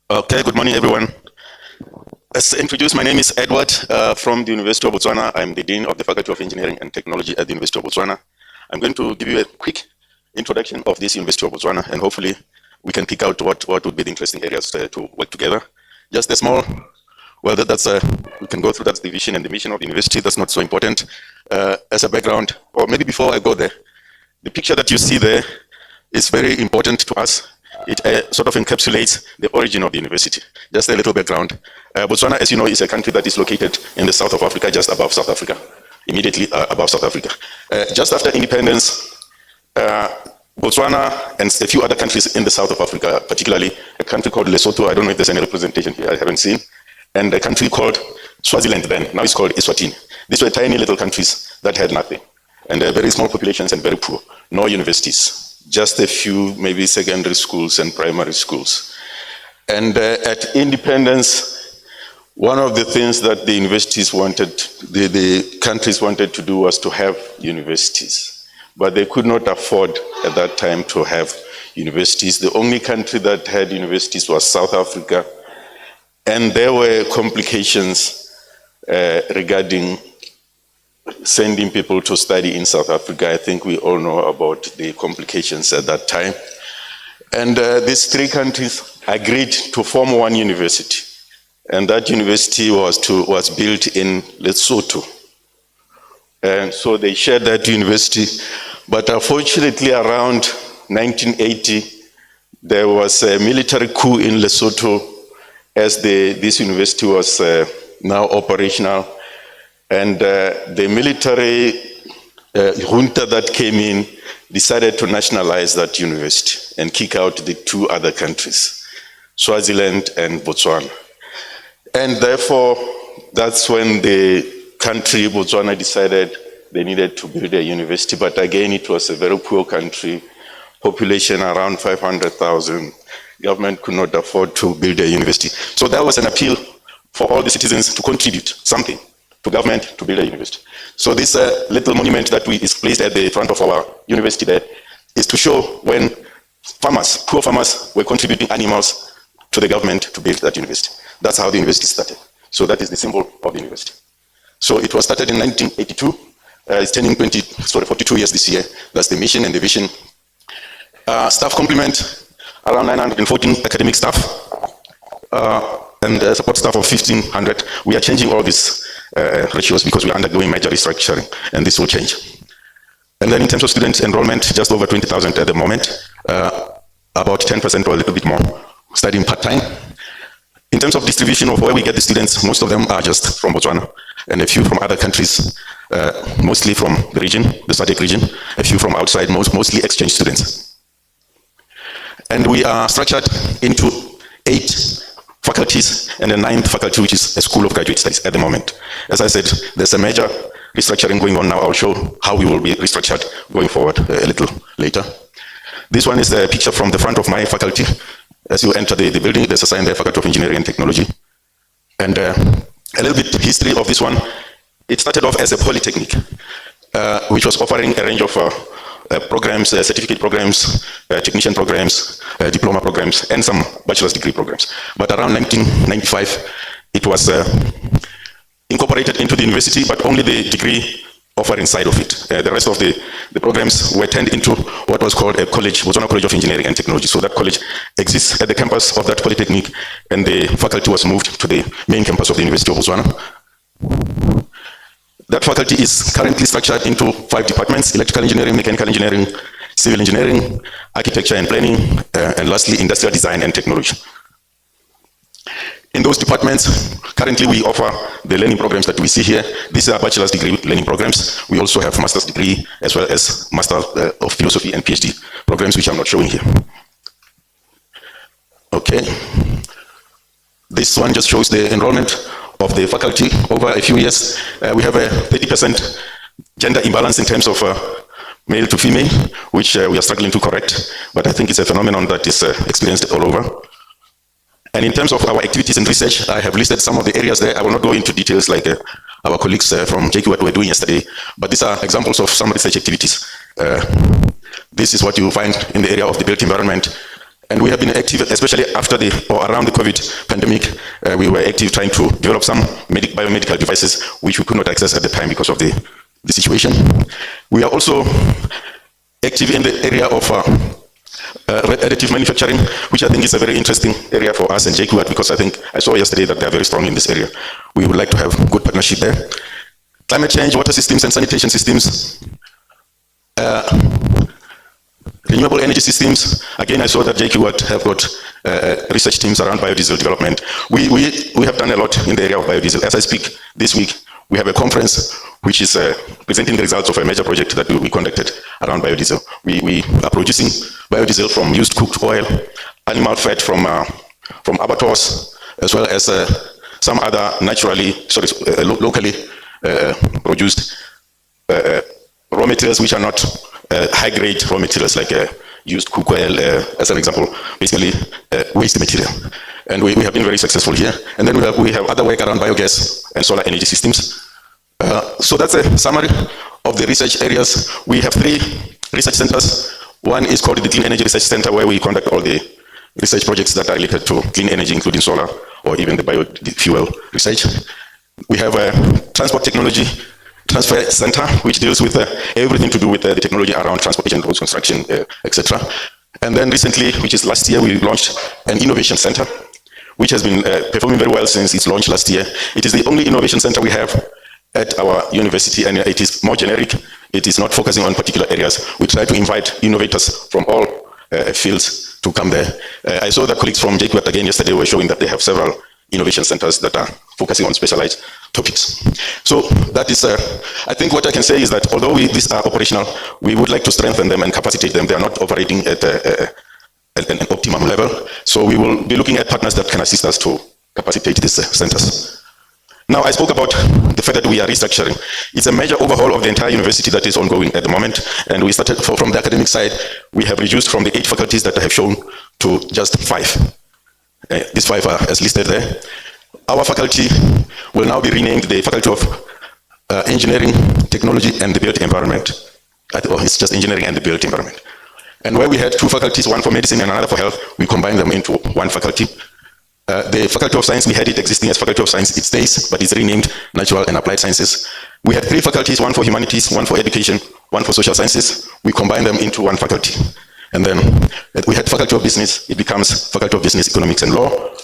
Okay, good morning, everyone. As introduced, my name is Edward from the University of Botswana. I'm the Dean of the Faculty of Engineering and Technology at the University of Botswana. I'm going to give you a quick introduction of this University of Botswana, and hopefully we can pick out what would be the interesting areas to work together. Just a small, well, we can go through that's the vision and the mission of the university. That's not so important. As a background, or maybe before I go there, the picture that you see there is very important to us. It sort of encapsulates the origin of the university. Just a little background. Botswana, as you know, is a country that is located in the south of Africa, just above South Africa, immediately above South Africa. Just after independence, Botswana and a few other countries in the south of Africa, particularly a country called Lesotho, I don't know if there's any representation here, I haven't seen, and a country called Swaziland then, now it's called Eswatini. These were tiny little countries that had nothing, and very small populations and very poor, no universities. Just a few, maybe secondary schools and primary schools. And at independence, one of the things that the universities wanted, the countries wanted to do was to have universities. But they could not afford at that time to have universities. The only country that had universities was South Africa. And there were complications regarding sending people to study in South Africa. I think we all know about the complications at that time. And these three countries agreed to form one university. And that university was built in Lesotho. And so they shared that university. But unfortunately, around 1980, there was a military coup in Lesotho as this university was now operational. And the military junta that came in decided to nationalize that university and kick out the two other countries, Swaziland and Botswana. And therefore, that's when the country, Botswana, decided they needed to build a university. But again, it was a very poor country, population around 500,000. Government could not afford to build a university. So that was an appeal for all the citizens to contribute something to government to build a university. So this little monument that is placed at the front of our university there is to show when farmers, poor farmers, were contributing animals to the government to build that university. That's how the university started. So that is the symbol of the university. So it was started in 1982. It's turning 42 years this year. That's the mission and the vision. Staff complement, around 914 academic staff, and support staff of 1,500. We are changing all these ratios because we are undergoing major restructuring, and this will change. And then in terms of student enrollment, just over 20,000 at the moment, about 10% or a little bit more studying part-time. In terms of distribution of where we get the students, most of them are just from Botswana, and a few from other countries, mostly from the region, the SADC region, a few from outside, mostly exchange students. And we are structured into 8 faculties and a 9th faculty, which is a School of Graduate Studies at the moment. As I said, there's a major restructuring going on now. I'll show how we will be restructured going forward a little later. This one is a picture from the front of my faculty. As you enter the building, there's a sign there, Faculty of Engineering and Technology. And a little bit history of this one. It started off as a polytechnic, which was offering a range of programs, certificate programs, technician programs, diploma programs, and some bachelor's degree programs. But around 1995, it was incorporated into the university, but only the degree offering side of it. The rest of the programs were turned into what was called a college, Botswana College of Engineering and Technology. So that college exists at the campus of that polytechnic, and the faculty was moved to the main campus of the University of Botswana. That faculty is currently structured into 5 departments: electrical engineering, mechanical engineering, civil engineering, architecture and planning, and lastly, industrial design and technology. In those departments, currently we offer the learning programs that we see here. These are bachelor's degree learning programs. We also have master's degree as well as Master of Philosophy and PhD programs, which I'm not showing here. Okay. This one just shows the enrollment of the faculty over a few years. We have a 30% gender imbalance in terms of male to female, which we are struggling to correct, but I think it's a phenomenon that is experienced all over. And in terms of our activities and research, I have listed some of the areas there. I will not go into details like our colleagues from JKUAT were doing yesterday, but these are examples of some research activities. This is what you find in the area of the built environment, And we have been active, especially after or around the COVID pandemic. We were active trying to develop some biomedical devices which we could not access at the time because of the situation. We are also active in the area of additive manufacturing, which I think is a very interesting area for us and JKUAT, because I saw yesterday that they are very strong in this area. We would like to have good partnership there. Climate change, water systems and sanitation systems, renewable energy systems. Again, I saw that JKUAT have got research teams around biodiesel development. We have done a lot in the area of biodiesel. As I speak this week, we have a conference which is presenting the results of a major project that we conducted around biodiesel. We are producing biodiesel from used cooked oil, animal fat from abattoirs, as well as some other locally produced raw materials which are not high-grade raw materials like used cook oil, as an example, basically waste material. And we have been very successful here. And then we have other work around biogas and solar energy systems. So that's a summary of the research areas. We have 3 research centers. One is called the Clean Energy Research Center, where we conduct all the research projects that are related to clean energy, including solar or even the biofuel research. We have a Transport Technology Transfer Center, which deals with everything to do with the technology around transportation, roads, construction, etc. And then recently, which is last year, we launched an Innovation Center, which has been performing very well since its launch last year. It is the only innovation center we have at our university, and it is more generic. It is not focusing on particular areas. We try to invite innovators from all fields to come there. I saw that colleagues from JKUAT again yesterday were showing that they have several innovation centers that are focusing on specialized topics. So that is, I think what I can say is that although these are operational, we would like to strengthen them and capacitate them. They are not operating at an optimum level. So we will be looking at partners that can assist us to capacitate these centers. Now, I spoke about the fact that we are restructuring. It's a major overhaul of the entire university that is ongoing at the moment. And we started from the academic side. We have reduced from the 8 faculties that I have shown to just 5. These 5 are as listed there. Our faculty will now be renamed the Faculty of Engineering, Technology and the Built Environment. It's just Engineering and the Built Environment. And where we had 2 faculties, one for medicine and another for health, we combined them into one faculty. The Faculty of Science, we had it existing as Faculty of Science, it stays, but it's renamed Natural and Applied Sciences. We had 3 faculties, one for humanities, one for education, one for social sciences. We combined them into one faculty. And then we had Faculty of Business, it becomes Faculty of Business, Economics and Law.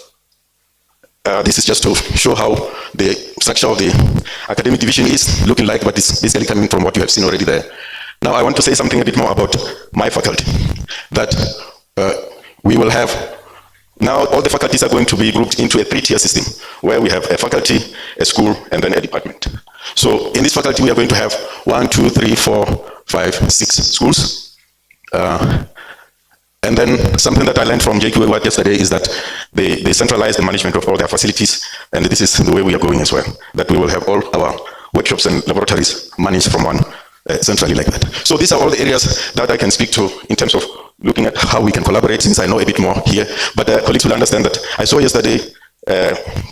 This is just to show how the structure of the academic division is looking like, but it's basically coming from what you have seen already there. Now I want to say something a bit more about my faculty, that we will have, now all the faculties are going to be grouped into a 3-tier system, where we have a faculty, a school, and then a department. So in this faculty, we are going to have 1, 2, 3, 4, 5, 6 schools. And then something that I learned from JKUAT yesterday is that they centralize the management of all their facilities, and this is the way we are going as well, that we will have all our workshops and laboratories managed from one centrally like that. So these are all the areas that I can speak to in terms of looking at how we can collaborate, since I know a bit more here. But colleagues will understand that I saw yesterday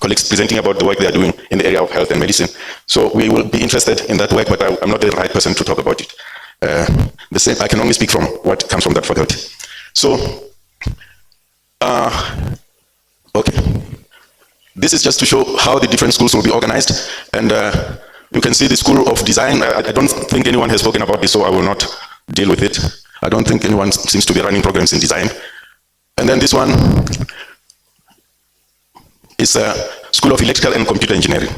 colleagues presenting about the work they are doing in the area of health and medicine. So we will be interested in that work, but I'm not the right person to talk about it. The same, I can only speak from what comes from that faculty. So, okay. This is just to show how the different schools will be organized. And you can see the School of Design. I don't think anyone has spoken about this, so I will not deal with it. I don't think anyone seems to be running programs in design. And then this one is a School of Electrical and Computer Engineering.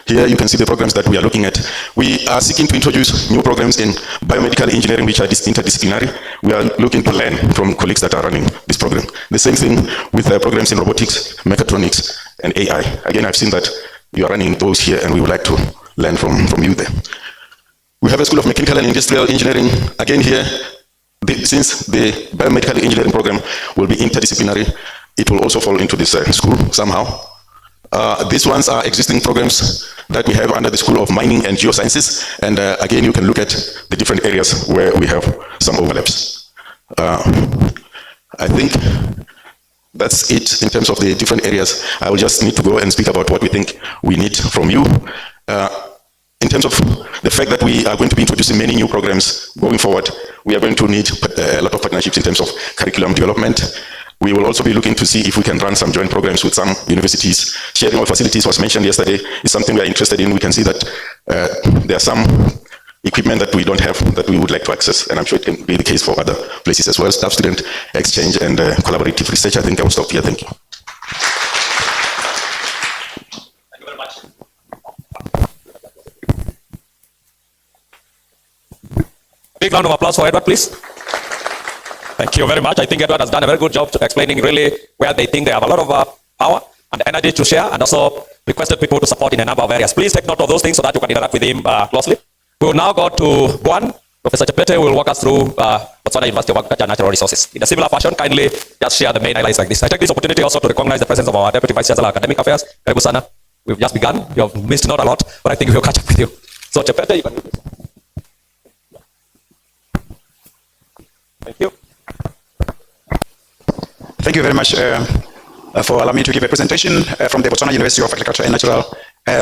Here you can see the programs that we are looking at. We are seeking to introduce new programs in biomedical engineering, which are interdisciplinary. We are looking to learn from colleagues that are running this program. The same thing with programs in robotics, mechatronics, and AI. Again, I've seen that you are running those here, and we would like to learn from you there. We have a School of Mechanical and Industrial Engineering. Again here, since the biomedical engineering program will be interdisciplinary, it will also fall into this school somehow. These ones are existing programs that we have under the School of Mining and Geosciences, and again you can look at the different areas where we have some overlaps. I think that's it in terms of the different areas. I will just need to go and speak about what we think we need from you. In terms of the fact that we are going to be introducing many new programs going forward, we are going to need a lot of partnerships in terms of curriculum development. We will also be looking to see if we can run some joint programs with some universities. Sharing of facilities was mentioned yesterday, is something we are interested in. We can see that there are some equipment that we don't have that we would like to access, and I'm sure it can be the case for other places as well. Staff-student exchange and collaborative research. I think I will stop here. Thank you. Thank you very much. Big round of applause for Edward, please. Thank you very much. I think Edward has done a very good job explaining really where they think they have a lot of power and energy to share, and also requested people to support in a number of areas. Please take note of those things so that you can interact with him closely. We will now go to Guan. Professor Chepete will walk us through Botswana University of Agriculture and Natural Resources. In a similar fashion, kindly just share the main highlights like this. I take this opportunity also to recognize the presence of our Deputy Vice Chancellor of Academic Affairs, Karibu Sana. We've just begun. You have missed not a lot, but I think we'll catch up with you. So Chepete, you can read this. Thank you. Thank you very much for allowing me to give a presentation from the Botswana University of Agriculture and Natural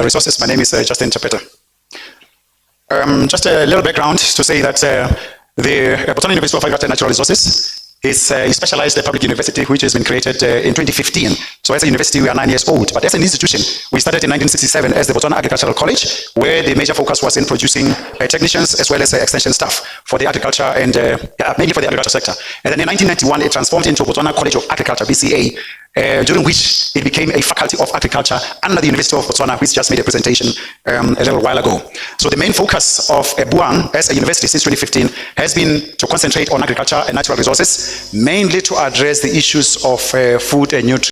Resources. My name is Justin Chepete. Just a little background to say that the Botswana University of Agriculture and Natural Resources is a specialized public university which has been created in 2015. So as a university, we are 9 years old. But as an institution, we started in 1967 as the Botswana Agricultural College, where the major focus was in producing technicians as well as extension staff for the agriculture and mainly for the agriculture sector. And then in 1991, it transformed into Botswana College of Agriculture, BCA, during which it became a faculty of agriculture under the University of Botswana, which just made a presentation a little while ago. So the main focus of BUAN as a university since 2015 has been to concentrate on agriculture and natural resources, mainly to address the issues of food and nutrition.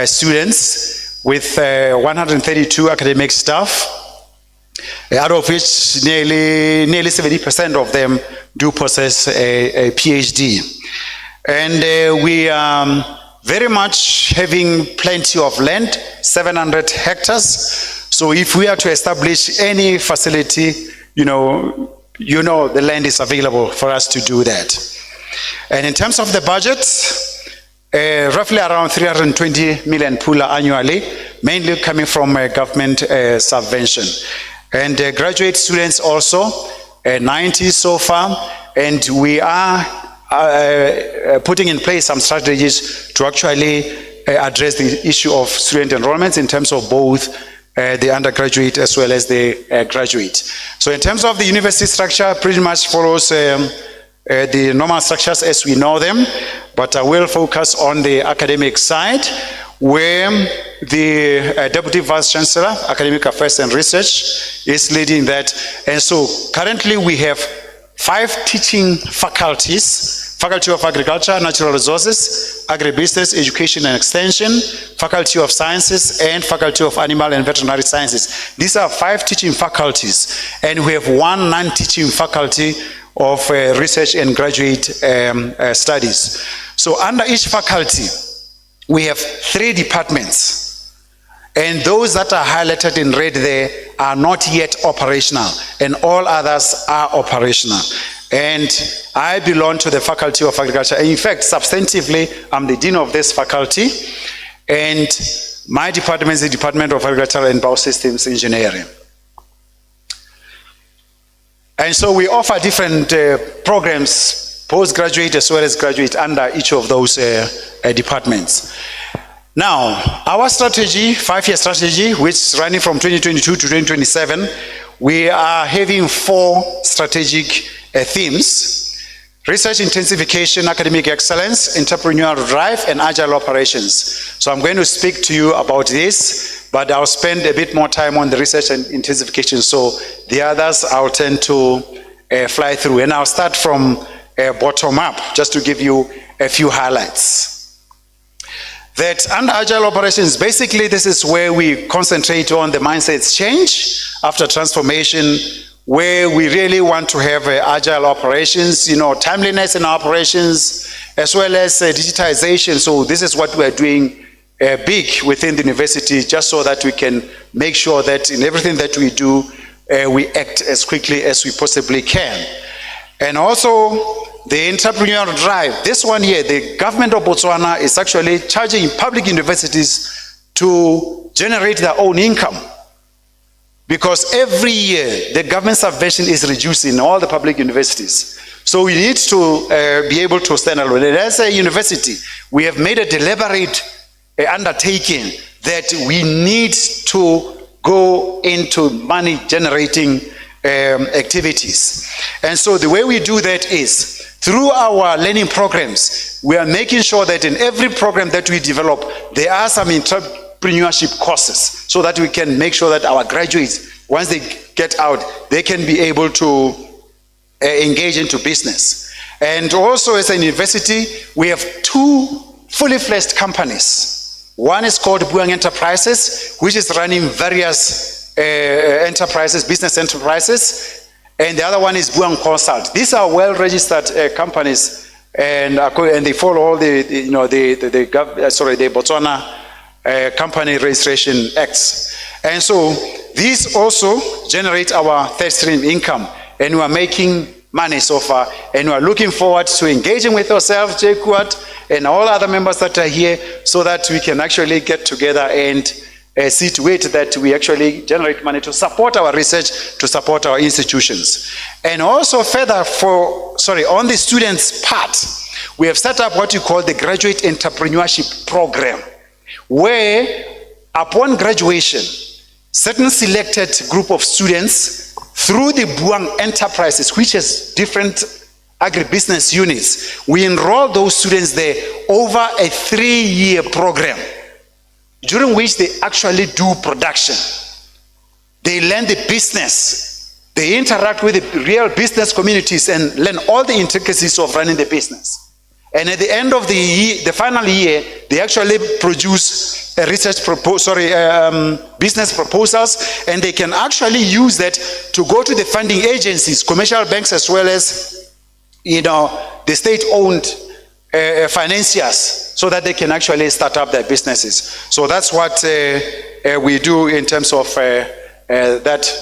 Students with 132 academic staff, out of which nearly 70% of them do possess a PhD. And we are very much having plenty of land, 700 hectares. So if we are to establish any facility, you know the land is available for us to do that. And in terms of the budget, roughly around 320 million pula annually, mainly coming from government subvention. And graduate students also, 90 so far, and we are putting in place some strategies to actually address the issue of student enrollments in terms of both the undergraduate as well as the graduate. So in terms of the university structure, pretty much follows the normal structures as we know them, but I will focus on the academic side, where the Deputy Vice Chancellor, Academic Affairs and Research, is leading that. And so currently we have 5 teaching faculties: Faculty of Agriculture, Natural Resources, Agribusiness, Education and Extension, Faculty of Sciences, and Faculty of Animal and Veterinary Sciences. These are 5 teaching faculties, and we have 1 non-teaching faculty of research and graduate studies. So under each faculty, we have 3 departments, and those that are highlighted in red there are not yet operational, and all others are operational. And I belong to the Faculty of Agriculture. In fact, substantively, I'm the dean of this faculty, and my department is the Department of Agricultural and Biosystems Engineering. And so we offer different programs, postgraduate as well as graduate, under each of those departments. Now, our strategy, 5-year strategy, which is running from 2022 to 2027, we are having 4 strategic themes: research intensification, academic excellence, entrepreneurial drive, and agile operations. So I'm going to speak to you about this, but I'll spend a bit more time on the research and intensification, so the others I'll tend to fly through. And I'll start from bottom up, just to give you a few highlights. That under agile operations, basically this is where we concentrate on the mindset change after transformation, where we really want to have agile operations, timeliness in our operations, as well as digitization. So this is what we're doing big within the university, just so that we can make sure that in everything that we do, we act as quickly as we possibly can. And also the entrepreneurial drive. This one here, the government of Botswana is actually charging public universities to generate their own income, because every year the government subvention is reduced in all the public universities. So we need to be able to stand alone. And as a university, we have made a deliberate undertaking that we need to go into money generating activities. And so the way we do that is through our learning programs. We are making sure that in every program that we develop, there are some entrepreneurship courses, so that we can make sure that our graduates, once they get out, they can be able to engage into business. And also as a university, we have 2 fully fledged companies. One is called Buang Enterprises, which is running various enterprises, business enterprises, and the other one is Buang Consult. These are well-registered companies, and they follow all the Botswana Company Registration Acts. And so these also generate our third stream income, and we are making money so far, and we are looking forward to engaging with yourselves, JKUAT, and all other members that are here, so that we can actually get together and see to it that we actually generate money to support our research, to support our institutions. And also further on the students' part, we have set up what you call the Graduate Entrepreneurship Program, where upon graduation, certain selected group of students through the Buang Enterprises, which has different agribusiness units, we enroll those students there over a 3-year program, during which they actually do production. They learn the business, they interact with the real business communities and learn all the intricacies of running the business. And at the end of the year, the final year, they actually produce a business proposals, and they can actually use that to go to the funding agencies, commercial banks, as well as the state-owned financiers, so that they can actually start up their businesses. So that's what we do in terms of that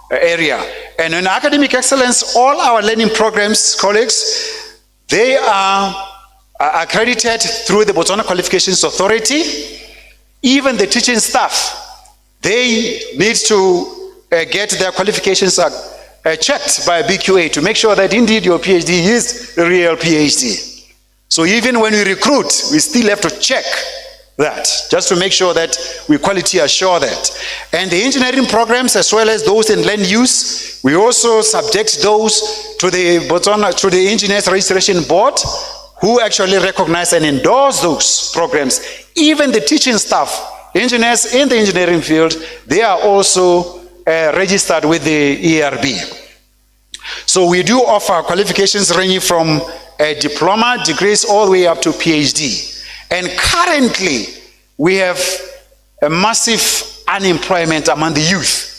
area. And in academic excellence, all our learning programs, colleagues, they are accredited through the Botswana Qualifications Authority. Even the teaching staff, they need to get their qualifications checked by BQA to make sure that indeed your PhD is a real PhD. So even when we recruit, we still have to check that, just to make sure that we quality assure that. And the engineering programs, as well as those in land use, we also subject those to the Engineers Registration Board, who actually recognize and endorse those programs. Even the teaching staff, engineers in the engineering field, they are also registered with the ERB. So we do offer qualifications ranging from diploma degrees all the way up to PhD. And currently, we have a massive unemployment among the youth.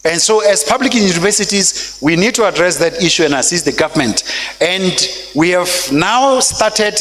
And so as public universities, we need to address that issue and assist the government. And we have now started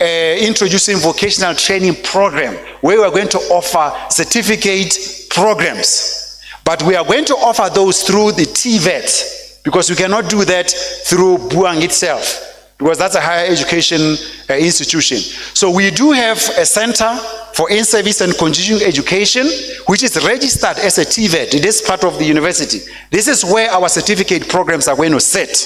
introducing vocational training program, where we are going to offer certificate programs. But we are going to offer those through the TVET, because we cannot do that through Buang itself, because that's a higher education institution. So we do have a center for in-service and continuing education, which is registered as a TVET. It is part of the university. This is where our certificate programs are going to sit.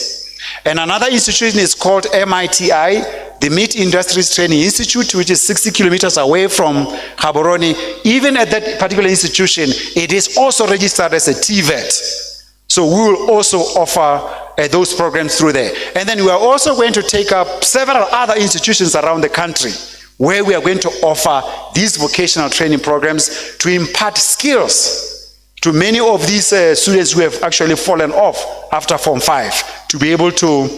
And another institution is called MITI, the Meat Industries Training Institute, which is 60 kilometers away from Gaborone. Even at that particular institution, it is also registered as a TVET. So we will also offer those programs through there. And then we are also going to take up several other institutions around the country, where we are going to offer these vocational training programs to impart skills to many of these students who have actually fallen off after Form 5, to be able to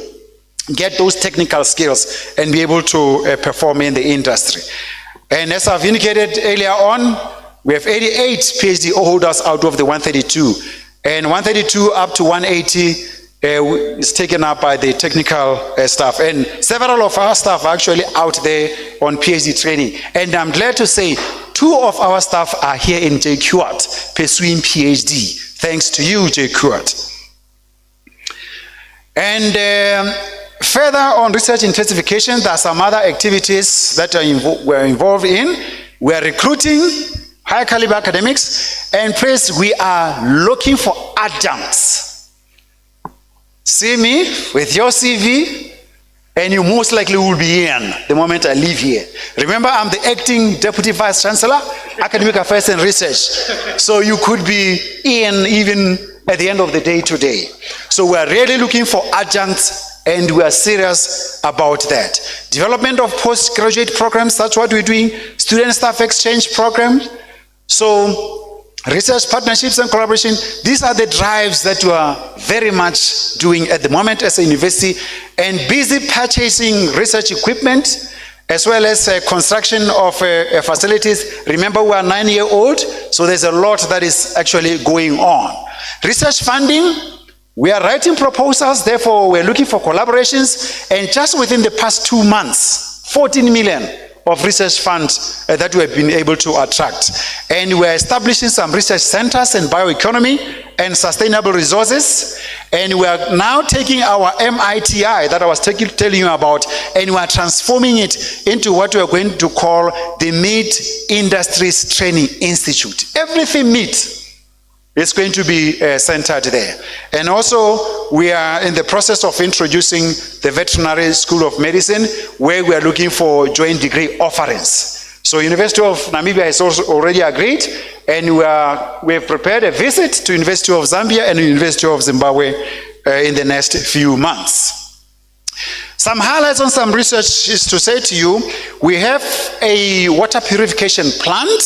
get those technical skills and be able to perform in the industry. And as I've indicated earlier on, we have 88 PhD holders out of the 132. And 132 up to 180 is taken up by the technical staff. And several of our staff are actually out there on PhD training. And I'm glad to say 2 of our staff are here in JKUAT pursuing PhD. Thanks to you, JKUAT. And further on research intensification, there are some other activities that we're involved in. We're recruiting high caliber academics, and please, we are looking for adjuncts. See me with your CV, and you most likely will be in the moment I leave here. Remember, I'm the acting Deputy Vice Chancellor, Academic Affairs and Research. So you could be in even at the end of the day today. So we are really looking for adjuncts, and we are serious about that. Development of postgraduate programs, that's what we're doing. Student staff exchange program. So research partnerships and collaboration, these are the drives that we are very much doing at the moment as a university, and busy purchasing research equipment as well as construction of facilities. Remember, we are 9-year-old, so there's a lot that is actually going on. Research funding, we are writing proposals, therefore we're looking for collaborations, and just within the past 2 months, 14 million of research funds that we have been able to attract. And we're establishing some research centers in bioeconomy and sustainable resources. And we are now taking our MITI that I was telling you about, and we are transforming it into what we are going to call the Meat Industries Training Institute. Everything meat is going to be centered there. And also, we are in the process of introducing the Veterinary School of Medicine, where we are looking for joint degree offerings. So University of Namibia has also already agreed, and we have prepared a visit to University of Zambia and University of Zimbabwe in the next few months. Some highlights on some research is to say to you, we have a water purification plant.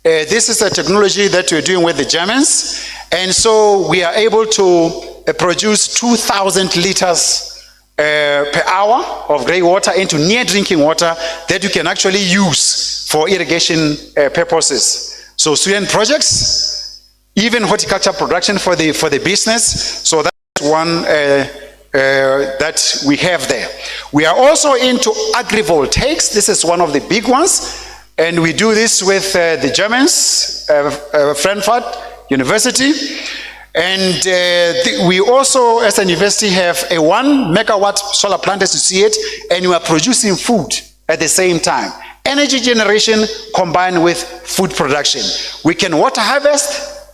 This is a technology that we're doing with the Germans, and so we are able to produce 2,000 liters per hour of grey water into near drinking water that you can actually use for irrigation purposes. So student projects, even horticulture production for the business. So that's one that we have there. We are also into agrivoltaics. This is one of the big ones. And we do this with the Germans, Frankfurt University. And we also, as a university, have a 1 megawatt solar plant, as you see it, and we are producing food at the same time. Energy generation combined with food production. We can water harvest,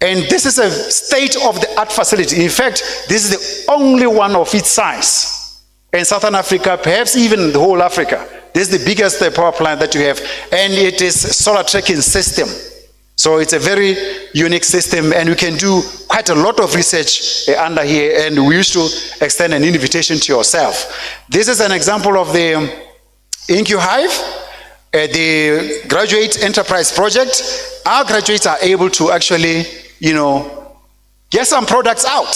and this is a state-of-the-art facility. In fact, this is the only one of its size in Southern Africa, perhaps even the whole Africa. This is the biggest power plant that you have, and it is solar tracking system. So it's a very unique system, and we can do quite a lot of research under here, and we used to extend an invitation to yourself. This is an example of the IncuHive, the graduate enterprise project. Our graduates are able to actually, get some products out,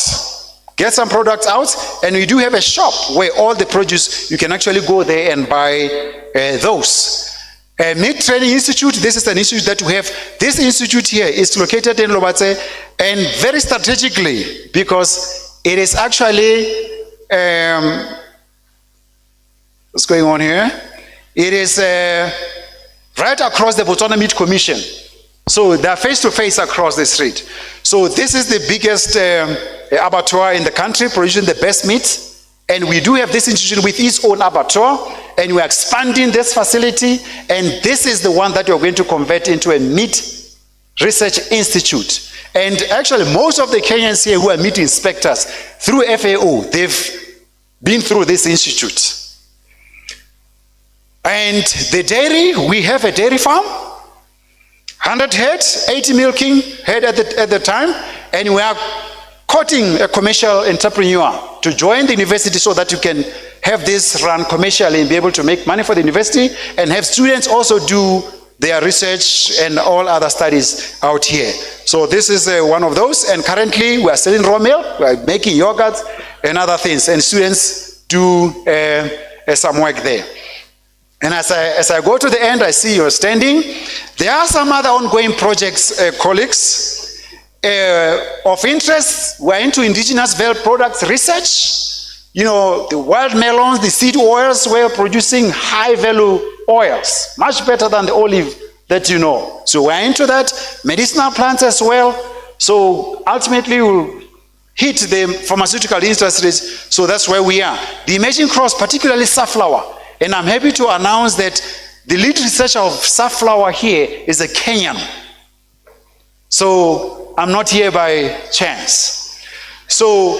and we do have a shop where all the produce, you can actually go there and buy those. Meat Training Institute, this is an institute that we have. This institute here is located in Lobatse, and very strategically, because it is actually, what's going on here? It is right across the Botswana Meat Commission. So they are face to face across the street. So this is the biggest abattoir in the country, producing the best meat. And we do have this institution with its own abattoir, and we're expanding this facility, and this is the one that you're going to convert into a meat research institute. And actually, most of the Kenyans here who are meat inspectors through FAO, they've been through this institute. And the dairy, we have a dairy farm, 100 heads, 80 milking head at the time, and we are courting a commercial entrepreneur to join the university so that you can have this run commercially and be able to make money for the university, and have students also do their research and all other studies out here. So this is one of those, and currently we are selling raw milk, we are making yogurts and other things, and students do some work there. And as I go to the end, I see you're standing. There are some other ongoing projects, colleagues, of interest. We're into indigenous value products research. The wild melons, the seed oils, we're producing high value oils, much better than the olive that you know. So we're into that. Medicinal plants as well. So ultimately we'll hit the pharmaceutical industries. So that's where we are. The emerging crops, particularly safflower. And I'm happy to announce that the lead researcher of safflower here is a Kenyan. So I'm not here by chance. So,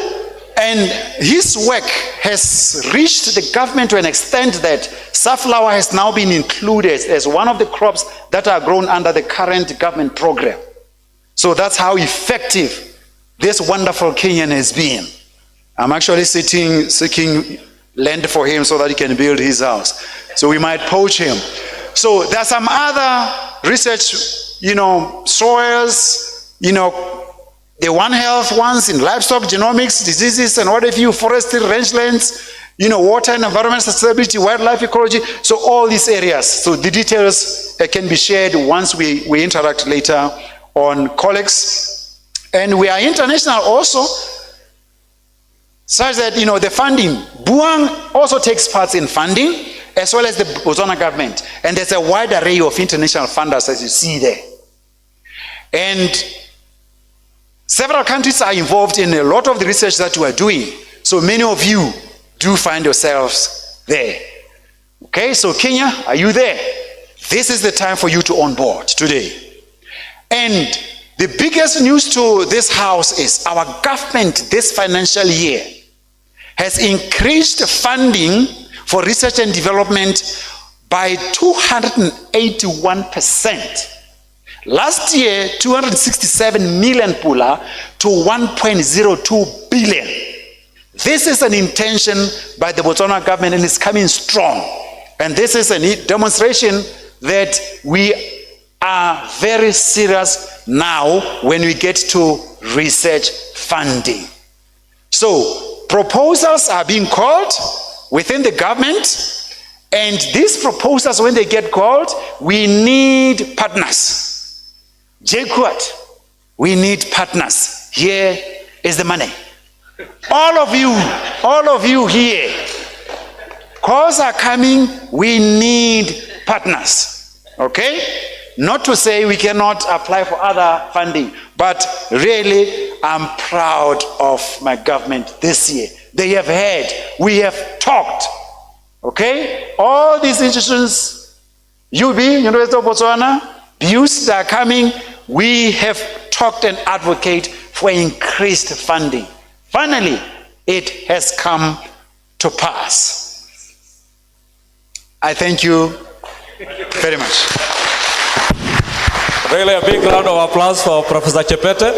and his work has reached the government to an extent that safflower has now been included as one of the crops that are grown under the current government program. So that's how effective this wonderful Kenyan has been. I'm actually seeking land for him so that he can build his house. So we might poach him. So there's some other research, soils, the One Health ones in livestock genomics, diseases and what have you, forestry, rangelands, water and environment sustainability, wildlife ecology. So all these areas. So the details can be shared once we interact later on, colleagues. And we are international also, such that, the funding, Buang also takes part in funding, as well as the Botswana government. And there's a wide array of international funders, as you see there. And several countries are involved in a lot of the research that we are doing. So many of you do find yourselves there. Okay, so Kenya, are you there? This is the time for you to onboard today. And the biggest news to this house is our government this financial year has increased funding for research and development by 281%. Last year, 267 million pula to 1.02 billion. This is an intention by the Botswana government, and it's coming strong. And this is a demonstration that we are very serious now when we get to research funding. So proposals are being called within the government, and these proposals, when they get called, we need partners. JKUAT, we need partners. Here is the money. All of you here, calls are coming, we need partners. Okay? Not to say we cannot apply for other funding, but really I'm proud of my government this year. They have heard, we have talked. Okay? All these institutions, UB, University of Botswana, BUS that are coming, we have talked and advocate for increased funding. Finally, it has come to pass. I thank you very much. Really a big round of applause for Professor Chepete.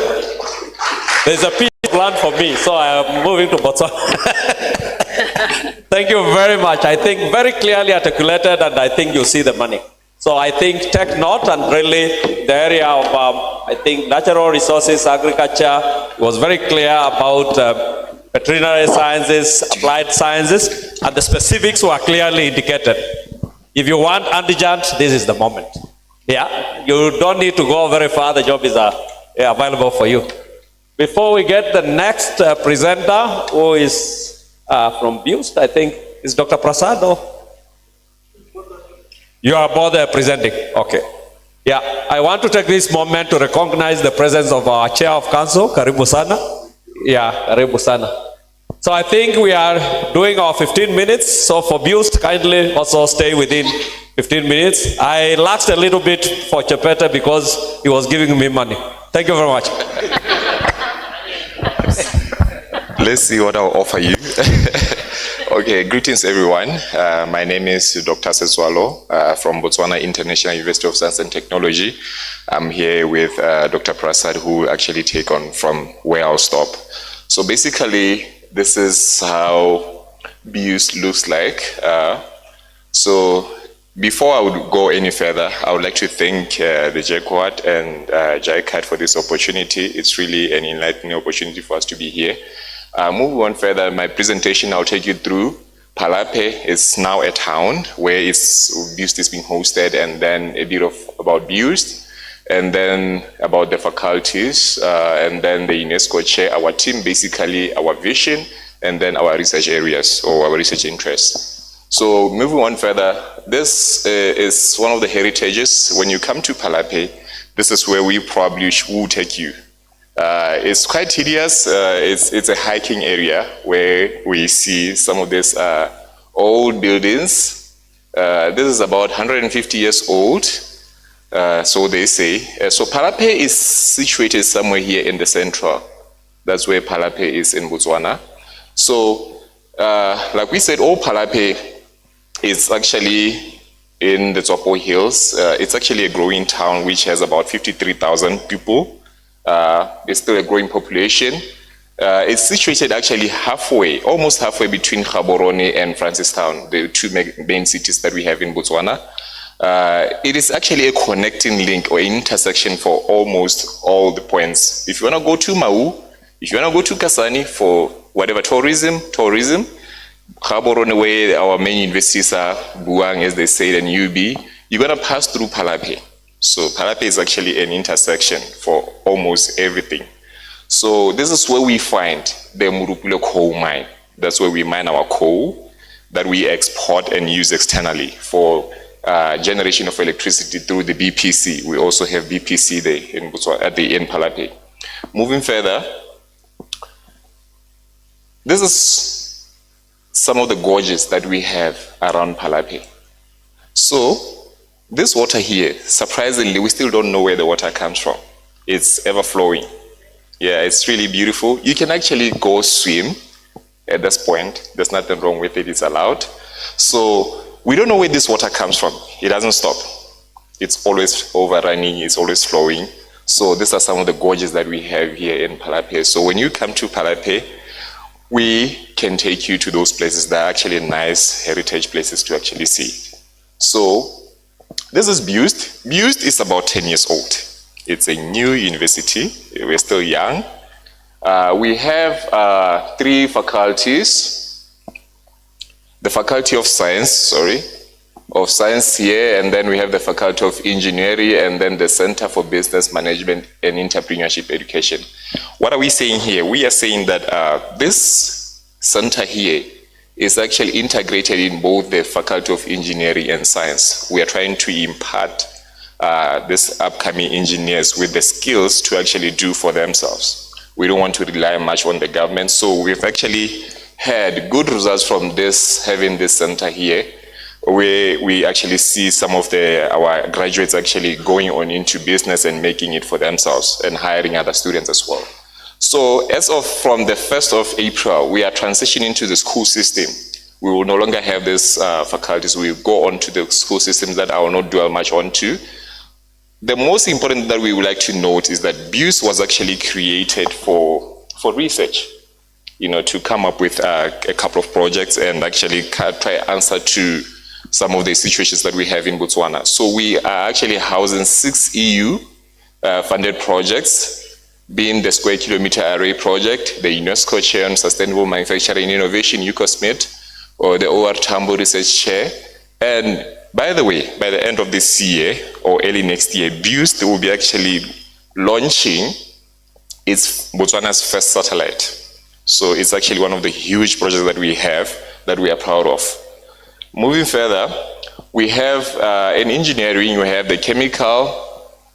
There's a piece planned for me, so I am moving to Botswana. Thank you very much. I think very clearly articulated, and I think you see the money. So I think take note, and really the area of, I think, natural resources, agriculture was very clear about veterinary sciences, applied sciences, and the specifics were clearly indicated. If you want indigent, this is the moment. Yeah, you don't need to go very far. The job is available for you. Before we get the next presenter, who is from BUST, I think, is Dr. Prasad, or? You are both presenting, okay. Yeah, I want to take this moment to recognize the presence of our Chair of Council, Karibu Sana. Yeah, Karibu Sana. So I think we are doing our 15 minutes, so for BUST, kindly also stay within 15 minutes. I laxed a little bit for Chepete because he was giving me money. Thank you very much. Let's see what I'll offer you. Okay, greetings everyone. My name is Dr. Seswalo from Botswana International University of Science and Technology. I'm here with Dr. Prasad, who will actually take on from where I'll stop. So basically, this is how BUST looks like. So before I would go any further, I would like to thank the JKUAT and JICA for this opportunity. It's really an enlightening opportunity for us to be here. Moving on further, my presentation, I'll take you through. Palape is now a town where BUST is being hosted, and then a bit about BUST, and then about the faculties, and then the UNESCO chair, our team, basically our vision, and then our research areas or our research interests. So moving on further, this is one of the heritages. When you come to Palape, this is where we probably will take you. It's quite tedious. It's a hiking area where we see some of these old buildings. This is about 150 years old, so they say. So Palape is situated somewhere here in the central. That's where Palape is in Botswana. So, like we said, old Palape is actually in the Tsopo Hills. It's actually a growing town which has about 53,000 people. It's still a growing population. It's situated actually halfway, almost halfway between Gaborone and Francistown, the two main cities that we have in Botswana. It is actually a connecting link or intersection for almost all the points. If you want to go to Mau, if you want to go to Kasane for whatever tourism, Gaborone, where our main universities are, Buang, as they say, and UB, you're going to pass through Palape. So Palape is actually an intersection for almost everything. So this is where we find the Murupule coal mine. That's where we mine our coal that we export and use externally for generation of electricity through the BPC. We also have BPC there in Botswana, at the end Palape. Moving further, this is some of the gorges that we have around Palape. So this water here, surprisingly, we still don't know where the water comes from. It's ever flowing. Yeah, it's really beautiful. You can actually go swim at this point. There's nothing wrong with it, it's allowed. So we don't know where this water comes from. It doesn't stop. It's always overrunning, it's always flowing. So these are some of the gorges that we have here in Palape. So when you come to Palape, we can take you to those places that are actually nice heritage places to actually see. So this is BUST. BUST is about 10 years old. It's a new university. We're still young. We have 3 faculties. The Faculty of Science, here, and then we have the Faculty of Engineering, and then the Center for Business Management and Entrepreneurship Education. What are we saying here? We are saying that this center here is actually integrated in both the Faculty of Engineering and Science. We are trying to impart these upcoming engineers with the skills to actually do for themselves. We don't want to rely much on the government, so we've actually had good results from this, having this center here, where we actually see some of our graduates actually going on into business and making it for themselves and hiring other students as well. So as of from the 1st of April, we are transitioning to the school system we will no longer have these faculties. We will go on to the school systems that I will not dwell much on to. The most important that we would like to note is that BUSE was actually created for research, to come up with a couple of projects and actually try answer to some of the situations that we have in Botswana. So we are actually housing 6 EU funded projects, being the Square Kilometer Array Project, the UNESCO Chair on Sustainable Manufacturing Innovation, UCOSMIT, or the OR Tambo Research Chair. And by the way, by the end of this year or early next year, BUSE will be actually launching its Botswana's first satellite. So it's actually one of the huge projects that we have that we are proud of. Moving further, we have in engineering, we have the chemical,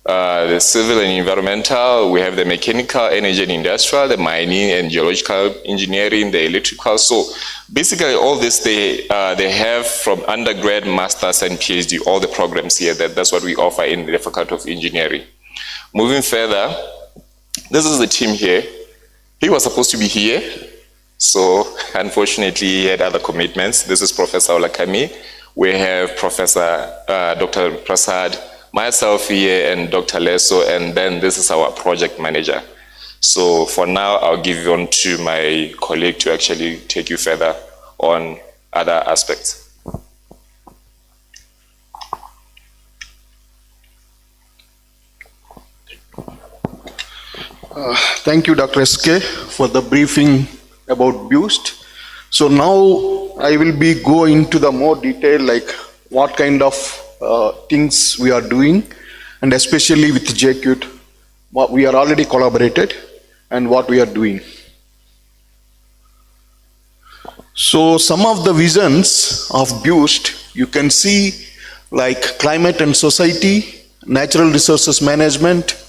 the civil and environmental, we have the mechanical, energy and industrial, the mining and geological engineering, the electrical. So basically all this they have from undergrad, masters and PhD, all the programs here. That's what we offer in the Faculty of Engineering. Moving further, this is the team here. He was supposed to be here, so unfortunately he had other commitments. This is Professor Olakami. We have Professor Dr. Prasad, myself here, and Dr. Leso, and then this is our project manager. So for now, I'll give you on to my colleague to actually take you further on other aspects. Thank you, Dr. SK, for the briefing about BUSE. So now I will be going to the more detail, like what kind of things we are doing, and especially with JKUAT, what we are already collaborated and what we are doing. So some of the visions of BUSE, you can see like climate and society, natural resources management,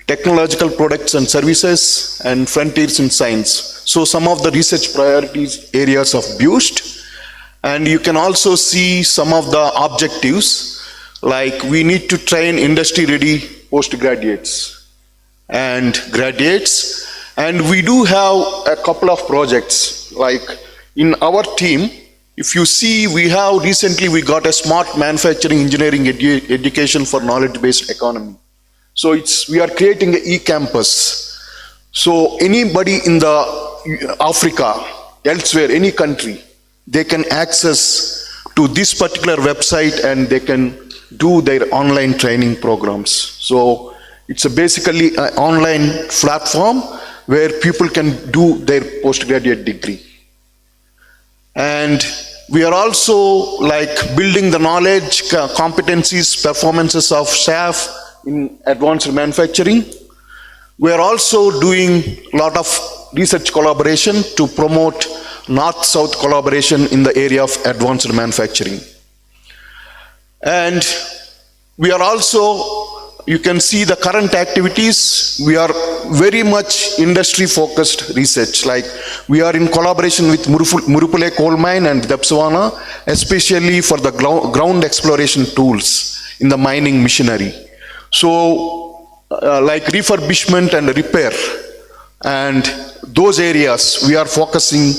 technological products and services, and frontiers in science. So some of the research priorities areas of BUSE. And you can also see some of the objectives, like we need to train industry-ready postgraduates and graduates. And we do have a couple of projects, like in our team, if you see, we got a smart manufacturing engineering education for knowledge-based economy. So we are creating an e-campus. So anybody in the Africa, elsewhere, any country, they can access to this particular website and they can do their online training programs. So it's basically an online platform where people can do their postgraduate degree. And we are also like building the knowledge, competencies, performances of staff in advanced manufacturing. We are also doing a lot of research collaboration to promote North-South collaboration in the area of advanced manufacturing. And we are also, you can see the current activities, we are very much industry-focused research. Like we are in collaboration with Murupule Coal Mine and Botswana, especially for the ground exploration tools in the mining machinery. So like refurbishment and repair and those areas we are focusing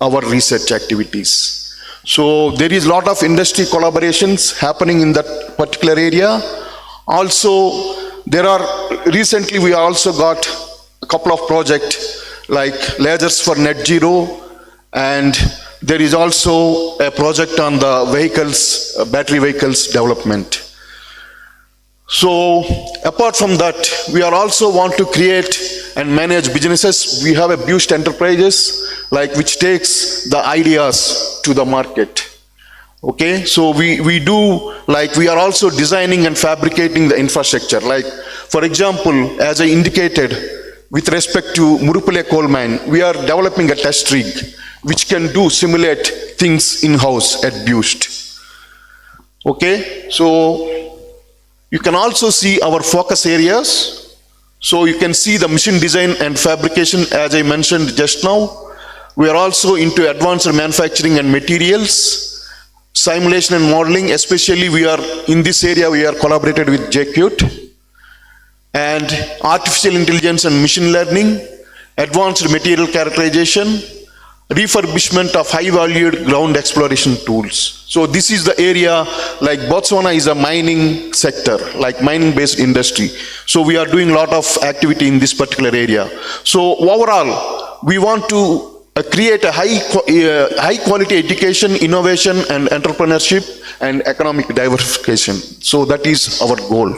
our research activities. So there is a lot of industry collaborations happening in that particular area. Also recently we also got a couple of projects like lasers for net zero, and there is also a project on the vehicles, battery vehicles development. So apart from that, we are also want to create and manage businesses. We have a BUSE enterprises, like which takes the ideas to the market. Okay, so we do, like we are also designing and fabricating the infrastructure. Like for example, as I indicated, with respect to Murupule coal mine, we are developing a test rig which can simulate things in-house at BUSE. Okay, so you can also see our focus areas. So you can see the machine design and fabrication, as I mentioned just now. We are also into advanced manufacturing and materials, simulation and modeling, especially we are in this area, we are collaborated with JKUAT, and artificial intelligence and machine learning, advanced material characterization, refurbishment of high-valued ground exploration tools. So this is the area, like Botswana is a mining sector, like mining-based industry. So we are doing a lot of activity in this particular area. So overall, we want to create a high-quality education, innovation, and entrepreneurship, and economic diversification. So that is our goal.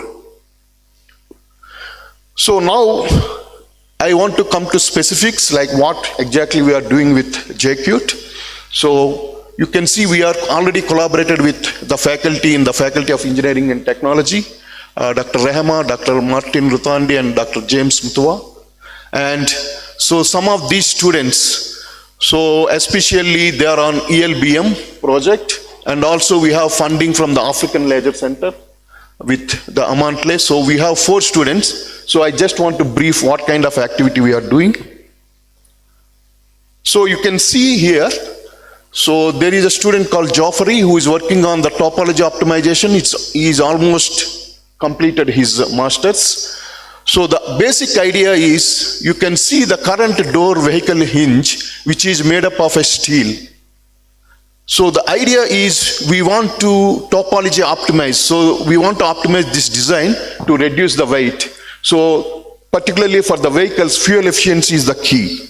So now, I want to come to specifics, like what exactly we are doing with JKUAT. So you can see we are already collaborated with the faculty in the Faculty of Engineering and Technology, Dr. Rehma, Dr. Martin Ruthandi, and Dr. James Mutua. And so some of these students, so especially they are on ELBM project, and also we have funding from the African Leisure Center with the Amantle. So we have 4 students. So I just want to brief what kind of activity we are doing. So you can see here, so there is a student called Joffrey who is working on the topology optimization. He's almost completed his master's. So the basic idea is, you can see the current door vehicle hinge, which is made up of a steel. So the idea is we want to topology optimize. So we want to optimize this design to reduce the weight. So particularly for the vehicles, fuel efficiency is the key.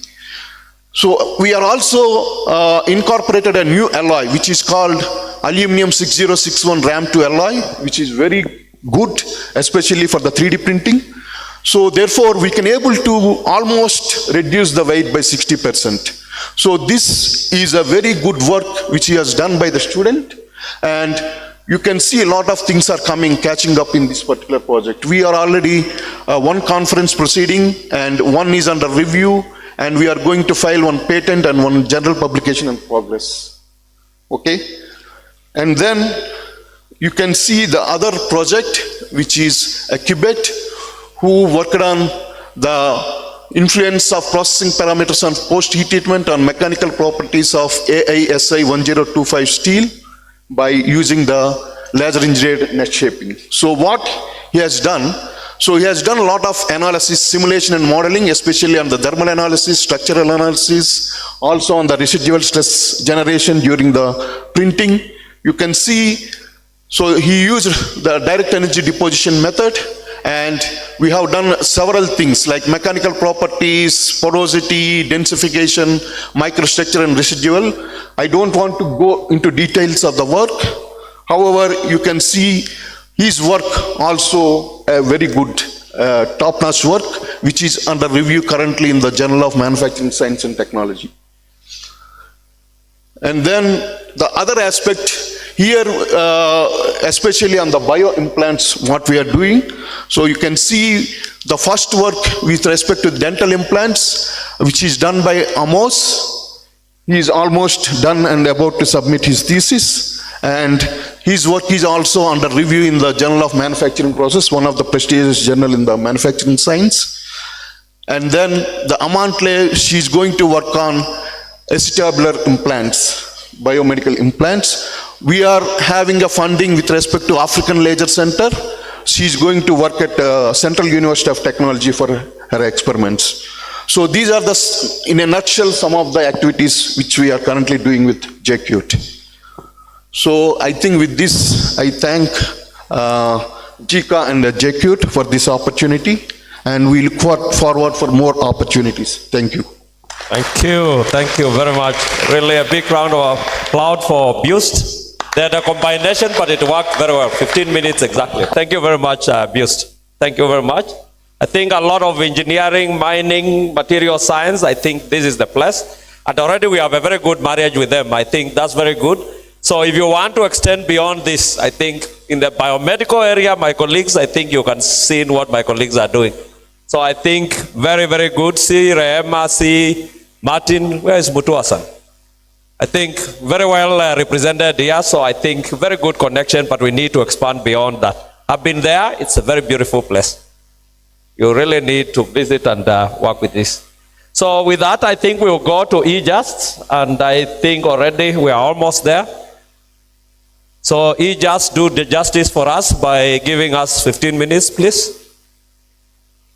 So we are also incorporated a new alloy, which is called aluminum 6061 RAM2 alloy, which is very good, especially for the 3D printing. So therefore, we can able to almost reduce the weight by 60%. So this is a very good work which he has done by the student, and you can see a lot of things are catching up in this particular project. We are already one conference proceeding and one is under review, and we are going to file one patent and one general publication in progress. Okay? And then you can see the other project, which is a QBET, who worked on the influence of processing parameters on post-heat treatment on mechanical properties of AISI 1025 steel by using the laser engineered net shaping. So what he has done, so he has done a lot of analysis, simulation and modeling, especially on the thermal analysis, structural analysis, also on the residual stress generation during the printing. You can see, so he used the direct energy deposition method, and we have done several things like mechanical properties, porosity, densification, microstructure and residual. I don't want to go into details of the work. However, you can see his work also a very good top-notch work, which is under review currently in the Journal of Manufacturing Science and Technology. And then the other aspect here, especially on the bioimplants, what we are doing. So you can see the first work with respect to dental implants, which is done by Amos. He is almost done and about to submit his thesis. And his work is also under review in the Journal of Manufacturing Process, one of the prestigious journal in the manufacturing science. And then the Amantle, she's going to work on acetabular implants, biomedical implants. We are having a funding with respect to African Leisure Center. She's going to work at Central University of Technology for her experiments. So these are the, in a nutshell, some of the activities which we are currently doing with JKUAT. So I think with this, I thank JICA and JKUAT for this opportunity, and we look forward for more opportunities. Thank you. Thank you very much. Really a big round of applause for Bust. They had a combination, but it worked very well. 15 minutes exactly. Thank you very much, Bust. Thank you very much. I think a lot of engineering, mining, material science, I think this is the place. And already we have a very good marriage with them. I think that's very good. So if you want to extend beyond this, I think in the biomedical area, my colleagues, I think you can see what my colleagues are doing. So I think very, very good. See Rehema, see Martin, where is Mutua-san? I think very well represented here. So I think very good connection, but we need to expand beyond that. I've been there. It's a very beautiful place. You really need to visit and work with this. So with that, I think we'll go to eJust, and I think already we are almost there. So eJust, do the justice for us by giving us 15 minutes, please.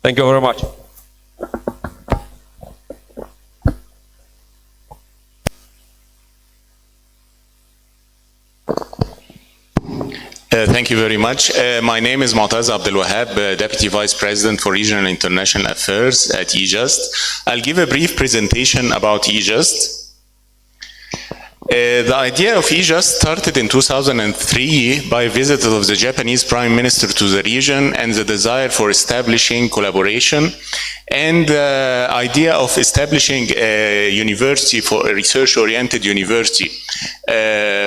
Thank you very much. Thank you very much. My name is Mu'taz Abdel Wahab, Deputy Vice President for Regional International Affairs at eJust. I'll give a brief presentation about eJust. The idea of eJust started in 2003 by a visit of the Japanese Prime Minister to the region and the desire for establishing collaboration, and the idea of establishing a university, for a research-oriented university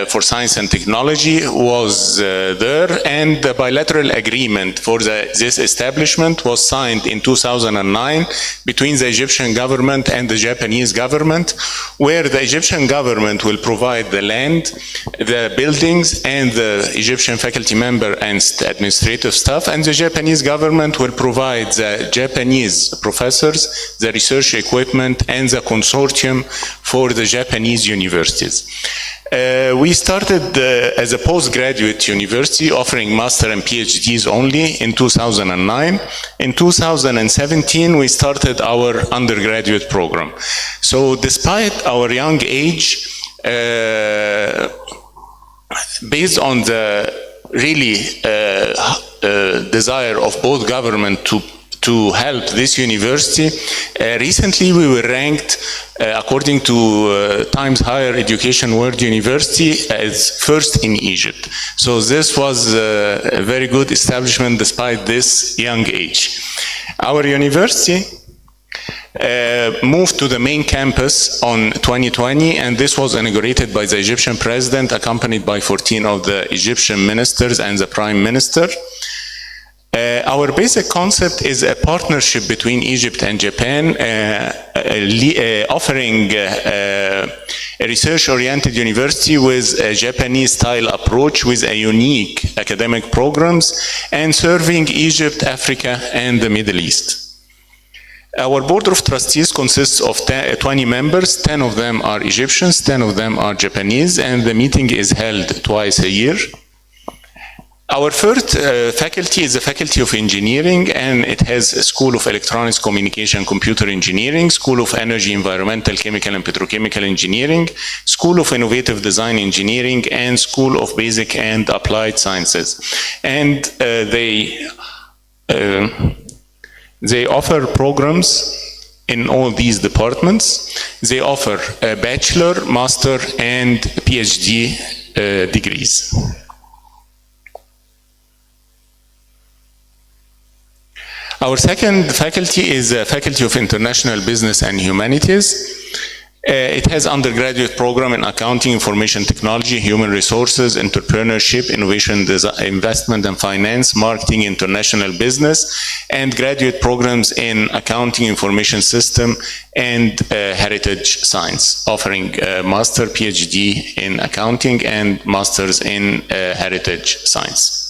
for science and technology was there, and the bilateral agreement for this establishment was signed in 2009 between the Egyptian government and the Japanese government, where the Egyptian government will provide the land, the buildings, and the Egyptian faculty member and administrative staff, and the Japanese government will provide the Japanese professors, the research equipment, and the consortium for the Japanese universities. We started as a postgraduate university offering master and PhDs only in 2009. In 2017, we started our undergraduate program. So despite our young age, based on the really desire of both government to help this university, recently we were ranked, according to Times Higher Education World University, as first in Egypt. So this was a very good establishment despite this young age. Our university moved to the main campus on 2020, and this was inaugurated by the Egyptian president, accompanied by 14 of the Egyptian ministers and the prime minister. Our basic concept is a partnership between Egypt and Japan, offering a research-oriented university with a Japanese-style approach with a unique academic programs, and serving Egypt, Africa, and the Middle East. Our board of trustees consists of 20 members. 10 of them are Egyptians, 10 of them are Japanese, and the meeting is held twice a year. Our first faculty is the Faculty of Engineering, and it has a School of Electronics, Communication, Computer Engineering, School of Energy, Environmental, Chemical, and Petrochemical Engineering, School of Innovative Design Engineering, and School of Basic and Applied Sciences. And they offer programs in all these departments. They offer a bachelor, master, and PhD degrees. Our second faculty is the Faculty of International Business and Humanities. It has undergraduate program in accounting, information technology, human resources, entrepreneurship, innovation, investment and finance, marketing, international business, and graduate programs in accounting, information system, and heritage science, offering master, PhD in accounting, and masters in heritage science.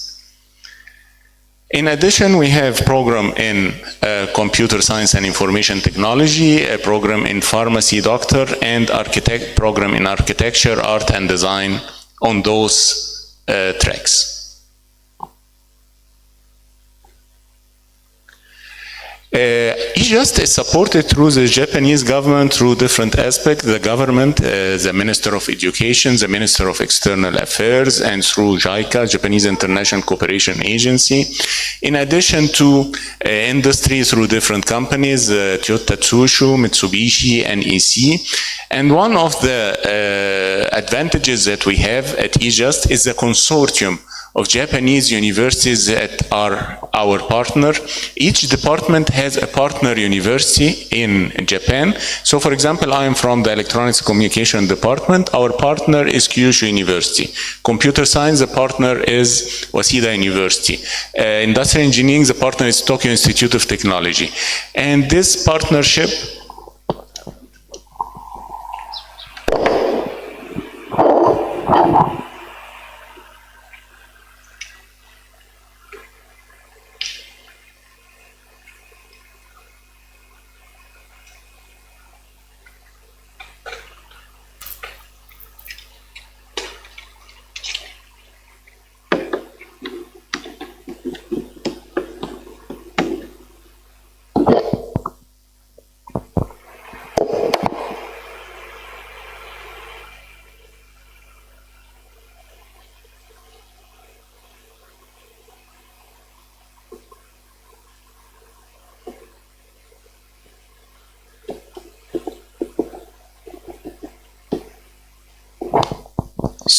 In addition, we have program in computer science and information technology, a program in pharmacy doctor, and program in architecture, art and design on those tracks. eJust is supported through the Japanese government through different aspects. The government, the Minister of Education, the Minister of External Affairs, and through JICA, Japanese International Cooperation Agency. In addition to industry through different companies, Toyota Tsusho, Mitsubishi, and EC. And one of the advantages that we have at eJust is the consortium of Japanese universities that are our partner. Each department has a partner university in Japan. So for example, I am from the Electronics Communication Department. Our partner is Kyushu University. Computer Science, the partner is Waseda University. Industrial Engineering, the partner is Tokyo Institute of Technology. And this partnership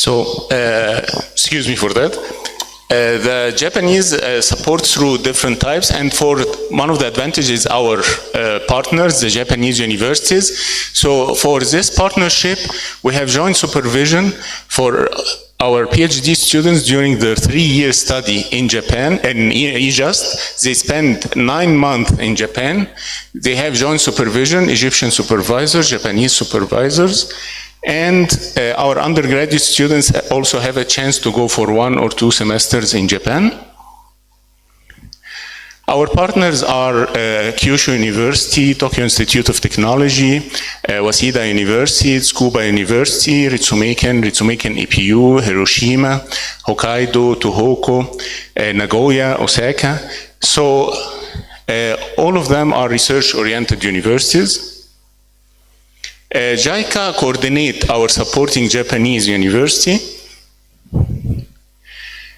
So, excuse me for that. The Japanese support through different types, and for one of the advantages, our partners, the Japanese universities. So for this partnership, we have joint supervision for our PhD students during their 3-year study in Japan, in EJUST. They spend 9 months in Japan. They have joint supervision, Egyptian supervisors, Japanese supervisors. And our undergraduate students also have a chance to go for 1 or 2 semesters in Japan. Our partners are Kyushu University, Tokyo Institute of Technology, Waseda University, Tsukuba University, Ritsumeiken EPU, Hiroshima, Hokkaido, Tohoku, Nagoya, Osaka. So all of them are research-oriented universities. JICA coordinate our supporting Japanese university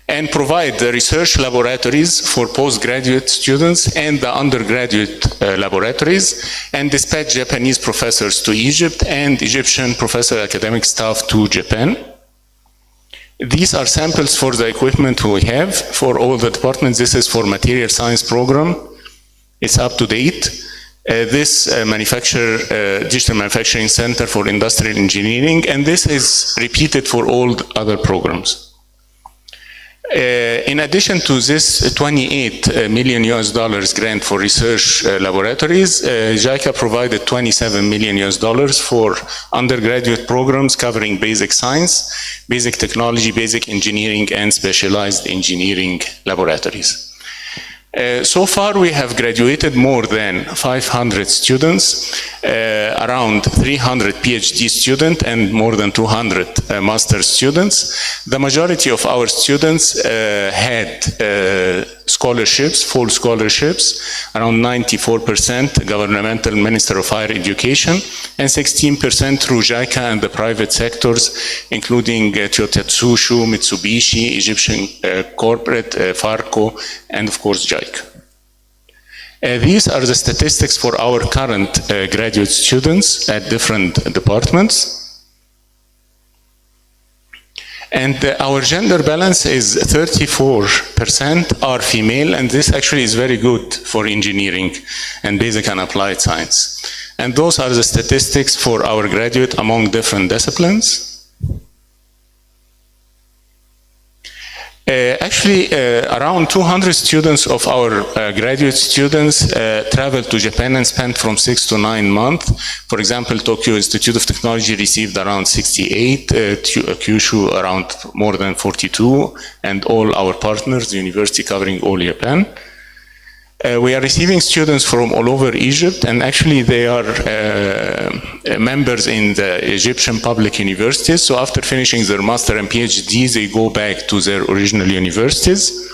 and provide the research laboratories for postgraduate students and the undergraduate laboratories, and dispatch Japanese professors to Egypt and Egyptian professor academic staff to Japan. These are samples for the equipment we have for all the departments. This is for material science program. It's up to date. This digital manufacturing center for industrial engineering, and this is repeated for all other programs. In addition to this 28 million US dollars grant for research laboratories, JICA provided 27 million US dollars for undergraduate programs covering basic science, basic technology, basic engineering, and specialized engineering laboratories. So far, we have graduated more than 500 students, around 300 PhD students, and more than 200 master's students. The majority of our students had scholarships, full scholarships, around 94% governmental Minister of Higher Education, and 16% through JICA and the private sectors, including Toyota Tsusho, Mitsubishi, Egyptian Corporate, Farco, and of course JICA. These are the statistics for our current graduate students at different departments. And our gender balance is 34% are female, and this actually is very good for engineering and basic and applied science. And those are the statistics for our graduate among different disciplines. Around 200 students of our graduate students traveled to Japan and spent from 6 to 9 months. For example, Tokyo Institute of Technology received around 68, Kyushu around more than 42, and all our partners, the university covering all Japan. We are receiving students from all over Egypt, and actually they are members in the Egyptian public universities. So after finishing their master and PhD, they go back to their original universities.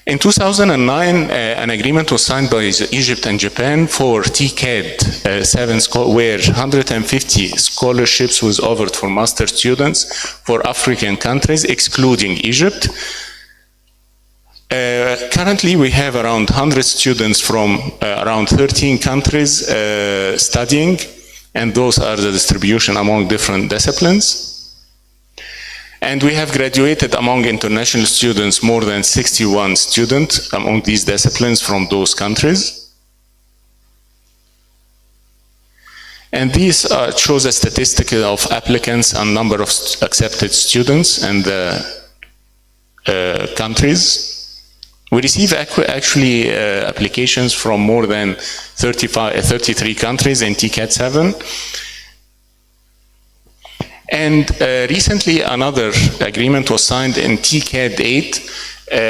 In 2009, an agreement was signed by Egypt and Japan for TCAD 7, where 150 scholarships was offered for master students for African countries, excluding Egypt. Currently, we have around 100 students from around 13 countries studying, and those are the distribution among different disciplines. And we have graduated among international students more than 61 students among these disciplines from those countries. And these shows a statistic of applicants and number of accepted students and countries. We receive actually applications from more than 33 countries in TCAT 7. And recently another agreement was signed in TCAD 8,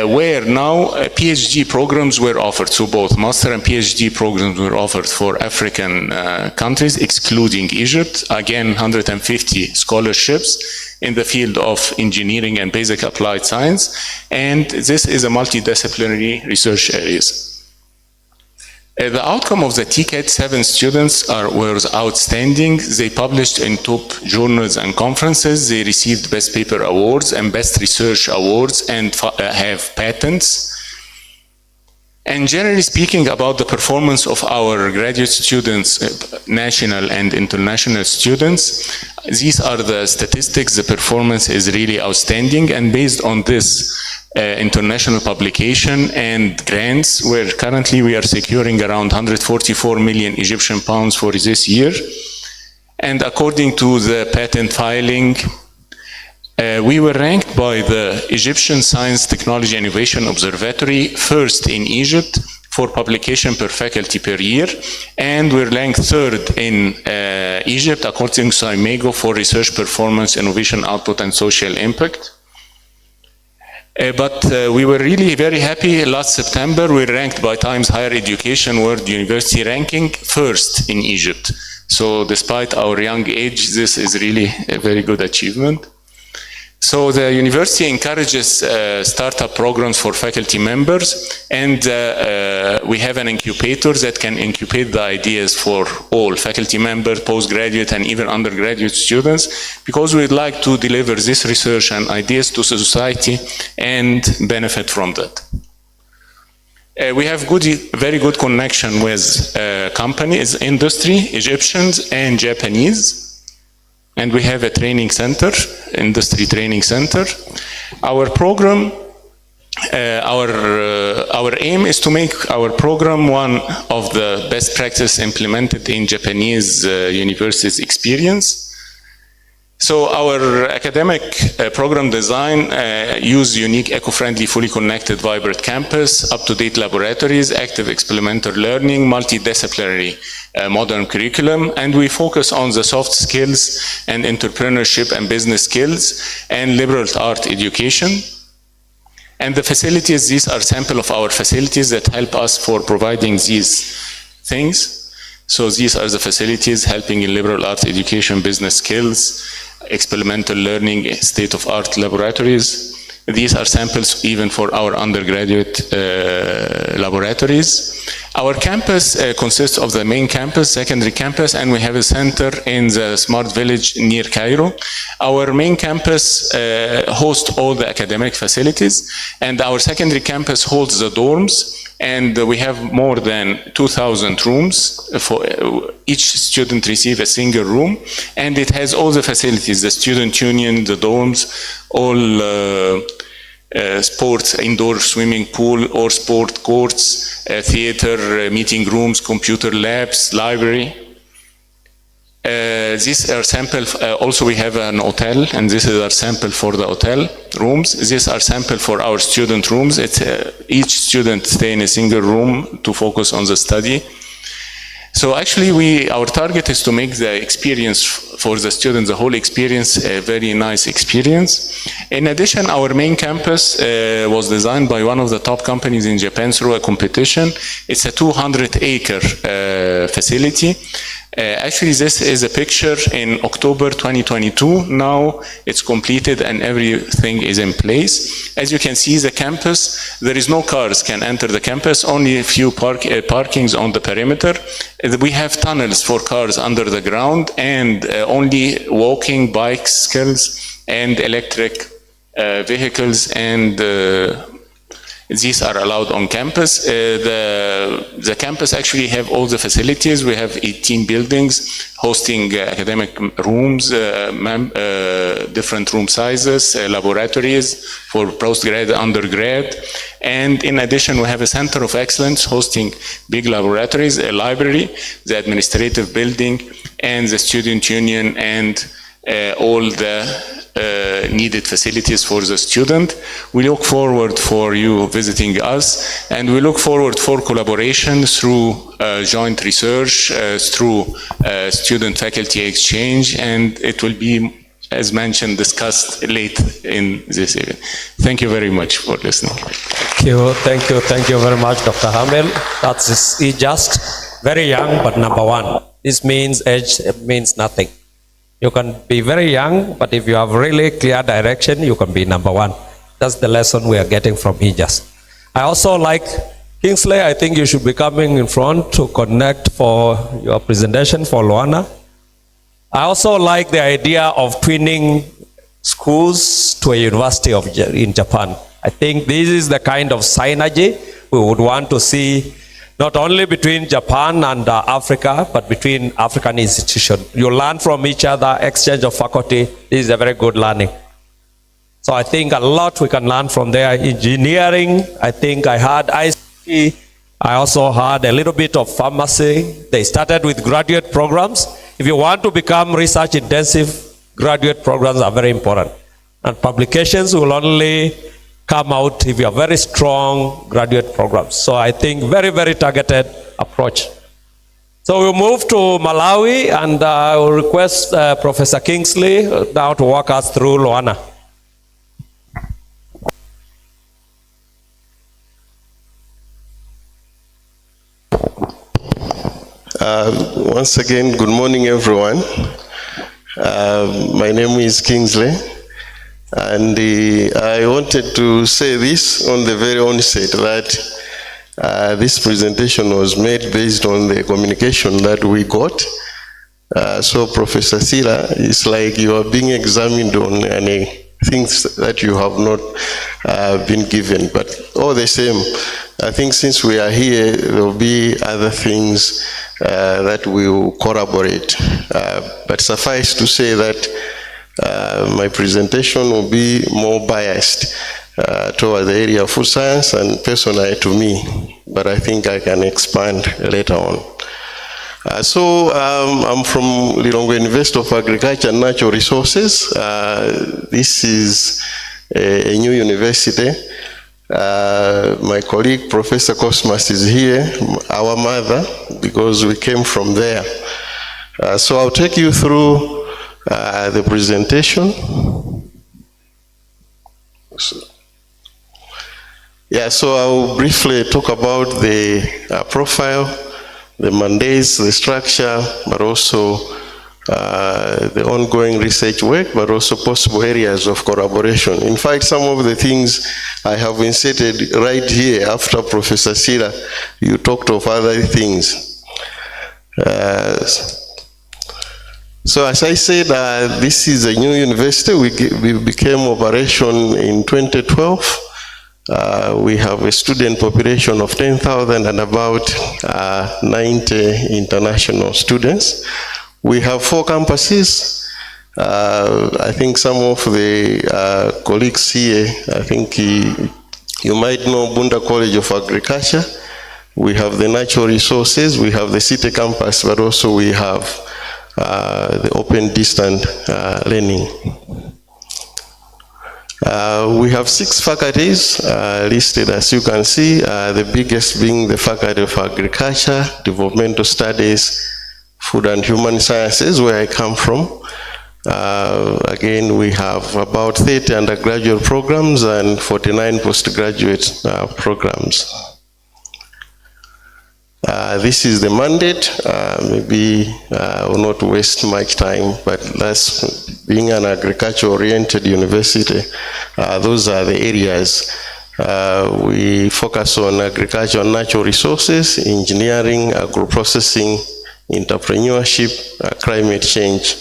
where now PhD programs were offered. So both master and PhD programs were offered for African countries, excluding Egypt. Again, 150 scholarships in the field of engineering and basic applied science. And this is a multidisciplinary research areas. The outcome of the TCAT 7 students was outstanding. They published in top journals and conferences. They received Best Paper Awards and Best Research Awards and have patents. And generally speaking about the performance of our graduate students, national and international students, These are the statistics. The performance is really outstanding, and based on this international publication and grants, where currently we are securing around 144 million Egyptian pounds for this year. And according to the patent filing, we were ranked by the Egyptian Science, Technology, and Innovation Observatory first in Egypt for publication per faculty per year, and we're ranked third in Egypt according to IMEGO for research performance, innovation output, and social impact. But we were really very happy. Last September, we were ranked by Times Higher Education World University Ranking first in Egypt. So despite our young age, this is really a very good achievement. So the university encourages startup programs for faculty members, and we have an incubator that can incubate the ideas for all faculty members, postgraduate, and even undergraduate students, because we'd like to deliver this research and ideas to society and benefit from that. We have very good connection with companies, industry, Egyptians and Japanese. And we have a training center, industry training center. Our program, our aim is to make our program one of the best practice implemented in Japanese universities experience. So our academic program design use unique, eco-friendly, fully connected, vibrant campus, up-to-date laboratories, active experimental learning, multidisciplinary modern curriculum, and we focus on the soft skills and entrepreneurship and business skills and liberal art education. And the facilities, these are sample of our facilities that help us for providing these things. So these are the facilities helping in liberal arts education, business skills, experimental learning, state-of-art laboratories. These are samples even for our undergraduate laboratories. Our campus consists of the main campus, secondary campus, and we have a center in the Smart Village near Cairo. Our main campus hosts all the academic facilities, and our secondary campus holds the dorms. And we have more than 2,000 rooms. For each student receives a single room, and it has all the facilities: the student union, the dorms, all sports, indoor swimming pool or sport courts, theater, meeting rooms, computer labs, library. These are sample. Also, we have an hotel, and this is our sample for the hotel rooms. These are sample for our student rooms. It's each student stay in a single room to focus on the study. So actually, our target is to make the experience for the students, the whole experience, a very nice experience. In addition, our main campus was designed by one of the top companies in Japan through a competition. It's a 200-acre facility. Actually, this is a picture in October 2022. Now it's completed and everything is in place. As you can see, the campus, there is no cars can enter the campus, only a few parkings on the perimeter. We have tunnels for cars under the ground, and only walking, bicycles, and electric vehicles, and these are allowed on campus. The campus actually have all the facilities. We have 18 buildings hosting academic rooms, different room sizes, laboratories for postgrad, undergrad. And in addition, we have a center of excellence hosting big laboratories, a library, the administrative building, and the student union, and all the needed facilities for the student. We look forward for you visiting us, and we look forward for collaboration through joint research, through student-faculty exchange, and it will be, as mentioned, discussed late in this event. Thank you very much for listening. Thank you very much, Dr. Hamel. That's just very young, but number one. This means age means nothing. You can be very young, but if you have really clear direction, you can be number one. That's the lesson we are getting from Ijas. I also like Kingsley. I think you should be coming in front to connect for your presentation for Luana. I also like the idea of twinning schools to a university in Japan. I think this is the kind of synergy we would want to see not only between Japan and Africa, but between African institutions. You learn from each other, exchange of faculty. This is a very good learning. So I think a lot we can learn from there. Engineering, I think I had ICT. I also had a little bit of pharmacy. They started with graduate programs. If you want to become research intensive, graduate programs are very important. And publications will only come out if you have very strong graduate programs. So I think very, very targeted approach. So we'll move to Malawi, and I will request Professor Kingsley now to walk us through Luana. Once again, good morning, everyone. My name is Kingsley, and I wanted to say this on the very onset that this presentation was made based on the communication that we got. So Professor Sila, it's like you are being examined on any things that you have not been given, but all the same, I think since we are here, there will be other things that we will corroborate. But suffice to say that my presentation will be more biased toward the area of food science and personally to me, but I think I can expand later on. So I'm from Lilongwe University of Agriculture and Natural Resources. This is a new university. My colleague, Professor Cosmas, is here, our mother, because we came from there. So I'll take you through the presentation. So I'll briefly talk about the profile, the mandates, the structure, but also the ongoing research work, but also possible areas of collaboration. In fact, some of the things I have inserted right here after Professor Sila, you talked of other things. So as I said, this is a new university. We became operation in 2012. We have a student population of 10,000 and about 90 international students. We have 4 campuses. I think some of the colleagues here, I think you might know Bunda College of Agriculture. We have the natural resources, we have the city campus, but also we have the open distance learning. We have 6 faculties listed, as you can see, the biggest being the Faculty of Agriculture, Developmental Studies, Food and Human Sciences, where I come from. Again, we have about 30 undergraduate programs and 49 postgraduate programs. This is the mandate. Maybe I will not waste much time, but that's being an agriculture-oriented university. Those are the areas. We focus on agriculture and natural resources, engineering, agro-processing, entrepreneurship, climate change.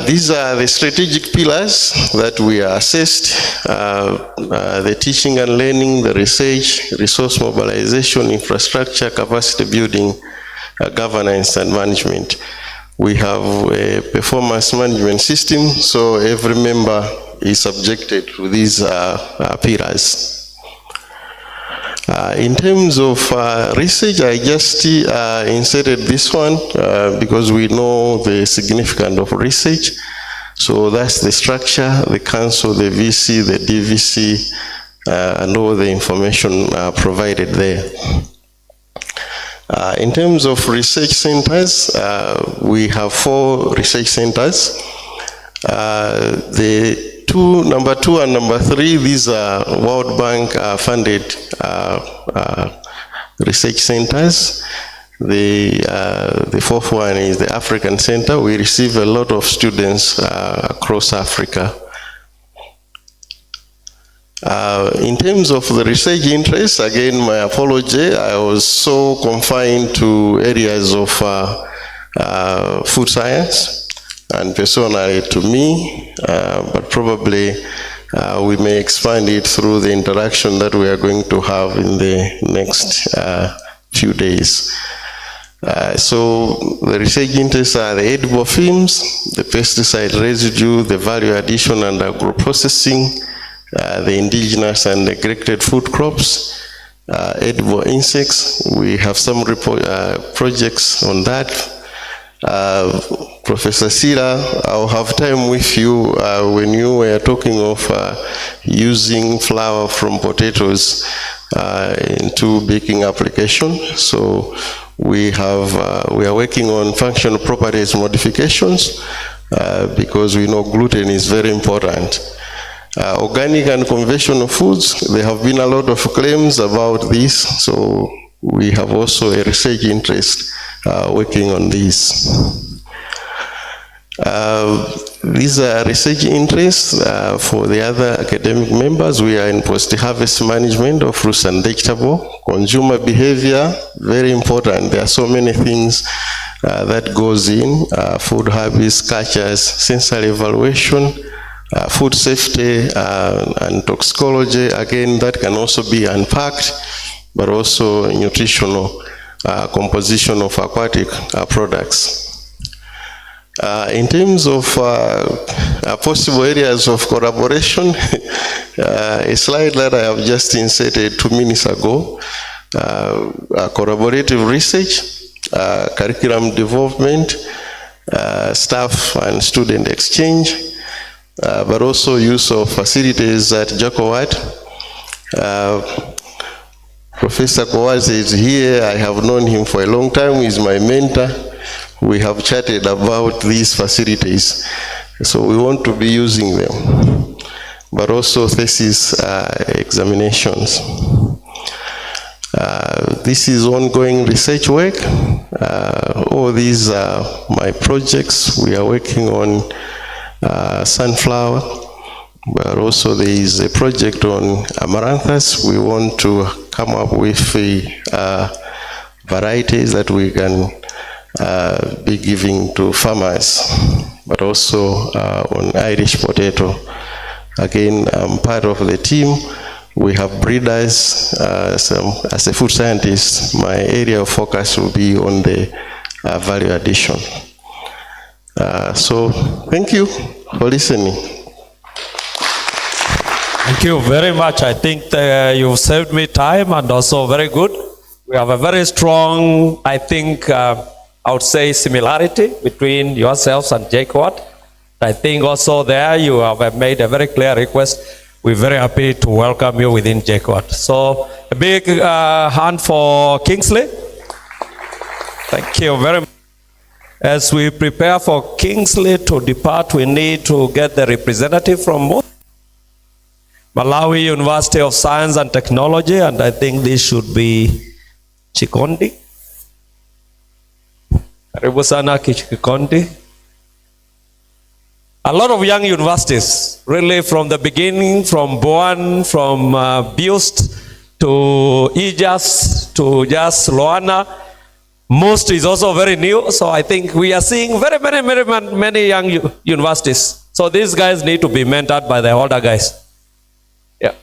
These are the strategic pillars that we are assessed, the teaching and learning, the research, resource mobilization, infrastructure, capacity building, governance and management. We have a performance management system, so every member is subjected to these pillars. In terms of research, I just inserted this one because we know the significance of research. So that's the structure, the council, the VC, the DVC, and all the information provided there. In terms of research centers, we have 4 research centers. Number 2 and number 3, these are World Bank funded research centers. The 4th one is the African Center. We receive a lot of students across Africa. In terms of the research interests, again, my apology, I was so confined to areas of food science, and personally to me, but probably we may expand it through the interaction that we are going to have in the next few days. So the research interests are the edible films, the pesticide residue, the value addition and agro-processing, the indigenous and neglected food crops, edible insects. We have some projects on that. Professor Sira, I'll have time with you when you were talking of using flour from potatoes into baking application. So we are working on functional properties modifications because we know gluten is very important. Organic and conventional foods, there have been a lot of claims about this, so we have also a research interest working on this. These are research interests for the other academic members. We are in post-harvest management of fruits and vegetables. Consumer behavior, very important. There are so many things that goes in. Food habits, cultures, sensory evaluation, food safety and toxicology. Again, that can also be unpacked, but also nutritional composition of aquatic products. In terms of possible areas of collaboration, a slide that I have just inserted 2 minutes ago, collaborative research, curriculum development, staff and student exchange, but also use of facilities at JKUAT. Professor Kawazi is here. I have known him for a long time. He's my mentor. We have chatted about these facilities. So we want to be using them, but also thesis examinations. This is ongoing research work. All these are my projects. We are working on sunflower, but also there is a project on amaranthus. We want to come up with varieties that we can be giving to farmers, but also on Irish potato. Again, I'm part of the team. We have breeders. As a food scientist, my area of focus will be on the value addition. So thank you for listening. Thank you very much. I think you've saved me time and also very good. We have a very strong, I think, I would say similarity between yourselves and JKUAT. I think also there you have made a very clear request. We're very happy to welcome you within JKUAT. So a big hand for Kingsley. Thank you very much. As we prepare for Kingsley to depart, we need to get the representative from Malawi University of Science and Technology, and I think this should be Chikondi. Karibu sana Chikondi. A lot of young universities, really from the beginning, from Boan, from Bust to IJAS to just Loana. Most is also very new, so I think we are seeing many young universities. So these guys need to be mentored by the older guys. Yeah.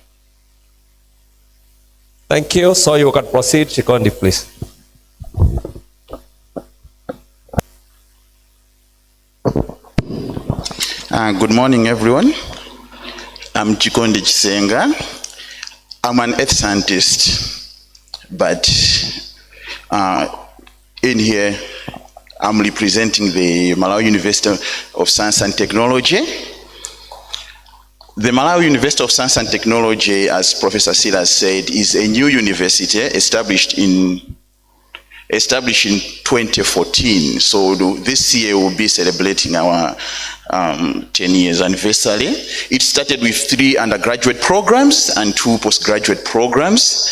Thank you. So you can proceed, Chikondi, please. Good morning, everyone. I'm Chikondi Chisenga. I'm an earth scientist, but in here, I'm representing the Malawi University of Science and Technology. The Malawi University of Science and Technology, as Professor Silas said, is a new university established in 2014. So this year we'll be celebrating our 10 years anniversary. It started with 3 undergraduate programs and 2 postgraduate programs.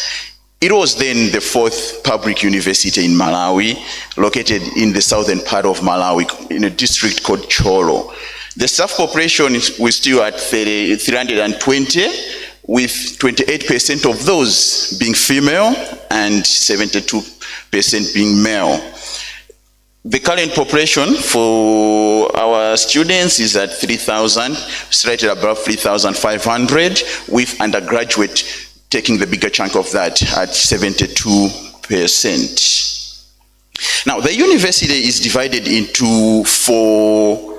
It was then the 4th public university in Malawi, located in the southern part of Malawi, in a district called Cholo. The staff population was still at 320, with 28% of those being female and 72% being male. The current population for our students is at 3,000, slightly above 3,500, with undergraduate taking the bigger chunk of that at 72%. Now, the university is divided into 4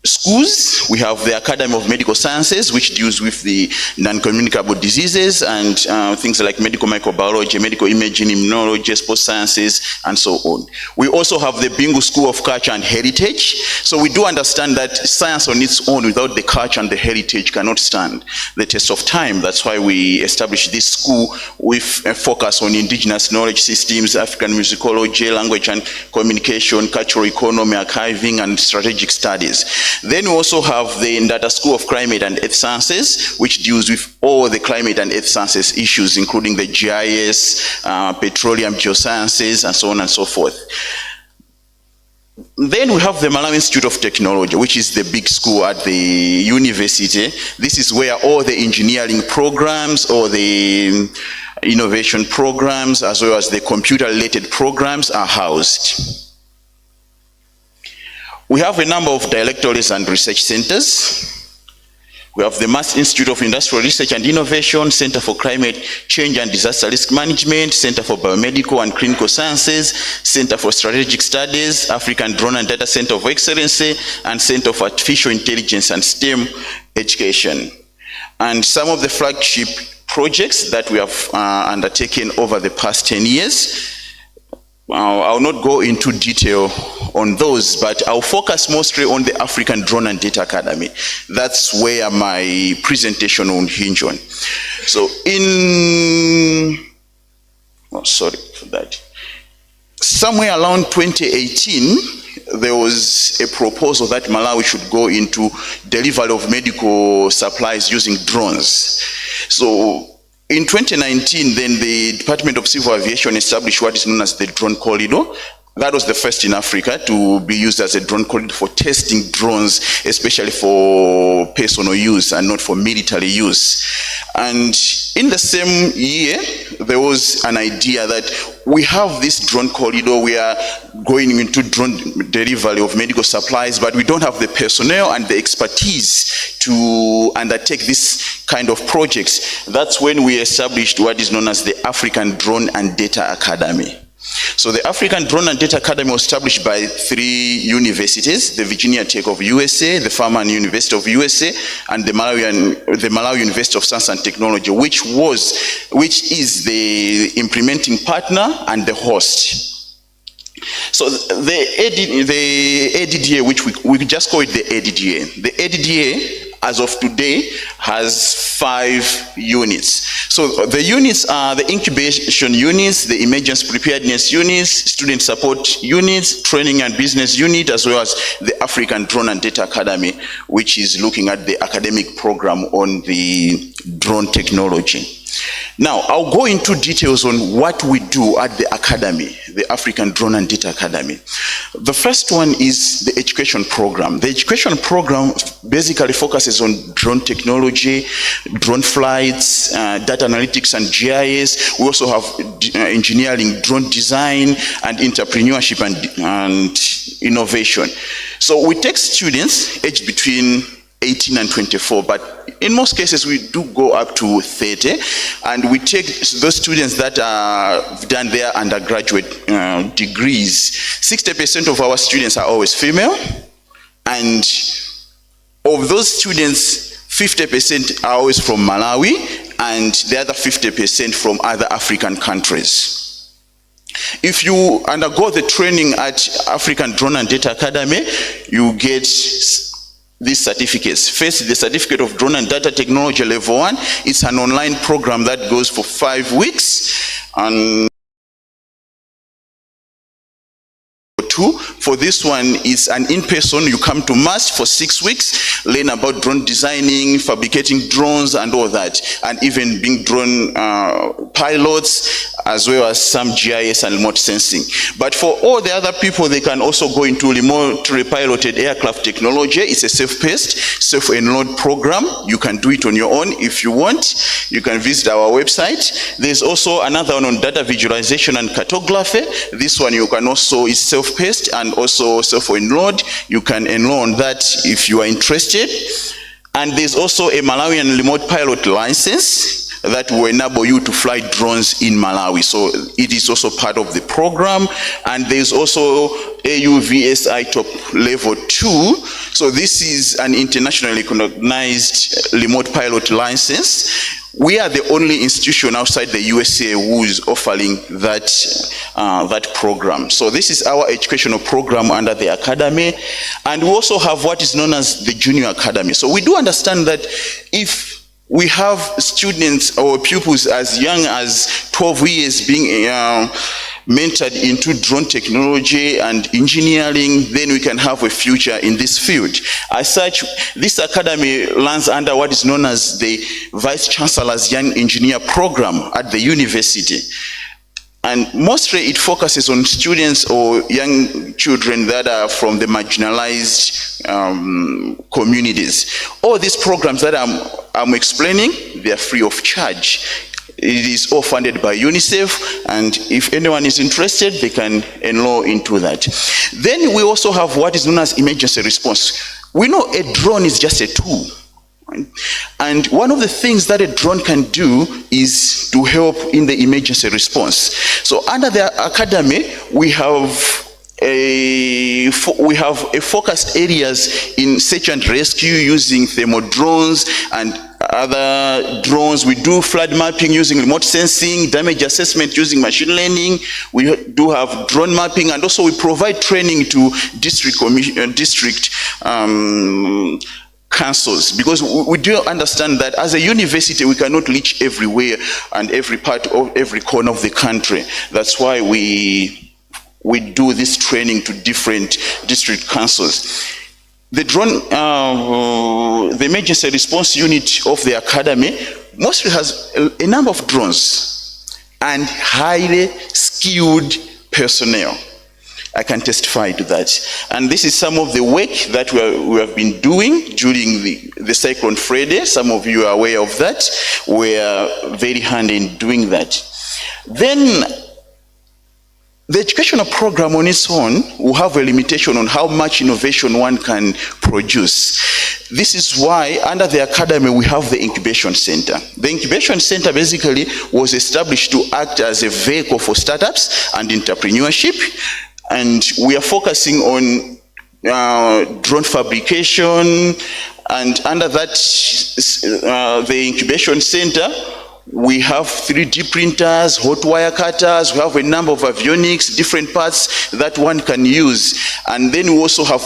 schools. We have the Academy of Medical Sciences, which deals with the non-communicable diseases and things like medical microbiology, medical imaging, immunology, sports sciences, and so on. We also have the Bingu School of Culture and Heritage. So we do understand that science on its own without the culture and the heritage cannot stand the test of time. That's why we established this school with a focus on indigenous knowledge systems, African musicology, language and communication, cultural economy, archiving, and strategic studies. Then we also have the Ndata School of Climate and Earth Sciences, which deals with all the climate and earth sciences issues, including the GIS, petroleum geosciences, and so on and so forth. Then we have the Malawi Institute of Technology, which is the big school at the university. This is where all the engineering programs, or the innovation programs, as well as the computer-related programs are housed. We have a number of directorates and research centers. We have the Mass Institute of Industrial Research and Innovation, Center for Climate Change and Disaster Risk Management, Center for Biomedical and Clinical Sciences, Center for Strategic Studies, African Drone and Data Center of Excellency, and Center for Artificial Intelligence and STEM Education. And some of the flagship projects that we have undertaken over the past 10 years, I'll not go into detail on those, but I'll focus mostly on the African Drone and Data Academy. That's where my presentation will hinge on. So somewhere around 2018, there was a proposal that Malawi should go into delivery of medical supplies using drones. So in 2019, then the Department of Civil Aviation established what is known as the drone corridor. That was the first in Africa to be used as a drone corridor for testing drones, especially for personal use and not for military use. And in the same year, there was an idea that we have this drone corridor, we are going into drone delivery of medical supplies, but we don't have the personnel and the expertise to undertake this kind of projects. That's when we established what is known as the African Drone and Data Academy. So the African Drone and Data Academy was established by 3 universities, the Virginia Tech of USA, the Furman University of USA, and the Malawi University of Science and Technology, which is the implementing partner and the host. So the ADDA, which we just call it the ADDA. The ADDA, as of today, has 5 units. So the units are the incubation units, the emergency preparedness units, student support units, training and business unit, as well as the African Drone and Data Academy, which is looking at the academic program on the drone technology. Now, I'll go into details on what we do at the academy, the African Drone and Data Academy. The first one is the education program. The education program basically focuses on drone technology, drone flights, data analytics and GIS. We also have engineering, drone design, and entrepreneurship and innovation. So we take students aged between 18 and 24, but in most cases we do go up to 30, and we take those students that have done their undergraduate degrees. 60% of our students are always female, and of those students, 50% are always from Malawi, and the other 50% from other African countries. If you undergo the training at African Drone and Data Academy, you get these certificates. First, the certificate of Drone and Data Technology Level 1. It's an online program that goes for 5 weeks. And for this one, it's an in-person. You come to MAST for 6 weeks, learn about drone designing, fabricating drones and all that, and even being drone pilots. as well as some GIS and remote sensing. But for all the other people, they can also go into remotely piloted aircraft technology. It's a self-paced, self-enrolled program. You can do it on your own if you want. You can visit our website. There's also another one on data visualization and cartography. This one you can also, is self-paced and also self-enrolled. You can enroll on that if you are interested. And there's also a Malawian remote pilot license that will enable you to fly drones in Malawi. So it is also part of the program. And there's also AUVSI top level 2. So this is an internationally recognized remote pilot license. We are the only institution outside the USA who is offering that, that program. So this is our educational program under the academy. And we also have what is known as the Junior Academy. So we do understand that if we have students or pupils as young as 12 years being mentored into drone technology and engineering, then we can have a future in this field. As such, this academy runs under what is known as the Vice Chancellor's Young Engineer Program at the university. And mostly it focuses on students or young children that are from the marginalized communities. All these programs that I'm explaining, they are free of charge. It is all funded by UNICEF, and if anyone is interested, they can enroll into that. Then we also have what is known as emergency response. We know a drone is just a tool. And one of the things that a drone can do is to help in the emergency response. So under the academy, we have a focused areas in search and rescue using thermal drones and other drones. We do flood mapping using remote sensing, damage assessment using machine learning. We do have drone mapping, and also we provide training to district councils, because we do understand that as a university we cannot reach everywhere and every part of every corner of the country. That's why we do this training to different district councils. The drone, the emergency response unit of the academy mostly has a number of drones and highly skilled personnel. I can testify to that. And this is some of the work that we have been doing during the Cyclone Friday. Some of you are aware of that. We are very handy in doing that. Then the educational program on its own will have a limitation on how much innovation one can produce. This is why under the academy we have the incubation center. The incubation center basically was established to act as a vehicle for startups and entrepreneurship. And we are focusing on drone fabrication, and under that, the incubation center, we have 3D printers, hot wire cutters, we have a number of avionics, different parts that one can use. And then we also have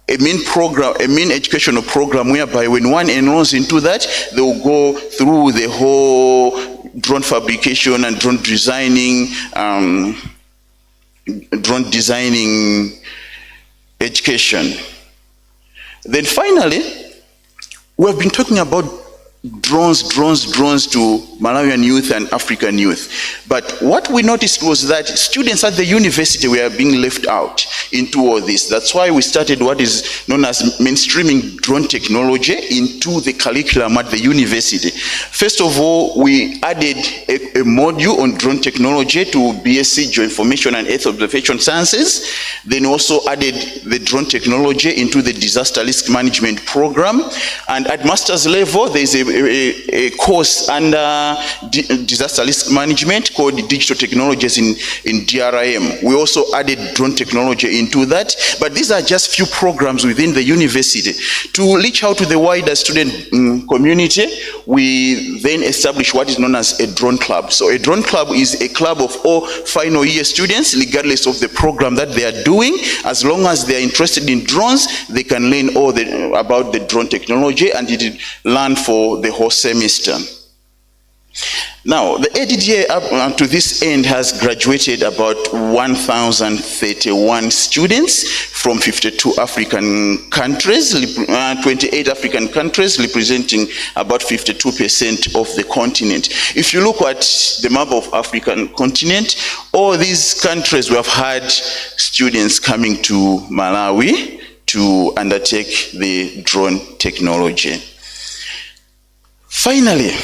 a main educational program whereby when one enrolls into that, they will go through the whole drone fabrication and drone designing education. Then finally, we have been talking about drones to Malawian youth and African youth. But what we noticed was that students at the university were being left out into all this. That's why we started what is known as mainstreaming drone technology into the curriculum at the university. First of all, we added a module on drone technology to BSc Geoinformation and Earth Observation Sciences. Then also added the drone technology into the disaster risk management program. And at master's level, there is a course under disaster risk management called digital technologies in DRIM. We also added drone technology into that, but these are just few programs within the university. To reach out to the wider student community, we then established what is known as a drone club. So a drone club is a club of all final year students, regardless of the program that they are doing. As long as they are interested in drones, they can learn all about the drone technology, and it is learned for the whole semester. Now, the ADDA up to this end has graduated about 1,031 students from 52 African countries, 28 African countries, representing about 52% of the continent. If you look at the map of African continent, all these countries we have had students coming to Malawi to undertake the drone technology. Finally,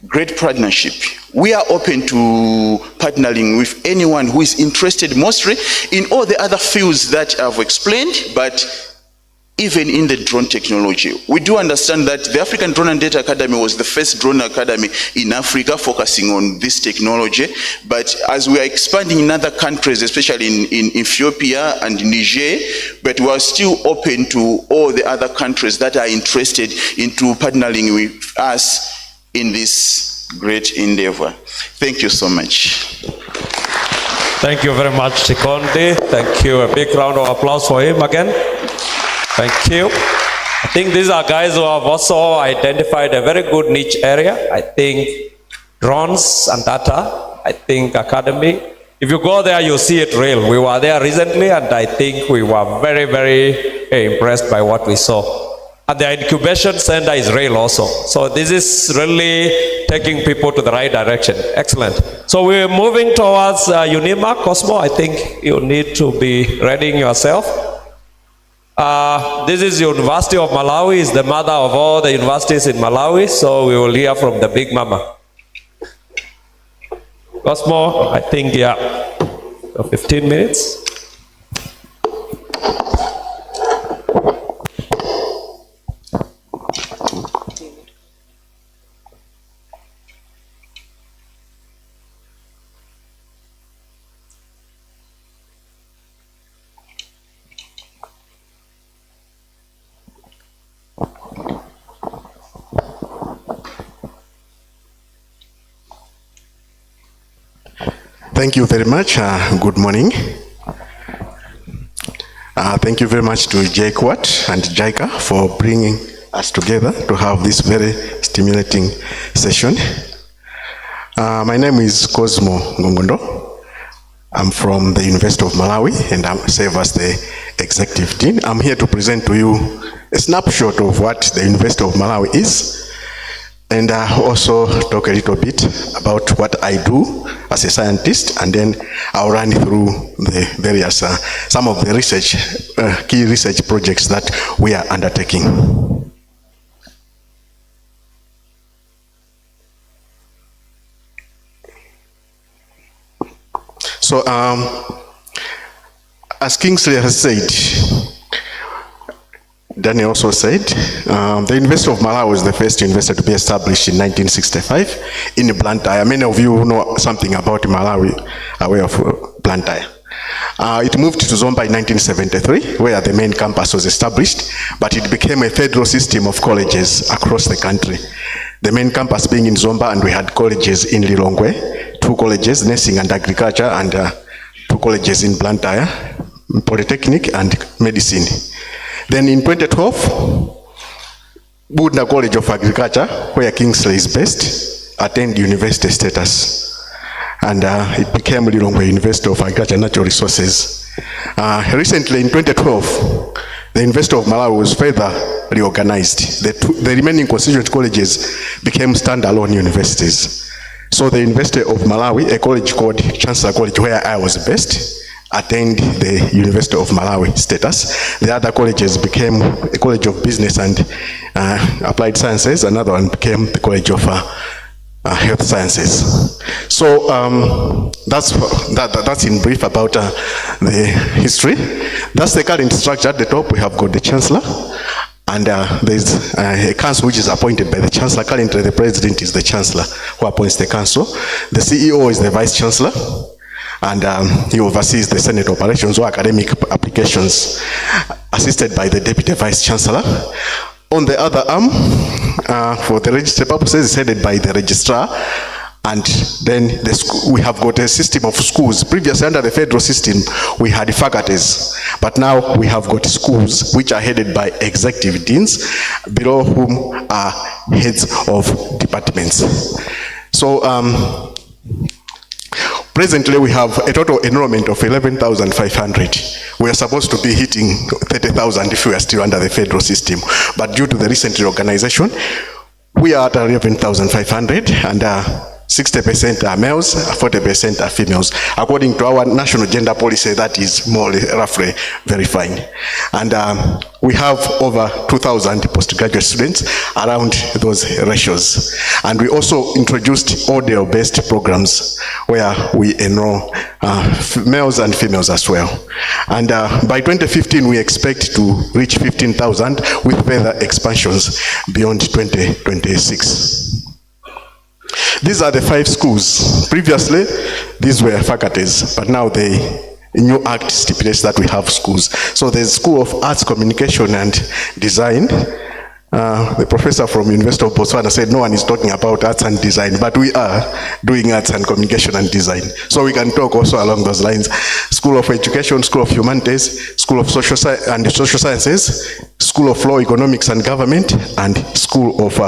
great partnership. We are open to partnering with anyone who is interested, mostly in all the other fields that I've explained, but even in the drone technology. We do understand that the African Drone and Data Academy was the first drone academy in Africa focusing on this technology, but as we are expanding in other countries, especially in Ethiopia and Niger, but we are still open to all the other countries that are interested into partnering with us in this great endeavor. Thank you so much. Thank you very much, Chikondi. Thank you. A big round of applause for him again. Thank you. I think these are guys who have also identified a very good niche area. I think drones and data, I think academy. If you go there, you'll see it real. We were there recently, and I think we were very, very impressed by what we saw. And the incubation center is real also. So this is really taking people to the right direction. Excellent. So we're moving towards UNIMA. Cosmo, I think you need to be readying yourself. This is University of Malawi, is the mother of all the universities in Malawi. So we will hear from the big mama. Cosmo, I think, yeah, 15 minutes. Thank you very much. Good morning. Thank you very much to JKUAT and JICA for bringing us together to have this very stimulating session. My name is Cosmo Ngongondo. I'm from the University of Malawi and I serve as the executive dean. I'm here to present to you a snapshot of what the University of Malawi is, and also talk a little bit about what I do as a scientist, and then I'll run through the various, some of the research, key research projects that we are undertaking. So, as Kingsley has said, Daniel also said, the University of Malawi was the first university to be established in 1965 in Blantyre. Many of you know something about Malawi, aware of Blantyre. It moved to Zomba in 1973, where the main campus was established, but it became a federal system of colleges across the country. The main campus being in Zomba, and we had colleges in Lilongwe, 2 colleges, nursing and agriculture, and 2 colleges in Blantyre, Polytechnic and medicine. Then in 2012, Budna College of Agriculture, where Kingsley is based, attained university status. And it became Lilongwe University of Agriculture and Natural Resources. Recently in 2012, the University of Malawi was further reorganized. The remaining constituent colleges became standalone universities. So the University of Malawi, a college called Chancellor College, where I was based, attained the University of Malawi status. The other colleges became a College of Business and Applied Sciences. Another one became the College of Health Sciences. So that's in brief about the history. That's the current structure. At the top we have got the Chancellor, and there's a council which is appointed by the Chancellor. Currently the President is the Chancellor who appoints the council. The CEO is the Vice Chancellor, and he oversees the Senate operations or academic applications, assisted by the Deputy Vice Chancellor. On the other arm, for the registry purposes, is headed by the Registrar, and then we have got a system of schools. Previously, under the federal system, we had faculties, but now we have got schools which are headed by executive deans, below whom are heads of departments. So presently we have a total enrollment of 11,500. We are supposed to be hitting 30,000 if we are still under the federal system. But due to the recent reorganization, we are at 11,500 and 60% are males, 40% are females. According to our national gender policy, that is more roughly verifying. And we have over 2,000 postgraduate students around those ratios. And we also introduced audio-based programs where we enroll males and females as well. And by 2015, we expect to reach 15,000 with further expansions beyond 2026. These are the 5 schools. Previously, these were faculties, but now the new act stipulates that we have schools. So there's School of Arts, Communication and Design. The professor from University of Botswana said no one is talking about arts and design, but we are doing arts and communication and design. So we can talk also along those lines. School of Education, School of Humanities, School of Social Sciences, School of Law, Economics and Government, and School of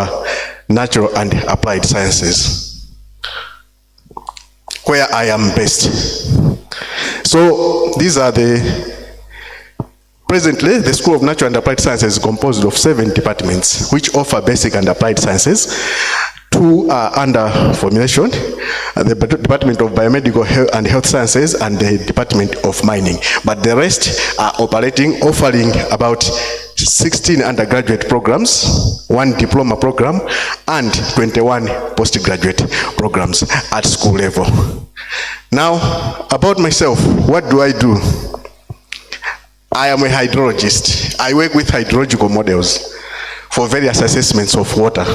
Natural and Applied Sciences, where I am based. So these are presently the School of Natural and Applied Sciences is composed of 7 departments which offer basic and applied sciences. 2 are under formulation, the Department of Biomedical and Health Sciences and the Department of Mining. But the rest are operating, offering about 16 undergraduate programs, 1 diploma program, and 21 postgraduate programs at school level. Now, about myself, what do I do? I am a hydrologist. I work with hydrological models for various assessments of water.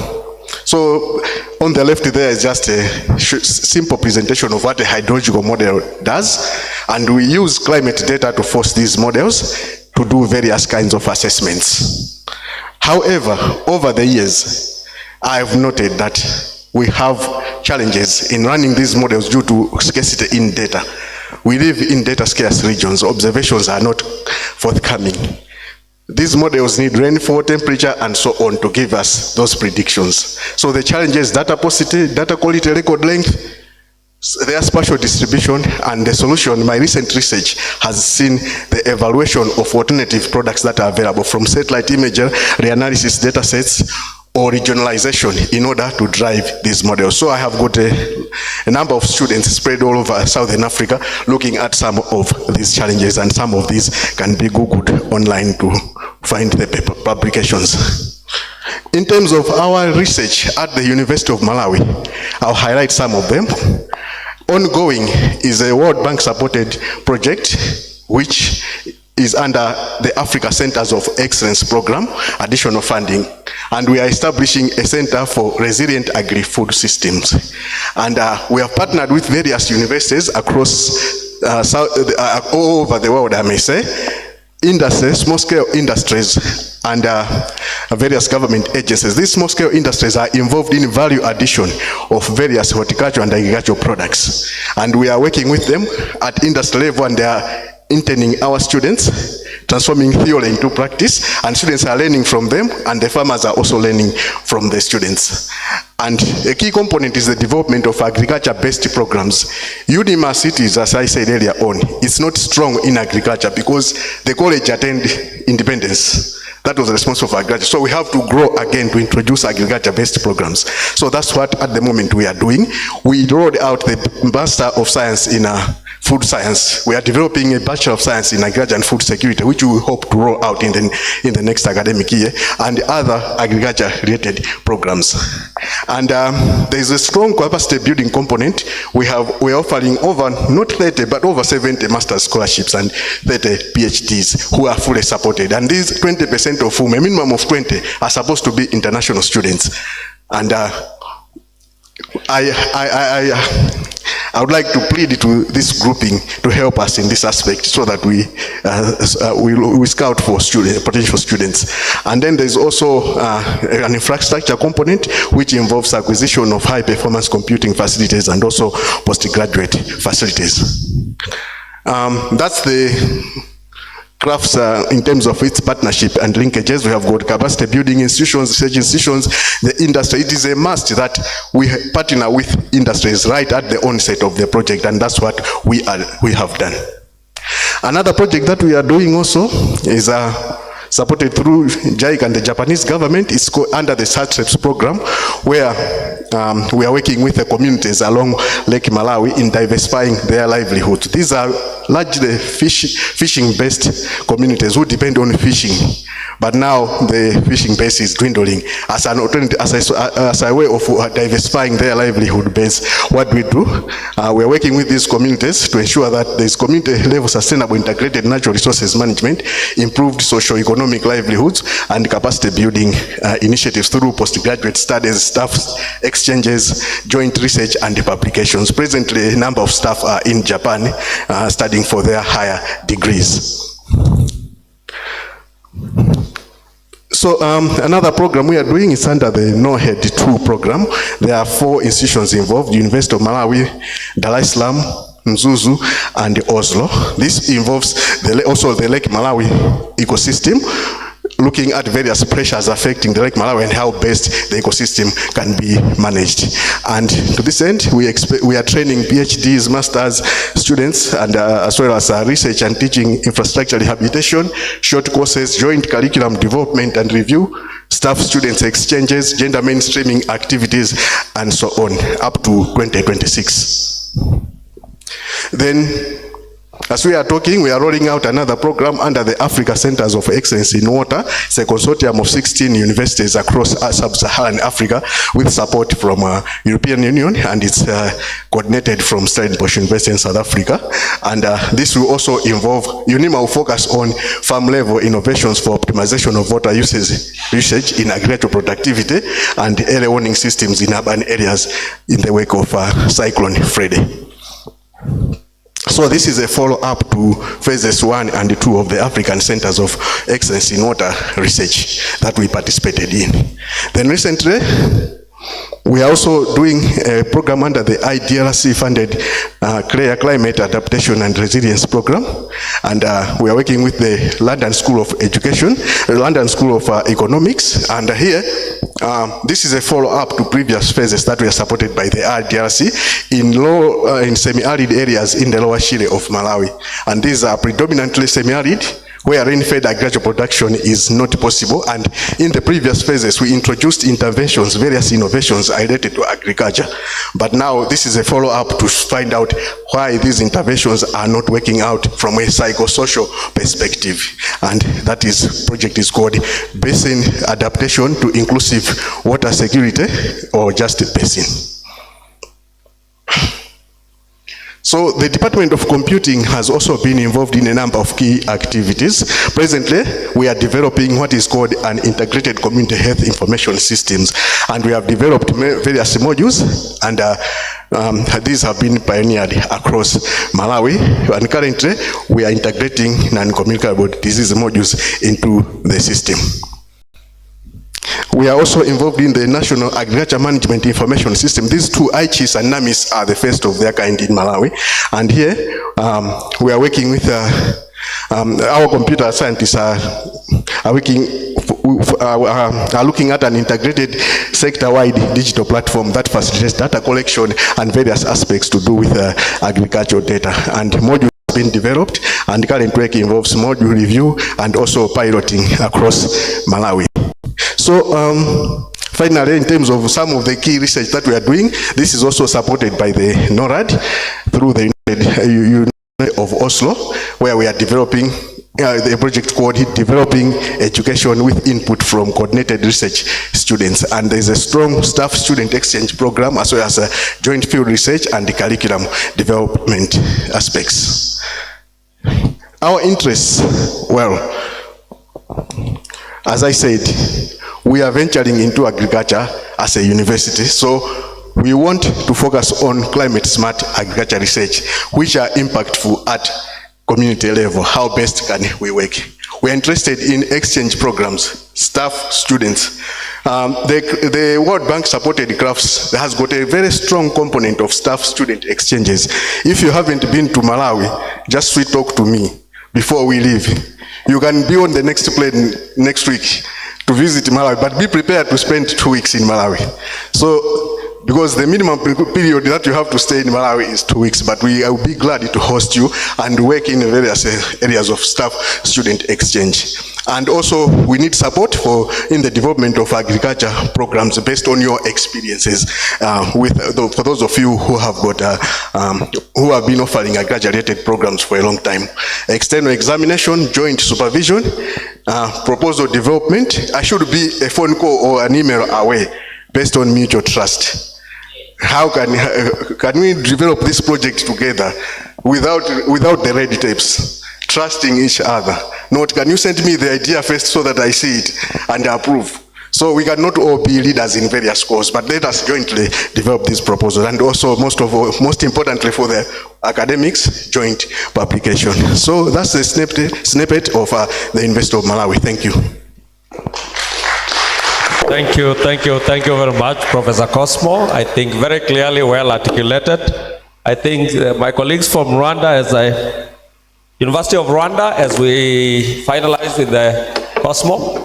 So on the left there is just a simple presentation of what a hydrological model does, and we use climate data to force these models to do various kinds of assessments. However, over the years, I have noted that we have challenges in running these models due to scarcity in data. We live in data scarce regions. Observations are not forthcoming. These models need rainfall, temperature, and so on to give us those predictions. So the challenges: data paucity, data quality, record length, their spatial distribution, and the solution. My recent research has seen the evaluation of alternative products that are available from satellite imagery, reanalysis data sets, or regionalization in order to drive these models. So I have got a number of students spread all over Southern Africa looking at some of these challenges, and some of these can be Googled online to find the publications. In terms of our research at the University of Malawi, I'll highlight some of them. Ongoing is a World Bank supported project which is under the Africa Centers of Excellence program, additional funding, and we are establishing a center for resilient agri-food systems. And we have partnered with various universities across all over the world, I may say, industries, small-scale industries, and various government agencies. These small-scale industries are involved in value addition of various horticultural and agricultural products. And we are working with them at industry level, and they are interning our students, transforming theory into practice, and students are learning from them, and the farmers are also learning from the students. And a key component is the development of agriculture-based programs. UNIMA cities, as I said earlier on, is not strong in agriculture because the college attained independence. That was responsible for agriculture. So we have to grow again to introduce agriculture-based programs. So that's what at the moment we are doing. We rolled out the Master of Science in Food Science. We are developing a Bachelor of Science in Agriculture and Food Security, which we hope to roll out in the next academic year, and other agriculture-related programs. And there is a strong capacity building component. We are offering over, not 30, but over 70 master's scholarships and 30 PhDs who are fully supported. And these 20% of whom, a minimum of 20, are supposed to be international students. And I would like to plead to this grouping to help us in this aspect so that we scout for potential students. And then there's also an infrastructure component which involves acquisition of high performance computing facilities and also postgraduate facilities. That's the crafts in terms of its partnership and linkages. We have got capacity building institutions, research institutions, the industry. It is a must that we partner with industries right at the onset of the project, and that's what we have done. Another project that we are doing also is supported through JICA and the Japanese government. It's under the SATREPS program, where we are working with the communities along Lake Malawi in diversifying their livelihood. These are largely fishing-based communities who depend on fishing, but now the fishing base is dwindling. As an alternative, as a way of diversifying their livelihood base, what we do, we are working with these communities to ensure that there is community-level sustainable integrated natural resources management, improved socio-economic livelihoods, and capacity building initiatives through postgraduate studies, staff exchanges, joint research, and publications. Presently, a number of staff are in Japan studying for their higher degrees. So another program we are doing is under the No Head 2 program. There are 4 institutions involved: University of Malawi, Dar es Salaam, Mzuzu, and Oslo. This involves also the Lake Malawi ecosystem, looking at various pressures affecting the Lake Malawi and how best the ecosystem can be managed. And to this end, we are training PhDs, masters students, and as well as research and teaching infrastructure rehabilitation, short courses, joint curriculum development and review, staff students exchanges, gender mainstreaming activities, and so on, up to 2026. Then, as we are talking, we are rolling out another program under the Africa Centers of Excellence in Water. It's a consortium of 16 universities across sub-Saharan Africa with support from European Union, and it's coordinated from Stellenbosch University in South Africa. And this will also involve, UNIMA will focus on farm-level innovations for optimization of water usage in agricultural productivity and early warning systems in urban areas in the wake of Cyclone Freddy. So this is a follow-up to phases 1 and 2 of the African Centers of Excellence in Water Research that we participated in. Then recently, we are also doing a program under the IDRC-funded Climate Adaptation and Resilience Program, and we are working with the London School of Education, the London School of Economics, and here, this is a follow-up to previous phases that were supported by the IDRC in semi-arid areas in the lower Shire of Malawi, and these are predominantly semi-arid, where rain-fed agricultural production is not possible. And in the previous phases, we introduced interventions, various innovations related to agriculture. But now this is a follow-up to find out why these interventions are not working out from a psychosocial perspective. And that project is called Basin Adaptation to Inclusive Water Security, or just Basin. So the Department of Computing has also been involved in a number of key activities. Presently, we are developing what is called an integrated community health information systems, and we have developed various modules, and these have been pioneered across Malawi, and currently we are integrating non-communicable disease modules into the system. We are also involved in the National Agriculture Management Information System. These two, ICHIS and NAMIS, are the first of their kind in Malawi. And here, we are working with our computer scientists are looking at an integrated sector-wide digital platform that facilitates data collection and various aspects to do with agricultural data. And modules have been developed, and current work involves module review and also piloting across Malawi. So finally, in terms of some of the key research that we are doing, this is also supported by the NORAD through the University of Oslo, where we are developing the project called Developing Education with Input from Coordinated Research Students. And there is a strong staff-student exchange program, as well as a joint field research and the curriculum development aspects. Our interests, well, as I said, we are venturing into agriculture as a university, so we want to focus on climate-smart agriculture research, which are impactful at community level. How best can we work? We are interested in exchange programs, staff, students. The World Bank supported crafts has got a very strong component of staff-student exchanges. If you haven't been to Malawi, just talk to me before we leave. You can be on the next plane next week to visit Malawi, but be prepared to spend 2 weeks in Malawi. So, because the minimum period that you have to stay in Malawi is 2 weeks, but I will be glad to host you and work in various areas of staff-student exchange. And also, we need support in the development of agriculture programs based on your experiences for those of you who have who have been offering agriculture-related programs for a long time. External examination, joint supervision, proposal development. I should be a phone call or an email away based on mutual trust. How can we develop this project together without the red tapes, trusting each other? Not, can you send me the idea first so that I see it and approve? So we cannot all be leaders in various causes, but let us jointly develop this proposal. And also, most importantly for the academics, joint publication. So that's the snippet of the University of Malawi. Thank you. Thank you very much, Professor Cosmo. I think very clearly, well articulated. I think my colleagues from Rwanda, University of Rwanda, as we finalize with the Cosmo.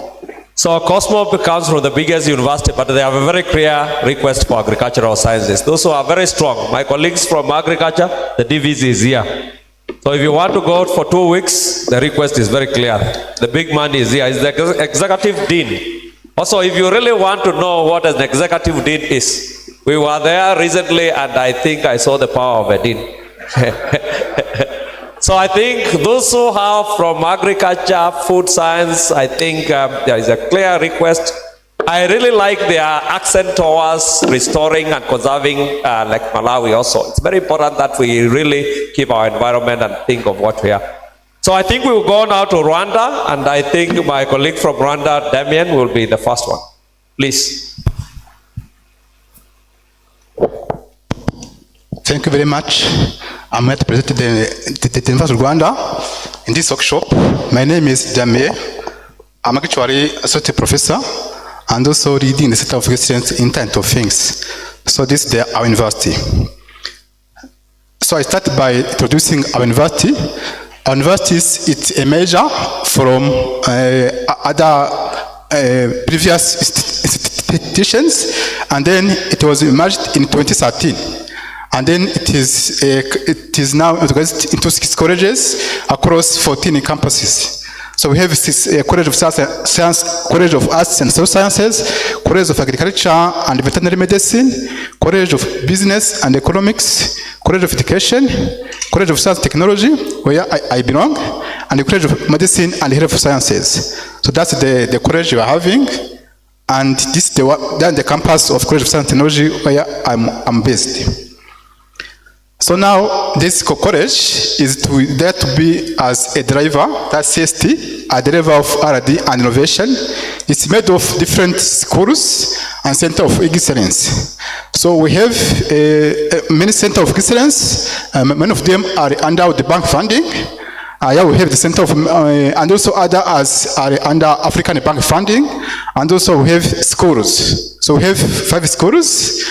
So Cosmo comes from the biggest university, but they have a very clear request for agricultural sciences. Those who are very strong, my colleagues from agriculture, the DVC is here. So if you want to go for 2 weeks, the request is very clear. The big man is here, is the executive dean. Also, if you really want to know what an executive dean is, we were there recently and I think I saw the power of a dean. So I think those who have from agriculture, food science, I think there is a clear request. I really like their accent towards restoring and conserving like Malawi also. It's very important that we really keep our environment and think of what we are. So I think we will go now to Rwanda, and I think my colleague from Rwanda, Damien, will be the first one. Please. Thank you very much. I'm here to present the University of Rwanda in this workshop. My name is Damien. I'm actually associate professor and also leading the Center of Excellence in Internet of Things. So this is our university. So I start by introducing our university. Our university it's a measure from other previous institutions, and then it was merged in 2013. And then it is now organized into 6 colleges across 14 campuses. So we have College of Science, College of Arts and Social Sciences, College of Agriculture and Veterinary Medicine, College of Business and Economics, College of Education, College of Science and Technology, where I belong, and the College of Medicine and Health Sciences. So that's the college you are having, and this is the campus of College of Science and Technology where I'm based. So now this college is there to be as a driver, that's CST, a driver of R&D and innovation. It's made of different schools and center of excellence. So we have many center of excellence. Many of them are under the bank funding. Yeah, we have the center of, and also others are under African bank funding. And also we have schools. So we have 5 schools.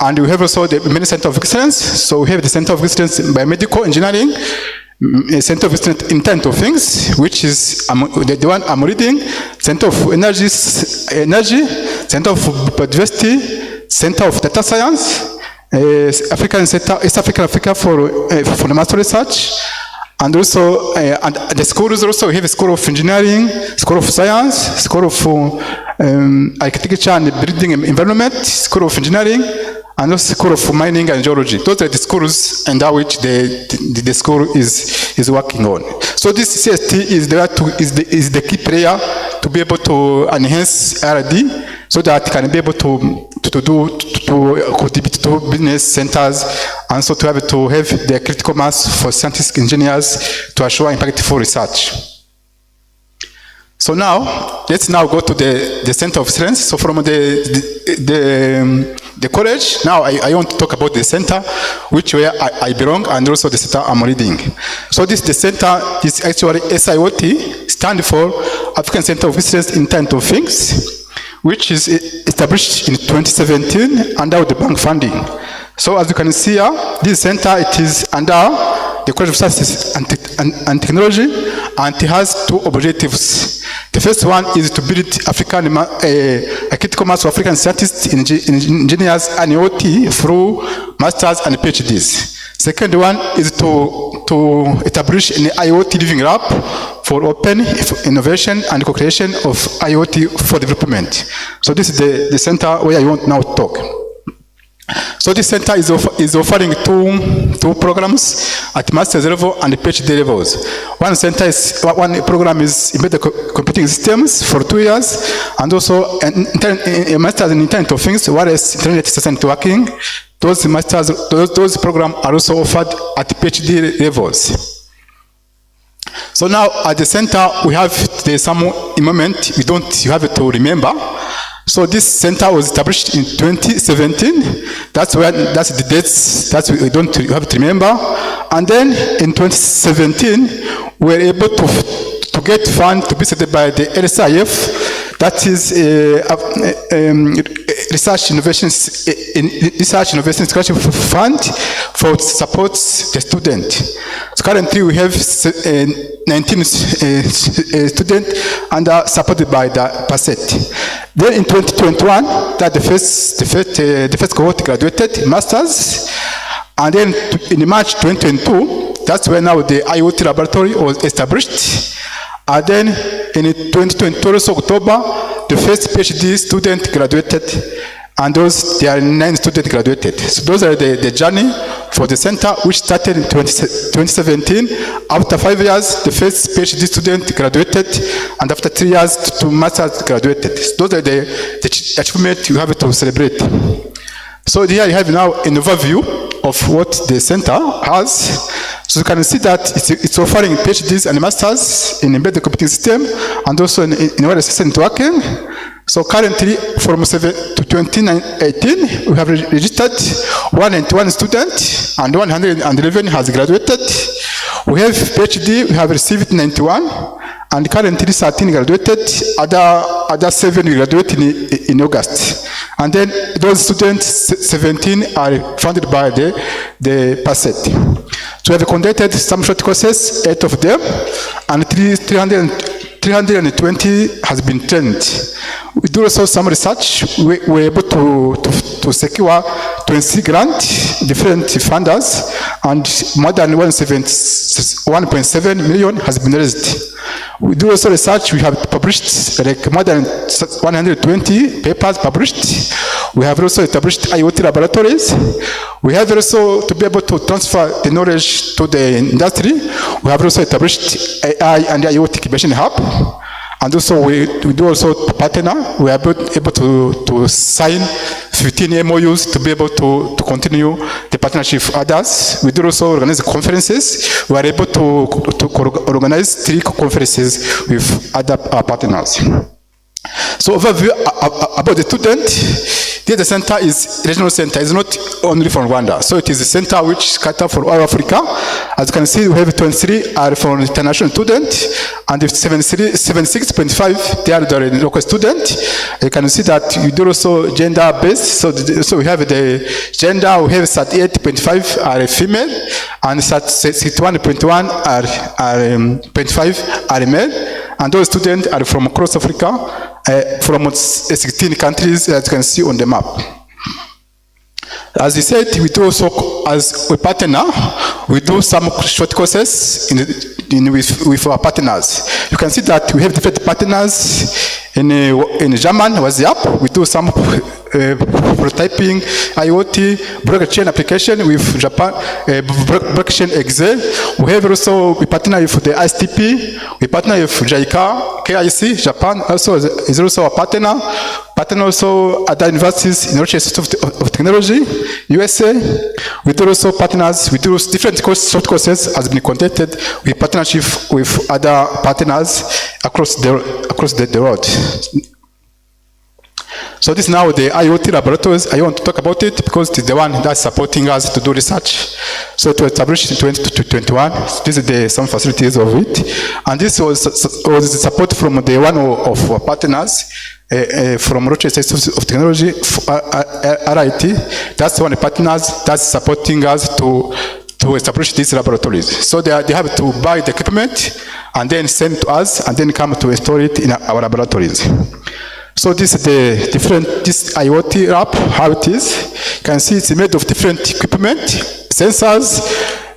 And we have also the many center of excellence. So we have the center of excellence in biomedical engineering, a center of excellence in Internet of Things, which is the one I'm reading, center of energy, center of biodiversity, center of data science, African center, East Africa for fundamental research, and also and the schools also we have a school of engineering, school of science, school of architecture and building environment, school of engineering, and also school of mining and geology. Those are the schools under which the school is working on. So this CST is the key player to be able to enhance R&D so that it can be able to contribute to business centers and so to have the critical mass for scientists, engineers to assure impactful research. So now, let's now go to the center of excellence. So from the college, now I want to talk about the center, where I belong, and also the center I'm leading. So the center is actually SIOT, stand for African Center of Excellence in Internet of Things, which is established in 2017 under the bank funding. So as you can see here, this center, it is under the College of Sciences and Technology, and it has two objectives. The first one is to build a critical mass of African scientists, engineers, and IoT through masters and PhDs. Second one is to establish an IoT living lab for open innovation and co-creation of IoT for development. So this is the center where I want now to talk. So this center is offering two programs at master's level and PhD levels. One program is embedded computing systems for 2 years, and also a master's in Internet of Things, wireless Internet system networking. Those programs are also offered at PhD levels. So now at the center we have some moment you have to remember. So this center was established in 2017. That's the dates that you have to remember. And then in 2017, we were able to get funds to be set by the LSIF, that is Research Innovation Scholarship Fund for support the student. So currently we have 19 students and are supported by the PASET. Then in 2021, that the first cohort graduated masters, and then in March 2022, that's when now the IoT laboratory was established. And then in 2022, also October, the first PhD student graduated, and there are 9 students graduated. So those are the journey for the center, which started in 2017. After 5 years, the first PhD student graduated, and after 3 years, 2 masters graduated. So those are the achievements you have to celebrate. So here you have now an overview of what the center has. So you can see that it's offering PhDs and masters in embedded computing system, and also in wireless system networking. So currently, from 2018, we have registered 101 students, and 111 has graduated. We have PhD, we have received 91, and currently 13 graduated, other 7 graduated in August. And then those students, 17 are funded by the PASET. So we have conducted some short courses, 8 of them, and 320 has been trained. We do also some research. We were able to secure 23 grants, different funders, and more than 1.7 million has been raised. We do also research. We have published like more than 120 papers published. We have also established IoT laboratories. We have also, to be able to transfer the knowledge to the industry, we have also established AI and IoT incubation hub. And also we do also partner. We are able to sign 15 MOUs to be able to continue the partnership with others. We do also organize conferences. We are able to organize 3 conferences with other partners. So overview about the student. The center is regional center. It's not only from Rwanda. So it is a center which scattered for all Africa. As you can see, we have 23 are from international students, and 76.5 they are the local students. You can see that you do also gender based. So we have the gender. We have 38.5 are female, and 61.1 are 0.5 are male. And those students are from across Africa, from 16 countries, as you can see on the map. As we said, we do also, as a partner, we do some short courses with our partners. You can see that we have different partners in German, WhatsApp. We do some prototyping, IoT, blockchain application with Japan, blockchain Excel. We have also, we partner with the ISTP, we partner with JICA, KIC, Japan also is also a partner. Partner also other universities in Rochester of Technology, USA. We do also partners, we do different short courses has been conducted with partnership with other partners across the world. So this is now the IoT laboratories. I want to talk about it because it is the one that's supporting us to do research. So it was established in 2021. This is some facilities of it. And this was support from the one of our partners from Rochester of Technology, RIT. That's one of the partners that's supporting us to establish these laboratories. So they have to buy the equipment and then send to us, and then come to store it in our laboratories. So this is the this IoT app, how it is. You can see it's made of different equipment, sensors,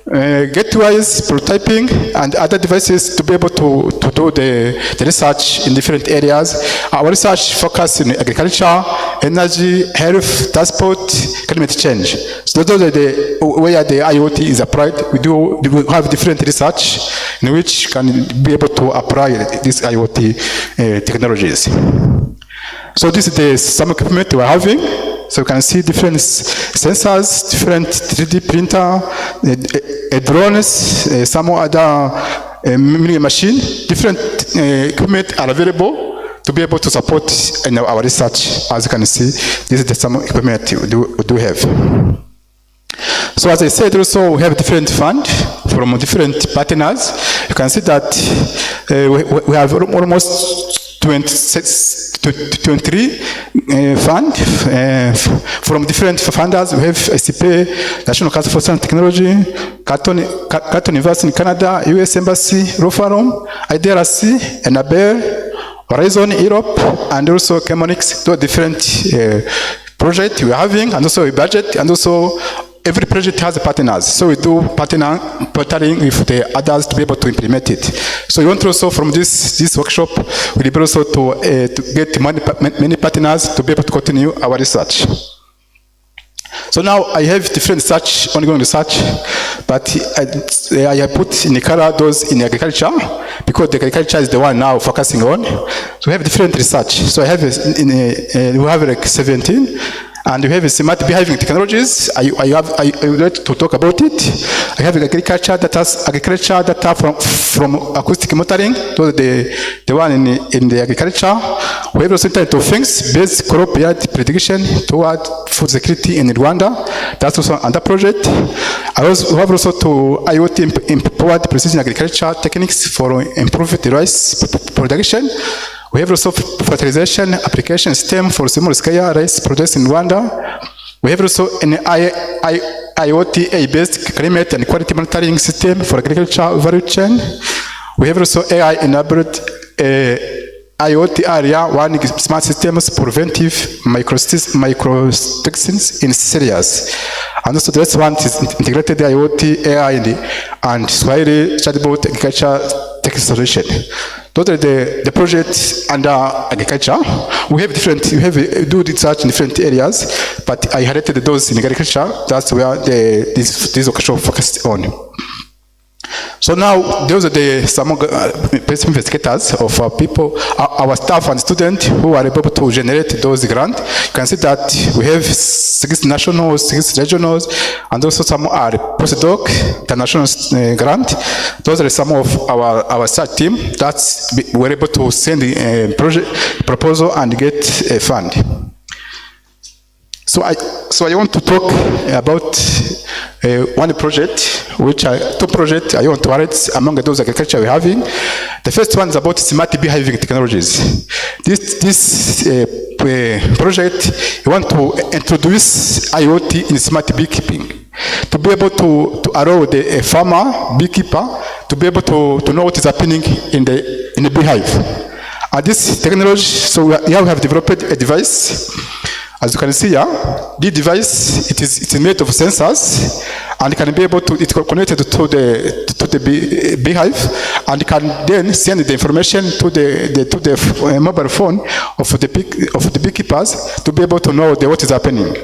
gateways, prototyping, and other devices to be able to do the research in different areas. Our research focuses in agriculture, energy, health, transport, climate change. So those are where the IoT is applied. We have different research in which can be able to apply these IoT technologies. So this is some equipment we're having. So you can see different sensors, different 3D printer, drones, some other milling machine. Different equipment are available to be able to support our research. As you can see, this is some equipment we do have. So as I said, also we have different funds from different partners. You can see that we have almost 23 fund from different funders. We have ICP, National Council for Science and Technology, Carleton University in Canada, US Embassy, Rofarom, IDRC, Enabel, Horizon Europe, and also Chemonix. Those different projects we are having, and also a budget, and also every project has partners, so we do partnering with the others to be able to implement it. So we want also from this workshop, we'll be able also to get many partners to be able to continue our research. So now I have different ongoing research, but I have put in the color those in agriculture, because the agriculture is the one now focusing on. So we have different research. So I have we have like 17. And we have smart behaving technologies. I would like to talk about it. I have agriculture data from acoustic monitoring. Those are the one in the agriculture. We have also Internet of Things based crop yield prediction toward food security in Rwanda. That's also another project. We have also to IoT empowered precision agriculture techniques for improved rice production. We have also fertilization application system for small-scale rice production in Rwanda. We have also an IoT-based climate and quality monitoring system for agriculture value chain. We have also AI-enabled IoT area one smart systems preventive microtoxins in cereals. And also the last one is integrated IoT, AI, and Swahili chatbot agriculture tech solution. Those are the projects under agriculture. We do research in different areas, but I highlighted those in agriculture. That's where this workshop focused on. So now, those are some best investigators of our people, our staff and students who are able to generate those grants. You can see that we have 6 nationals, 6 regionals, and also some are postdoc, international grant. Those are some of our research team that were able to send a project proposal and get a fund. So I want to talk about one project, two projects I want to highlight among those agriculture we're having. The first one is about smart behaving technologies. This project, we want to introduce IoT in smart beekeeping to be able to allow the farmer, beekeeper, to be able to know what is happening in the beehive. And this technology, so we have developed a device. As you can see here, this device, it's made of sensors, and can be able to, it's connected to the beehive, and can then send the information to the mobile phone of the beekeepers to be able to know what is happening.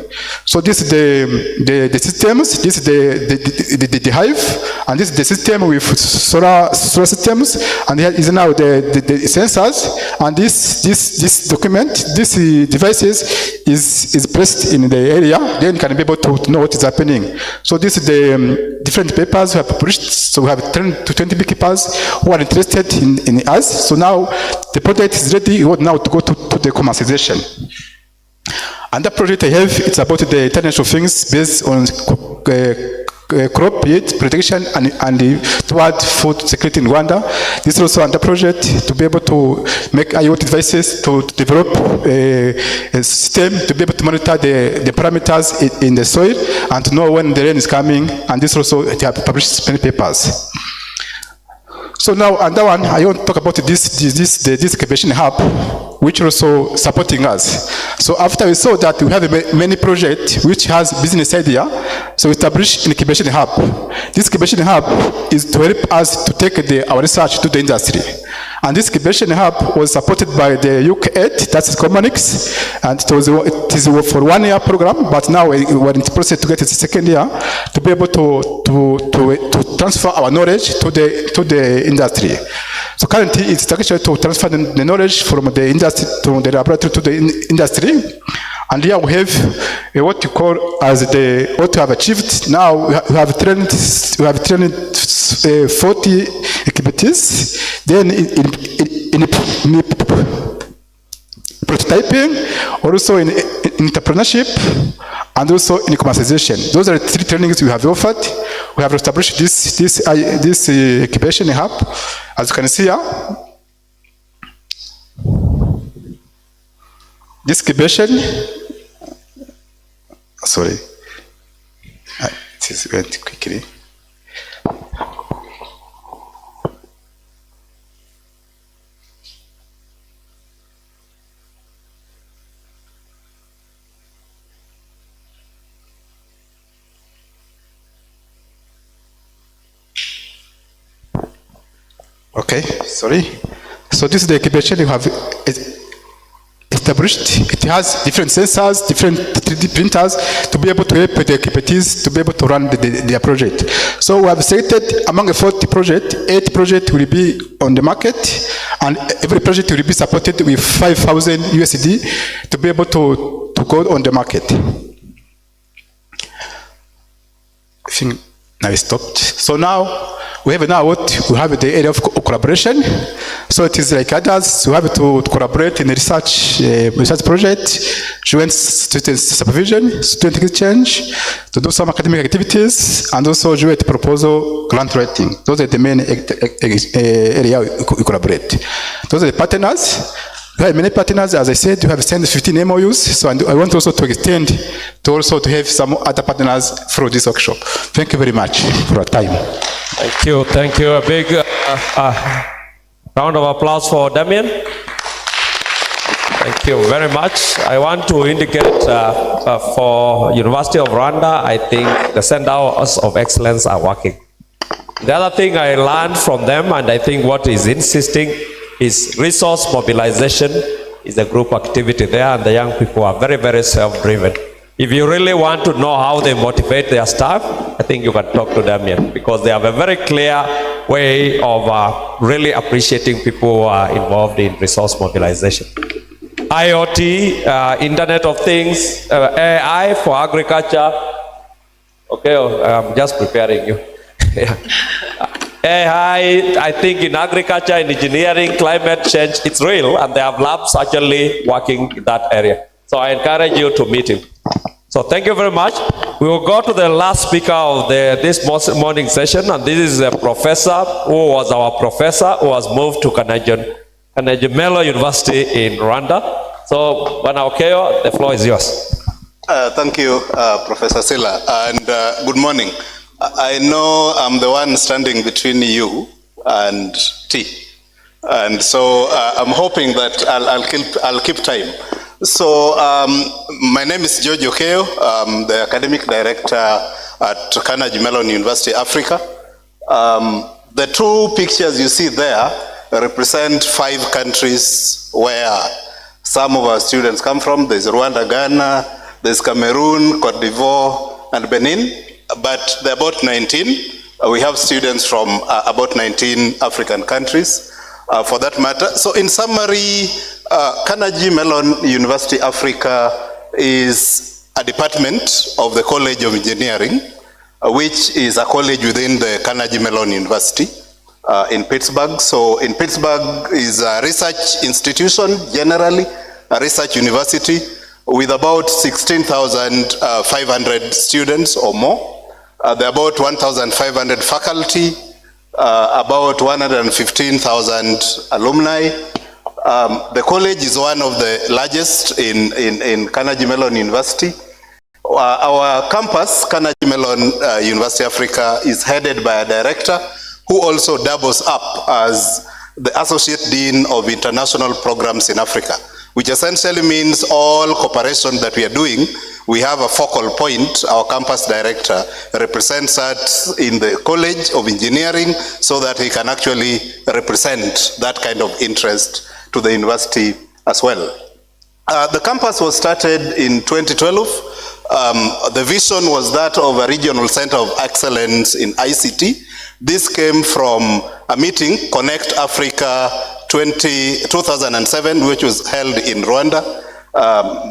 So this is the systems, this is the hive, and this is the system with solar systems, and here is now the sensors, and this document, this devices is placed in the area, then you can be able to know what is happening. So this is the different papers we have published. So we have 10 to 20 beekeepers who are interested in us. So now the project is ready. We want now to go to the commercialization. And the project I have, it's about the Internet of Things based on crop yield prediction and toward food security in Rwanda. This is also under project to be able to make IoT devices to develop a system to be able to monitor the parameters in the soil and to know when the rain is coming. And this also, they have published many papers. So now, and that one, I want to talk about this incubation hub, which also supporting us. So after we saw that we have many projects which has business idea, so we established an incubation hub. This incubation hub is to help us to take our research to the industry. And this incubation hub was supported by the JKUAT, that's Commonics, and it is for 1 year program, but now we're in the process to get it the second year to be able to transfer our knowledge to the industry. So currently it's actually to transfer the knowledge from the industry to the laboratory to the industry. And here we have what you call as what we have achieved. Now we have trained 40 activities. Then in prototyping, also in entrepreneurship, and also in commercialization. Those are the 3 trainings we have offered. We have established this incubation hub, as you can see here. This incubation, sorry, this went quickly. Okay, sorry. So this is the incubation you have established. It has different sensors, different 3D printers to be able to help the expertise to be able to run their project. So we have selected among the 40 projects, 8 projects will be on the market, and every project will be supported with 5,000 USD to be able to go on the market. I think now it stopped. So now we have the area of collaboration. So it is like others who have to collaborate in a research project, joint student supervision, student exchange, to do some academic activities, and also joint proposal, grant writing. Those are the main area we collaborate. Those are the partners. We have many partners, as I said, we have sent 15 MOUs, so I want also to extend to have some other partners through this workshop. Thank you very much for your time. Thank you. A big round of applause for Damien. Thank you very much. I want to indicate for University of Rwanda, I think the centers of excellence are working. The other thing I learned from them, and I think what is insisting, is resource mobilization is a group activity there, and the young people are very, very self-driven. If you really want to know how they motivate their staff, I think you can talk to Damien, because they have a very clear way of really appreciating people who are involved in resource mobilization. IoT, Internet of Things, AI for agriculture. Okay, I'm just preparing you. AI, I think in agriculture, in engineering, climate change, it's real, and they have labs actually working in that area. So I encourage you to meet him. So thank you very much. We will go to the last speaker of this morning session, and this is a professor who was our professor who was moved to Carnegie Mellon University in Rwanda. So, Bwana Okeyo, the floor is yours. Thank you, Professor Sila, and good morning. I know I'm the one standing between you and tea, and so I'm hoping that I'll keep time. So my name is George Okeyo. I'm the academic director at Carnegie Mellon University, Africa. The 2 pictures you see there represent 5 countries where some of our students come from. There's Rwanda, Ghana, there's Cameroon, Cote d'Ivoire, and Benin. But there are about 19. We have students from about 19 African countries, for that matter. So in summary, Carnegie Mellon University Africa is a department of the College of Engineering, which is a college within the Carnegie Mellon University in Pittsburgh. So in Pittsburgh is a research institution, generally a research university, with about 16,500 students or more. There are about 1,500 faculty, about 115,000 alumni. The college is one of the largest in Carnegie Mellon University. Our campus, Carnegie Mellon University Africa, is headed by a director who also doubles up as the Associate Dean of International Programs in Africa, which essentially means all cooperation that we are doing, we have a focal point. Our campus director represents us in the College of Engineering so that he can actually represent that kind of interest to the university as well. The campus was started in 2012. The vision was that of a regional center of excellence in ICT. This came from a meeting, Connect Africa 2007, which was held in Rwanda,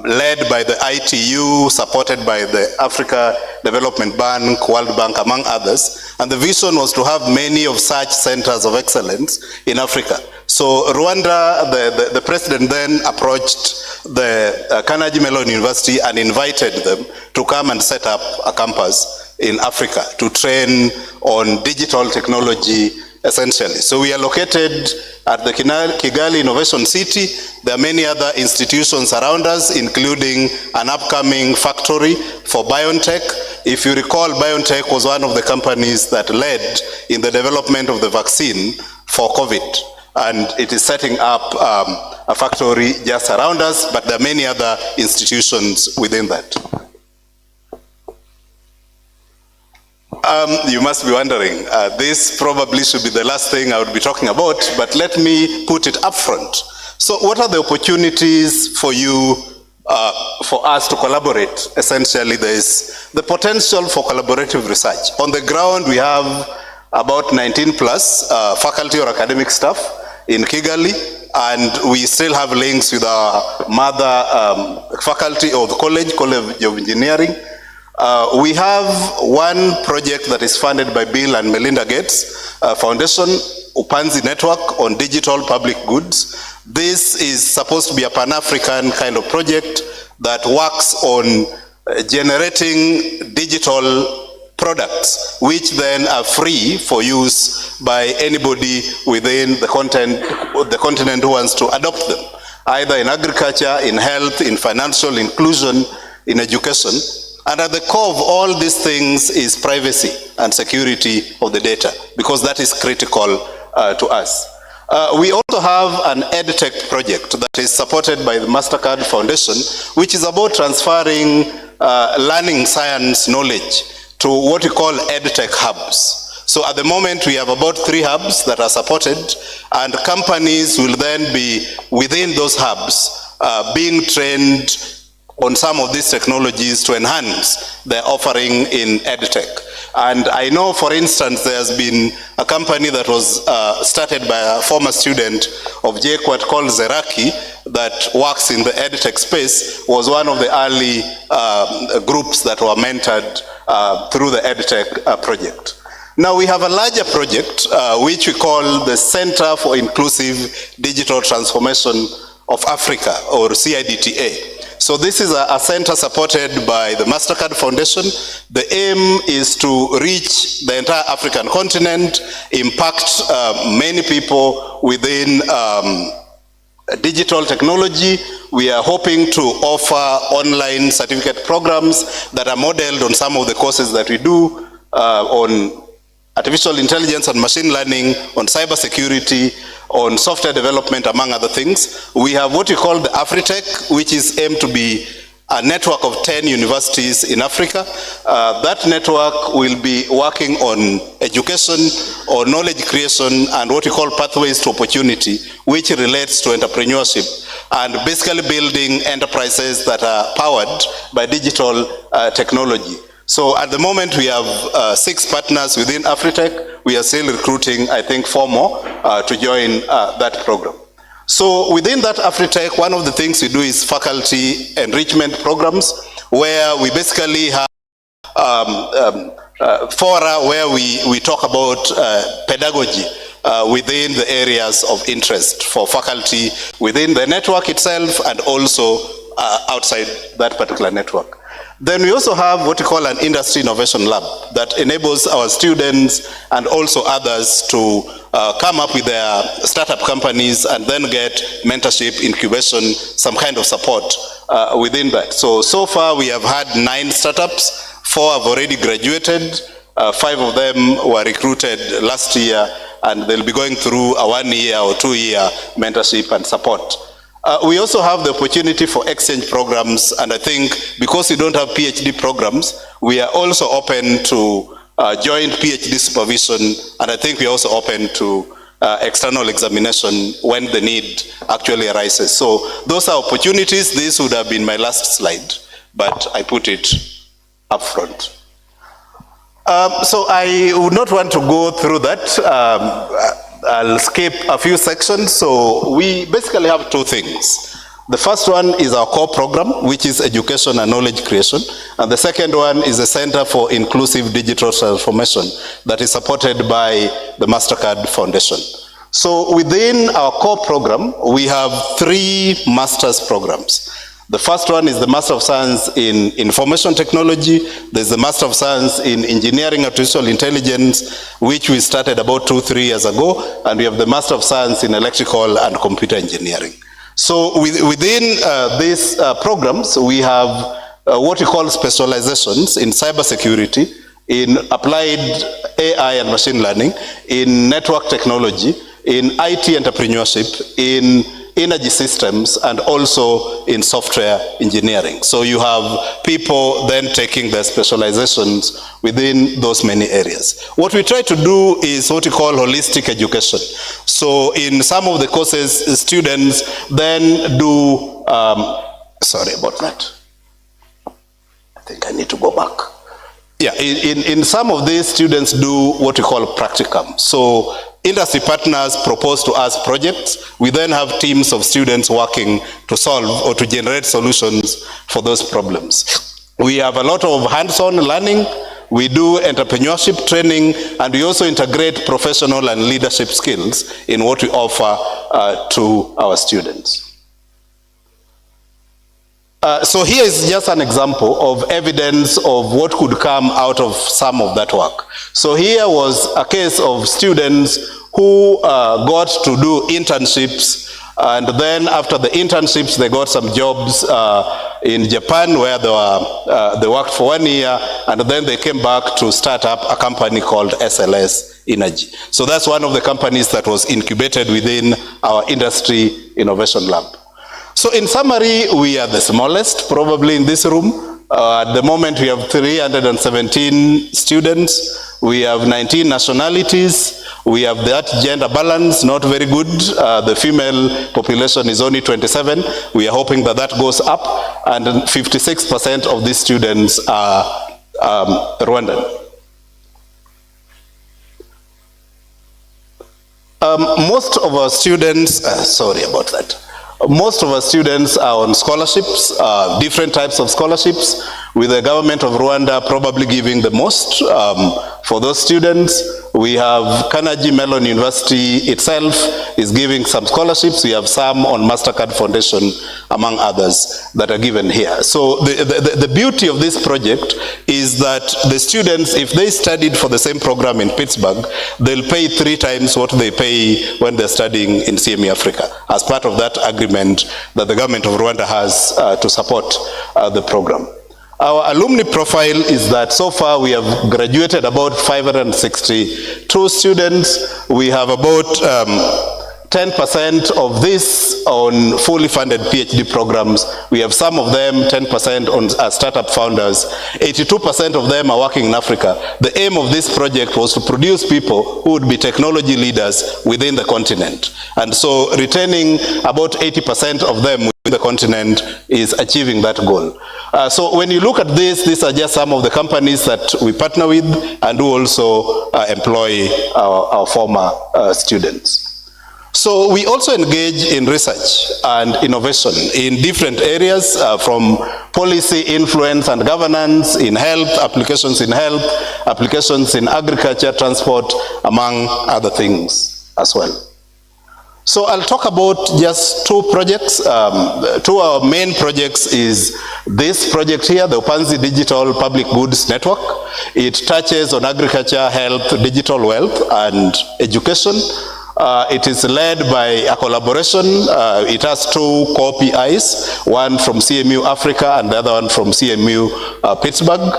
led by the ITU, supported by the Africa Development Bank, World Bank, among others. And the vision was to have many of such centers of excellence in Africa. So Rwanda, the president then approached the Carnegie Mellon University and invited them to come and set up a campus in Africa to train on digital technology essentially. So we are located at the Kigali Innovation City. There are many other institutions around us, including an upcoming factory for BioNTech. If you recall, BioNTech was one of the companies that led in the development of the vaccine for COVID. And it is setting up a factory just around us, but there are many other institutions within that. You must be wondering, this probably should be the last thing I would be talking about, but let me put it up front. So what are the opportunities for you, for us to collaborate? Essentially, there is the potential for collaborative research. On the ground, we have about 19 plus faculty or academic staff in Kigali, and we still have links with our mother faculty of the College of Engineering. We have one project that is funded by Bill and Melinda Gates Foundation, Upanzi Network on Digital Public Goods. This is supposed to be a Pan-African kind of project that works on generating digital products, which then are free for use by anybody within the continent who wants to adopt them, either in agriculture, in health, in financial inclusion, in education. And at the core of all these things is privacy and security of the data, because that is critical to us. We also have an EdTech project that is supported by the MasterCard Foundation, which is about transferring learning science knowledge to what we call EdTech hubs. So at the moment, we have about 3 hubs that are supported, and companies will then be within those hubs being trained on some of these technologies to enhance their offering in EdTech. And I know, for instance, there's been a company that was started by a former student of JKUAT called Zeraki that works in the EdTech space, was one of the early groups that were mentored through the EdTech project. Now we have a larger project which we call the Center for Inclusive Digital Transformation of Africa, or CIDTA. So this is a center supported by the MasterCard Foundation. The aim is to reach the entire African continent, impact many people within digital technology. We are hoping to offer online certificate programs that are modeled on some of the courses that we do on artificial intelligence and machine learning, on cybersecurity, on software development, among other things. We have what we call the AfriTech, which is aimed to be a network of 10 universities in Africa. That network will be working on education, or knowledge creation, and what we call pathways to opportunity, which relates to entrepreneurship, and basically building enterprises that are powered by digital technology. So at the moment we have 6 partners within AfriTech. We are still recruiting, I think, 4 more to join that program. So within that AfriTech, one of the things we do is faculty enrichment programs, where we basically have fora where we talk about pedagogy within the areas of interest for faculty within the network itself, and also outside that particular network. Then we also have what we call an industry innovation lab that enables our students and also others to come up with their startup companies and then get mentorship, incubation, some kind of support within that. So far we have had 9 startups, 4 have already graduated, 5 of them were recruited last year, and they'll be going through a 1-year or 2-year mentorship and support. We also have the opportunity for exchange programs, and I think because we don't have PhD programs, we are also open to joint PhD supervision, and I think we're also open to external examination when the need actually arises. So those are opportunities. This would have been my last slide, but I put it up front. So I would not want to go through that. I'll skip a few sections. So we basically have 2 things. The first one is our core program, which is education and knowledge creation. And the second one is the Center for Inclusive Digital Transformation that is supported by the MasterCard Foundation. So within our core program, we have 3 master's programs. The first one is the Master of Science in Information Technology. There's the Master of Science in Engineering Artificial Intelligence, which we started about 2-3 years ago. And we have the Master of Science in Electrical and Computer Engineering. So within these programs, we have what we call specializations in cybersecurity, in applied AI and machine learning, in network technology, in IT entrepreneurship, in energy systems, and also in software engineering. So you have people then taking their specializations within those many areas. What we try to do is what we call holistic education. So in some of the courses, students then do, sorry about that. I think I need to go back. Yeah, in some of these, students do what we call practicum. So industry partners propose to us projects. We then have teams of students working to solve or to generate solutions for those problems. We have a lot of hands-on learning. We do entrepreneurship training, and we also integrate professional and leadership skills in what we offer to our students. So here is just an example of evidence of what could come out of some of that work. So here was a case of students who got to do internships, and then after the internships they got some jobs in Japan where they worked for 1 year, and then they came back to start up a company called SLS Energy. So that's one of the companies that was incubated within our industry innovation lab. So in summary, we are the smallest probably in this room. At the moment we have 317 students. We have 19 nationalities. We have that gender balance, not very good. The female population is only 27. We are hoping that that goes up, and 56% of these students are Rwandan. Most of our students, sorry about that. Most of our students are on scholarships, different types of scholarships, with the government of Rwanda probably giving the most for those students. We have Carnegie Mellon University itself is giving some scholarships. We have some on MasterCard Foundation, among others, that are given here. So the beauty of this project is that the students, if they studied for the same program in Pittsburgh, they'll pay 3 times what they pay when they're studying in CME Africa, as part of that agreement that the government of Rwanda has to support the program. Our alumni profile is that so far we have graduated about 562 students. We have about 10% of this on fully funded PhD programs. We have some of them, 10% on startup founders. 82% of them are working in Africa. The aim of this project was to produce people who would be technology leaders within the continent. And so retaining about 80% of them within the continent is achieving that goal. So when you look at this, these are just some of the companies that we partner with and who also employ our former students. So we also engage in research and innovation in different areas, from policy influence and governance in health, applications in agriculture, transport, among other things as well. So I'll talk about just 2 projects. 2 of our main projects is this project here, the Upanzi Digital Public Goods Network. It touches on agriculture, health, digital wealth, and education. It is led by a collaboration. It has two co-PIs, one from CMU Africa and the other one from CMU Pittsburgh.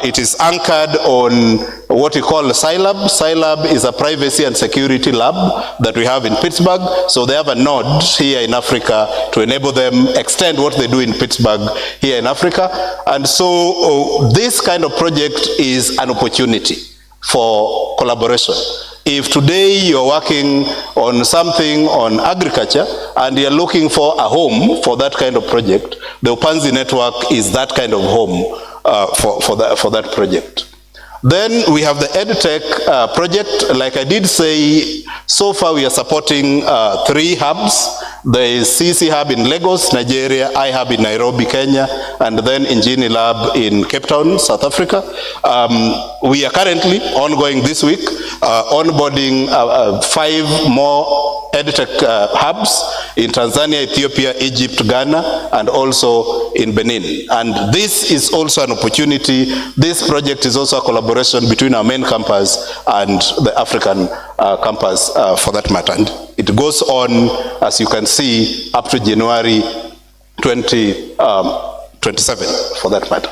It is anchored on what we call Scilab. Scilab is a privacy and security lab that we have in Pittsburgh. So they have a node here in Africa to enable them extend what they do in Pittsburgh here in Africa. And so this kind of project is an opportunity for collaboration. If today you're working on something on agriculture and you're looking for a home for that kind of project, the Upanzi network is that kind of home for that project. Then we have the EdTech project. Like I did say, so far we are supporting 3 hubs. There is CC Hub in Lagos, Nigeria, iHub in Nairobi, Kenya, and then Ingenie Lab in Cape Town, South Africa. We are currently ongoing this week, onboarding 5 more EdTech hubs in Tanzania, Ethiopia, Egypt, Ghana, and also in Benin. And this is also an opportunity. This project is also a collaboration between our main campus and the African campus for that matter. And it goes on, as you can see, up to January 2027 for that matter.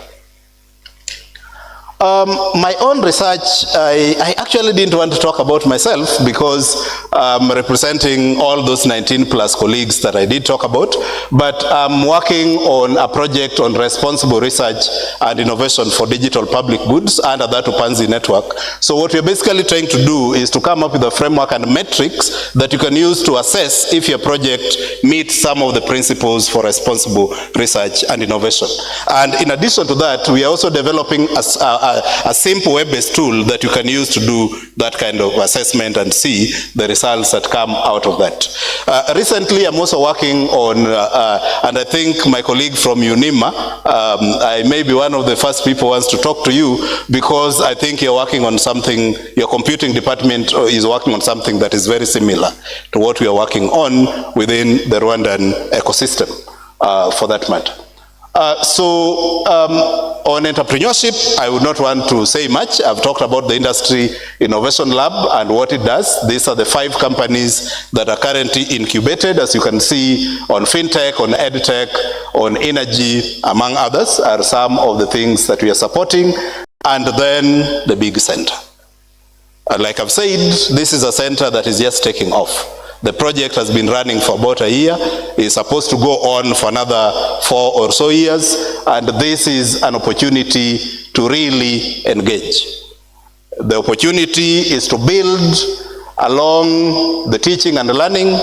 My own research, I actually didn't want to talk about myself because I'm representing all those 19 plus colleagues that I did talk about, but I'm working on a project on responsible research and innovation for digital public goods under that Upanzi network. So what we're basically trying to do is to come up with a framework and metrics that you can use to assess if your project meets some of the principles for responsible research and innovation. And in addition to that, we are also developing a simple web-based tool that you can use to do that kind of assessment and see the results that come out of that. Recently, I'm also working on, and I think my colleague from UNIMA, I may be one of the first people who wants to talk to you because I think you're working on something, your computing department is working on something that is very similar to what we are working on within the Rwandan ecosystem, for that matter. On entrepreneurship, I would not want to say much. I've talked about the Industry Innovation Lab and what it does. These are the 5 companies that are currently incubated, as you can see, on fintech, on edtech, on energy, among others, are some of the things that we are supporting. And then the big center. And like I've said, this is a center that is just taking off. The project has been running for about a year. It's supposed to go on for another 4 or so years. And this is an opportunity to really engage. The opportunity is to build along the teaching and learning.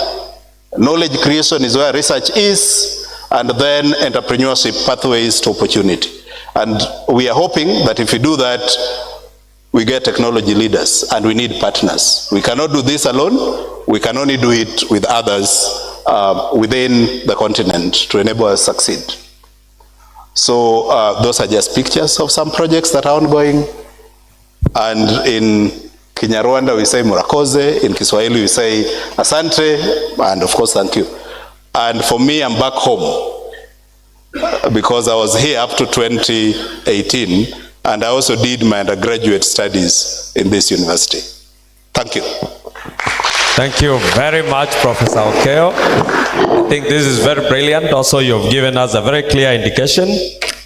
Knowledge creation is where research is. And then entrepreneurship pathways to opportunity. And we are hoping that if we do that, we get technology leaders, and we need partners. We cannot do this alone. We can only do it with others within the continent to enable us to succeed. So those are just pictures of some projects that are ongoing. And in Kinyarwanda we say Murakoze, in Kiswahili we say Asante, and of course thank you. And for me, I'm back home because I was here up to 2018. And I also did my undergraduate studies in this university. Thank you. Thank you very much, Professor Okeo. I think this is very brilliant. Also, you've given us a very clear indication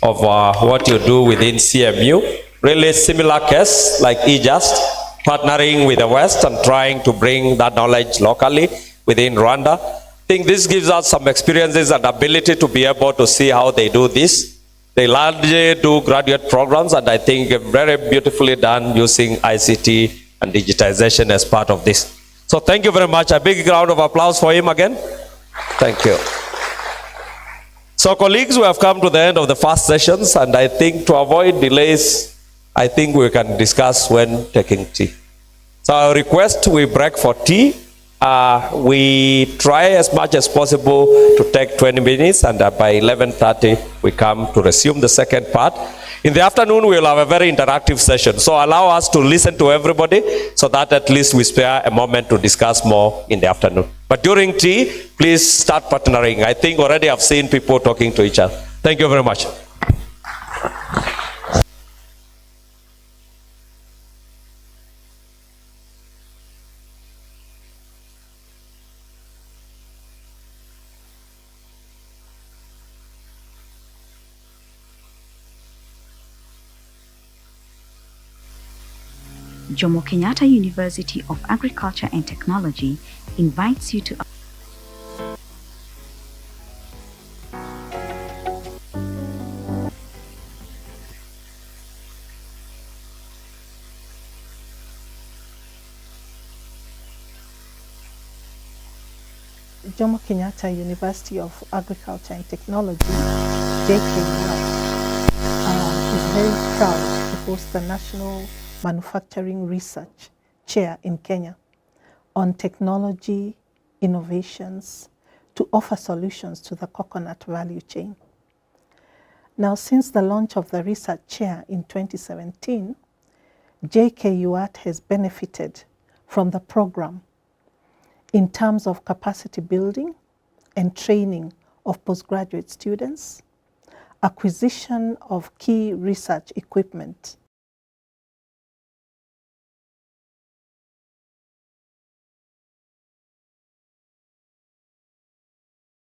of what you do within CMU. Really similar case like eJust, partnering with the West and trying to bring that knowledge locally within Rwanda. I think this gives us some experiences and ability to be able to see how they do this. They largely do graduate programs, and I think very beautifully done using ICT and digitization as part of this. So thank you very much. A big round of applause for him again. Thank you. So colleagues, we have come to the end of the first sessions, and I think to avoid delays, I think we can discuss when taking tea. So I request we break for tea. We try as much as possible to take 20 minutes, and by 11:30 we come to resume the second part. In the afternoon, we will have a very interactive session. So allow us to listen to everybody so that at least we spare a moment to discuss more in the afternoon. But during tea, please start partnering. I think already I've seen people talking to each other. Thank you very much. Jomo Kenyatta University of Agriculture and Technology invites you to Jomo Kenyatta University of Agriculture and Technology, JKUAT, is very proud to host the National Manufacturing Research Chair in Kenya on technology innovations to offer solutions to the coconut value chain. Now, since the launch of the research chair in 2017, JKUAT has benefited from the program in terms of capacity building and training of postgraduate students, acquisition of key research equipment,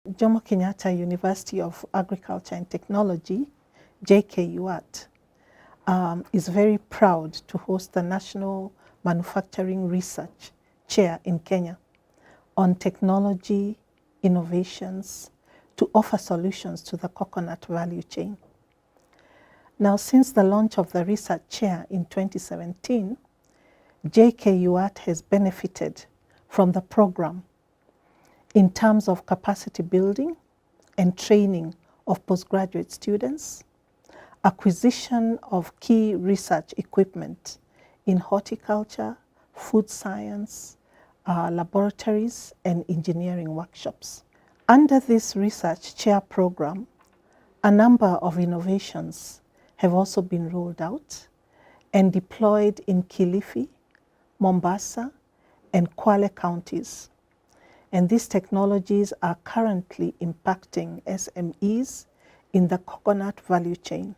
Jomo Kenyatta University of Agriculture and Technology, JKUAT, is very proud to host the National Manufacturing Research Chair in Kenya on technology innovations to offer solutions to the coconut value chain. Now, since the launch of the research chair in 2017, JKUAT has benefited from the program in terms of capacity building and training of postgraduate students, acquisition of key research equipment in horticulture, food science, laboratories, and engineering workshops. Under this research chair program, a number of innovations have also been rolled out and deployed in Kilifi, Mombasa, and Kwale counties. And these technologies are currently impacting SMEs in the coconut value chain.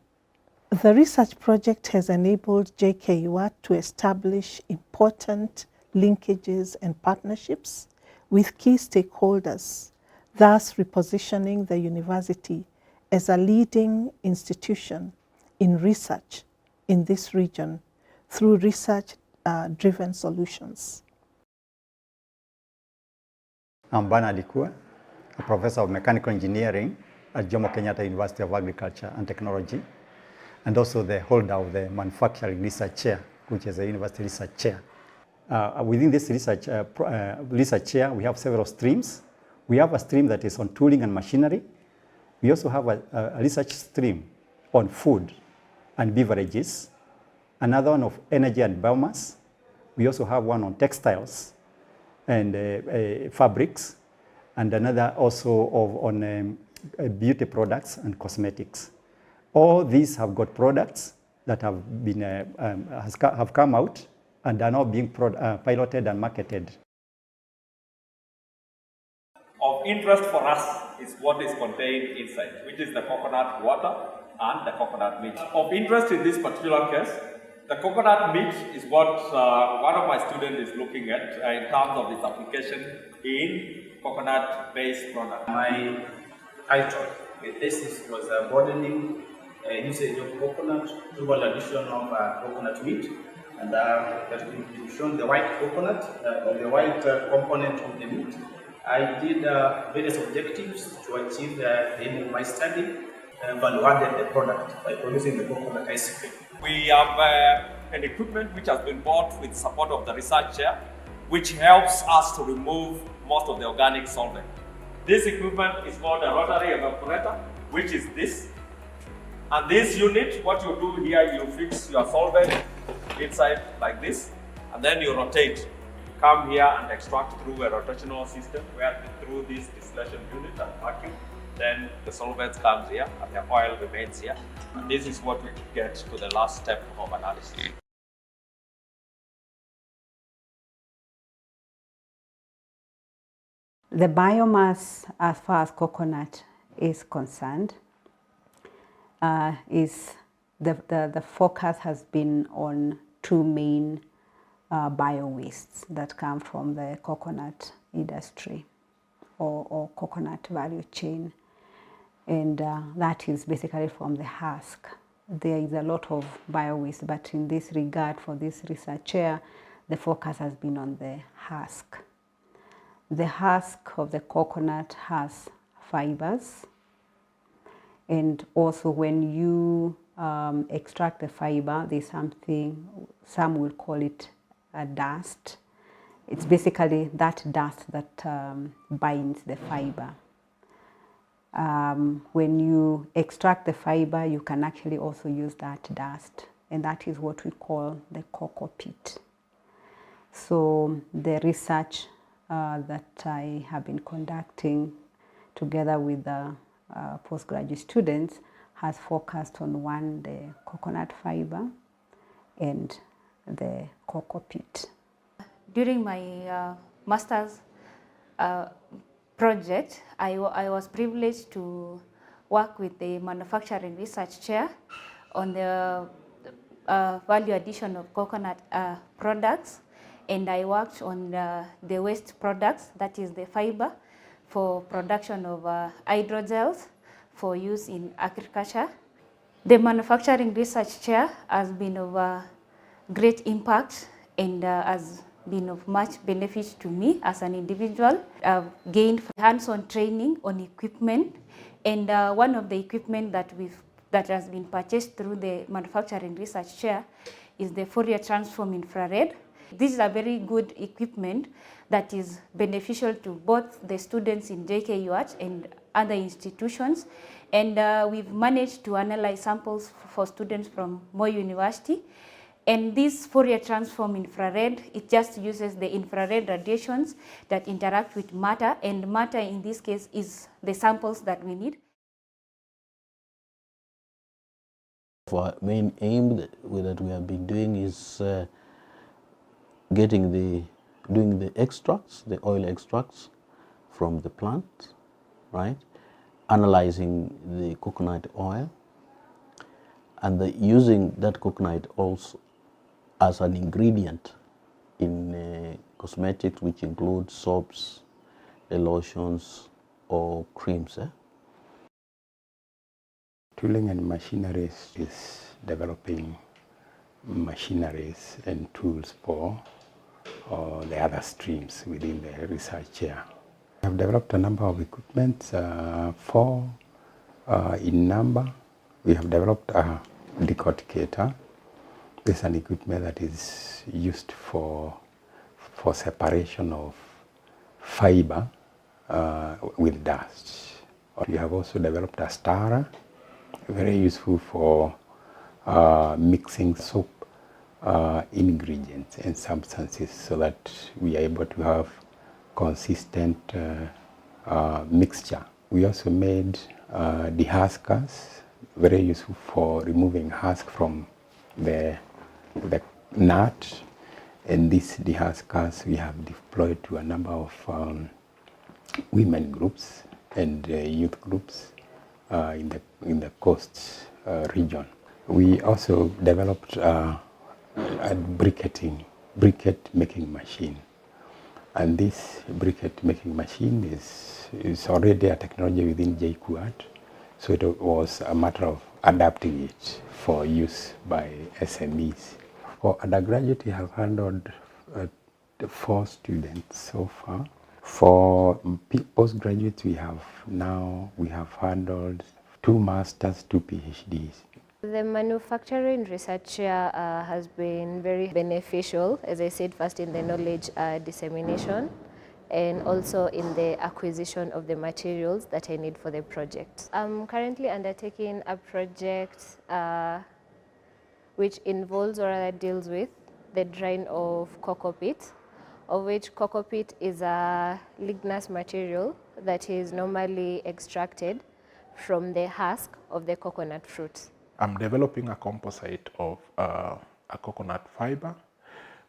The research project has enabled JKUAT to establish important linkages and partnerships with key stakeholders, thus repositioning the university as a leading institution in research in this region through research-driven solutions. I'm Bernard Ikua, a professor of mechanical engineering at Jomo Kenyatta University of Agriculture and Technology, and also the holder of the manufacturing research chair, which is a university research chair. Within this research chair, we have several streams. We have a stream that is on tooling and machinery. We also have a research stream on food and beverages, another one of energy and biomass. We also have one on textiles and fabrics, and another also on beauty products and cosmetics. All these have got products that have been have come out and are now being piloted and marketed. Of interest for us is what is contained inside, which is the coconut water and the coconut meat. Of interest in this particular case, the coconut meat is what one of my students is looking at in terms of its application in coconut-based products. My title with this was broadening usage of coconut through an addition of coconut meat, and that we've shown the white coconut or the white component of the meat. I did various objectives to achieve the aim of my study, value-added the product by producing the coconut ice cream. We have an equipment which has been bought with support of the research chair, which helps us to remove most of the organic solvent. This equipment is called a rotary evaporator, which is this. And this unit, what you do here, you fix your solvent inside like this, and then you rotate. Come here and extract through a rotational system where through this distillation unit and vacuum, then the solvent comes here and the oil remains here. And this is what we get to the last step of analysis. The biomass, as far as coconut is concerned, is the focus has been on two main bio-wastes that come from the coconut industry or coconut value chain, and that is basically from the husk there is a lot of bio-waste, but in this regard, for this research chair, the focus has been on the husk. The husk of the coconut has fibers, and also when you extract the fiber, there's something, some will call it a dust. It's basically that dust that binds the fiber. When you extract the fiber, you can actually also use that dust, and that is what we call the cocoa pit. So the research that I have been conducting together with the postgraduate students has focused on one, the coconut fiber and the cocoa pit. During my master's project, I was privileged to work with the manufacturing research chair on the value addition of coconut products, and I worked on the waste products, that is the fiber, for production of hydrogels for use in agriculture. The manufacturing research chair has been of great impact and has been of much benefit to me as an individual. I've gained hands-on training on equipment, and one of the equipment that has been purchased through the manufacturing research chair is the Fourier transform infrared. This is a very good equipment that is beneficial to both the students in JKUAT and other institutions, and we've managed to analyze samples for students from Moi University. And this Fourier transform infrared, it just uses the infrared radiations that interact with matter, and matter in this case is the samples that we need. Our main aim that we have been doing is doing the extracts, the oil extracts from the plant, right? Analyzing the coconut oil, and using that coconut also as an ingredient in cosmetics, which include soaps, lotions, or creams. Tooling and machineries is developing machineries and tools for the other streams within the research chair. We have developed a number of equipment, 4 in number. We have developed a decorticator. This is an equipment that is used for separation of fiber with dust. We have also developed a stirrer, very useful for mixing soap ingredients and substances so that we are able to have consistent mixture. We also made dehuskers, very useful for removing husk from the nut, and these dehuskers we have deployed to a number of women groups and youth groups in the coast region. We also developed a briquette making machine, and this briquette making machine is already a technology within JKUAT, so it was a matter of adapting it for use by SMEs. For undergraduate, we have handled 4 students so far. For postgraduates, we have handled 2 masters, 2 PhDs. The manufacturing research has been very beneficial, as I said, first in the knowledge dissemination and also in the acquisition of the materials that I need for the project. I'm currently undertaking a project which involves or rather deals with the drying of cocoa peat, of which cocoa peat is a ligneous material that is normally extracted from the husk of the coconut fruit. I'm developing a composite of a coconut fiber,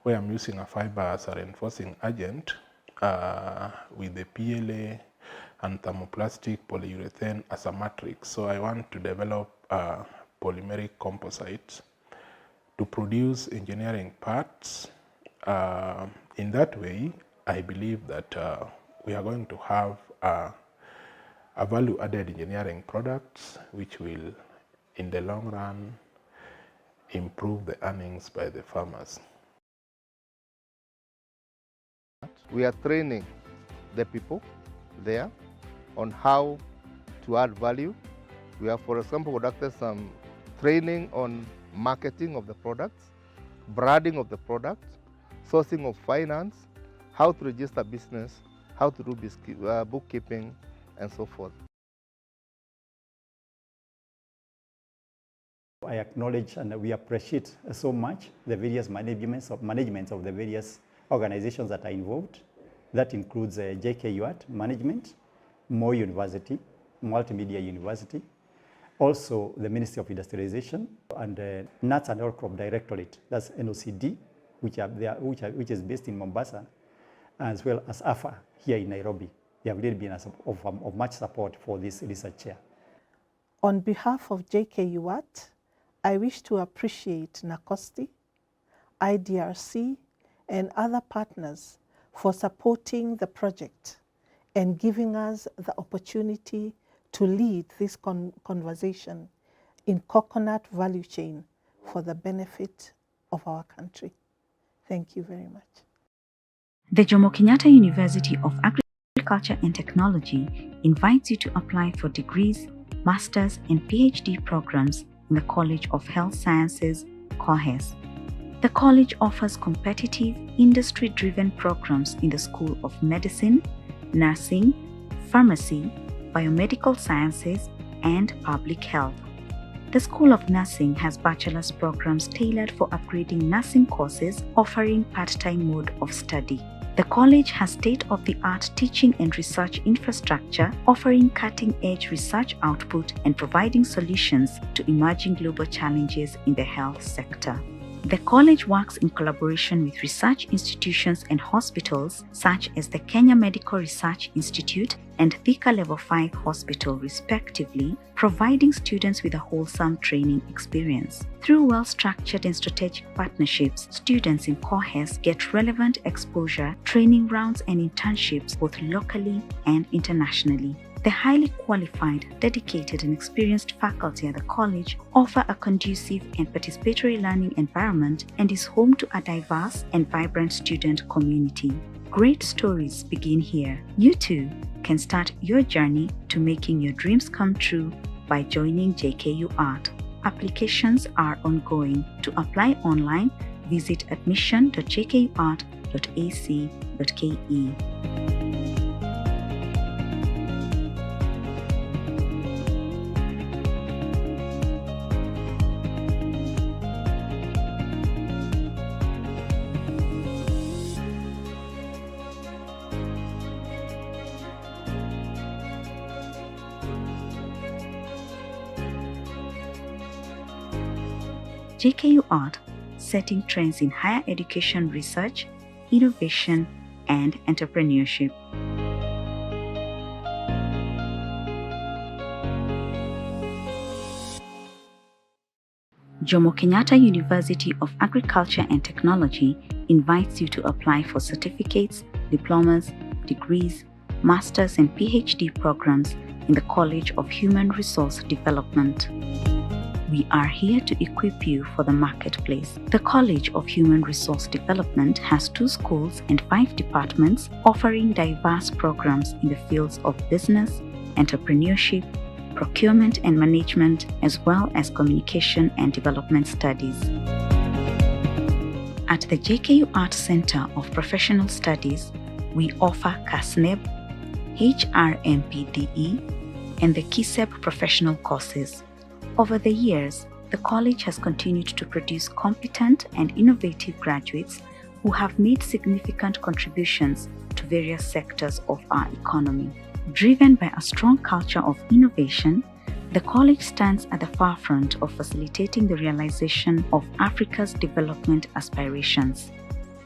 where I'm using a fiber as a reinforcing agent with the PLA and thermoplastic polyurethane as a matrix. So I want to develop polymeric composites to produce engineering parts. In that way, I believe that we are going to have a value-added engineering products which will, in the long run, improve the earnings by the farmers. We are training the people there on how to add value. We have, for example, conducted some training on marketing of the products, branding of the product, sourcing of finance, how to register business, how to do bookkeeping, and so forth. I acknowledge and we appreciate so much the various managements of the various organizations that are involved. That includes JKUAT management, Moi University, Multimedia University, also the Ministry of Industrialization, and Nuts and Oil Crop Directorate, that's NOCD, which is based in Mombasa, as well as AFA here in Nairobi. They have really been of much support for this research chair. On behalf of JKUAT, I wish to appreciate NACOSTI, IDRC, and other partners for supporting the project and giving us the opportunity to lead this conversation in coconut value chain for the benefit of our country. Thank you very much. The Jomo Kenyatta University of Agriculture and Technology invites you to apply for degrees, masters, and PhD programs in the College of Health Sciences, COHES. The college offers competitive, industry-driven programs in the School of Medicine, Nursing, Pharmacy, Biomedical Sciences, and Public Health. The School of Nursing has bachelor's programs tailored for upgrading nursing courses, offering part-time mode of study. The college has state-of-the-art teaching and research infrastructure, offering cutting-edge research output and providing solutions to emerging global challenges in the health sector. The college works in collaboration with research institutions and hospitals such as the Kenya Medical Research Institute and Thika Level 5 Hospital respectively, providing students with a wholesome training experience. Through well-structured and strategic partnerships, students in COHES get relevant exposure, training rounds and internships both locally and internationally. The highly qualified, dedicated and experienced faculty at the college offer a conducive and participatory learning environment and is home to a diverse and vibrant student community. Great stories begin here. You too can start your journey to making your dreams come true by joining JKUAT. Applications are ongoing. To apply online, visit admission.jkuat.ac.ke. JKUAT, setting trends in higher education research, innovation, and entrepreneurship. Jomo Kenyatta University of Agriculture and Technology invites you to apply for certificates, diplomas, degrees, masters, and PhD programs in the College of Human Resource Development. We are here to equip you for the marketplace. The College of Human Resource Development has 2 schools and 5 departments offering diverse programs in the fields of business, entrepreneurship, procurement and management, as well as communication and development studies. At the JKUAT Center of Professional Studies, we offer CASNEB, HRMPDE, and the KISEB professional courses. Over the years, the college has continued to produce competent and innovative graduates who have made significant contributions to various sectors of our economy. Driven by a strong culture of innovation, the college stands at the forefront of facilitating the realization of Africa's development aspirations.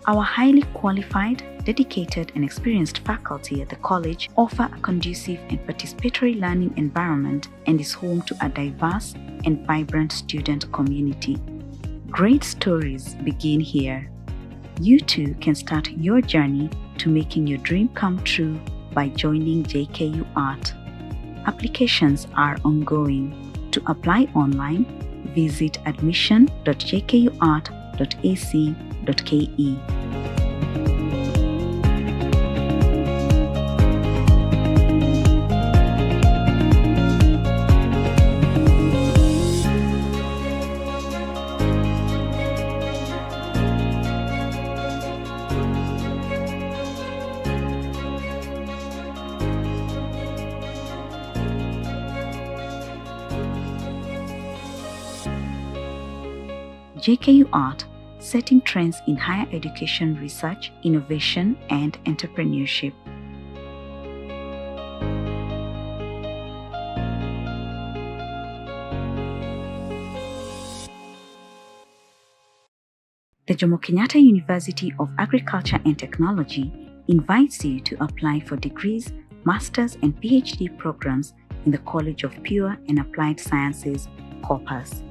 Our highly qualified, dedicated, and experienced faculty at the college offer a conducive and participatory learning environment and is home to a diverse and vibrant student community. Great stories begin here. You too can start your journey to making your dream come true by joining JKUAT. Applications are ongoing. To apply online, visit admission.jkuat.ac.ke. JKUAT, setting trends in higher education research, innovation, and entrepreneurship. The Jomo Kenyatta University of Agriculture and Technology invites you to apply for degrees, masters, and PhD programs in the College of Pure and Applied Sciences, Corpus.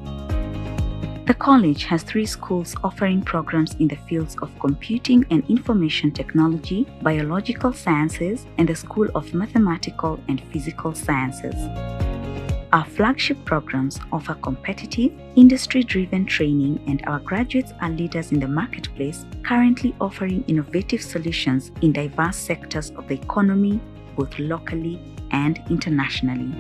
The college has 3 schools offering programs in the fields of computing and information technology, biological sciences, and the School of Mathematical and Physical Sciences. Our flagship programs offer competitive, industry-driven training, and our graduates are leaders in the marketplace, currently offering innovative solutions in diverse sectors of the economy, both locally and internationally.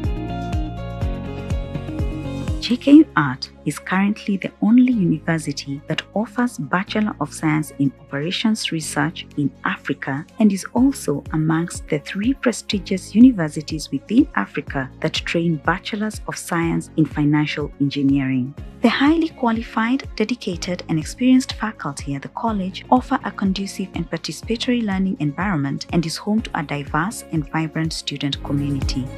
JKUAT is currently the only university that offers Bachelor of Science in Operations Research in Africa and is also amongst the 3 prestigious universities within Africa that train Bachelors of Science in Financial Engineering. The highly qualified, dedicated, and experienced faculty at the college offer a conducive and participatory learning environment and is home to a diverse and vibrant student community.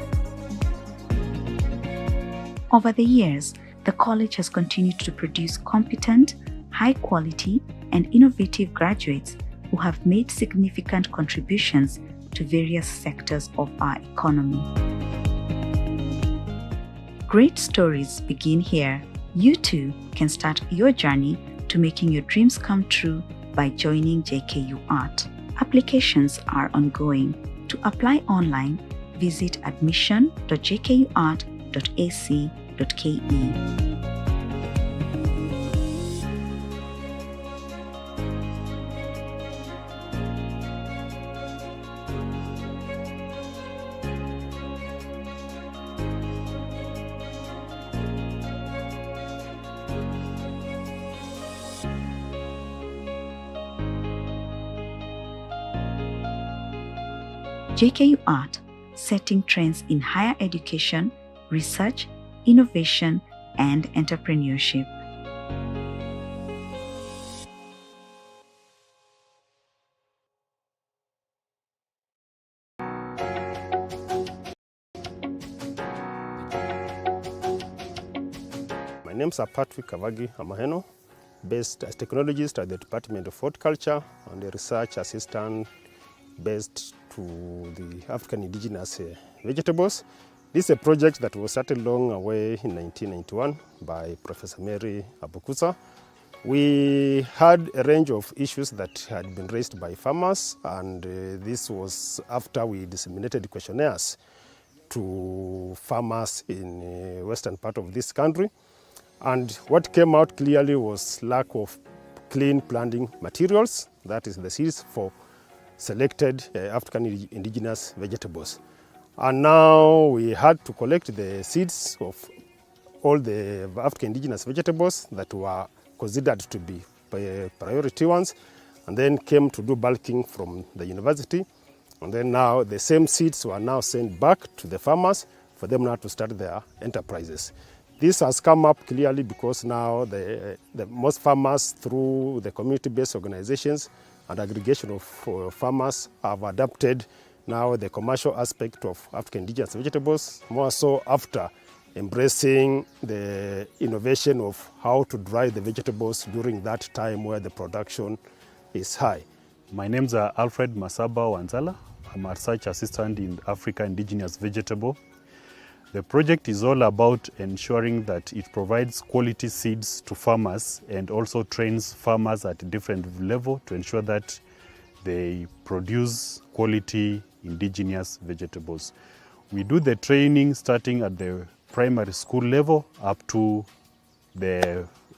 Over the years, the college has continued to produce competent, high-quality, and innovative graduates who have made significant contributions to various sectors of our economy. Great stories begin here. You too can start your journey to making your dreams come true by joining JKUAT. Applications are ongoing. To apply online, visit admission.jkuat.ac.ke. JKUAT, setting trends in higher education, research, innovation, and entrepreneurship. My name is Patrick Kavagi Amaheno, based as technologist at the Department of Horticulture and a research assistant based to the African indigenous vegetables. This is a project that was started long away in 1991 by Professor Mary Abukusa. We had a range of issues that had been raised by farmers, and this was after we disseminated questionnaires to farmers in the western part of this country. And what came out clearly was lack of clean planting materials, that is the seeds for selected African indigenous vegetables. And now we had to collect the seeds of all the African indigenous vegetables that were considered to be priority ones, and then came to do bulking from the university. And then now the same seeds were now sent back to the farmers for them now to start their enterprises. This has come up clearly because now the most farmers, through the community-based organizations and aggregation of farmers, have adapted now the commercial aspect of African indigenous vegetables, more so after embracing the innovation of how to dry the vegetables during that time where the production is high. My name is Alfred Masaba Wanzala. I'm a research assistant in Africa Indigenous Vegetable. The project is all about ensuring that it provides quality seeds to farmers and also trains farmers at a different level to ensure that they produce quality indigenous vegetables. We do the training starting at the primary school level up to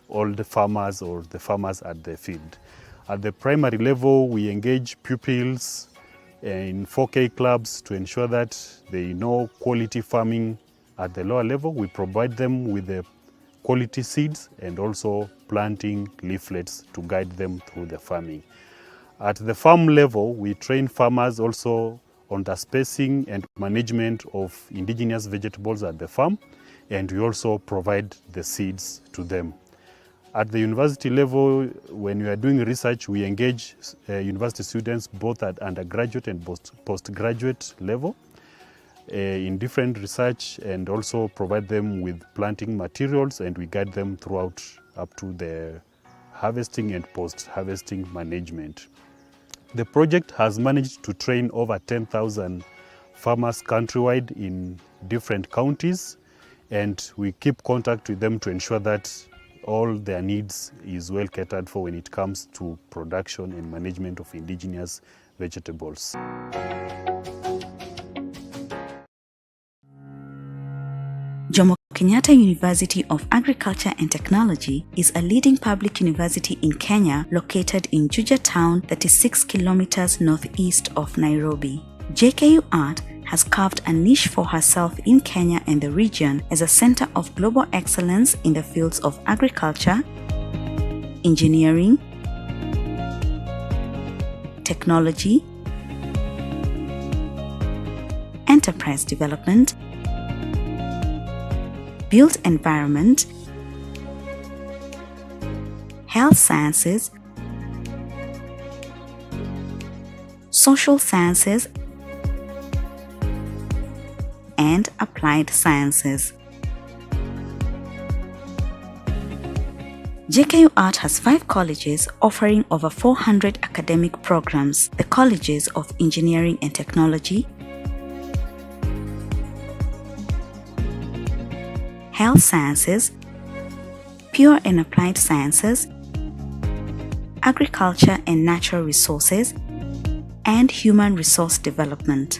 all the farmers or the farmers at the field. At the primary level, we engage pupils in 4K clubs to ensure that they know quality farming. At the lower level, we provide them with the quality seeds and also planting leaflets to guide them through the farming. At the farm level, we train farmers also on the spacing and management of indigenous vegetables at the farm, and we also provide the seeds to them. At the university level, when we are doing research, we engage university students both at undergraduate and postgraduate level in different research, and also provide them with planting materials, and we guide them throughout up to the harvesting and post-harvesting management. The project has managed to train over 10,000 farmers countrywide in different counties, and we keep contact with them to ensure that all their needs is well catered for when it comes to production and management of indigenous vegetables. Jomo Kenyatta University of Agriculture and Technology is a leading public university in Kenya located in Juja town, 36 kilometers northeast of Nairobi. JKUAT has carved a niche for herself in Kenya and the region as a center of global excellence in the fields of agriculture, engineering, technology, enterprise development, built environment, health sciences, social sciences, and applied sciences. JKUAT has 5 colleges offering over 400 academic programs. The colleges of Engineering and Technology, Health Sciences, Pure and Applied Sciences, Agriculture and Natural Resources, and Human Resource Development.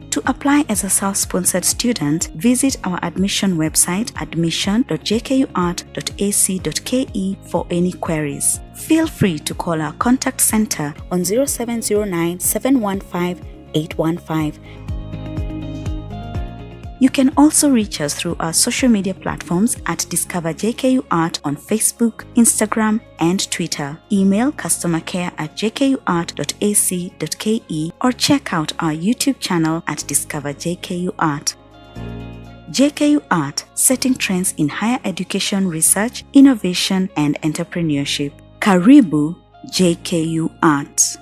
To apply as a self-sponsored student, visit our admission website admission.jkuat.ac.ke for any queries. Feel free to call our contact center on 0709 715 815. You can also reach us through our social media platforms at Discover JKUAT on Facebook, Instagram, and Twitter. Email customercare@jkuat.ac.ke or check out our YouTube channel at Discover JKUAT. JKUAT, setting trends in higher education research, innovation, and entrepreneurship. Karibu JKUAT.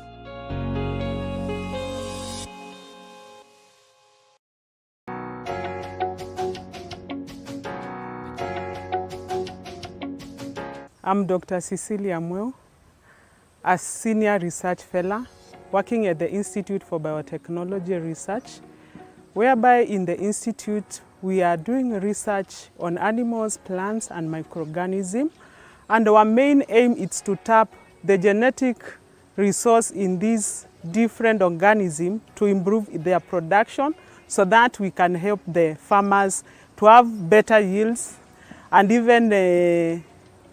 I'm Dr. Cecilia Mweo, a Senior Research Fellow working at the Institute for Biotechnology Research, whereby in the Institute we are doing research on animals, plants, and microorganisms. And our main aim is to tap the genetic resource in these different organisms to improve their production so that we can help the farmers to have better yields and even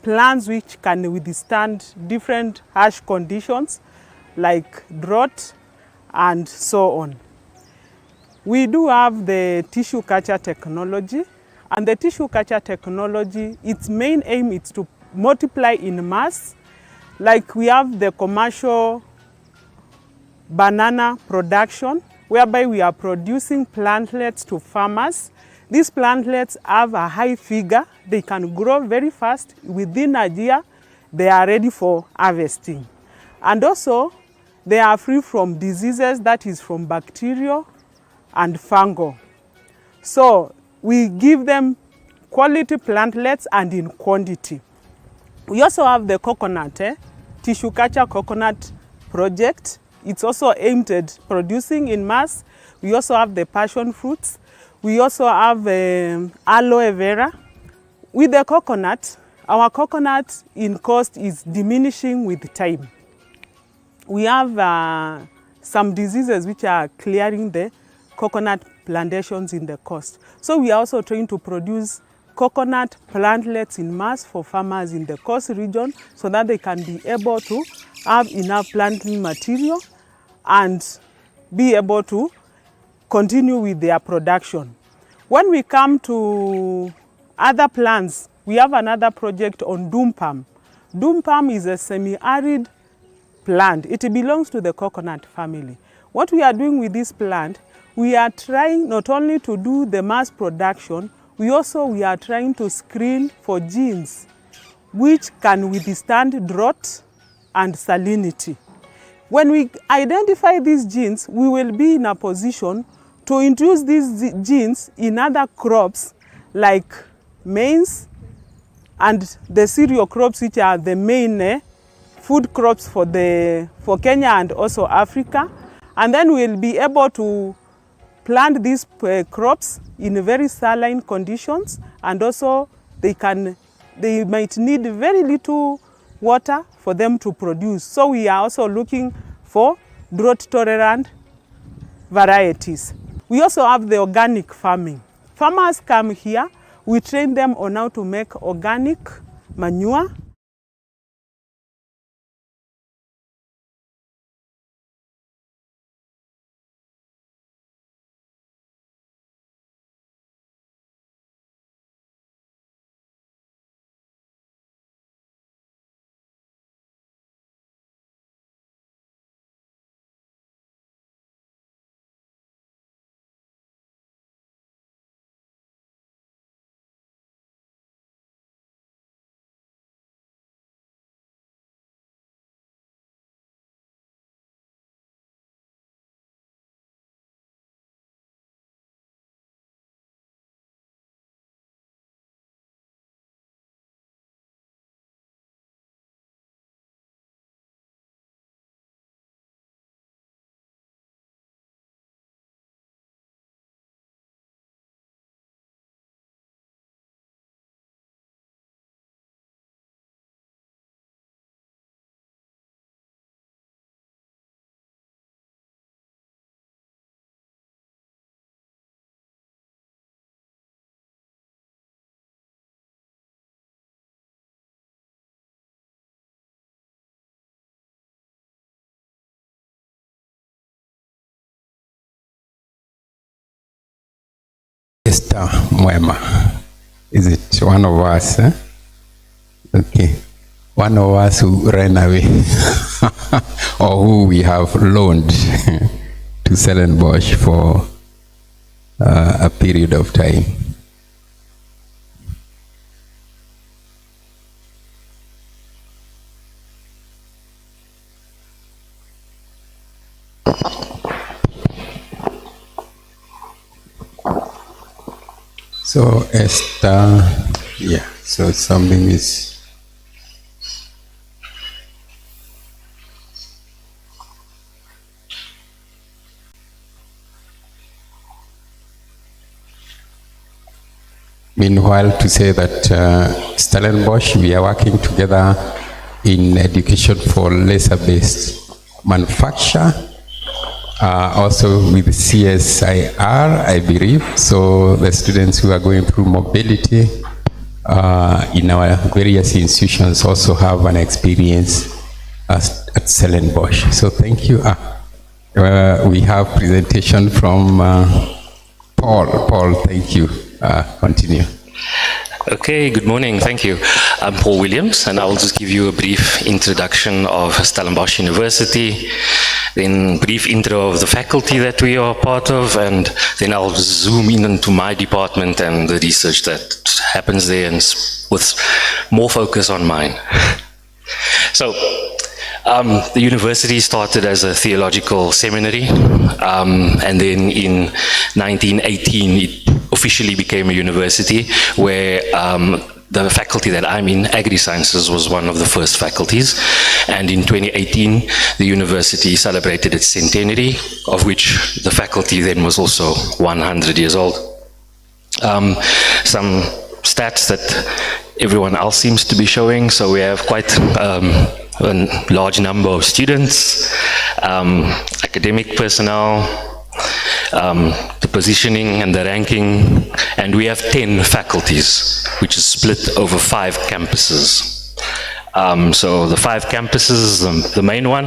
plants which can withstand different harsh conditions like drought and so on. We do have the tissue culture technology, and the tissue culture technology, its main aim is to multiply in mass. Like we have the commercial banana production, whereby we are producing plantlets to farmers. These plantlets have a high figure. They can grow very fast. Within a year, they are ready for harvesting. And also, they are free from diseases, that is from bacterial and fungal. So we give them quality plantlets and in quantity. We also have the coconut, tissue culture coconut project. It's also aimed at producing in mass. We also have the passion fruits. We also have aloe vera. With the coconut, our coconut in cost is diminishing with time. We have some diseases which are clearing the coconut plantations in the coast. So we are also trying to produce coconut plantlets in mass for farmers in the coast region so that they can be able to have enough planting material and be able to continue with their production. When we come to other plants, we have another project on doom palm. Doom palm is a semi-arid plant. It belongs to the coconut family. What we are doing with this plant, we are trying not only to do the mass production, we are trying to screen for genes which can withstand drought and salinity. When we identify these genes, we will be in a position to introduce these genes in other crops like maize and the cereal crops, which are the main food crops for Kenya and also Africa. And then we'll be able to plant these crops in very saline conditions, and also they might need very little water for them to produce. So we are also looking for drought-tolerant varieties. We also have the organic farming. Farmers come here, we train them on how to make organic manure. Esther Mwema. Is it one of us? Eh? Okay. One of us who ran away or who we have loaned to Stellenbosch for a period of time. So Esther, yeah, so something is meanwhile to say that Stellenbosch, we are working together in education for laser-based manufacture. Also with CSIR, I believe. So the students who are going through mobility in our various institutions also have an experience at Stellenbosch. So thank you. We have presentation from Paul. Paul, thank you. Continue. Okay, good morning. Thank you. I'm Paul Williams, and I will just give you a brief introduction of Stellenbosch University, then brief intro of the faculty that we are part of, and then I'll zoom in into my department and the research that happens there, and with more focus on mine. So, the university started as a theological seminary, and then in 1918 it officially became a university, where the faculty that I'm in, Agri-Sciences, was one of the first faculties. And in 2018, the university celebrated its centenary, of which the faculty then was also 100 years old. Some stats that everyone else seems to be showing. So we have quite a large number of students, academic personnel, the positioning and the ranking, and we have 10 faculties, which is split over 5 campuses. So the 5 campuses, the main one,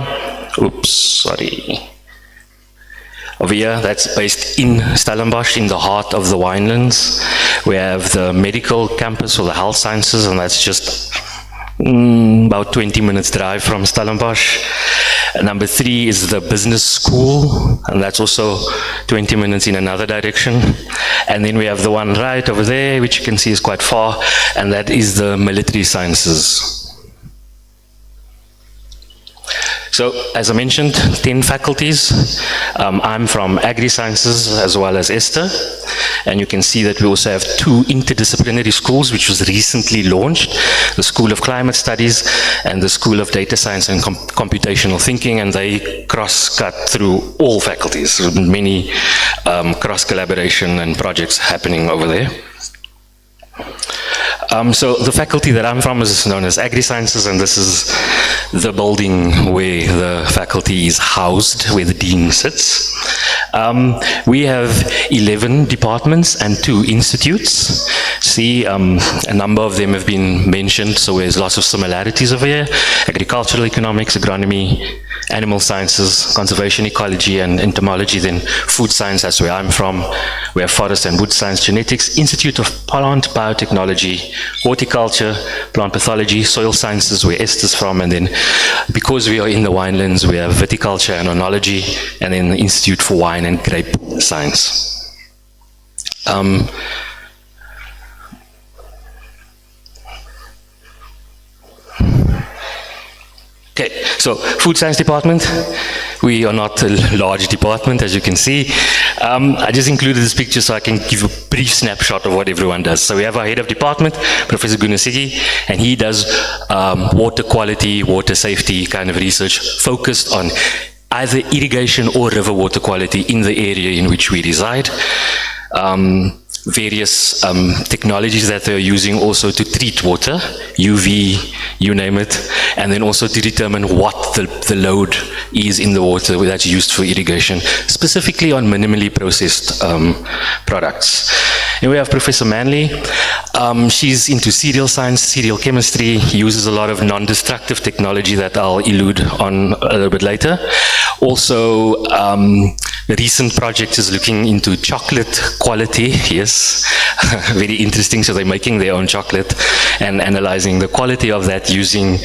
over here, that's based in Stellenbosch, in the heart of the winelands. We have the medical campus for the health sciences, and that's just about 20 minutes drive from Stellenbosch. Number 3 is the business school, and that's also 20 minutes in another direction. And then we have the one right over there, which you can see is quite far, and that is the military sciences. So, as I mentioned, 10 faculties. I'm from Agri-Sciences as well as Esther. And you can see that we also have 2 interdisciplinary schools, which was recently launched, the School of Climate Studies and the School of Data Science and Computational Thinking, and they cross-cut through all faculties. There are many cross-collaboration and projects happening over there. So the faculty that I'm from is known as Agri-Sciences, and this is the building where the faculty is housed, where the dean sits. We have 11 departments and 2 institutes. See, a number of them have been mentioned, so there's lots of similarities over here. Agricultural economics, agronomy, animal sciences, conservation ecology, and entomology. Then food science, that's where I'm from. We have forest and wood science, genetics, Institute of Plant Biotechnology, horticulture, plant pathology, soil sciences, where Esther's from, and then because we are in the winelands, we have viticulture and oenology, and then the Institute for Wine and Grape Science. Okay, so food science department, we are not a large department, as you can see. I just included this picture so I can give a brief snapshot of what everyone does. So we have our head of department, Professor Gunasigi, and he does water quality, water safety kind of research focused on either irrigation or river water quality in the area in which we reside. Various technologies that they're using also to treat water, UV, you name it, and then also to determine what the load is in the water that's used for irrigation, specifically on minimally processed products. And we have Professor Manley. She's into cereal science, cereal chemistry, uses a lot of non-destructive technology that I'll allude on a little bit later. Also, the recent project is looking into chocolate quality, yes, very interesting. So they're making their own chocolate and analyzing the quality of that using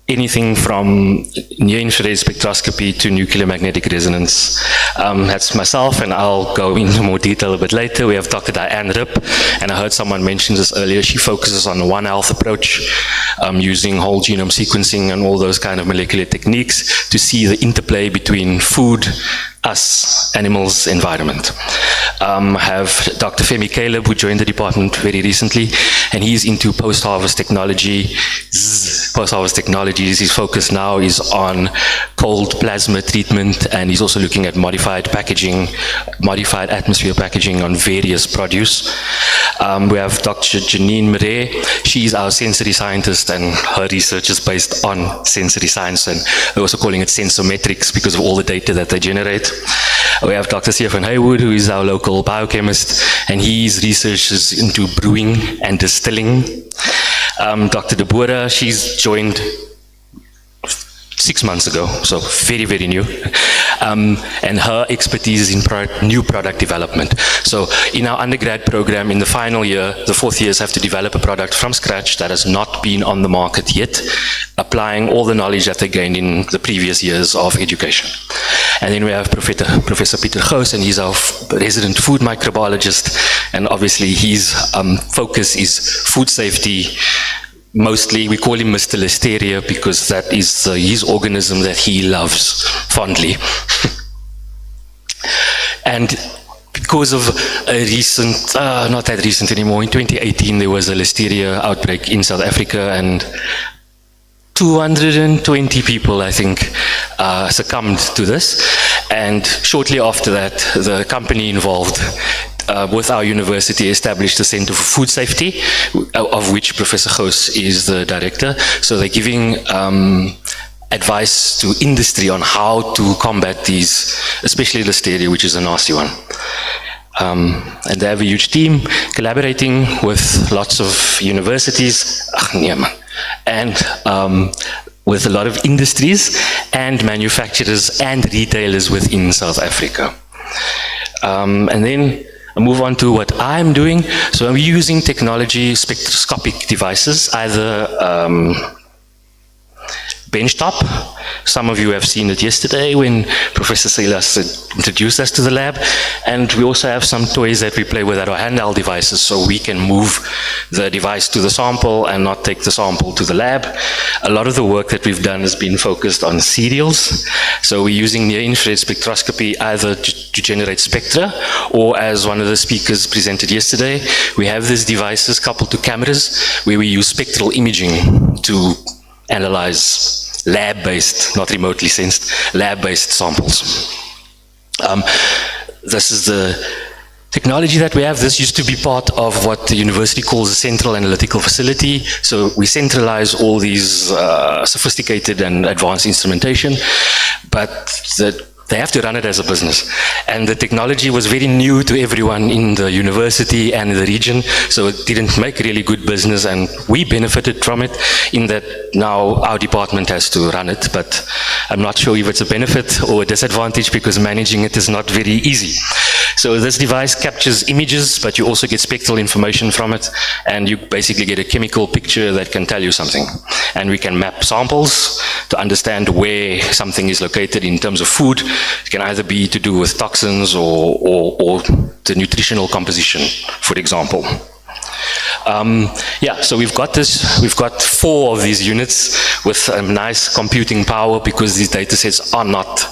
anything from near-infrared spectroscopy to nuclear magnetic resonance. That's myself, and I'll go into more detail a bit later. We have Dr. Diane Ripp, and I heard someone mention this earlier. She focuses on the One Health approach, using whole genome sequencing and all those kind of molecular techniques to see the interplay between food, us, animals, environment. I have Dr. Femi Caleb, who joined the department very recently, and he's into post-harvest technology. Post-harvest technologies, his focus now is on cold plasma treatment, and he's also looking at modified packaging, modified atmosphere packaging on various produce. We have Dr. Janine Murray. She's our sensory scientist, and her research is based on sensory science, and we're also calling it sensometrics because of all the data that they generate. We have Dr. Stephen Haywood, who is our local biochemist, and his research is into brewing and distilling. Dr. Deborah, she's joined 6 months ago, so very, very new. And her expertise is in new product development. So in our undergrad program, in the final year, the 4th years have to develop a product from scratch that has not been on the market yet, applying all the knowledge that they gained in the previous years of education. And then we have Professor Peter Goos, and he's our resident food microbiologist, and obviously his focus is food safety. Mostly, we call him Mr. Listeria because that is his organism that he loves fondly. And because of a recent, not that recent anymore, in 2018 there was a Listeria outbreak in South Africa, and 220 people, I think, succumbed to this. And shortly after that, the company involved with our university established a Center for Food Safety, of which Professor Goos is the director. So they're giving advice to industry on how to combat these, especially listeria, which is a nasty one. And they have a huge team collaborating with lots of universities, and with a lot of industries and manufacturers and retailers within South Africa. And then I move on to what I'm doing. So I'm using technology, spectroscopic devices, either benchtop. Some of you have seen it yesterday when Professor Silas introduced us to the lab. And we also have some toys that we play with at our handheld devices, so we can move the device to the sample and not take the sample to the lab. A lot of the work that we've done has been focused on serials. So we're using near-infrared spectroscopy either to generate spectra, or as one of the speakers presented yesterday, we have these devices coupled to cameras where we use spectral imaging to analyze lab-based, not remotely sensed, lab-based samples. This is the technology that we have. This used to be part of what the university calls a central analytical facility. So we centralize all these sophisticated and advanced instrumentation, but they have to run it as a business. And the technology was very new to everyone in the university and the region, so it didn't make really good business, and we benefited from it in that now our department has to run it, but I'm not sure if it's a benefit or a disadvantage because managing it is not very easy. So this device captures images, but you also get spectral information from it, and you basically get a chemical picture that can tell you something. And we can map samples to understand where something is located in terms of food. It can either be to do with toxins or the nutritional composition, for example. Yeah, so we've got 4 of these units with a nice computing power because these data sets are not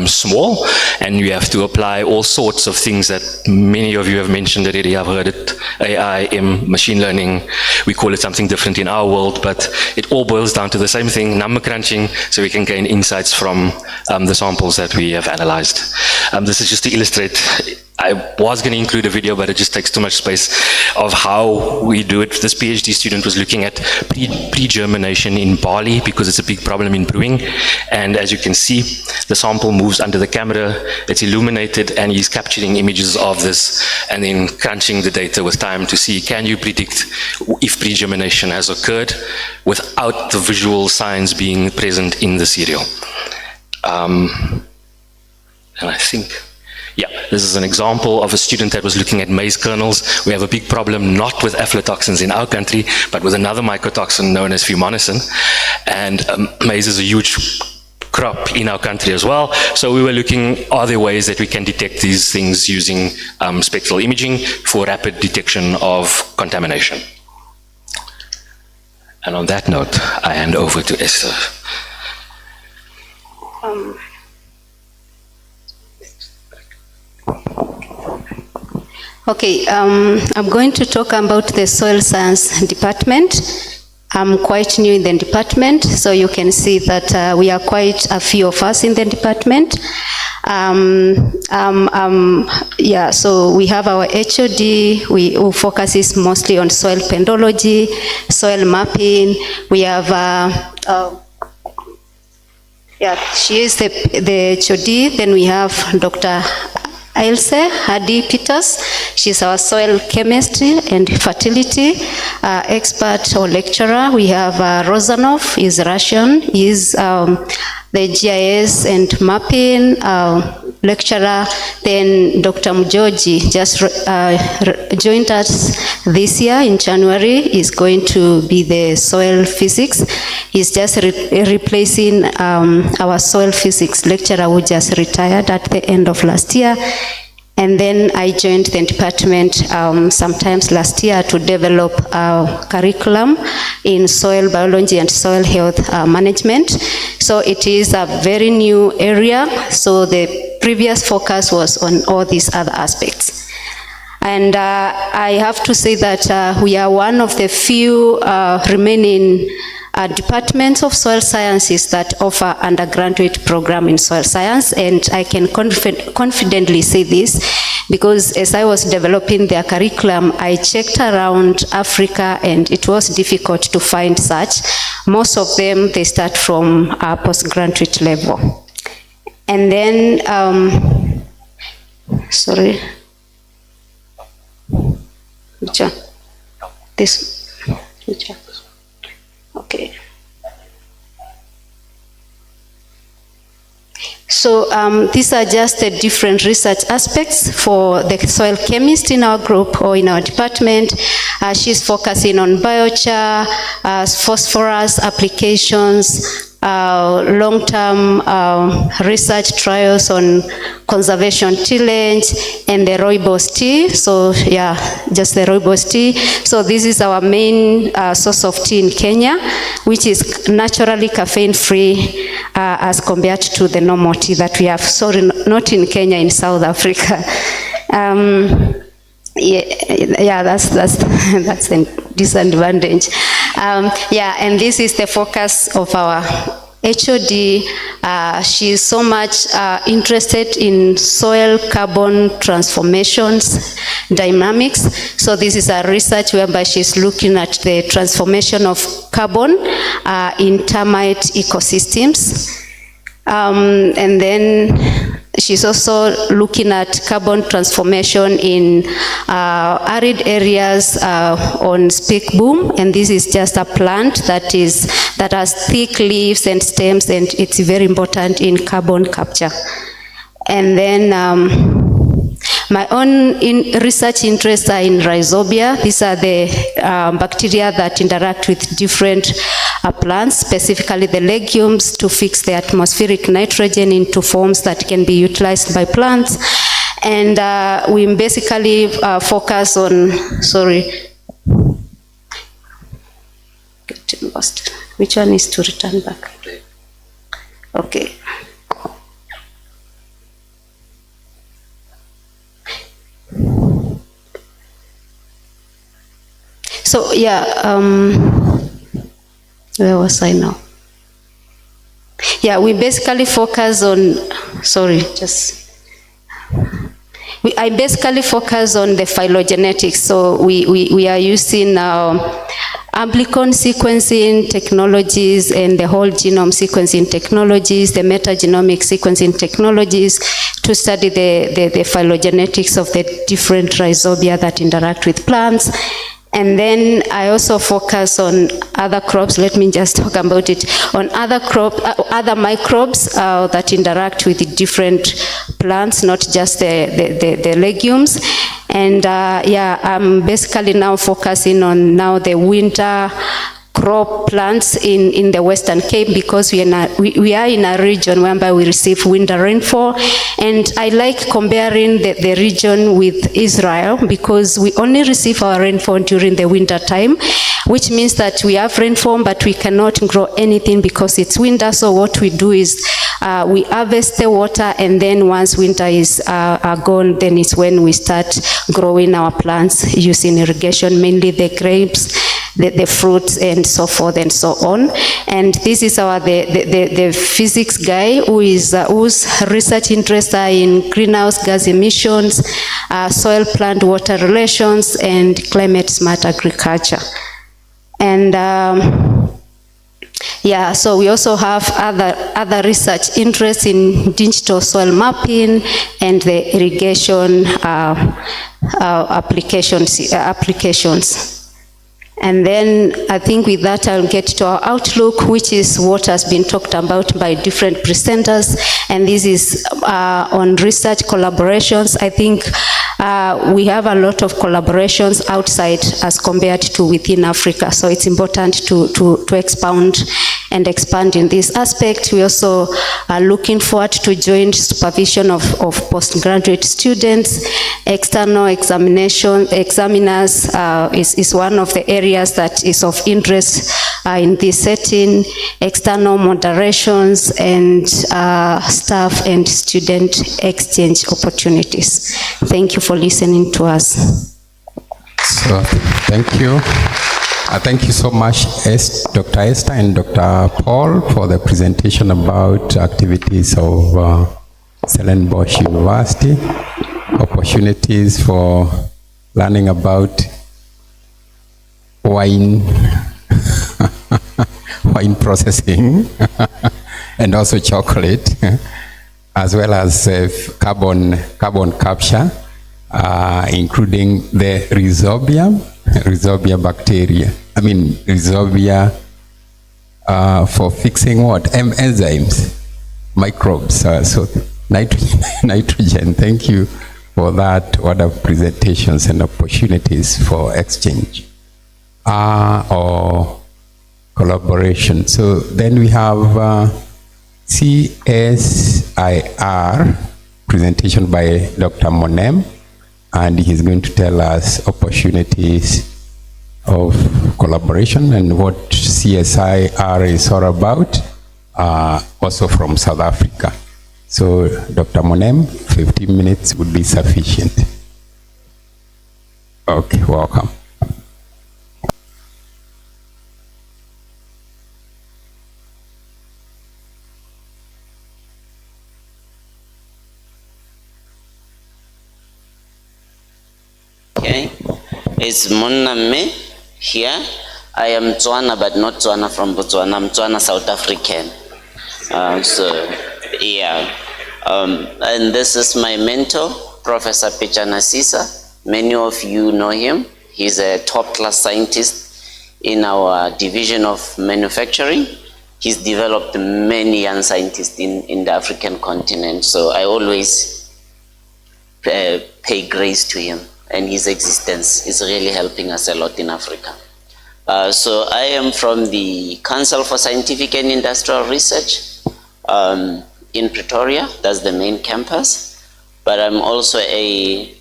small, and you have to apply all sorts of things that many of you have mentioned already. I've heard it, AI, machine learning. We call it something different in our world, but it all boils down to the same thing, number crunching, so we can gain insights from the samples that we have analyzed. This is just to illustrate. I was going to include a video, but it just takes too much space of how we do it. This PhD student was looking at pre-germination in barley because it's a big problem in brewing. And as you can see, the sample moves under the camera, it's illuminated, and he's capturing images of this and then crunching the data with time to see, can you predict if pre-germination has occurred without the visual signs being present in the serial. And I think, yeah, this is an example of a student that was looking at maize kernels. We have a big problem not with aflatoxins in our country, but with another mycotoxin known as fumonissin. And maize is a huge crop in our country as well. So we were looking, are there ways that we can detect these things using spectral imaging for rapid detection of contamination? And on that note, I hand over to Esther. Okay, I'm going to talk about the soil science department. I'm quite new in the department, so you can see that we are quite a few of us in the department. Yeah, so we have our HOD, who focuses mostly on soil pendology, soil mapping. We have, yeah, she is the HOD. Then we have Dr. Ilse Hadi Peters. She's our soil chemistry and fertility expert or lecturer. We have Rozanov, is Russian, is the GIS and mapping lecturer. Then Dr. Mujoji just joined us this year in January, is going to be the soil physics. He's just replacing our soil physics lecturer who just retired at the end of last year. And then I joined the department sometimes last year to develop a curriculum in soil biology and soil health management. So it is a very new area. So the previous focus was on all these other aspects. And I have to say that we are one of the few remaining departments of soil sciences that offer undergraduate program in soil science, and I can confidently say this because as I was developing their curriculum, I checked around Africa and it was difficult to find such. Most of them, they start from postgraduate level. And then, sorry, which one? This, which one? Okay. So these are just the different research aspects for the soil chemist in our group or in our department. She's focusing on biochar, phosphorus applications, long-term research trials on conservation tillage and the rooibos tea. So yeah, just the rooibos tea. So this is our main source of tea in Kenya, which is naturally caffeine-free as compared to the normal tea that we have. Sorry, not in Kenya, in South Africa. Yeah, that's a disadvantage. Yeah, and this is the focus of our HOD. She is so much interested in soil carbon transformations, dynamics. So this is a research whereby she's looking at the transformation of carbon in termite ecosystems. And then she's also looking at carbon transformation in arid areas on speak boom, and this is just a plant that has thick leaves and stems, and it's very important in carbon capture. And then my own research interests are in rhizobia. These are the bacteria that interact with different plants, specifically the legumes, to fix the atmospheric nitrogen into forms that can be utilized by plants. And we basically focus on, sorry, getting lost. Which one is to return back? Okay. So yeah, where was I now? Yeah, we basically focus on, sorry, I basically focus on the phylogenetics. So we are using amplicon sequencing technologies and the whole genome sequencing technologies, the metagenomic sequencing technologies to study the phylogenetics of the different rhizobia that interact with plants. And then I also focus on other crops. Let me just talk about it. On other microbes that interact with different plants, not just the legumes. And yeah, I'm basically now focusing on now the winter crop plants in the Western Cape, because we are in a region whereby we receive winter rainfall. And I like comparing the region with Israel, because we only receive our rainfall during the winter time, which means that we have rainfall but we cannot grow anything because it's winter. So what we do is we harvest the water, and then once winter is gone, then it's when we start growing our plants using irrigation, mainly the grapes, the fruits and so forth and so on. And this is the physics guy whose research interests are in greenhouse gas emissions, soil plant water relations, and climate smart agriculture. And yeah, so we also have other research interests in digital soil mapping and the irrigation applications. And then I think with that I'll get to our outlook, which is what has been talked about by different presenters. And this is on research collaborations. I think we have a lot of collaborations outside as compared to within Africa. So it's important to expound and expand in this aspect. We also are looking forward to joint supervision of postgraduate students. External examiners is one of the areas that is of interest in this setting. External moderations and staff and student exchange opportunities. Thank you for listening to us. So, thank you. Thank you so much, Dr. Esther and Dr. Paul, for the presentation about activities of Stellenbosch University. opportunities for learning about wine, wine processing, and also chocolate, as well as carbon capture, including the rhizobia bacteria. I mean, rhizobia for fixing what? Enzymes, microbes. So nitrogen. Thank you for that. What are presentations and opportunities for exchange or collaboration. So then we have CSIR presentation by Dr. Monem, and he's going to tell us opportunities of collaboration and what CSIR is all about, also from South Africa. So Dr. Monem, 15 minutes would be sufficient. Okay, welcome. Okay, it's Moname here. I am Tswana, but not Tswana from Botswana. I'm Tswana South African. And this is my mentor, Professor Pichana Sisa. Many of you know him. He's a top-class scientist in our division of manufacturing. He's developed many young scientists in the African continent. So I always pay grace to him, and his existence is really helping us a lot in Africa. So I am from the Council for Scientific and Industrial Research in Pretoria. That's the main campus. But I'm also a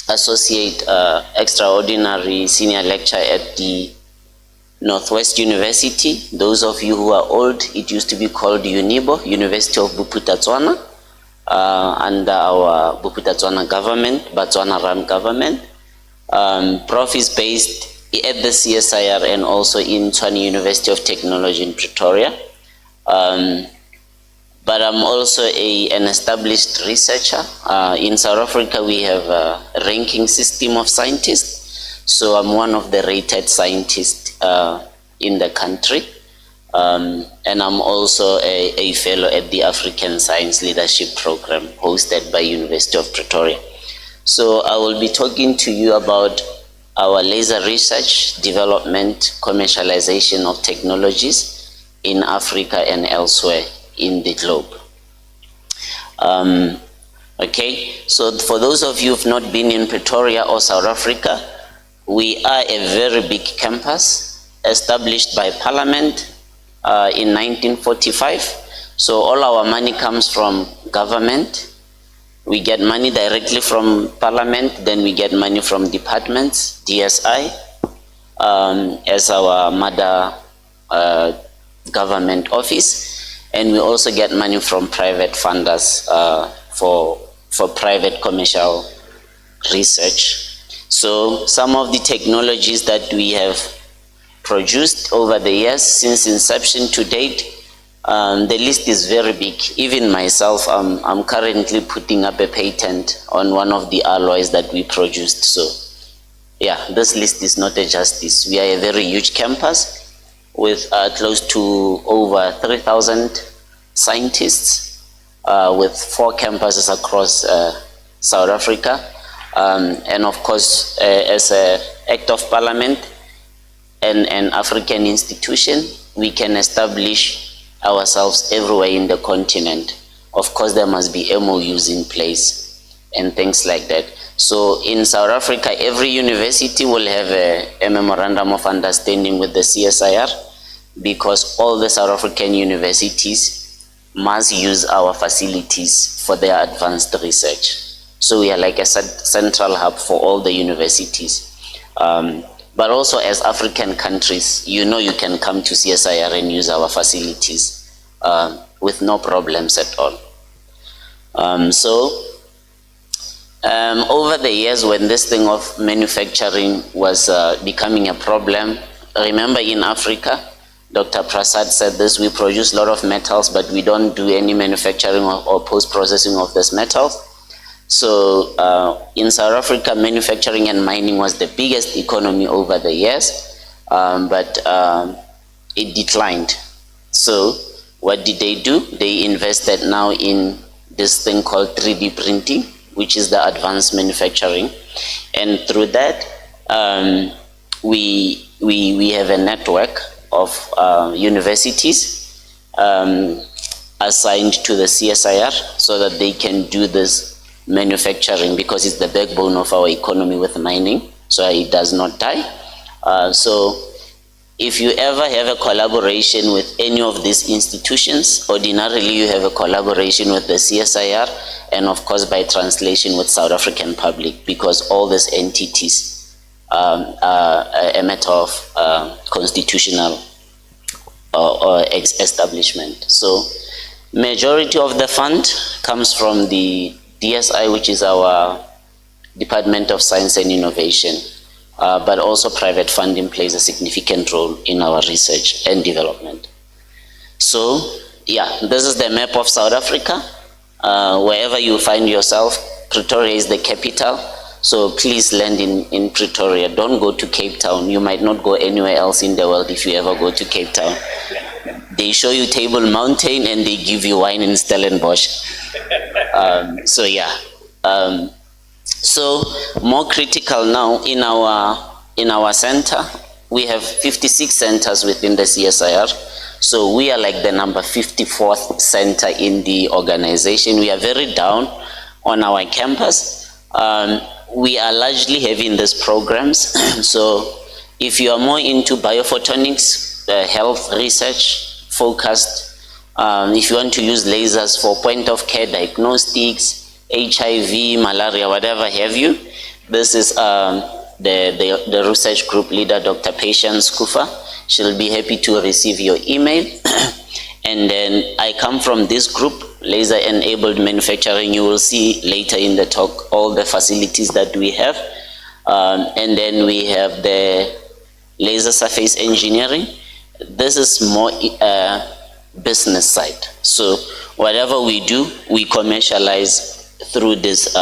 associate extraordinary senior lecturer at the Northwest University. Those of you who are old, it used to be called UNIBO, University of Bophuthatswana, under our Bophuthatswana government, Botswana-run government. Prof is based at the CSIR and also in Tshwane University of Technology in Pretoria. But I'm also an established researcher. In South Africa, we have a ranking system of scientists. So I'm one of the rated scientists in the country. And I'm also a fellow at the African Science Leadership Program hosted by University of Pretoria. So I will be talking to you about our laser research, development, commercialization of technologies in Africa and elsewhere in the globe. Okay, so for those of you who have not been in Pretoria or South Africa, we are a very big campus established by Parliament in 1945. So all our money comes from government. We get money directly from Parliament, then we get money from departments, DSI, as our mother government office. And we also get money from private funders for private commercial research. So some of the technologies that we have produced over the years since inception to date, the list is very big. Even myself, I'm currently putting up a patent on one of the alloys that we produced. So yeah, this list is not a justice. We are a very huge campus with close to over 3,000 scientists with 4 campuses across South Africa. And of course, as an act of parliament and an African institution, we can establish ourselves everywhere in the continent. Of course, there must be MOUs in place and things like that. So in South Africa, every university will have a memorandum of understanding with the CSIR, because all the South African universities must use our facilities for their advanced research. So we are like a central hub for all the universities. But also as African countries, you know, you can come to CSIR and use our facilities with no problems at all. Over the years, when this thing of manufacturing was becoming a problem, remember in Africa, Dr. Prasad said this, we produce a lot of metals, but we don't do any manufacturing or post-processing of these metals. So in South Africa, manufacturing and mining was the biggest economy over the years, but it declined. So what did they do? They invested now in this thing called 3D printing, which is the advanced manufacturing. And through that, we have a network of universities assigned to the CSIR so that they can do this manufacturing, because it's the backbone of our economy with mining, so it does not die. So if you ever have a collaboration with any of these institutions, ordinarily you have a collaboration with the CSIR, and of course by translation with South African public, because all these entities are a matter of constitutional or establishment. So majority of the fund comes from the DSI, which is our Department of Science and Innovation, but also private funding plays a significant role in our research and development. So yeah, this is the map of South Africa. Wherever you find yourself, Pretoria is the capital, so please land in Pretoria. Don't go to Cape Town. You might not go anywhere else in the world if you ever go to Cape Town. They show you Table Mountain and they give you wine in Stellenbosch. So yeah, so more critical now in our center, we have 56 centers within the CSIR. So we are like the number 54th center in the organization. We are very down on our campus. We are largely having these programs. So if you are more into biophotonics, health research focused, if you want to use lasers for point of care diagnostics, HIV, malaria, whatever have you, this is the research group leader, Dr. Patience Kufa. She'll be happy to receive your email. And then I come from this group, laser enabled manufacturing. You will see later in the talk all the facilities that we have. And then we have the laser surface engineering. This is more business side. So whatever we do, we commercialize through this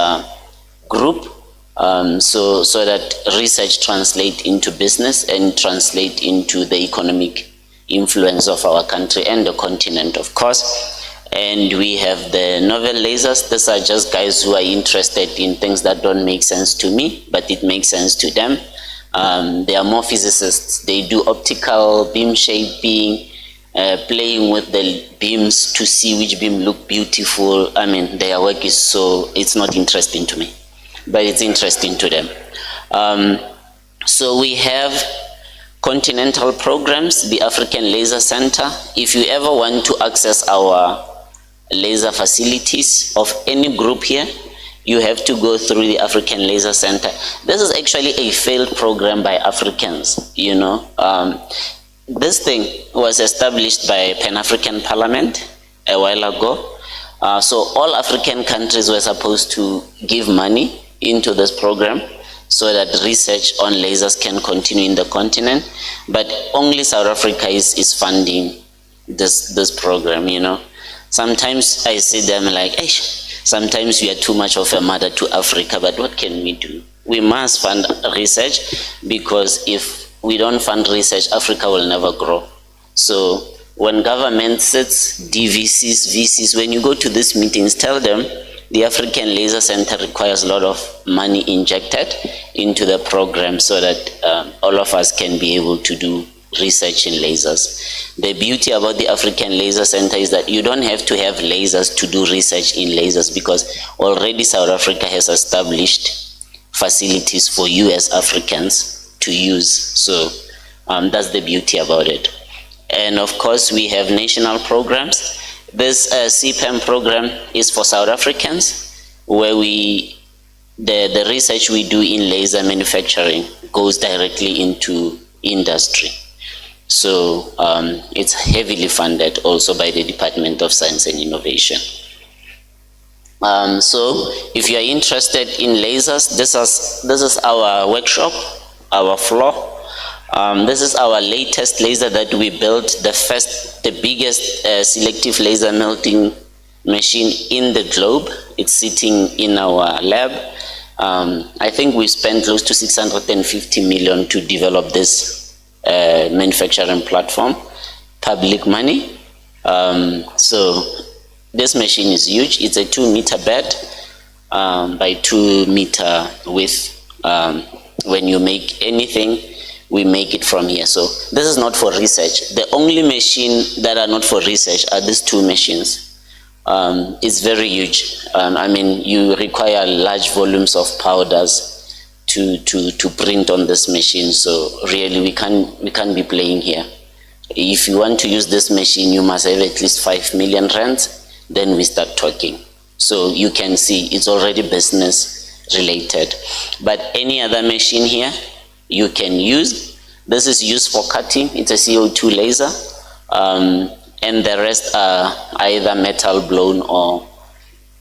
group, so that research translate into business and translate into the economic influence of our country and the continent, of course. And we have the novel lasers. These are just guys who are interested in things that don't make sense to me, but it makes sense to them. They are more physicists. They do optical beam shaping, playing with the beams to see which beam look beautiful. I mean, their work is so, it's not interesting to me, but it's interesting to them. So we have continental programs, the African Laser Center. If you ever want to access our laser facilities of any group here, you have to go through the African Laser Center. This is actually a failed program by Africans, you know. This thing was established by Pan-African Parliament a while ago. So all African countries were supposed to give money into this program so that research on lasers can continue in the continent. But only South Africa is funding this program, you know. Sometimes I see them like, hey, sometimes we are too much of a mother to Africa, but what can we do? We must fund research, because if we don't fund research, Africa will never grow. So when government sits, DVCs, VCs, when you go to these meetings, tell them the African Laser Center requires a lot of money injected into the program so that all of us can be able to do research in lasers. The beauty about the African Laser Center is that you don't have to have lasers to do research in lasers, because already South Africa has established facilities for you as Africans to use. So that's the beauty about it. And of course, we have national programs. This CPAM program is for South Africans, where the research we do in laser manufacturing goes directly into industry. So it's heavily funded also by the Department of Science and Innovation. So if you are interested in lasers, this is our workshop, our floor. This is our latest laser that we built, the biggest selective laser melting machine in the globe. It's sitting in our lab. I think we spent close to 650 million to develop this manufacturing platform, public money. So this machine is huge. It's a 2-meter bed by 2-meter width. When you make anything, we make it from here. So this is not for research. The only machine that are not for research are these 2 machines. It's very huge. I mean, you require large volumes of powders to print on this machine. So really, we can't be playing here. If you want to use this machine, you must have at least 5 million rands. Then we start talking. So you can see it's already business related. But any other machine here, you can use. This is used for cutting. It's a CO2 laser. And the rest are either metal blown or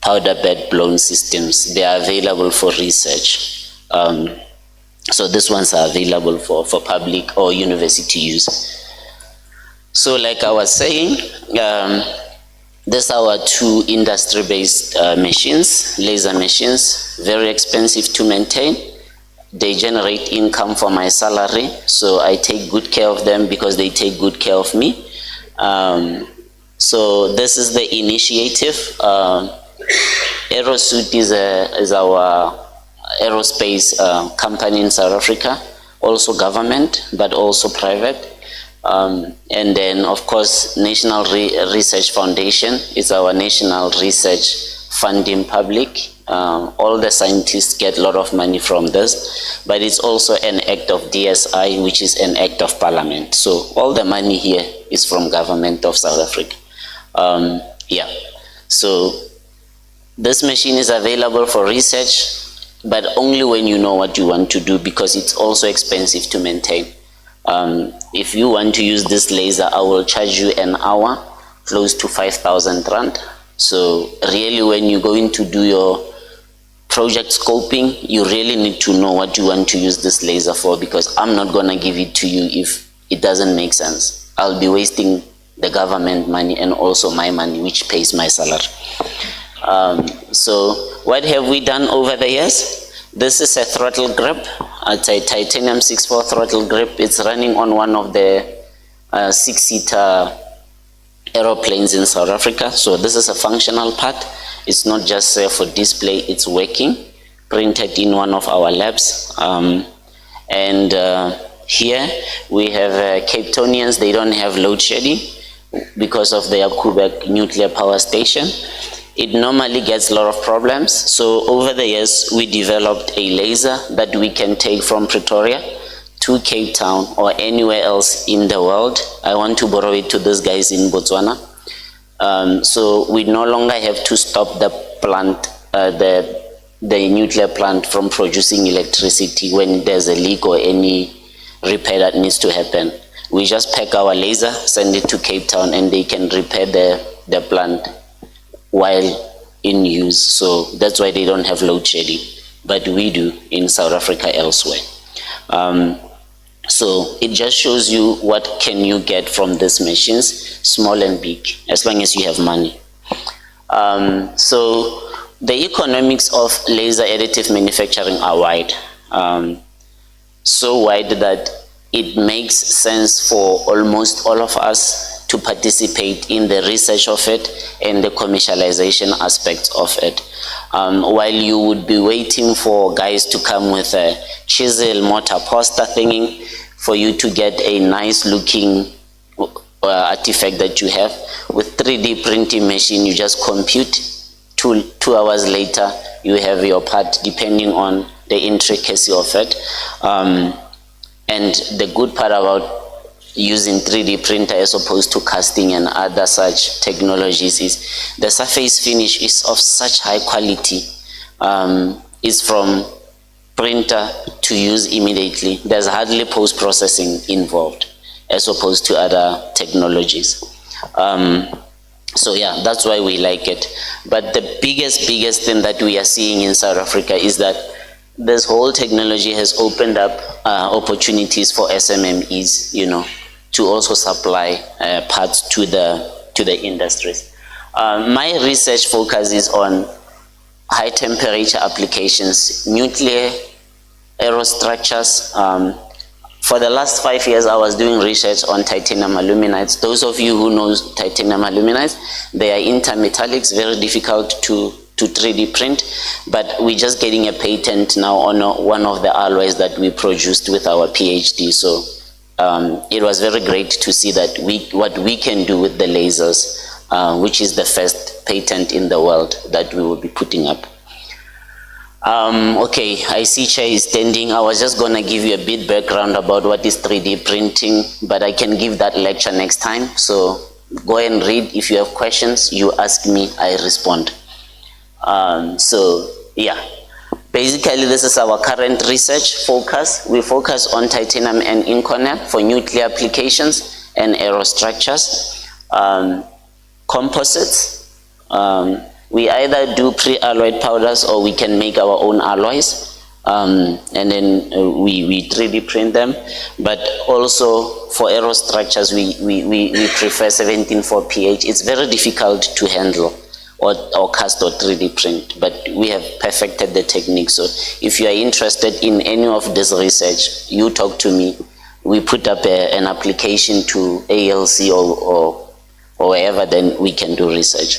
powder bed blown systems. They are available for research. So these ones are available for public or university use. So like I was saying, these are our 2 industry-based machines, laser machines, very expensive to maintain. They generate income for my salary, so I take good care of them because they take good care of me. So this is the initiative. Aerosuit is our aerospace company in South Africa, also government, but also private. And then, of course, National Research Foundation is our national research funding public. All the scientists get a lot of money from this, but it's also an act of DSI, which is an act of parliament. So all the money here is from government of South Africa. Yeah, so this machine is available for research, but only when you know what you want to do, because it's also expensive to maintain. If you want to use this laser, I will charge you an hour close to 5,000 rand. So really, when you go in to do your project scoping, you really need to know what you want to use this laser for, because I'm not going to give it to you if it doesn't make sense. I'll be wasting the government money and also my money, which pays my salary. So what have we done over the years? This is a throttle grip. It's a titanium 6/4 throttle grip. It's running on one of the 6-seater aeroplanes in South Africa. So this is a functional part. It's not just for display, it's working, printed in one of our labs. Here we have Cape Townians. They don't have load shedding because of their Quebec nuclear power station. It normally gets a lot of problems. So over the years, we developed a laser that we can take from Pretoria to Cape Town or anywhere else in the world. I want to borrow it to these guys in Botswana. So we no longer have to stop the plant, the nuclear plant from producing electricity when there's a leak or any repair that needs to happen. We just pack our laser, send it to Cape Town, and they can repair the plant while in use. So that's why they don't have load shedding, but we do in South Africa elsewhere. So it just shows you what can you get from these machines, small and big, as long as you have money. So the economics of laser additive manufacturing are wide. So wide that it makes sense for almost all of us to participate in the research of it and the commercialization aspects of it. While you would be waiting for guys to come with a chisel mortar poster thingy for you to get a nice looking artifact that you have, with 3D printing machine, you just compute. Two hours later, you have your part, depending on the intricacy of it. And the good part about using 3D printer as opposed to casting and other such technologies is the surface finish is of such high quality. It's from printer to use immediately. There's hardly post-processing involved as opposed to other technologies. So yeah, that's why we like it. But the biggest thing that we are seeing in South Africa is that this whole technology has opened up opportunities for SMMEs, you know, to also supply parts to the industries. My research focus is on high temperature applications, nuclear aerostructures. For the last 5 years, I was doing research on titanium aluminides. Those of you who know titanium aluminides, they are intermetallics, very difficult to 3D print, but we're just getting a patent now on one of the alloys that we produced with our PhD. So it was very great to see that what we can do with the lasers, which is the first patent in the world that we will be putting up. Okay, I see Chair is standing. I was just gonna give you a bit background about what is 3D printing, but I can give that lecture next time. So go and read. If you have questions, you ask me, I respond. So yeah, basically this is our current research focus. We focus on titanium and inconel for nuclear applications and aerostructures. Composites. We either do pre-alloyed powders or we can make our own alloys, and then we 3D print them. But also for aerostructures, we prefer 17.4 pH. It's very difficult to handle or cast or 3D print, but we have perfected the technique. So if you are interested in any of this research, you talk to me. We put up an application to ALC or wherever, then we can do research.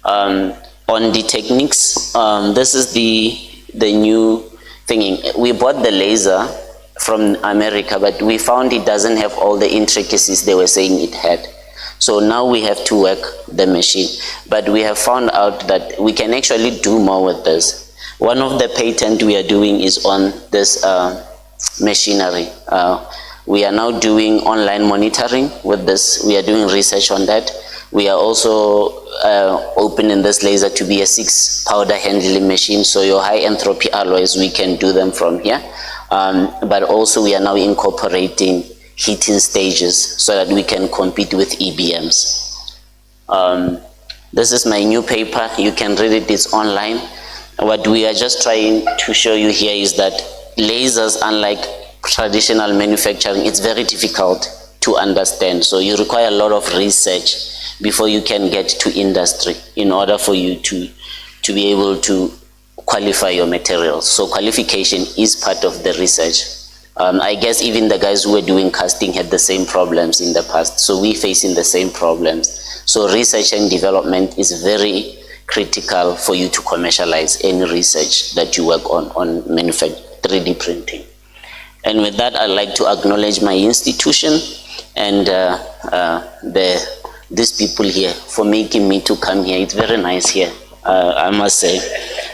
On the techniques, this is the new thing. We bought the laser from America, but we found it doesn't have all the intricacies they were saying it had. So now we have to work the machine. But we have found out that we can actually do more with this. One of the patents we are doing is on this machinery. We are now doing online monitoring with this. We are doing research on that. We are also opening this laser to be a 6 powder handling machine. So your high entropy alloys, we can do them from here. But also we are now incorporating heating stages so that we can compete with EBMs. This is my new paper. You can read it, it's online. What we are just trying to show you here is that lasers, unlike traditional manufacturing, it's very difficult to understand. So you require a lot of research before you can get to industry in order for you to be able to qualify your materials. So qualification is part of the research. I guess even the guys who were doing casting had the same problems in the past. So we're facing the same problems. So research and development is very critical for you to commercialize any research that you work on 3D printing. And with that, I'd like to acknowledge my institution and these people here for making me to come here. It's very nice here, I must say.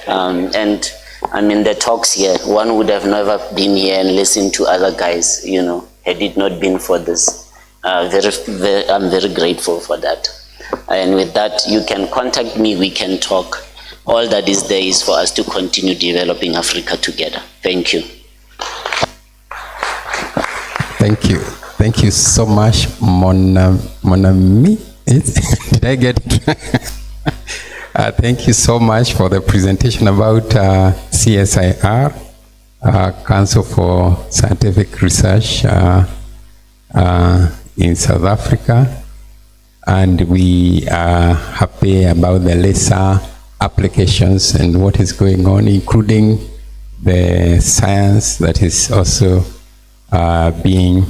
And I mean, the talks here, one would have never been here and listened to other guys, you know, had it not been for this. I'm very grateful for that. And with that, you can contact me, we can talk. All that is there is for us to continue developing Africa together. Thank you. Thank you. Thank you so much, Monami. Did I get it? Thank you so much for the presentation about CSIR, Council for Scientific Research in South Africa. And we are happy about the laser applications and what is going on, including the science that is also being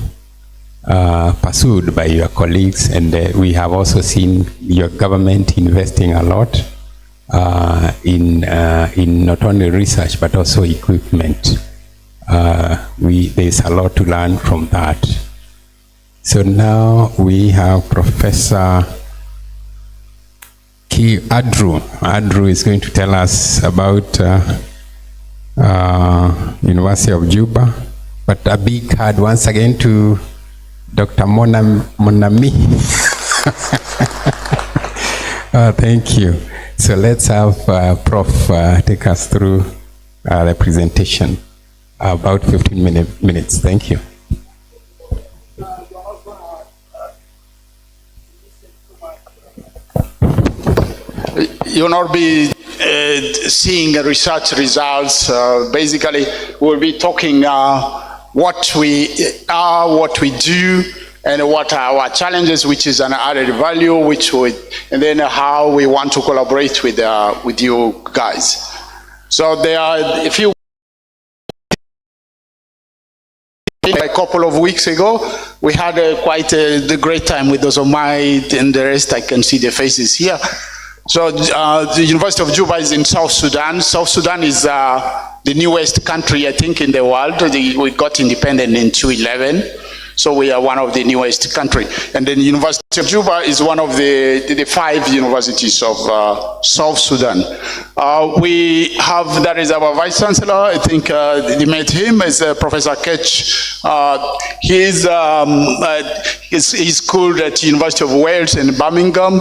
pursued by your colleagues, and we have also seen your government investing a lot in not only research but also equipment. There's a lot to learn from that. So now we have Professor Andrew. Andrew is going to tell us about University of Juba. But a big hand once again to Dr. Monami. Thank you. So let's have Prof. Take us through the presentation. About 15 minutes. Thank you. You'll not be seeing research results. Basically, we'll be talking what we are, what we do, and what are our challenges, which is an added value, and then how we want to collaborate with you guys. So there are a few. A couple of weeks ago, we had quite a great time with those of my and the rest. I can see the faces here. So the University of Juba is in South Sudan. South Sudan is the newest country, I think, in the world. We got independent in 2011. So we are one of the newest country. And then the University of Juba is one of the 5 universities of South Sudan. We have, that is our Vice Chancellor, I think you met him, is Professor Ketch. He's schooled at University of Wales in Birmingham.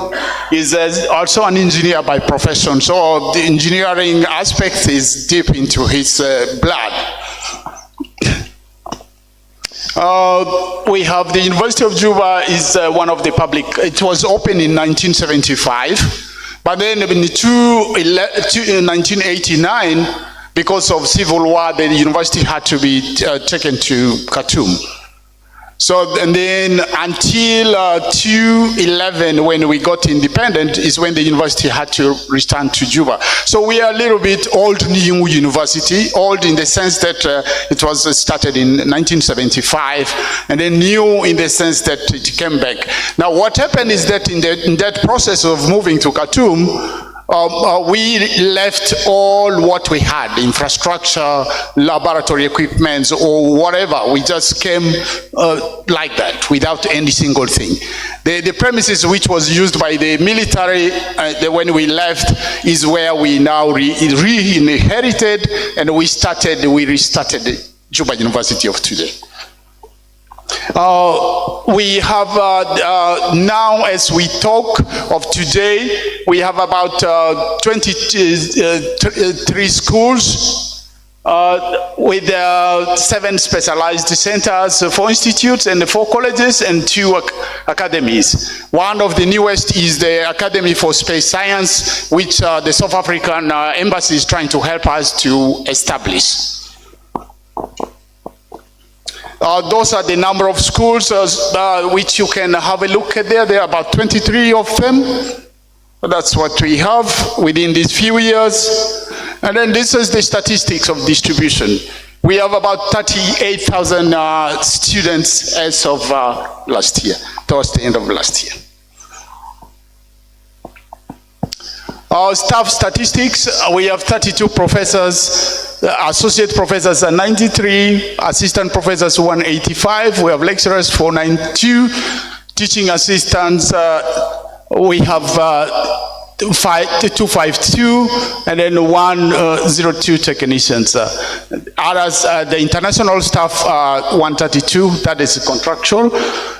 He's also an engineer by profession. So the engineering aspect is deep into his blood. We have the University of Juba is one of the public, it was opened in 1975, but then in 1989, because of civil war, the university had to be taken to Khartoum. So, and then until 2011, when we got independent, is when the university had to return to Juba. So we are a little bit old new university, old in the sense that it was started in 1975, and then new in the sense that it came back. Now what happened is that in that process of moving to Khartoum, we left all what we had, infrastructure, laboratory equipment, or whatever. We just came like that, without any single thing. The premises which was used by the military when we left is where we now re-inherited, and we restarted Juba University of today. We have now, as we talk of today, we have about 23 schools with 7 specialized centers, 4 institutes and 4 colleges and 2 academies. One of the newest is the Academy for Space Science, which the South African Embassy is trying to help us to establish. Those are the number of schools which you can have a look at there. There are about 23 of them. That's what we have within these few years. And then this is the statistics of distribution. We have about 38,000 students as of last year, towards the end of last year. Our staff statistics, we have 32 professors, associate professors are 93, assistant professors 185, we have lecturers 492, teaching assistants we have 252, and then 102 technicians. Others, the international staff 132, that is contractual.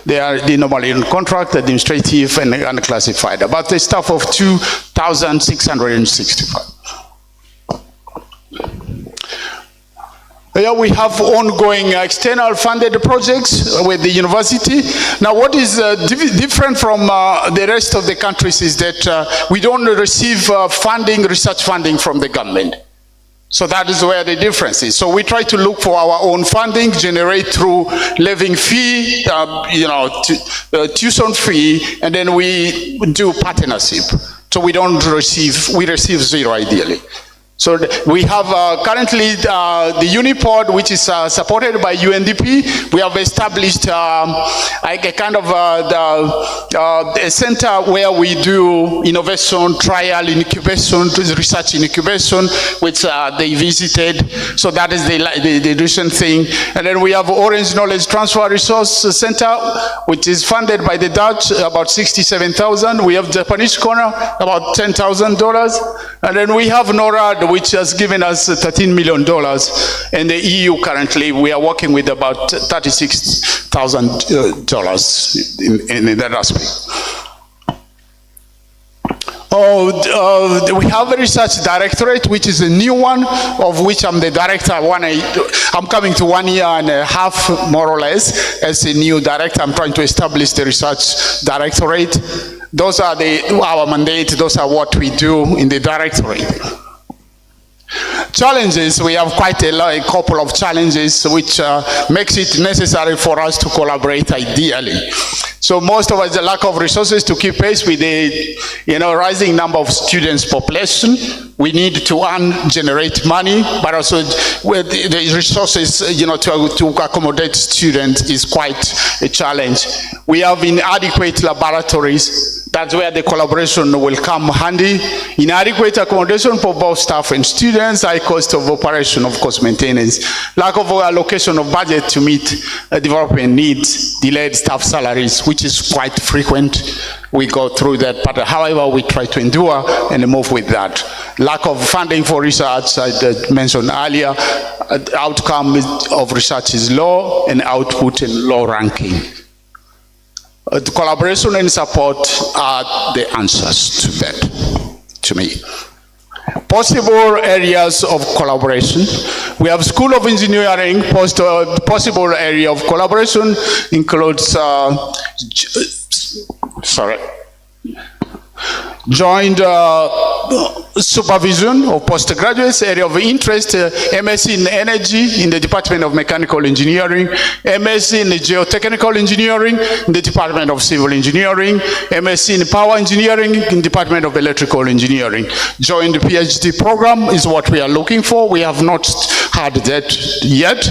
They are normally in contract, administrative, and unclassified. About the staff of 2,665. Here we have ongoing external funded projects with the university. Now what is different from the rest of the countries is that we don't receive research funding from the government. So that is where the difference is. So we try to look for our own funding, generate through living fee, tuition fee, and then we do partnership. So we receive 0 ideally. So we have currently the Unipod, which is supported by UNDP. We have established like a kind of a center where we do innovation, trial, incubation, research incubation, which they visited. So that is the recent thing. And then we have Orange Knowledge Transfer Resource Center, which is funded by the Dutch, about 67,000. We have Japanese Corner, about $10,000. And then we have NORAD, which has given us $13 million. And the EU currently, we are working with about $36,000 in that aspect. We have a research directorate, which is a new one, of which I'm the director. I'm coming to 1 year and a half, more or less, as a new director. I'm trying to establish the research directorate. Those are our mandate. Those are what we do in the directorate. Challenges, we have quite a couple of challenges which makes it necessary for us to collaborate ideally. So most of us, the lack of resources to keep pace with the rising number of students population. We need to generate money, but also with the resources to accommodate students is quite a challenge. We have inadequate laboratories. That's where the collaboration will come handy. Inadequate accommodation for both staff and students, high cost of operation, of course, maintenance, lack of allocation of budget to meet development needs, delayed staff salaries, which is quite frequent. We go through that, but however, we try to endure and move with that. Lack of funding for research, I mentioned earlier, outcome of research is low and output and low ranking. The collaboration and support are the answers to that, to me. Possible areas of collaboration. We have School of Engineering. Possible area of collaboration includes, joined supervision of postgraduates, area of interest, MSc in energy in the Department of Mechanical Engineering, MSc in geotechnical engineering in the Department of Civil Engineering, MSc in power engineering in the Department of Electrical Engineering. Joined PhD program is what we are looking for. We have not had that yet.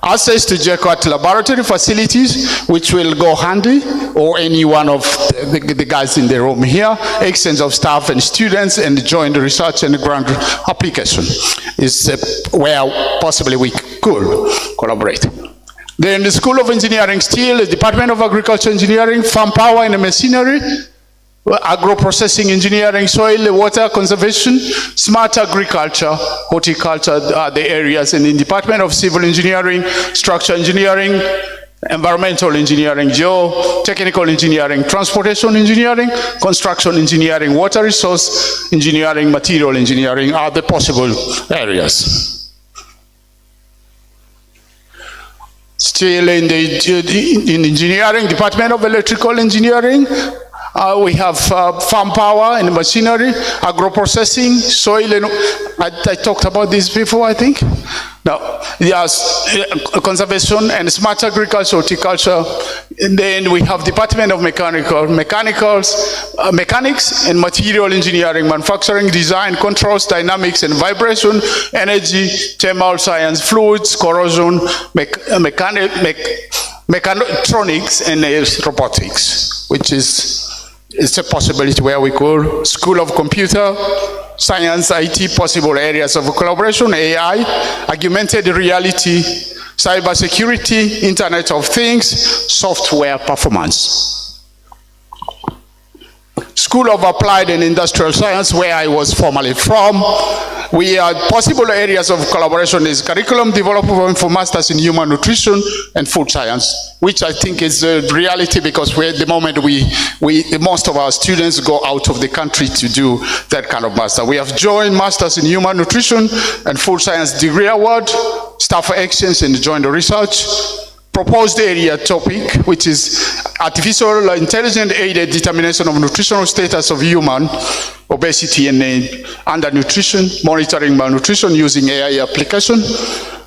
Access to JKUAT laboratory facilities, which will go handy, or any one of the guys in the room here. Exchange of staff and students, and joint research and grant application is where possibly we could collaborate. Then the School of Engineering still, the Department of Agriculture Engineering, Farm Power and Machinery, Agro-processing engineering, soil, water conservation, smart agriculture, horticulture are the areas, and in the Department of Civil Engineering, structure engineering, environmental engineering, geotechnical engineering, transportation engineering, construction engineering, water resource engineering, material engineering are the possible areas. Still in the engineering, Department of Electrical Engineering, we have farm power and machinery, agro-processing, soil, and I talked about this before, I think. Now, yes, conservation and smart agriculture, horticulture. And then we have Department of Mechanics and material engineering, manufacturing, design, controls, dynamics and vibration, energy, thermal science, fluids, corrosion, mechatronics, and robotics, which is it's a possibility where we could. School of Computer Science, IT, possible areas of collaboration, AI, augmented reality, cybersecurity, Internet of Things, software performance. School of Applied and Industrial Science, where I was formerly from. We are possible areas of collaboration is curriculum development for masters in human nutrition and food science, which I think is a reality because we're, at the moment most of our students go out of the country to do that kind of master. We have joined masters in human nutrition and food science degree award, staff exchange and joint research. Proposed area topic, which is artificial intelligent aided determination of nutritional status of human, obesity and undernutrition, monitoring malnutrition using AI application,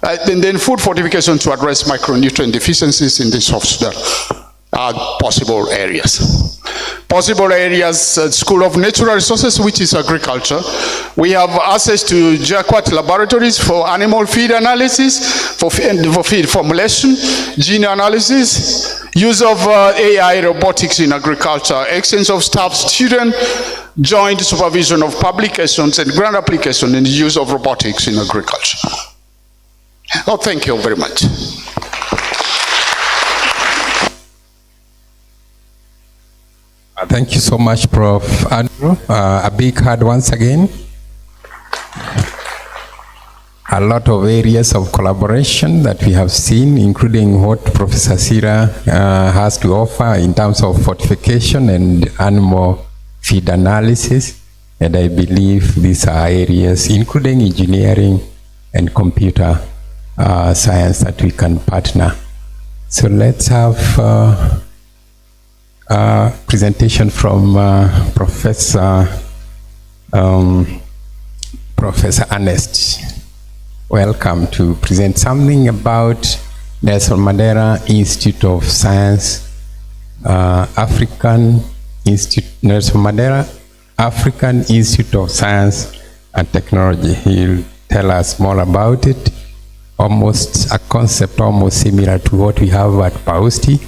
and then food fortification to address micronutrient deficiencies in the software are possible areas. Possible areas, School of Natural Resources, which is agriculture. We have access to JKUAT laboratories for animal feed analysis, for feed formulation, gene analysis, use of AI robotics in agriculture, exchange of staff, student, joint supervision of publications and grant application in the use of robotics in agriculture. Oh, thank you very much. Thank you so much, Prof. Andrew. A big hand once again. A lot of areas of collaboration that we have seen, including what Professor Sira has to offer in terms of fortification and animal feed analysis. And I believe these are areas, including engineering and computer science, that we can partner. So let's have presentation from Professor Ernest. welcome to present something about Nelson Mandela Institute of Science, Nelson Mandela African Institute of Science and Technology. He'll tell us more about it. Almost a concept almost similar to what we have at Pausti,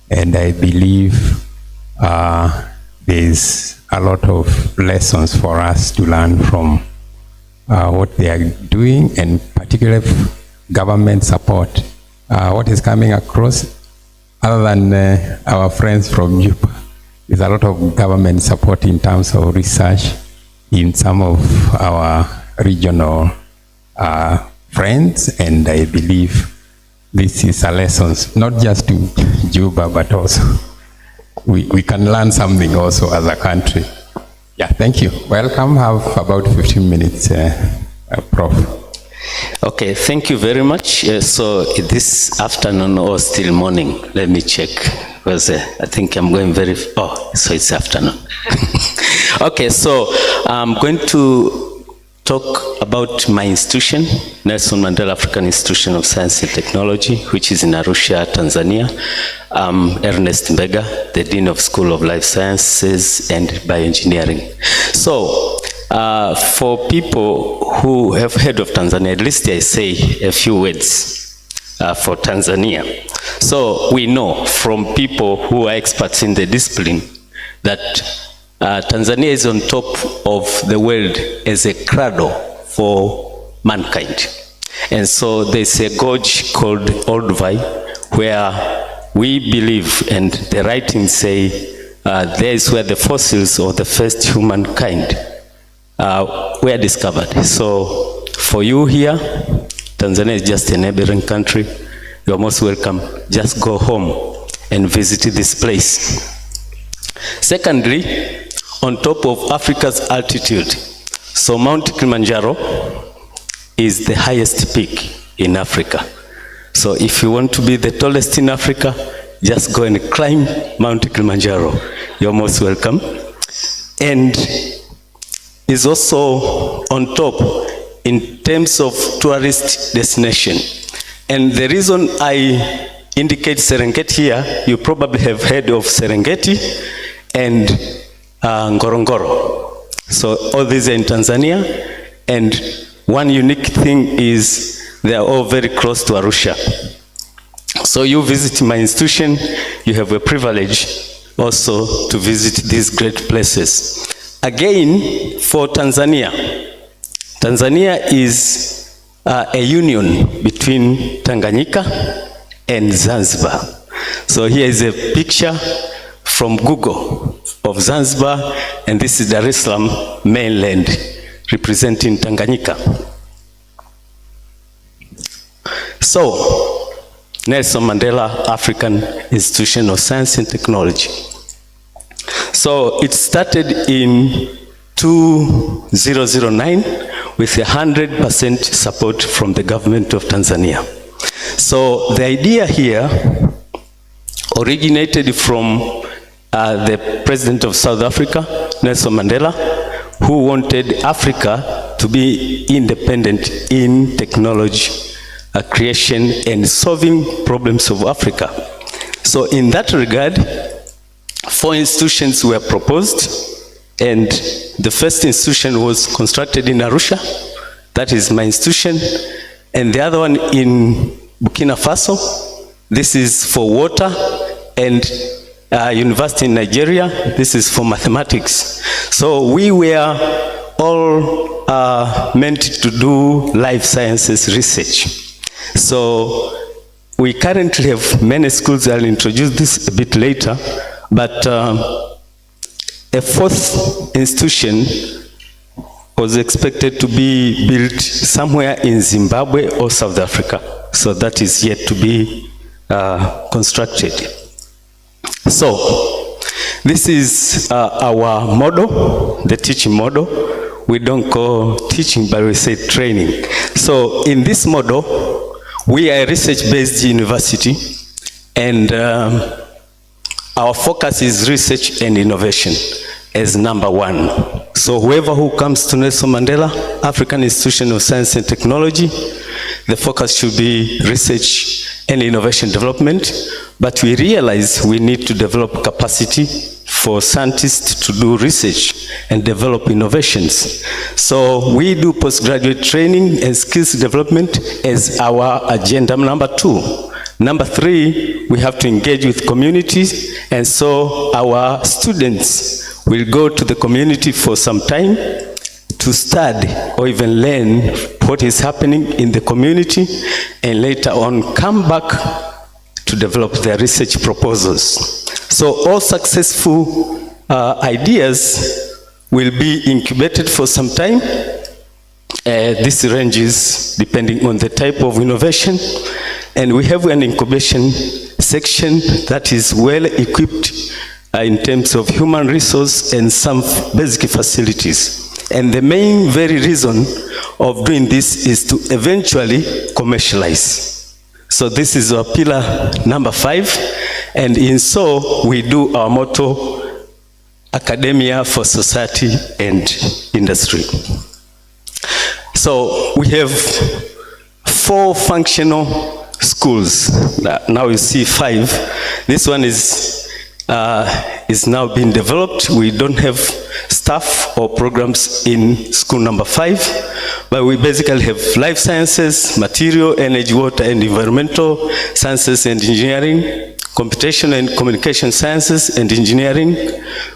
and I believe there's a lot of lessons for us to learn from what they are doing, and particularly government support. What is coming across, other than our friends from JICA, there's a lot of government support in terms of research in some of our regional friends, and I believe this is a lesson not just to Juba, but also we can learn something also as a country. Yeah, thank you. Welcome. Have about 15 minutes, Prof. Okay, thank you very much. So this afternoon or still morning, let me check, because I think I'm going very, so it's afternoon. Okay, so I'm going to talk about my institution, Nelson Mandela African Institution of Science and Technology, which is in Arusha, Tanzania. I'm Ernest Mbega, the Dean of School of Life Sciences and Bioengineering. So, for people who have heard of Tanzania, at least I say a few words for Tanzania. So, we know from people who are experts in the discipline that Tanzania is on top of the world as a cradle for mankind. And so there's a gorge called Olduvai where we believe, and the writings say, there is where the fossils of the first humankind were discovered. So for you here, Tanzania is just a neighboring country. You're most welcome. Just go home and visit this place. Secondly, on top of Africa's altitude, so Mount Kilimanjaro is the highest peak in Africa. So if you want to be the tallest in Africa, just go and climb Mount Kilimanjaro. You're most welcome. And is also on top in terms of tourist destination. And the reason I indicate Serengeti here, you probably have heard of Serengeti and Ngorongoro. So all these are in Tanzania, and one unique thing is they are all very close to Arusha. So you visit my institution, you have a privilege also to visit these great places. Again, for Tanzania, Tanzania is a union between Tanganyika and Zanzibar. So here is a picture from Google of Zanzibar, and this is Dar es Salaam mainland representing Tanganyika. So, Nelson Mandela African Institution of Science and Technology. So it started in 2009 with 100% support from the government of Tanzania. So the idea here originated from the president of South Africa, Nelson Mandela, who wanted Africa to be independent in technology creation and solving problems of Africa. So in that regard, 4 institutions were proposed, and the first institution was constructed in Arusha. That is my institution. And the other one in Burkina Faso. This is for water, and university in Nigeria. This is for mathematics. So we were all meant to do life sciences research. So we currently have many schools. I'll introduce this a bit later. But a 4th institution was expected to be built somewhere in Zimbabwe or South Africa. So that is yet to be constructed. So this is our model, the teaching model. We don't call teaching, but we say training. So in this model, we are a research-based university, and our focus is research and innovation. as number one. So whoever who comes to Nelson Mandela African Institution of Science and Technology, the focus should be research and innovation development, but we realize we need to develop capacity for scientists to do research and develop innovations. So we do postgraduate training and skills development as our agenda number 2. Number 3, we have to engage with communities, and so our students will go to the community for some time to study or even learn what is happening in the community, and later on come back to develop their research proposals. So all successful ideas will be incubated for some time. This ranges depending on the type of innovation, and we have an incubation section that is well equipped in terms of human resource and some basic facilities. And the main very reason of doing this is to eventually commercialize. So this is our pillar number 5, and in so we do our motto, academia for society and industry. So we have 4 functional schools. Now you see 5. This one is now being developed. We don't have staff or programs in school number 5, but we basically have life sciences, material, energy, water, and environmental sciences and engineering, computation and communication sciences and engineering,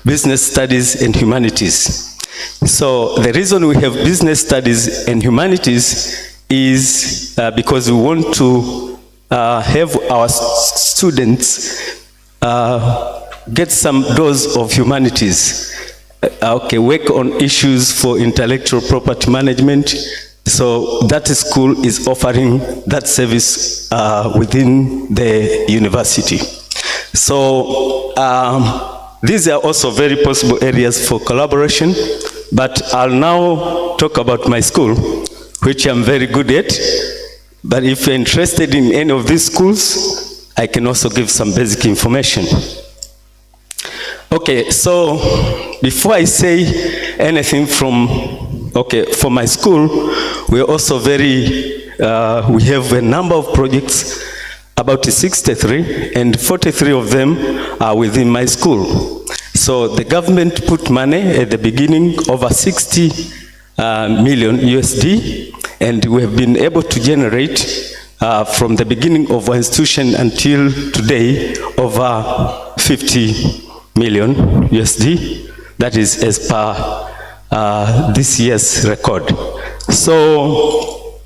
business studies, and humanities. So the reason we have business studies and humanities is because we want to have our students get some dose of humanities. Work on issues for intellectual property management. So that school is offering that service within the university. So these are also very possible areas for collaboration, but I'll now talk about my school, which I'm very good at. But if you're interested in any of these schools, I can also give some basic information. Okay, so before I say anything for my school, we're also we have a number of projects, about 63, and 43 of them are within my school. So the government put money at the beginning, over 60 million USD, and we have been able to generate from the beginning of our institution until today over 50 million USD. That is as per this year's record. So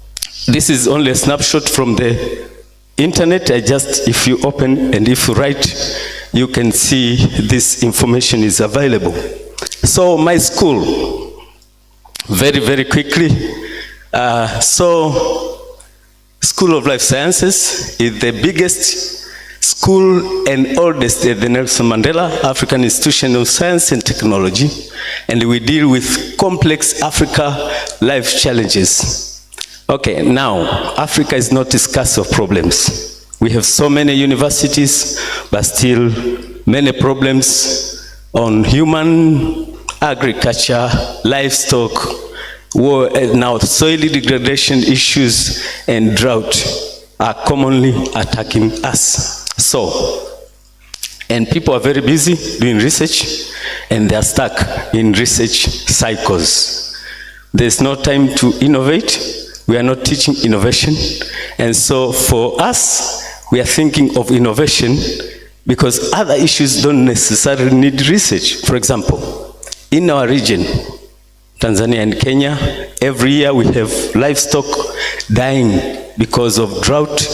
this is only a snapshot from the internet. If you open and if you write, you can see this information is available. So my school, very, very quickly. So School of Life Sciences is the biggest school and oldest at the Nelson Mandela African Institution of Science and Technology, and we deal with complex Africa life challenges. Okay, now, Africa is not scarce of problems. We have so many universities, but still many problems on human, agriculture, livestock, war, now soil degradation issues and drought are commonly attacking us. So, and people are very busy doing research, and they are stuck in research cycles. There's no time to innovate. We are not teaching innovation. And so for us, we are thinking of innovation because other issues don't necessarily need research. For example, in our region, Tanzania and Kenya, every year we have livestock dying because of drought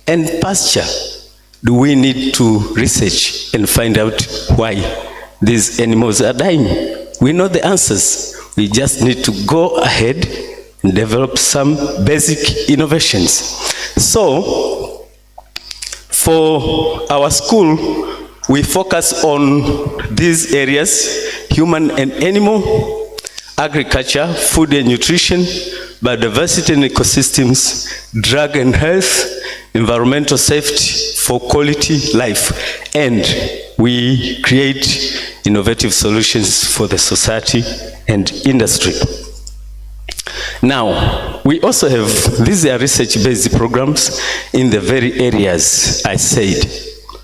and pasture. Do we need to research and find out why these animals are dying? We know the answers. We just need to go ahead and develop some basic innovations. So, for our school, we focus on these areas: human and animal, agriculture, food and nutrition, biodiversity and ecosystems, drug and health, environmental safety for quality life, and we create innovative solutions for the society and industry. Now, we also have, these are research-based programs in the very areas I said.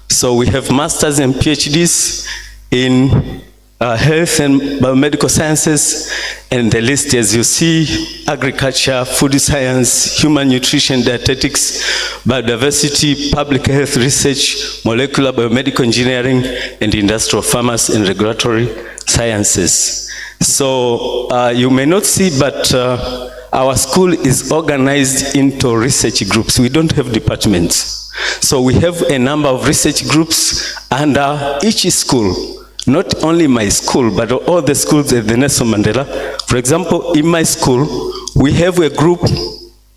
So we have masters and PhDs in health and biomedical sciences, and the list, as you see, agriculture, food science, human nutrition, dietetics, biodiversity, public health research, molecular biomedical engineering, and industrial pharmacy and regulatory sciences. So you may not see, but our school is organized into research groups. We don't have departments. So we have a number of research groups under each school. Not only my school, but all the schools at the Nelson Mandela. For example, in my school, we have a group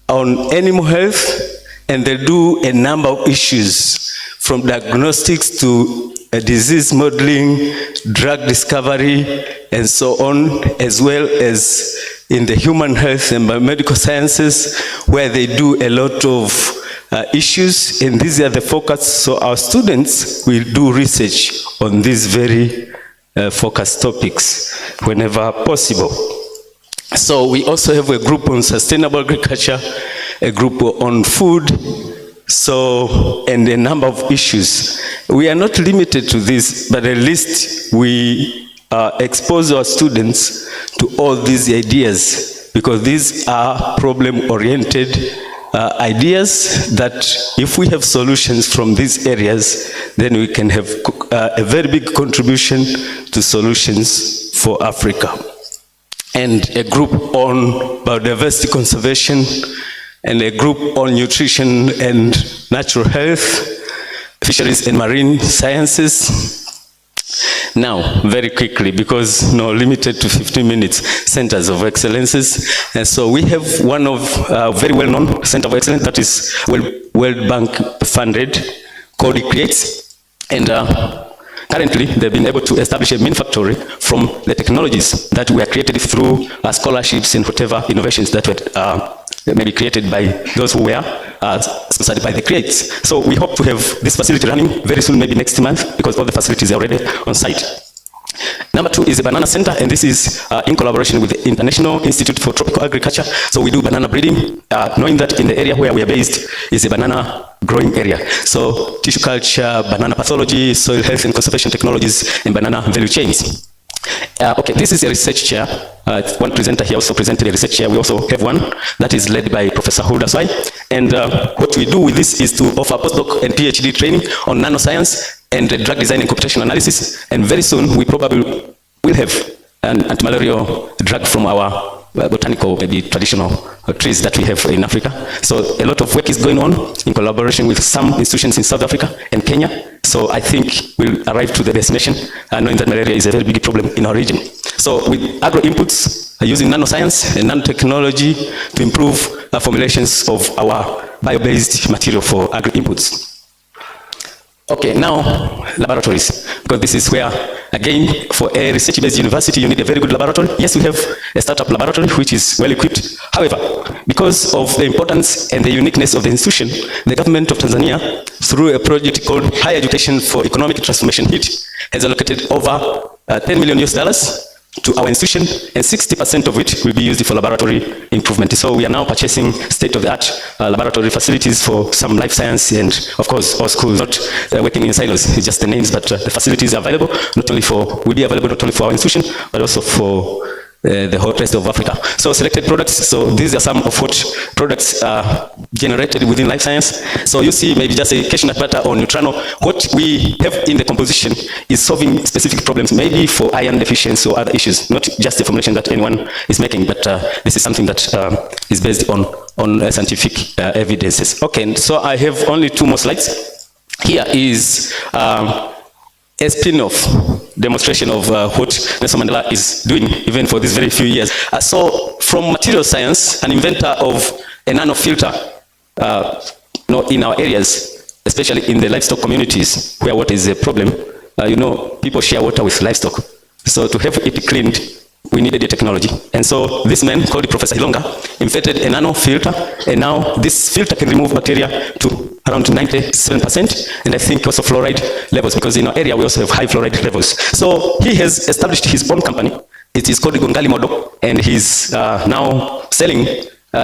on animal health, and they do a number of issues, from diagnostics to disease modeling, drug discovery, and so on, as well as in the human health and biomedical sciences, where they do a lot of issues, and these are the focus. So our students will do research on these very focused topics whenever possible. So we also have a group on sustainable agriculture, a group on food, so, and a number of issues. We are not limited to this, but at least we expose our students to all these ideas, because these are problem-oriented ideas that if we have solutions from these areas, then we can have a very big contribution to solutions for Africa. And a group on biodiversity conservation, and a group on nutrition and natural health, fisheries and marine sciences. Now, very quickly, because limited to 15 minutes, centers of excellences. And so we have one of very well-known center of excellence that is World Bank funded, called JKUAT. And currently, they've been able to establish a mini factory from the technologies that were created through scholarships and whatever innovations that were maybe created by those who were sponsored by the JKUAT. So we hope to have this facility running very soon, maybe next month, because all the facilities are already on site. Number 2 is a banana center, and this is in collaboration with the International Institute for Tropical Agriculture. So we do banana breeding, knowing that in the area where we are based is a banana growing area. So tissue culture, banana pathology, soil health and conservation technologies, and banana value chains. Okay, this is a research chair. One presenter here also presented a research chair. We also have one that is led by Professor Hulda Swai. And what we do with this is to offer postdoc and PhD training on nanoscience and drug design and computational analysis. And very soon, we probably will have an anti-malarial drug from our botanical, maybe traditional trees that we have in Africa. So a lot of work is going on in collaboration with some institutions in South Africa and Kenya. So I think we'll arrive to the destination knowing that malaria is a very big problem in our region. So with agro inputs, using nanoscience and nanotechnology to improve formulations of our bio-based material for agro inputs. Okay, now laboratories, because this is where, again, for a research-based university, you need a very good laboratory. Yes, we have a startup laboratory which is well equipped. However, because of the importance and the uniqueness of the institution, the government of Tanzania, through a project called Higher Education for Economic Transformation HEAT, has allocated over $10 million to our institution, and 60% of which will be used for laboratory improvement. So we are now purchasing state-of-the-art laboratory facilities for some life science, and of course, our schools not working in silos. It's just the names, but the facilities are available, will be available not only for our institution, but also for the whole rest of Africa. So selected products, so these are some of what products are generated within life science. So you see maybe just a cashew nut butter or Neutrano. What we have in the composition is solving specific problems, maybe for iron deficiency or other issues, not just the formulation that anyone is making, but this is something that is based on scientific evidences. Okay, so I have only 2 more slides. Here is a spin-off demonstration of what Nelson Mandela is doing even for these very few years. So from material science, an inventor of a nano filter in our areas, especially in the livestock communities where water is a problem, people share water with livestock. So to have it cleaned, we needed a technology. And so this man called Professor Hilonga invented a nano filter, and now this filter can remove bacteria to around 97%, and I think also fluoride levels, because in our area we also have high fluoride levels. So he has established his own company. It is called Gongali Modo, and he's now selling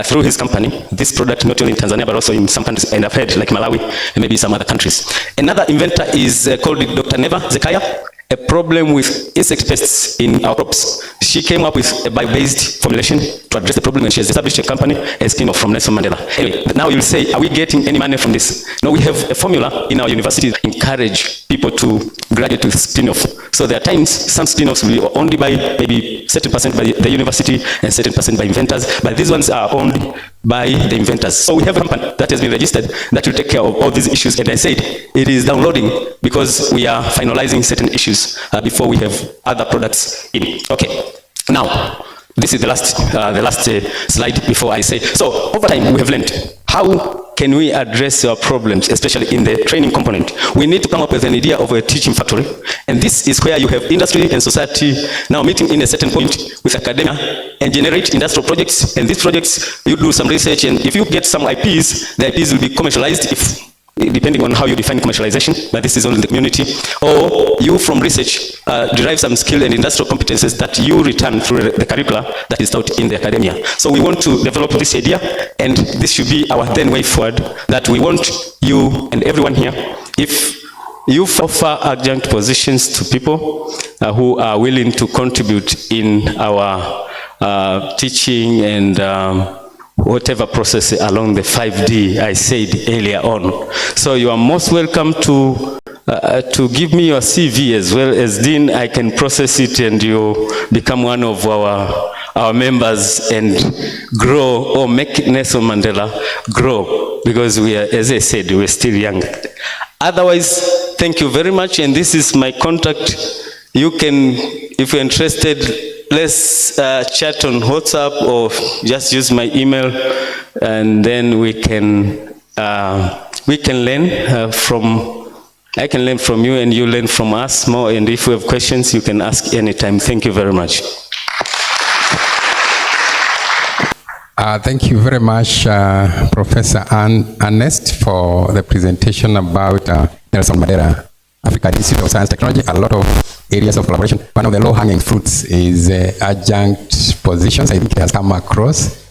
through his company this product not only in Tanzania but also in some countries, and I've heard like Malawi and maybe some other countries. Another inventor is called Dr. Neva Zekaya, a problem with insect pests in our crops. She came up with a bio-based formulation to address the problem, and she has established a company, a spin-off from Nelson Mandela. Anyway, now you'll say, are we getting any money from this? No, we have a formula in our university to encourage people to graduate with spin-off. So there are times some spin-offs will be owned by maybe certain percent by the university and certain percent by inventors, but these ones are owned by the inventors. So we have a company that has been registered that will take care of all these issues, and I said it is downloading because we are finalizing certain issues before we have other products in. Okay, now this is the last slide before I say. So over time we have learned how can we address our problems, especially in the training component. We need to come up with an idea of a teaching factory, and this is where you have industry and society now meeting in a certain point with academia and generate industrial projects, and these projects you do some research, and if you get some IPs, the IPs will be commercialized, if depending on how you define commercialization, but this is only in the community, or you from research derive some skill and industrial competences that you return through the curricula that is taught in the academia. So we want to develop this idea, and this should be our then way forward, that we want you and everyone here, if you offer adjunct positions to people who are willing to contribute in our teaching and whatever process along the 5D I said earlier on. So you are most welcome to give me your CV as well as Dean. I can process it and you become one of our members and grow, or make Nelson Mandela grow, because we are, as I said, we're still young. Otherwise, thank you very much, and this is my contact. You can, if you're interested, let's chat on WhatsApp or just use my email, and then we can learn from, I can learn from you and you learn from us more, and if you have questions you can ask anytime. Thank you very much. Thank you very much, Professor Ernest, for the presentation about Nelson Mandela Africa Institute of Science and Technology. A lot of areas of collaboration. One of the low-hanging fruits is adjunct positions. I think it has come across.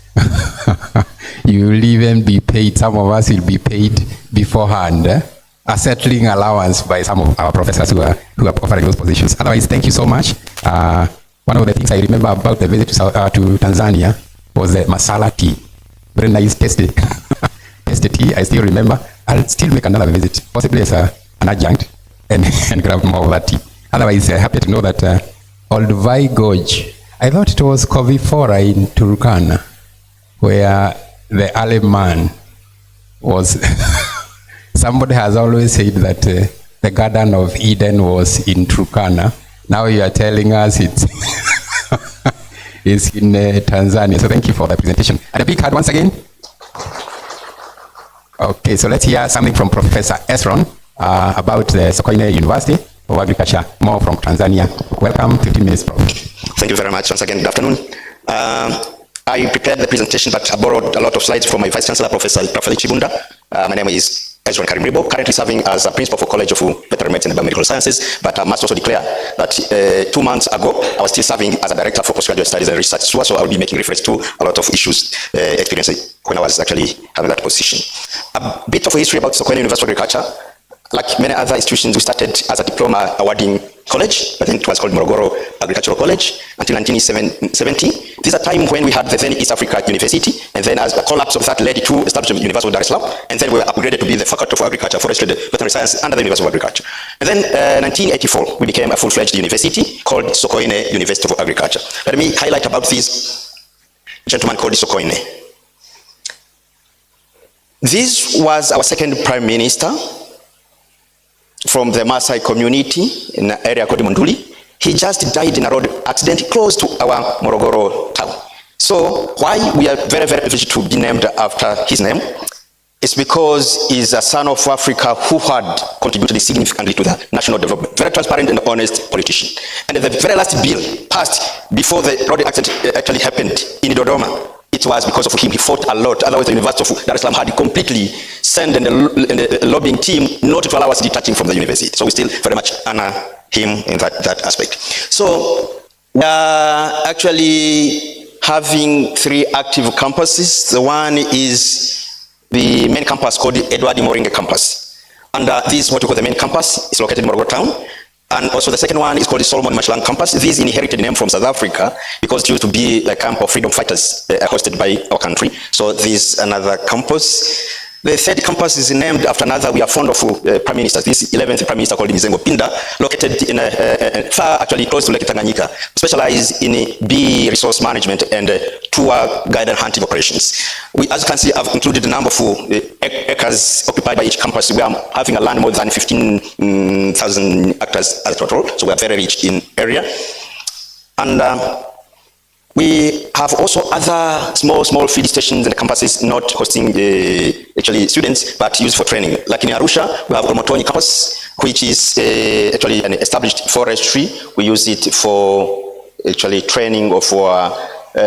You will even be paid, some of us will be paid beforehand, a settling allowance by some of our professors who are offering those positions. Otherwise, thank you so much. One of the things I remember about the visit to Tanzania was the masala tea. Very nice, tasty, tasty tea. I still remember. I'll still make another visit, possibly as an adjunct, and grab more of that tea. Otherwise, happy to know that Olduvai Gorge, I thought it was Kovifora in Turkana, where the early man was. Somebody has always said that the Garden of Eden was in Turkana. Now you are telling us it's it's in Tanzania. So thank you for the presentation. And a big hand once again. Okay, so let's hear something from Professor Esron about the Sokoine University of Agriculture, more from Tanzania. Welcome, 15 minutes, Prof. Thank you very much. Once again, good afternoon. I prepared the presentation, but I borrowed a lot of slides from my Vice Chancellor, Professor Chibunda. My name is Ezron Karimribo, currently serving as a principal for College of Veterinary Medicine and Biomedical Sciences, but I must also declare that 2 months ago, I was still serving as a director for postgraduate studies and research, so I will be making reference to a lot of issues experienced when I was actually having that position. A bit of a history about Sokoine University of Agriculture. Like many other institutions, we started as a diploma awarding college, but then it was called Morogoro Agricultural College until 1970. This is a time when we had the then East Africa University, and then as the collapse of that led to establishment of University of Dar es Salaam, and then we were upgraded to be the Faculty of Agriculture, Forestry, Veterinary Science under the University of Agriculture. And then 1984, we became a full-fledged university called Sokoine University of Agriculture. Let me highlight about this gentleman called Sokoine. This was our second prime minister from the Maasai community in an area called Monduli. He just died in a road accident close to our Morogoro town. So why we are very, very privileged to be named after his name? It's because he's a son of Africa who had contributed significantly to the national development. Very transparent and honest politician. And the very last bill passed before the road accident actually happened in Dodoma, it it was because of him. He fought a lot. Otherwise, the University of Dar es Salaam had completely sent the lobbying team not to allow us detaching from the university. So we still very much honor him in that aspect. So we are actually having 3 active campuses. The one is the main campus called Edward Moringe campus. And this is what we call the main campus. It's located in Morogoro town. And also the second one is called the Solomon Mashilang campus. This inherited name from South Africa because it used to be a camp of freedom fighters hosted by our country. So this is another campus. The third campus is named after another. We are fond of prime ministers. This 11th prime minister called Mizengo Pinda, located in far actually close to Lake Tanganyika, specialized in bee resource management and tour guided hunting operations. We, as you can see, have included a number of acres occupied by each campus. We are having a land more than 15,000 hectares as total, so we are very rich in area. And we have also other small field stations and campuses not hosting actually students, but used for training. Like in Arusha, we have Olmotoni campus, which is actually an established forestry. We use it for actually training of our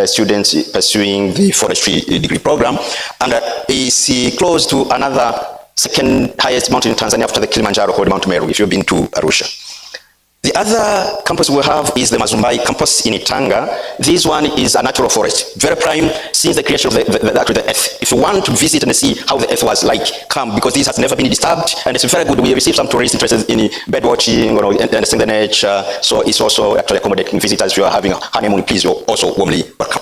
students pursuing the forestry degree program. And is close to another second highest mountain in Tanzania after the Kilimanjaro called Mount Meru, if you've been to Arusha. The other campus we have is the Mazumbai campus in Itanga. This one is a natural forest, very prime since the creation of the earth. If you want to visit and see how the earth was like, come, because this has never been disturbed, and it's very good. We receive some tourists interested in bird watching, and seeing the nature. So it's also actually accommodating visitors. If you are having a honeymoon, please, you're also warmly welcome.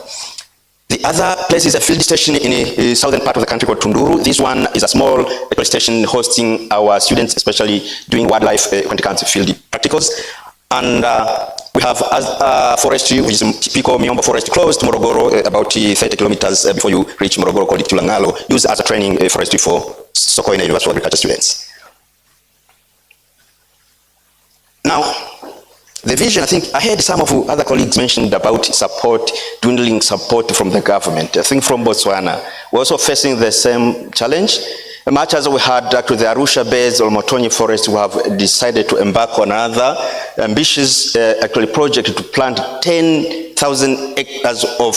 The other place is a field station in the southern part of the country called Tunduru. This one is a small station hosting our students, especially doing wildlife when it comes to field practicals. And we have forestry, which is typical Miombo forest, close to Morogoro, about 30 kilometers before you reach Morogoro, called Tulangalo, used as a training forestry for Sokoine University of Agriculture students. Now, the vision, I think, I heard some of other colleagues mentioned about support, dwindling support from the government. I think from Botswana, we're also facing the same challenge. Much as we had actually the Arusha-based Olmotoni forest, we have decided to embark on another ambitious actually project to plant 10,000 hectares of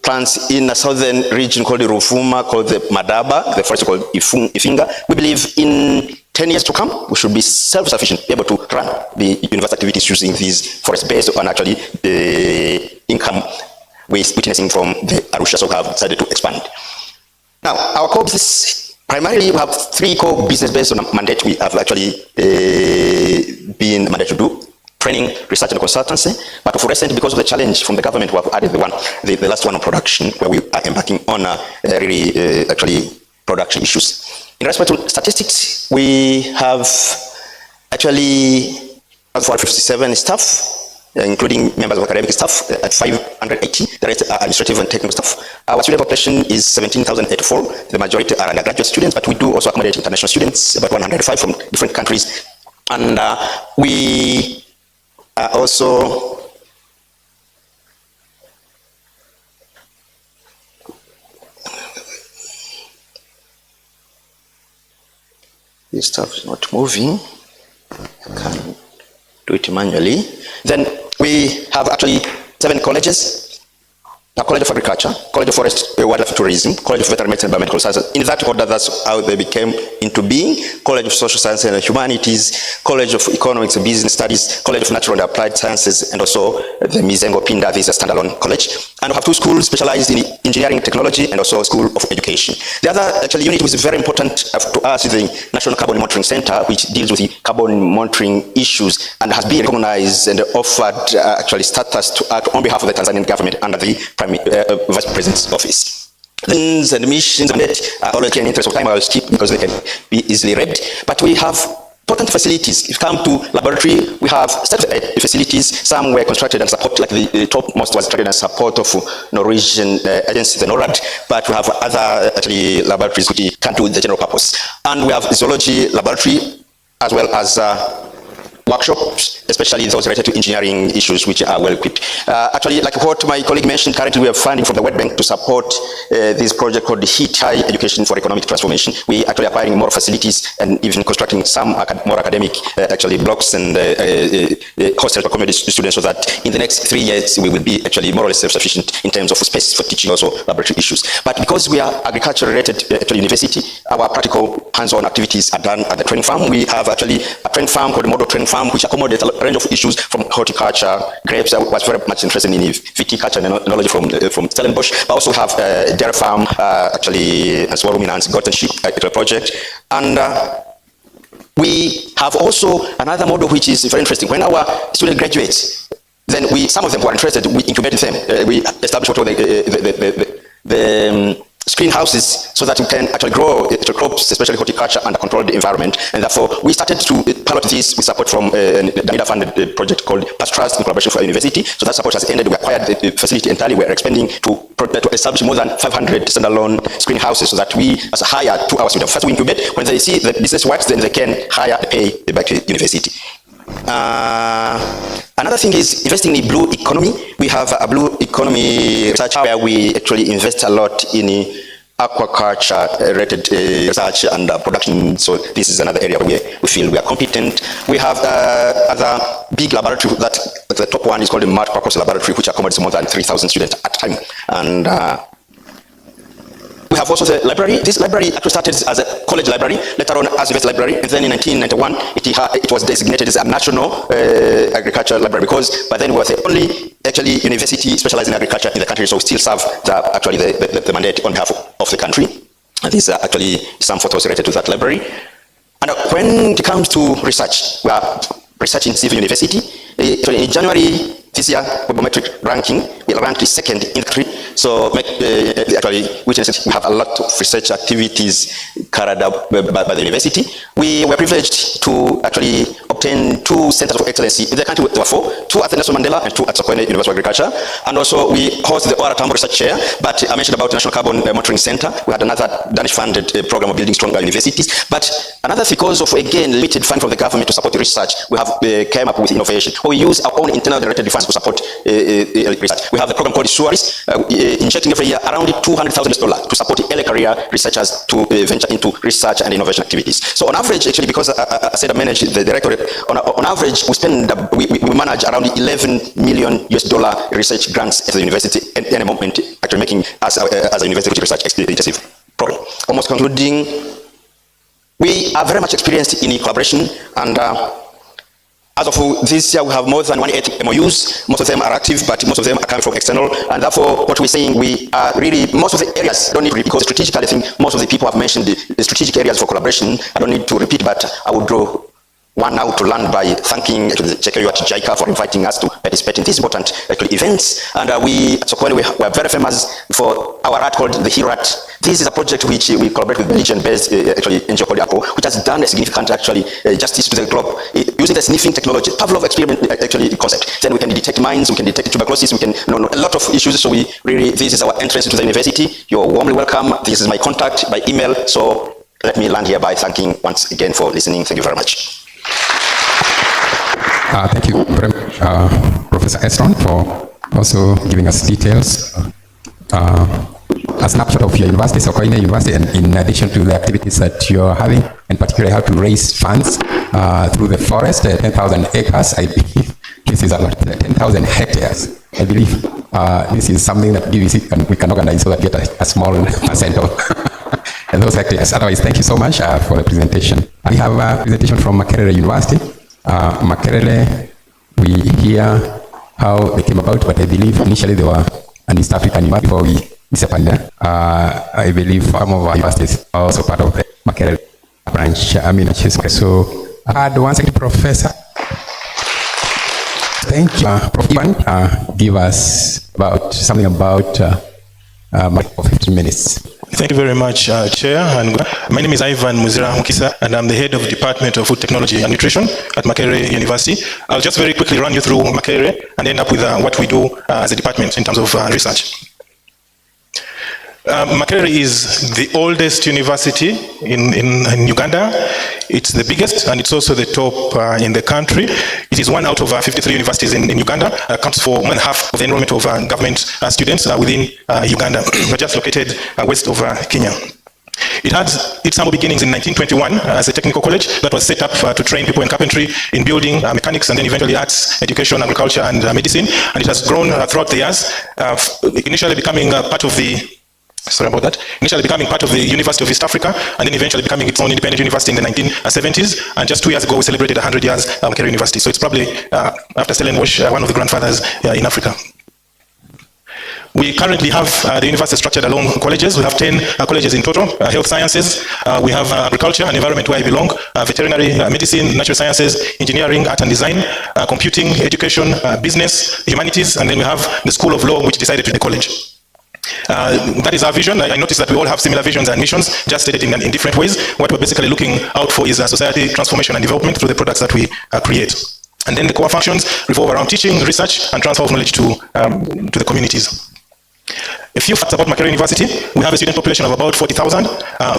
plants in a southern region called the Ruvuma, called the Madaba, the forest called Ifinga. We believe in 10 years to come, we should be self-sufficient, be able to run the university activities using these forests based on actually the income we're witnessing from the Arusha, so we have decided to expand. Now, our core business, primarily we have 3 core business based on a mandate we have actually been mandated to do: training, research, and consultancy. But for recent, because of the challenge from the government, we have added the last one on production, where we are embarking on really actually production issues. In respect to statistics, we have actually 457 staff, including members of academic staff at 580, the rest are administrative and technical staff. Our student population is 17,084. The majority are undergraduate students, but we do also accommodate international students, about 105 from different countries. And we are also this stuff is not moving. I can do it manually. Then we have actually 7 colleges. A College of Agriculture, College of Forest, Wildlife Tourism, College of Veterinary Medicine and Biomedical Sciences. In that order, that's how they became into being. College of Social Sciences and Humanities, College of Economics and Business Studies, College of Natural and Applied Sciences, and also the Mizengo Pinda. This is a standalone college. And we have 2 schools specialized in engineering and technology, and also a school of education. The other actually unit which is very important to us is the National Carbon Monitoring Center, which deals with the carbon monitoring issues and has been recognized and offered actually status to act on behalf of the Tanzanian government under the Vice President's office. Things and missions and that are already in interest of time. I will skip because they can be easily read. But we have important facilities. If you come to laboratory, we have state facilities. Some were constructed and support, like the topmost was constructed and support of Norwegian agency, the NORAD. But we have other actually laboratories which can do the general purpose. And we have zoology laboratory as well as workshops, especially those related to engineering issues, which are well equipped. Actually, like what my colleague mentioned, currently we are funding from the World Bank to support this project called the HEAT, High Education for Economic Transformation. We actually acquiring more facilities and even constructing some more academic actually blocks and hostels for accommodate students, so that in the next 3 years we will be actually more or less self-sufficient in terms of space for teaching, also laboratory issues. But because we are agriculture-related actually university, our practical hands-on activities are done at the training farm. We have actually a training farm called the Model Training Farm, which accommodates a range of issues from horticulture, grapes. I was very much interested in viticulture and knowledge from Stellenbosch. But also have a dairy farm, actually, and small ruminants, goat and sheep project. And we have also another model which is very interesting. When our student graduates, then some of them who are interested, we incubate them. We establish what the screen houses, so that we can actually grow crops, especially horticulture, under controlled environment. And therefore, we started to pilot this with support from the NIDA-funded project called Past Trust in collaboration for university. So that support has ended. We acquired the facility entirely. We're expanding to establish more than 500 standalone screen houses, so that we hire 2 hours students. First, we incubate. When they see the business works, then they can hire and pay back to the university. Another thing is investing in blue economy. We have a blue economy research where we actually invest a lot in aquaculture related research and production. So this is another area where we feel we are competent. We have other big laboratory. That the top one is called the multi-purpose laboratory, which accommodates more than 3,000 students at a time. And we have also the library. This library actually started as a college library, later on as a university library, and then in 1991 it was designated as a national agriculture library, because by then we were the only actually university specialized in agriculture in the country, so we still serve the mandate on behalf of the country. And these are actually some photos related to that library. And when it comes to research, we are researching civil university. In January this year, Webometric ranking, we ranked second in the country. So actually, witnesses, we have a lot of research activities carried out by the university. We were privileged to actually obtain 2 centers of excellency in the country. There were 4, 2 at the Nelson Mandela and 2 at Sokoine University of Agriculture. And also we host the Ora Tambo Research Chair, but I mentioned about the National Carbon Monitoring Center. We had another Danish-funded program of building stronger universities. But another, because of, again, limited funding from the government to support the research, we have came up with innovation. We use our own internal directed funds to support research. We have the program called SUARIS, injecting every year around $200,000 to support early career researchers to venture into research and innovation activities. So on average, actually, because I said I manage the directorate, on average, we manage around $11 million research grants at the university at any moment, actually making us as a university research intensive program. Almost concluding, we are very much experienced in collaboration, and as of this year, we have more than 180 MOUs. Most of them are active, but most of them are coming from external. And therefore, what we're saying, we are really, most of the areas, don't need to repeat, because strategically, I think most of the people have mentioned the strategic areas for collaboration. I don't need to repeat, but I would draw one now to land by thanking the JKUAT JICA for inviting us to participate in these important events. And we at Sokoine, we are very famous for our art called the HERAT. This is a project which we collaborate with Belgian-based NGO called Apple, which has done a significant justice to the globe using the sniffing technology, Pavlov experiment concept. Then we can detect mines, we can detect tuberculosis, we can know a lot of issues. So we really, this is our entrance to the university. You're warmly welcome. This is my contact by email. So let me land here by thanking once again for listening. Thank you very much. Thank you very much, Professor Estron, for also giving us details, a snapshot of your university, Sokoine University, and in addition to the activities that you're having, and particularly how to raise funds through the forest, 10,000 acres. I believe this is about 10,000 hectares. I believe this is something that we can organize so that we get a small percent of those hectares. Otherwise, thank you so much for the presentation. We have a presentation from Makerere University. Makerere, we hear how they came about, but I believe initially they were an East African university before we disappeared. I believe some of our universities are also part of the Makerere branch. So I had one second, Professor. Thank you. Prof. Ivan, give us something about 15 minutes. Thank you very much, Chair. And my name is Ivan Muzira Mukisa, and I'm the head of the Department of Food Technology and Nutrition at Makerere University. I'll just very quickly run you through Makerere and end up with what we do as a department in terms of research. Makerere is the oldest university in Uganda. It's the biggest, and it's also the top in the country. It is one out of 53 universities in Uganda. Accounts for more than half of the enrollment of government students within Uganda. We're just located west of Kenya. It had its humble beginnings in 1921 as a technical college that was set up to train people in carpentry, in building, mechanics, and then eventually arts, education, agriculture, and medicine. And it has grown throughout the years, initially becoming part of the Initially becoming part of the University of East Africa, and then eventually becoming its own independent university in the 1970s. And just 2 years ago, we celebrated 100 years Makerere University. So it's probably, after Stellenbosch, one of the grandfathers in Africa. We currently have the university structured along colleges. We have 10 colleges in total: health sciences, we have agriculture and environment where I belong, veterinary medicine, natural sciences, engineering, art and design, computing, education, business, humanities, and then we have the School of Law, which decided to the college. That is our vision. I noticed that we all have similar visions and missions, just stated in different ways. What we're basically looking out for is society transformation and development through the products that we create. And then the core functions revolve around teaching, research, and transfer of knowledge to the communities. A few facts about Makerere University: we have a student population of about 40,000.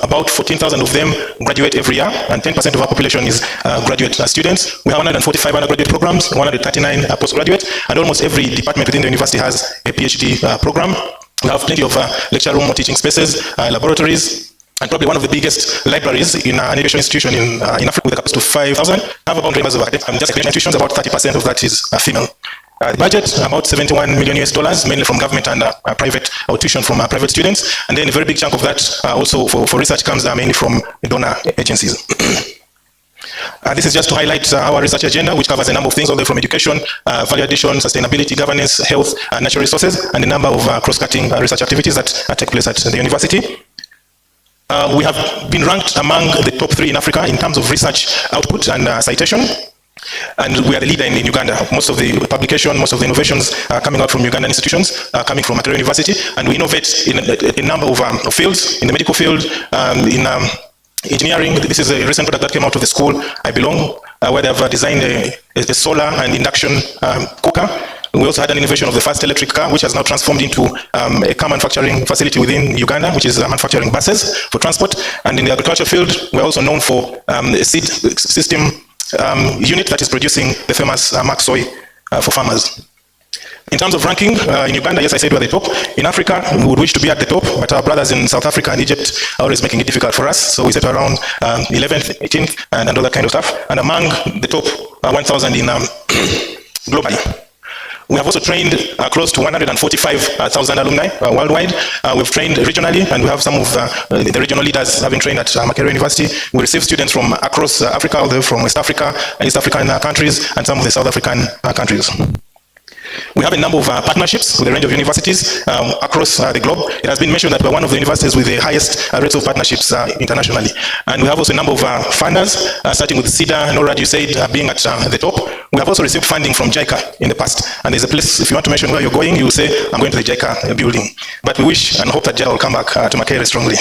About 14,000 of them graduate every year, and 10% of our population is graduate students. We have 145 undergraduate programs, 139 postgraduate, and almost every department within the university has a PhD program. We have plenty of lecture room or teaching spaces, laboratories, and probably one of the biggest libraries in an education institution in Africa, with a capacity of 5,000. I have about members of just academic institutions. About 30% of that is female. The budget, about $71 million US, mainly from government and private, or tuition from private students. And then a very big chunk of that also for research comes mainly from donor agencies. This is just to highlight our research agenda, which covers a number of things, all the way from education, value addition, sustainability, governance, health, natural resources, and a number of cross-cutting research activities that take place at the university. We have been ranked among the top 3 in Africa in terms of research output and citation. And we are the leader in Uganda. Most of the publication, most of the innovations coming out from Ugandan institutions are coming from Makerere University, and we innovate in a number of fields, in the medical field, in engineering. This is a recent product that came out of the school I belong, where they have designed a solar and induction cooker. We also had an innovation of the first electric car, which has now transformed into a car manufacturing facility within Uganda, which is manufacturing buses for transport. And in the agriculture field, we're also known for a seed system unit that is producing the famous Mark soy for farmers. In terms of ranking, in Uganda, yes, I said we're the top. In Africa, we would wish to be at the top, but our brothers in South Africa and Egypt are always making it difficult for us. So we set around 11th, 18th, and all that kind of stuff. And among the top 1,000 in globally. We have also trained close to 145,000 alumni worldwide. We've trained regionally, and we have some of the regional leaders having trained at Makerere University. We receive students from across Africa, all the way from West Africa and East African countries, and some of the South African countries. We have a number of partnerships with a range of universities across the globe. It has been mentioned that we're one of the universities with the highest rates of partnerships internationally. And we have also a number of funders, starting with CEDA and NORAD, you said, being at the top. We have also received funding from JICA in the past. And there's a place, if you want to mention where you're going, you will say, I'm going to the JICA building. But we wish and hope that JICA will come back to Makerere strongly.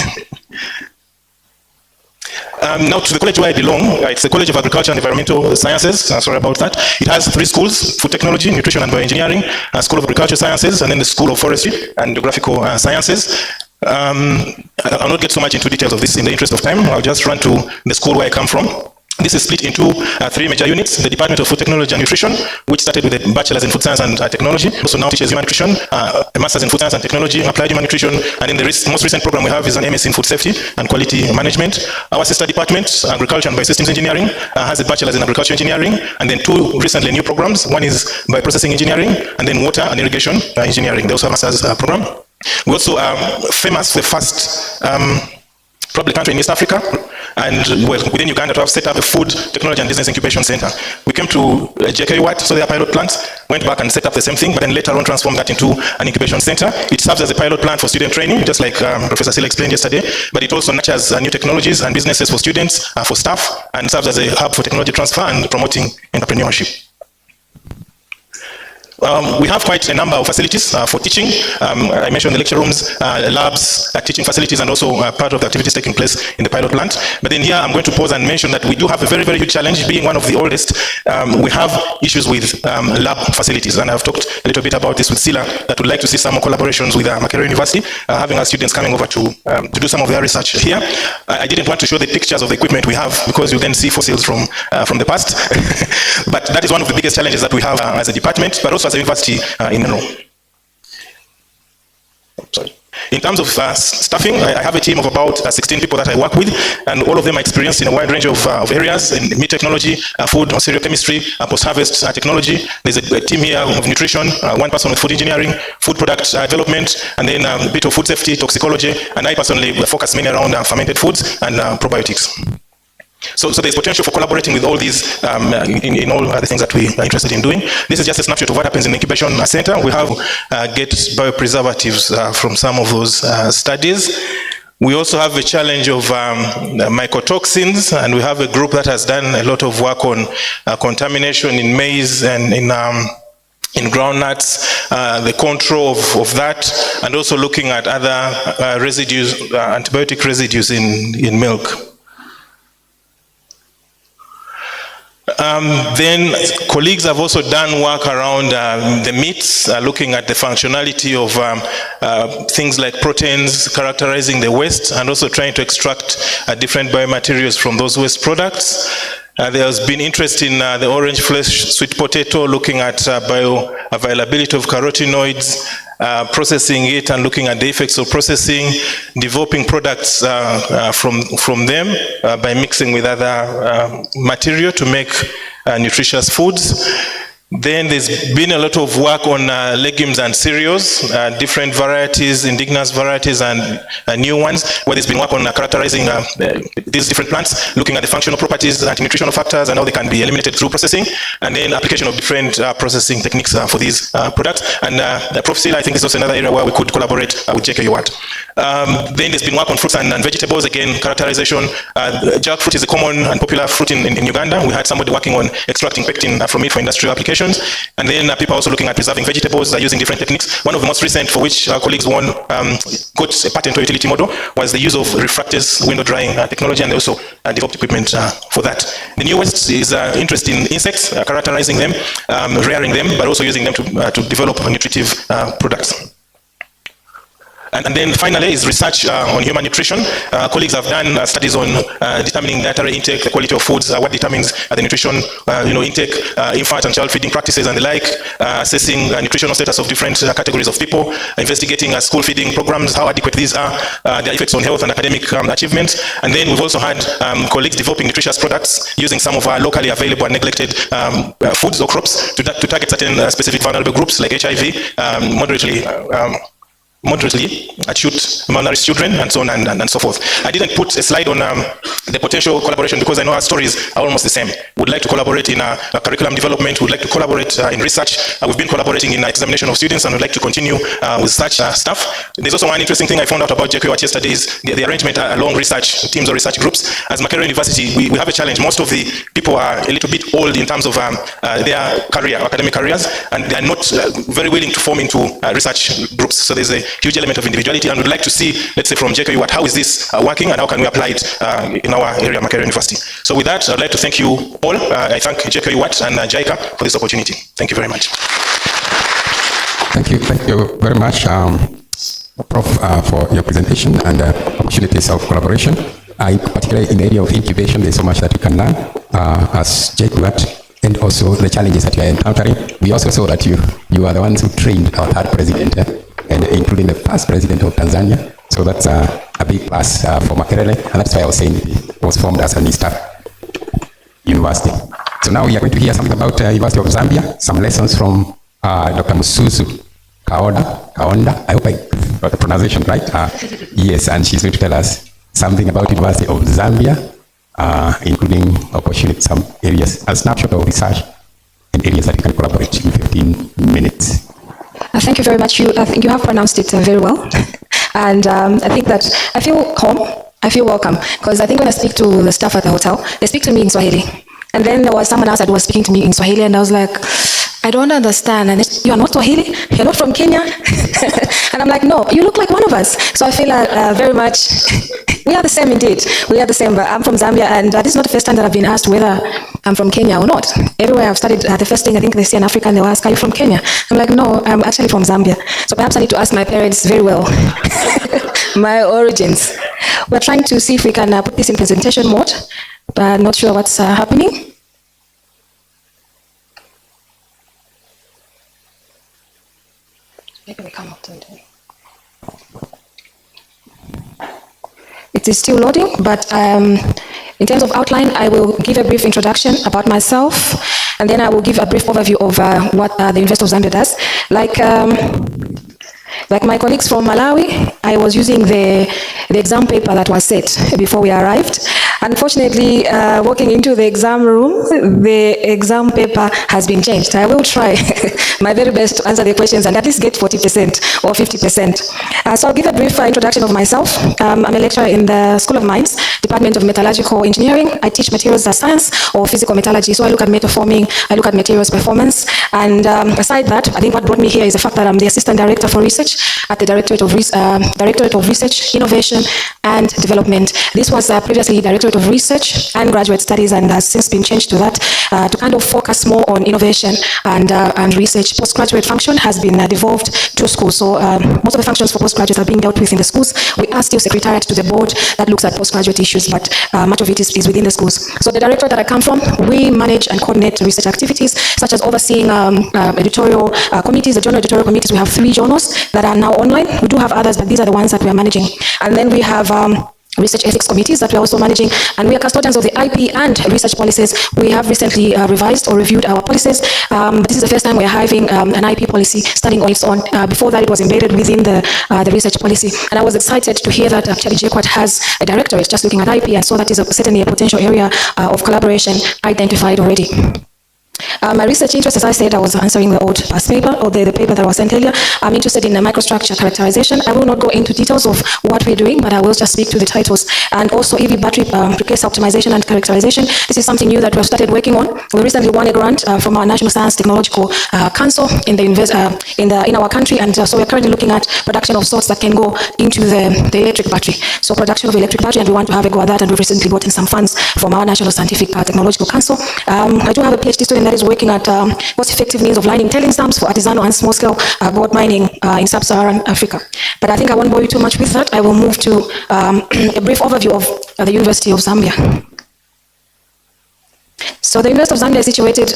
Now to the college where I belong, it's the College of Agriculture and Environmental Sciences. Sorry about that. It has 3 schools: food technology, nutrition and bioengineering, School of Agriculture Sciences, and then the School of Forestry and Geographical Sciences. I'll not get so much into details of this in the interest of time. I'll just run to the school where I come from. This is split into 3 major units: the Department of Food Technology and Nutrition, which started with a bachelor's in food science and technology, also now teaches human nutrition, a master's in food science and technology, applied human nutrition, and then the most recent program we have is an MS in food safety and quality management. Our sister department, Agriculture and Biosystems Engineering, has a bachelor's in agriculture engineering, and then 2 recently new programs. One is bioprocessing engineering, and then water and irrigation engineering. They also have a master's program. We also are famous, the first probably country in East Africa, and within Uganda, to have set up a food technology and business incubation center. We came to JKUAT, so their pilot plants, went back and set up the same thing, but then later on transformed that into an incubation center. It serves as a pilot plant for student training, just like Professor Sila explained yesterday, but it also nurtures new technologies and businesses for students, for staff, and serves as a hub for technology transfer and promoting entrepreneurship. We have quite a number of facilities for teaching. I mentioned the lecture rooms, labs, teaching facilities, and also part of the activities taking place in the pilot plant. But then here I'm going to pause and mention that we do have a very, very huge challenge. Being one of the oldest, we have issues with lab facilities, and I've talked a little bit about this with Sila, that would like to see some more collaborations with Makerere University, having our students coming over to do some of their research here. I didn't want to show the pictures of the equipment we have because you then see fossils from the past. But that is one of the biggest challenges that we have as a department, but also as a university in general. Sorry. In terms of staffing, I have a team of about 16 people that I work with, and all of them are experienced in a wide range of areas, in meat technology, food or cereal chemistry, post-harvest technology. There's a team here of nutrition, one person with food engineering, food product development, and then a bit of food safety, toxicology, and I personally focus mainly around fermented foods and probiotics. So there's potential for collaborating with all these in all the things that we are interested in doing. This is just a snapshot of what happens in the incubation center. We have get biopreservatives from some of those studies. We also have a challenge of mycotoxins, and we have a group that has done a lot of work on contamination in maize and in groundnuts, the control of that, and also looking at other residues, antibiotic residues in milk. Then colleagues have also done work around the meats, looking at the functionality of things like proteins, characterizing the waste, and also trying to extract different biomaterials from those waste products. There has been interest in the orange flesh sweet potato, looking at bioavailability of carotenoids, processing it and looking at the effects of processing, developing products from them by mixing with other material to make nutritious foods. Then there's been a lot of work on legumes and cereals, different varieties, indigenous varieties and new ones, where there's been work on characterizing these different plants, looking at the functional properties, anti-nutritional factors, and how they can be eliminated through processing, and then application of different processing techniques for these products. And Prof. Sila, I think, is also another area where we could collaborate with JKUAT. Then there's been work on fruits and vegetables, again, characterization. Jackfruit is a common and popular fruit in Uganda. We had somebody working on extracting pectin from it for industrial applications. And then people are also looking at preserving vegetables using different techniques. One of the most recent, for which our colleagues got a patent or utility model, was the use of refractors window drying technology, and they also developed equipment for that. The newest is interest in insects, characterizing them, rearing them, but also using them to develop nutritive products. And then finally is research on human nutrition. Colleagues have done studies on determining dietary intake, the quality of foods, what determines the nutrition intake, infant and child feeding practices and the like, assessing nutritional status of different categories of people, investigating school feeding programs, how adequate these are, their effects on health and academic achievements. And then we've also had colleagues developing nutritious products using some of our locally available and neglected foods or crops to target certain specific vulnerable groups like HIV, moderately acute malnourished children, and so on and so forth. I didn't put a slide on the potential collaboration because I know our stories are almost the same. We'd like to collaborate in curriculum development. We'd like to collaborate in research. We've been collaborating in examination of students, and we'd like to continue with such stuff. There's also one interesting thing I found out about JKUAT yesterday is the arrangement along research teams or research groups. As Makerere University, we have a challenge. Most of the people are a little bit old in terms of their career, academic careers, and they are not very willing to form into research groups. So there's a huge element of individuality, and we'd like to see, let's say from JKUAT, how is this working and how can we apply it in our area, Makerere University. So with that, I'd like to thank you all. I thank JKUAT and JICA for this opportunity. Thank you very much. Thank you very much, Prof, for your presentation and opportunities of collaboration. Particularly in the area of incubation, there's so much that we can learn as JKUAT, and also the challenges that you are encountering. We also saw that you are the ones who trained our third president, and including the first president of Tanzania. So that's a big plus for Makerere, and that's why I was saying it was formed as an East University. So now we are going to hear something about University of Zambia, some lessons from Dr. Musuzu Kaonda. I hope I got the pronunciation right. Yes, and she's going to tell us something about University of Zambia, including opportunities, some areas, a snapshot of research and areas that we can collaborate in 15 minutes. Thank you very much. I think you have pronounced it very well. And I think that I feel home, I feel welcome, because I think when I speak to the staff at the hotel, they speak to me in Swahili. And then there was someone else that was speaking to me in Swahili, and I was like, I don't understand. And you are not Swahili? You're not from Kenya? And I'm like, no, you look like one of us. So I feel very much, we are the same indeed. We are the same, but I'm from Zambia, and this is not the first time that I've been asked whether I'm from Kenya or not. Everywhere I've studied, the first thing I think they see in Africa, and they'll ask, are you from Kenya? I'm like, no, I'm actually from Zambia. So perhaps I need to ask my parents very well my origins. We're trying to see if we can put this in presentation mode, but not sure what's happening. Maybe we come out and it is still loading, but in terms of outline, I will give a brief introduction about myself, and then I will give a brief overview of what the University of Zambia does. Like my colleagues from Malawi, I was using the exam paper that was set before we arrived. Unfortunately, walking into the exam room, the exam paper has been changed. I will try my very best to answer the questions and at least get 40% or 50%. So I'll give a brief introduction of myself. I'm a lecturer in the School of Mines, Department of Metallurgical Engineering. I teach materials science or physical metallurgy. So I look at metal forming, I look at materials performance. And aside that, I think what brought me here is the fact that I'm the Assistant Director for Research at the Directorate of Research, Innovation and Development. This was previously Directorate of Research and Graduate Studies, and has since been changed to that to kind of focus more on innovation and research. Postgraduate function has been devolved to schools. So most of the functions for postgraduates are being dealt with in the schools. We are still secretariat to the board that looks at postgraduate issues, but much of it is within the schools. So the directorate that I come from, we manage and coordinate research activities, such as overseeing editorial committees, the journal editorial committees. We have 3 journals that are now online. We do have others, but these are the ones that we are managing. And then we have research ethics committees that we are also managing, and we are custodians of the IP and research policies. We have recently revised or reviewed our policies. This is the first time we are having an IP policy standing on its own. Before that, it was embedded within the research policy, and I was excited to hear that actually JKUAT has a directorate just looking at IP, and so that is certainly a potential area of collaboration identified already. My research interest, as I said, I was answering the old past paper, or the paper that was sent earlier. I'm interested in microstructure characterization. I will not go into details of what we're doing, but I will just speak to the titles. And also EV battery case optimization and characterization. This is something new that we've started working on. We recently won a grant from our National Science Technological Council in our country, and so we're currently looking at production of sorts that can go into the electric battery. So production of electric battery, and we want to have a go at that, and we've recently gotten some funds from our National Scientific Technological Council. I do have a PhD student that is working at cost-effective means of lining tailings dams for artisanal and small-scale gold mining in sub-Saharan Africa. But I think I won't bore you too much with that. I will move to a brief overview of the University of Zambia. So the University of Zambia is situated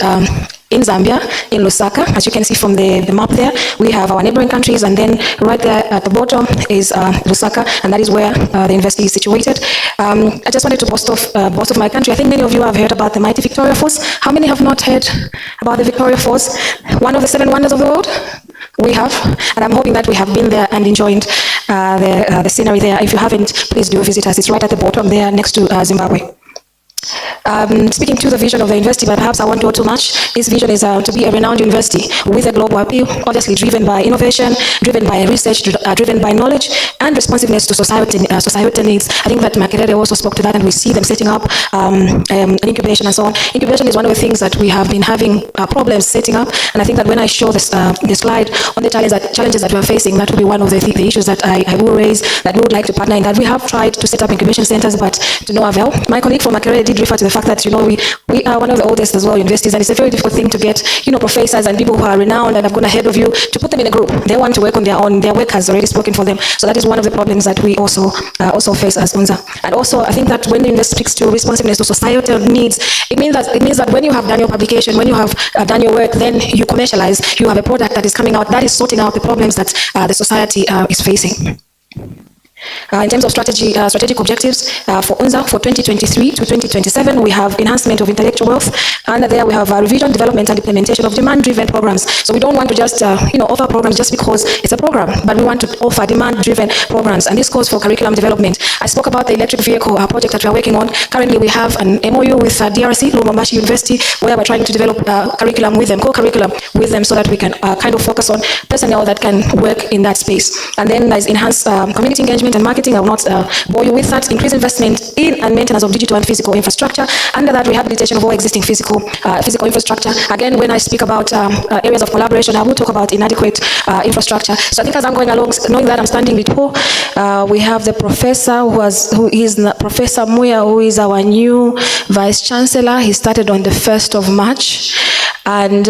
in Zambia, in Lusaka. As you can see from the map there, we have our neighboring countries, and then right there at the bottom is Lusaka, and that is where the university is situated. I just wanted to boast of my country. I think many of you have heard about the mighty Victoria Falls. How many have not heard about the Victoria Falls? One of the 7 wonders of the world? We have, and I'm hoping that we have been there and enjoyed the scenery there. If you haven't, please do visit us. It's right at the bottom there next to Zimbabwe. Speaking to the vision of the university, but perhaps I won't go too much. This vision is to be a renowned university with a global appeal, obviously driven by innovation, driven by research, driven by knowledge, and responsiveness to societal needs. I think that Makerere also spoke to that, and we see them setting up an incubation and so on. Incubation is one of the things that we have been having problems setting up, and I think that when I show the slide on the challenges that we are facing, that will be one of the issues that I will raise, that we would like to partner in that. We have tried to set up incubation centers, but to no avail. My colleague from Makerere did refer to the fact that, we are one of the oldest as well universities, and it's a very difficult thing to get, professors and people who are renowned and have gone ahead of you to put them in a group. They want to work on their own. Their work has already spoken for them. So that is one of the problems that we also face as UNZA. And also, I think that when the university speaks to responsiveness to societal needs, it means that when you have done your publication, when you have done your work, then you commercialize. You have a product that is coming out that is sorting out the problems that the society is facing. In terms of strategic objectives for UNZA for 2023 to 2027, we have enhancement of intellectual wealth, and there we have revision, development, and implementation of demand-driven programs. So we don't want to just offer programs just because it's a program, but we want to offer demand-driven programs, and this calls for curriculum development. I spoke about the electric vehicle project that we are working on. Currently, we have an MOU with DRC, Lubumbashi University, where we're trying to develop curriculum with them, co-curriculum with them, so that we can kind of focus on personnel that can work in that space. And then there's enhanced community engagement and marketing. I will not bore you with that. Increased investment in and maintenance of digital and physical infrastructure. Under that, rehabilitation of all existing physical infrastructure. Again, when I speak about areas of collaboration, I will talk about inadequate infrastructure. So I think as I'm going along, knowing that I'm standing with Paul, we have the professor who is Professor Muya, who is our new Vice Chancellor. He started on the 1st of March. And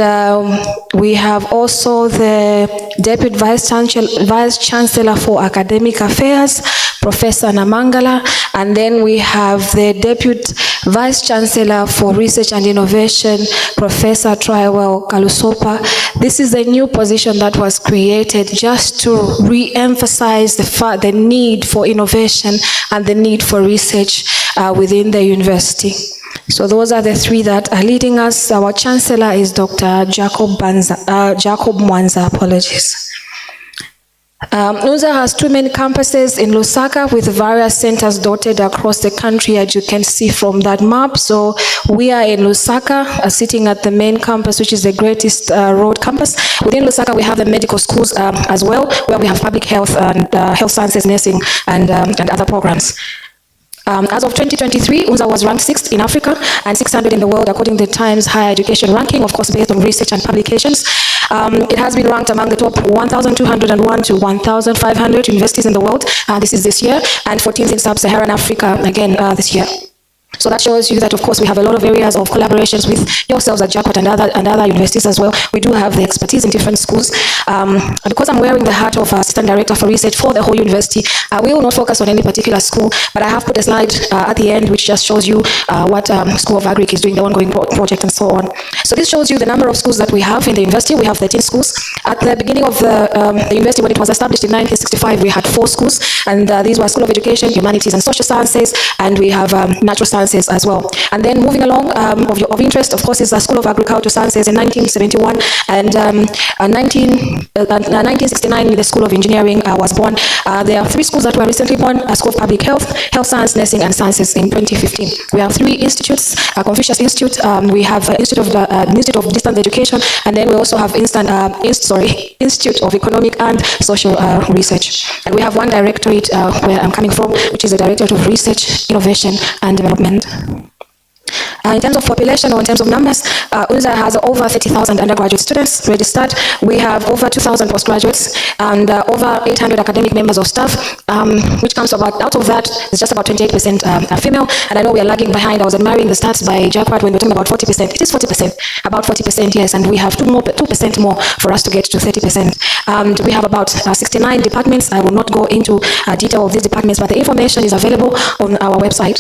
we have also the Deputy Vice Chancellor for Academic Affairs, Professor Namangala, and then we have the Deputy Vice Chancellor for Research and Innovation, Professor Triwell Kalusopa. This is a new position that was created just to re-emphasize the need for innovation and the need for research within the university. So those are the three that are leading us. Our Chancellor is Dr. Jacob Mwanza, apologies. UNZA has two main campuses in Lusaka with various centers dotted across the country, as you can see from that map. So we are in Lusaka, sitting at the main campus, which is the Greatest Road campus. Within Lusaka, we have the medical schools as well, where we have public health and health sciences, nursing, and other programs. As of 2023, UNZA was ranked 6th in Africa and 600 in the world according to the Times Higher Education Ranking, of course based on research and publications. It has been ranked among the top 1,201 to 1,500 universities in the world. This is this year, and 14th in Sub-Saharan Africa again this year. So that shows you that, of course, we have a lot of areas of collaborations with yourselves at JKUAT and other universities as well. We do have the expertise in different schools. Because I'm wearing the hat of Assistant Director for Research for the whole university, we will not focus on any particular school, but I have put a slide at the end which just shows you what School of Agric is doing, the ongoing project and so on. So this shows you the number of schools that we have in the university. We have 13 schools. At the beginning of the university, when it was established in 1965, we had 4 schools, and these were School of Education, Humanities and Social Sciences, and we have Natural Sciences as well. And then moving along, of interest, of course, is the School of Agricultural Sciences in 1971, and 1969 the School of Engineering was born. There are 3 schools that were recently born: a School of Public Health, Health Science, Nursing and Sciences in 2015. We have 3 institutes: Confucius Institute, we have Institute of Distance Education, and then we also have Institute of Economic and Social Research. And we have one directorate where I'm coming from, which is the Directorate of Research, Innovation and Development. In terms of population or in terms of numbers, UNZA has over 30,000 undergraduate students registered. We have over 2,000 postgraduates and over 800 academic members of staff, which comes to about, out of that, it's just about 28% female. And I know we are lagging behind. I was admiring the stats by JKUAT when we were talking about 40%. It is 40%, about 40%, yes, and we have 2% more for us to get to 30%. We have about 69 departments. I will not go into detail of these departments, but the information is available on our website.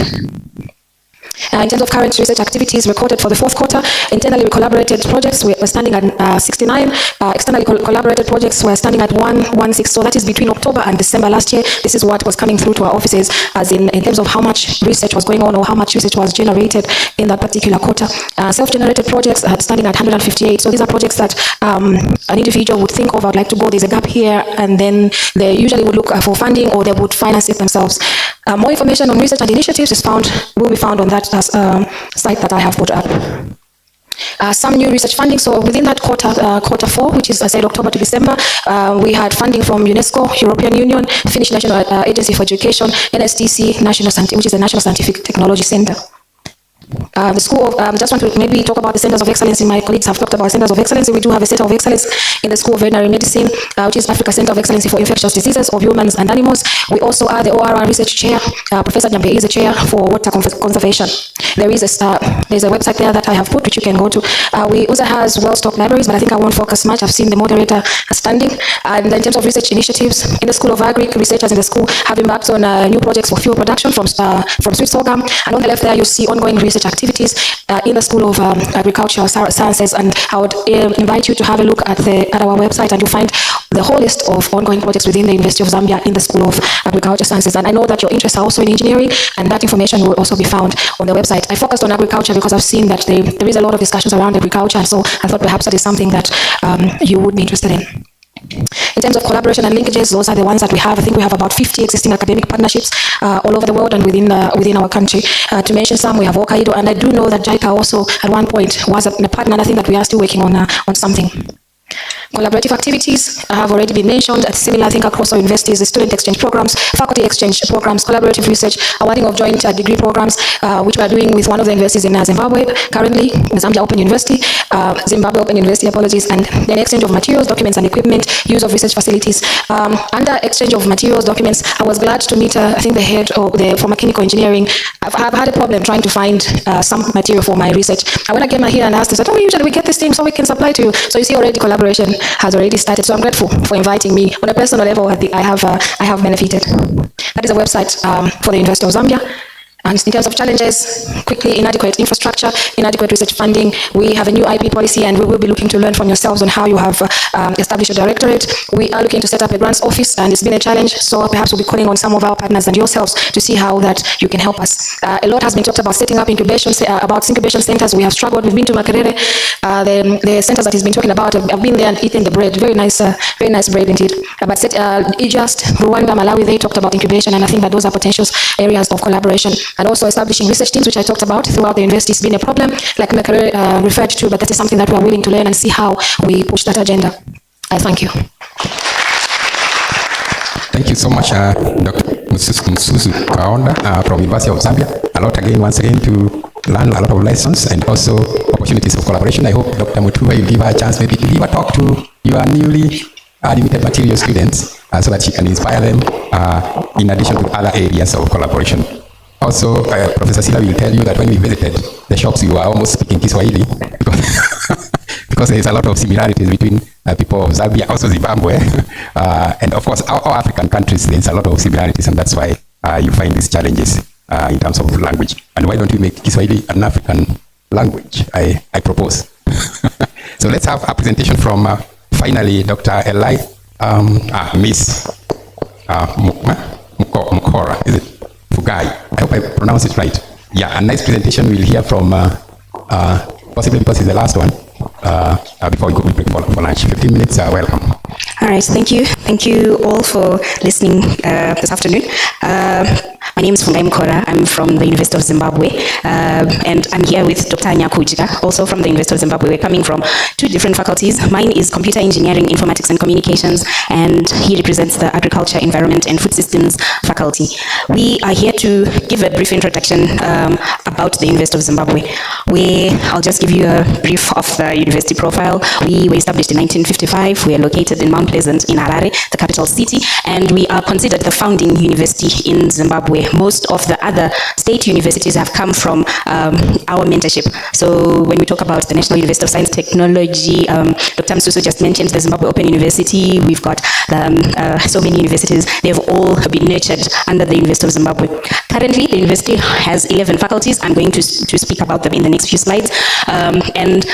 In terms of current research activities recorded for the 4th quarter, internally collaborated projects, we're standing at 69. Externally collaborated projects, we're standing at 116. So that is between October and December last year. This is what was coming through to our offices as in terms of how much research was going on or how much research was generated in that particular quarter. Self-generated projects standing at 158. So these are projects that an individual would think of, I'd like to go, there's a gap here, and then they usually would look for funding or they would finance it themselves. More information on research and initiatives will be found on that site that I have put up. Some new research funding. So within that quarter 4, which is, I said, October to December, we had funding from UNESCO, European Union, Finnish National Agency for Education, NSTC, which is the National Scientific Technology Center. The school of, just want to maybe talk about the centers of excellence. My colleagues have talked about centers of excellence. We do have a center of excellence in the School of Veterinary Medicine, which is Africa Center of Excellence for Infectious Diseases of Humans and Animals. We also are the ORR Research Chair. Professor Jambe is the chair for water conservation. There's a website there that I have put, which you can go to. We also has well-stocked libraries, but I think I won't focus much. I've seen the moderator standing. And in terms of research initiatives, in the School of Agric, researchers in the school have embarked on new projects for fuel production from sweet sorghum. And on the left there, you see ongoing research activities in the School of Agricultural Sciences, and I would invite you to have a look at our website, and you'll find the whole list of ongoing projects within the University of Zambia in the School of Agricultural Sciences. And I know that your interests are also in engineering, and that information will also be found on the website. I focused on agriculture because I've seen that there is a lot of discussions around agriculture, and so I thought perhaps that is something that you would be interested in. In terms of collaboration and linkages, those are the ones that we have. I think we have about 50 existing academic partnerships all over the world and within our country. To mention some, we have Hokkaido, and I do know that JICA also at one point was a partner, and I think that we are still working on something. Collaborative activities have already been mentioned. Similar, I think, across our universities, the student exchange programs, faculty exchange programs, collaborative research, awarding of joint degree programs, which we are doing with one of the universities in Zimbabwe, currently, Zambia Open University, Zimbabwe Open University, apologies, and then exchange of materials, documents, and equipment, use of research facilities. Under exchange of materials, documents, I was glad to meet, I think, the head of the for mechanical engineering. I've had a problem trying to find some material for my research. When I came here and asked, I said, usually we get this thing so we can supply to you. So you see, already collaboration has already started. So I'm grateful for inviting me. On a personal level, I think I have benefited. That is a website for the University of Zambia. And in terms of challenges, quickly, inadequate infrastructure, inadequate research funding. We have a new IP policy, and we will be looking to learn from yourselves on how you have established a directorate. We are looking to set up a grants office, and it's been a challenge. So perhaps we'll be calling on some of our partners and yourselves to see how that you can help us. A lot has been talked about setting up incubation centers. We have struggled. We've been to Makerere. The centers that he's been talking about, I've been there and eaten the bread. Very nice bread indeed. But Egypt, Rwanda, Malawi, they talked about incubation, and I think that those are potential areas of collaboration. And also establishing research teams, which I talked about throughout the university, has been a problem, like Makerere referred to, but that is something that we are willing to learn and see how we push that agenda. Thank you. Thank you so much, Dr. Msusu Kaonda from University of Zambia. A lot again, once again, to learn a lot of lessons and also opportunities of collaboration. I hope Dr. Mutuba, you give her a chance maybe to give a talk to your newly limited material students so that she can inspire them in addition to other areas of collaboration. Also, Professor Sila will tell you that when we visited the shops, you were almost speaking Kiswahili because there is a lot of similarities between people of Zambia, also Zimbabwe, and of course, all African countries, there is a lot of similarities, and that's why you find these challenges in terms of language. And why don't we make Kiswahili an African language? I propose. So let's have a presentation from finally Dr. Eli, Miss Mukora, is it? Fugai. I hope I pronounce it right. Yeah, a nice presentation we'll hear from, possibly because it's the last one, before we go break for lunch. 15 minutes, welcome. All right, thank you. Thank you all for listening this afternoon. My name is Fungai Mukora. I'm from the University of Zimbabwe, and I'm here with Dr. JKUAT, also from the University of Zimbabwe. We're coming from two different faculties. Mine is Computer Engineering, Informatics and Communications, and he represents the Agriculture, Environment and Food Systems faculty. We are here to give a brief introduction about the University of Zimbabwe. I'll just give you a brief of the university profile. We were established in 1955. We are located in Mount Pleasant in Harare, the capital city, and we are considered the founding university in Zimbabwe. Most of the other state universities have come from our mentorship. So when we talk about the National University of Science and Technology, Dr. Msusu just mentioned the Zimbabwe Open University. We've got so many universities. They've all been nurtured under the University of Zimbabwe. Currently, the university has 11 faculties. I'm going to speak about them in the next few slides. And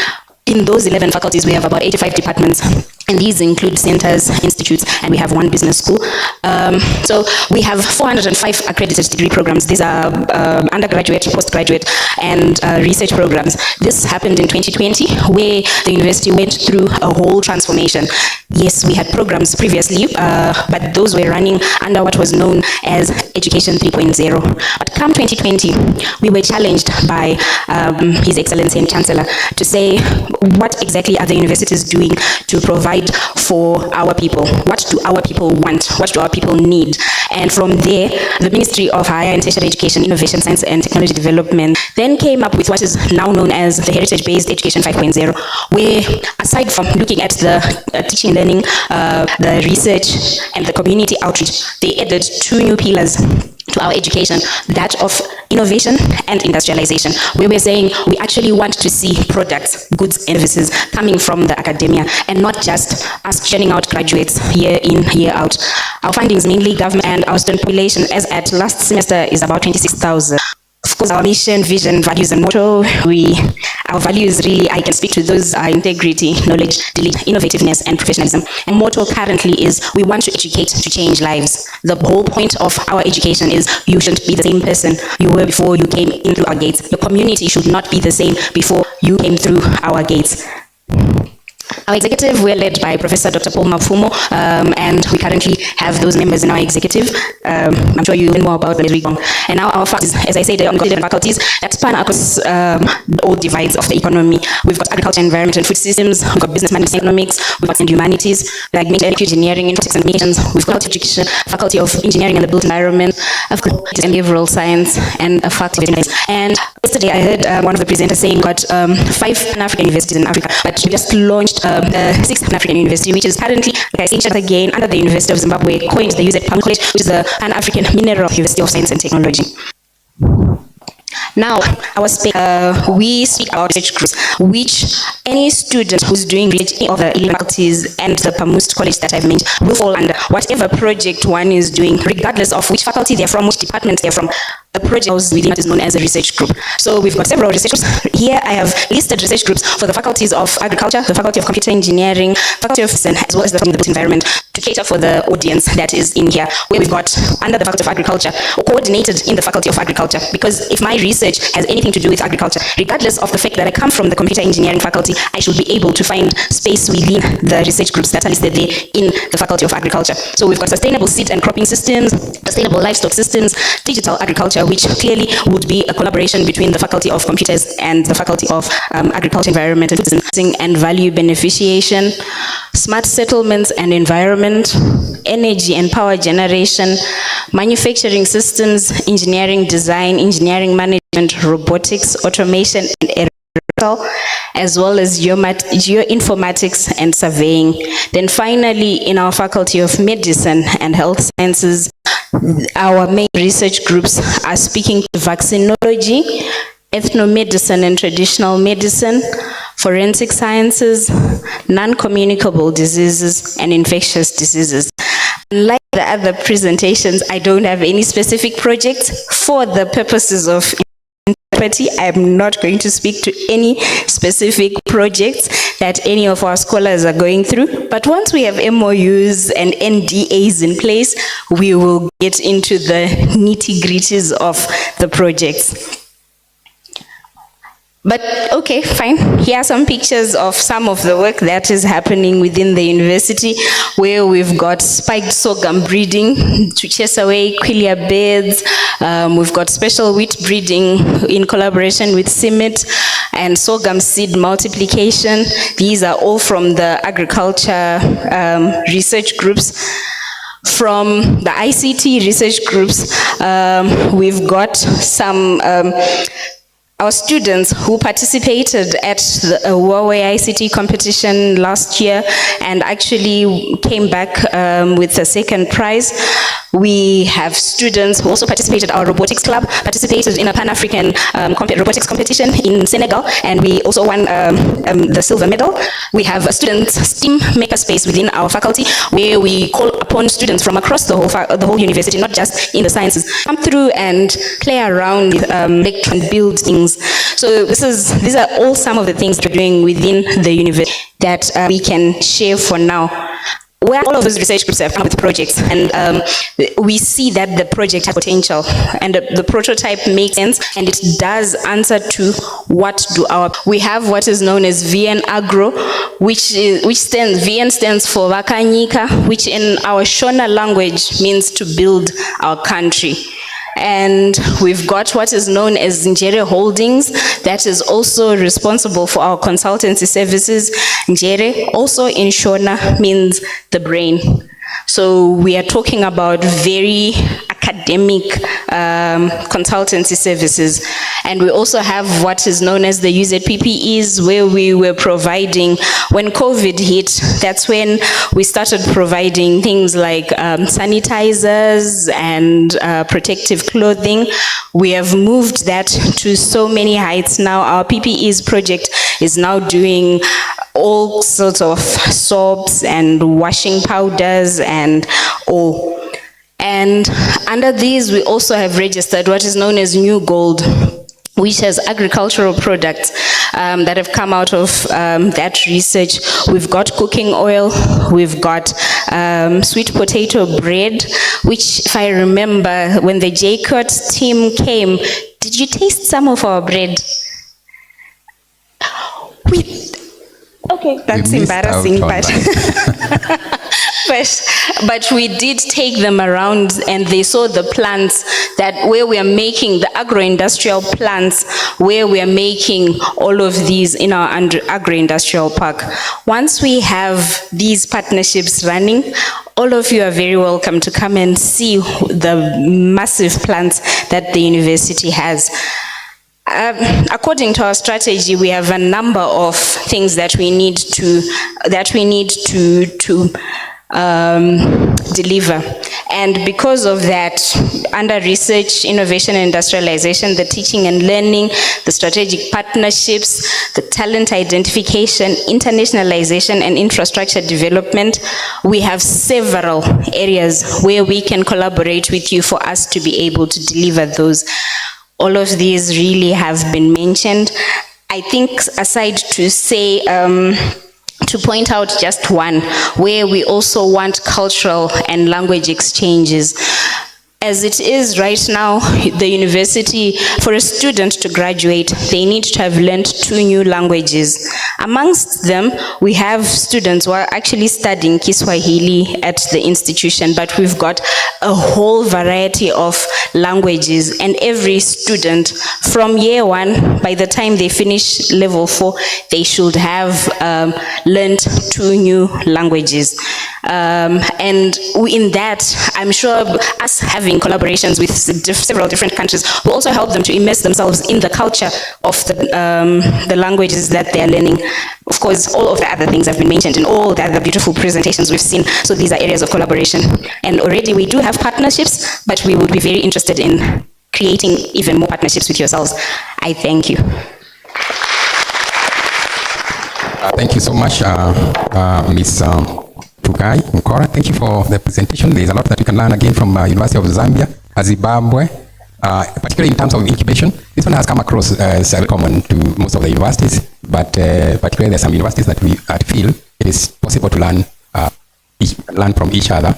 in those 11 faculties, we have about 85 departments, and these include centers, institutes, and we have one business school. So we have 405 accredited degree programs. These are undergraduate, postgraduate, and research programs. This happened in 2020, where the university went through a whole transformation. Yes, we had programs previously, but those were running under what was known as Education 3.0. But come 2020, we were challenged by His Excellency and Chancellor to say, what exactly are the universities doing to provide for our people? What do our people want? What do our people need? And from there, the Ministry of Higher and Tertiary Education, Innovation, Science and Technology Development then came up with what is now known as the Heritage-Based Education 5.0, where aside from looking at the teaching, learning, the research and the community outreach, they added two new pillars to our education, that of innovation and industrialization, where we're saying we actually want to see products, goods, and services coming from the academia and not just us churning out graduates year in, year out. Our findings, mainly government, and our student population as at last semester is about 26,000. Of course, our mission, vision, values, and motto, our values really, I can speak to those, are integrity, knowledge, innovativeness, and professionalism. And motto currently is, we want to educate to change lives. The whole point of our education is, you shouldn't be the same person you were before you came in through our gates. Your community should not be the same before you came through our gates. Our executive, we're led by Professor Dr. Paul Mafumo, and we currently have those members in our executive. I'm sure you know more about them as we go. And now our faculties, as I said, on the faculties that span across all divides of the economy. We've got agriculture, environment, and food systems. We've got business management, economics. We've got humanities, like engineering, informatics, and communications. We've got education, faculty of engineering and the built environment, of course, behavioral science, and a faculty of engineering. And yesterday I heard one of the presenters saying we've got 5 Pan-African universities in Africa, but we just launched the 6th Pan-African university, which is currently, like I said again, under the University of Zimbabwe, coined the UZ College, which is the Pan-African Mineral University of Science and Technology. Now, we speak about research groups, which any student who's doing research of the faculties and the PAMUST college that I've mentioned will fall under whatever project one is doing, regardless of which faculty they're from, which department they're from. The project within what is known as a research group. So we've got several research groups. Here I have listed research groups for the faculties of agriculture, the faculty of computer engineering, faculty of medicine, as well as the built environment, to cater for the audience that is in here, where we've got under the faculty of agriculture, or coordinated in the faculty of agriculture. Because if my research has anything to do with agriculture, regardless of the fact that I come from the computer engineering faculty, I should be able to find space within the research groups that are listed there in the faculty of agriculture. So we've got sustainable seed and cropping systems, sustainable livestock systems, digital agriculture, which clearly would be a collaboration between the faculty of computers and the faculty of agriculture, environment, and value beneficiation, smart settlements and environment, energy and power generation, manufacturing systems, engineering design, engineering management, robotics, automation, and as well as geoinformatics and surveying. Then finally, in our faculty of medicine and health sciences, our main research groups are speaking to vaccinology, ethnomedicine and traditional medicine, forensic sciences, non-communicable diseases, and infectious diseases. Like the other presentations, I don't have any specific projects. For the purposes of I'm not going to speak to any specific projects that any of our scholars are going through, but once we have MOUs and NDAs in place, we will get into the nitty-gritties of the projects. But okay, fine. Here are some pictures of some of the work that is happening within the university, where we've got spiked sorghum breeding to chase away quillia birds. We've got special wheat breeding in collaboration with CIMIT, and sorghum seed multiplication. These are all from the agriculture research groups. From the ICT research groups, we've got some our students who participated at the Huawei ICT competition last year and actually came back with a second prize. We have students who also participated, our robotics club participated in a Pan-African robotics competition in Senegal, and we also won the silver medal. We have a student STEAM makerspace within our faculty, where we call upon students from across the whole university, not just in the sciences, come through and play around with and build things. So these are all some of the things that we're doing within the university that we can share for now. Where all of those research groups have come with projects, and we see that the project has potential, and the prototype makes sense, and it does answer to what do we have what is known as VN Agro, VN stands for Vakanyika, which in our Shona language means to build our country. And we've got what is known as Njere Holdings, that is also responsible for our consultancy services. Njere, also in Shona, means the brain. So we are talking about very academic consultancy services. And we also have what is known as the UZPPEs, where we were providing, when COVID hit, that's when we started providing things like sanitizers and protective clothing. We have moved that to so many heights now. Our PPEs project is now doing all sorts of soaps and washing powders and all. And under these, we also have registered what is known as New Gold, which has agricultural products that have come out of that research. We've got cooking oil, we've got sweet potato bread, which, if I remember, when the JKUAT team came, did you taste some of our bread? Okay. Okay, that's embarrassing, but but we did take them around and they saw the plants that where we are making the agro-industrial plants, where we are making all of these in our agro-industrial park. Once we have these partnerships running, all of you are very welcome to come and see the massive plants that the university has. According to our strategy, we have a number of things that we need to deliver. And because of that, under research, innovation and industrialization, the teaching and learning, the strategic partnerships, the talent identification, internationalization and infrastructure development, we have several areas where we can collaborate with you for us to be able to deliver those. All of these really have been mentioned. I think aside to say, to point out just one, where we also want cultural and language exchanges. As it is right now, the university, for a student to graduate, they need to have learned 2 new languages. Amongst them, we have students who are actually studying Kiswahili at the institution, but we've got a whole variety of languages, and every student from year 1, by the time they finish level 4, they should have learned 2 new languages. And in that, I'm sure us having collaborations with several different countries will also help them to immerse themselves in the culture of the languages that they're learning. Of course, all of the other things have been mentioned in all the other beautiful presentations we've seen, so these are areas of collaboration. And already we do have partnerships, but we would be very interested in creating even more partnerships with yourselves. I thank you. Thank you so much, Ms. Tugai Nkora. Thank you for the presentation. There's a lot that we can learn again from University of Zambia, Zimbabwe, particularly in terms of incubation. This one has come across as common to most of the universities, but particularly there are some universities that we feel it is possible to learn from each other.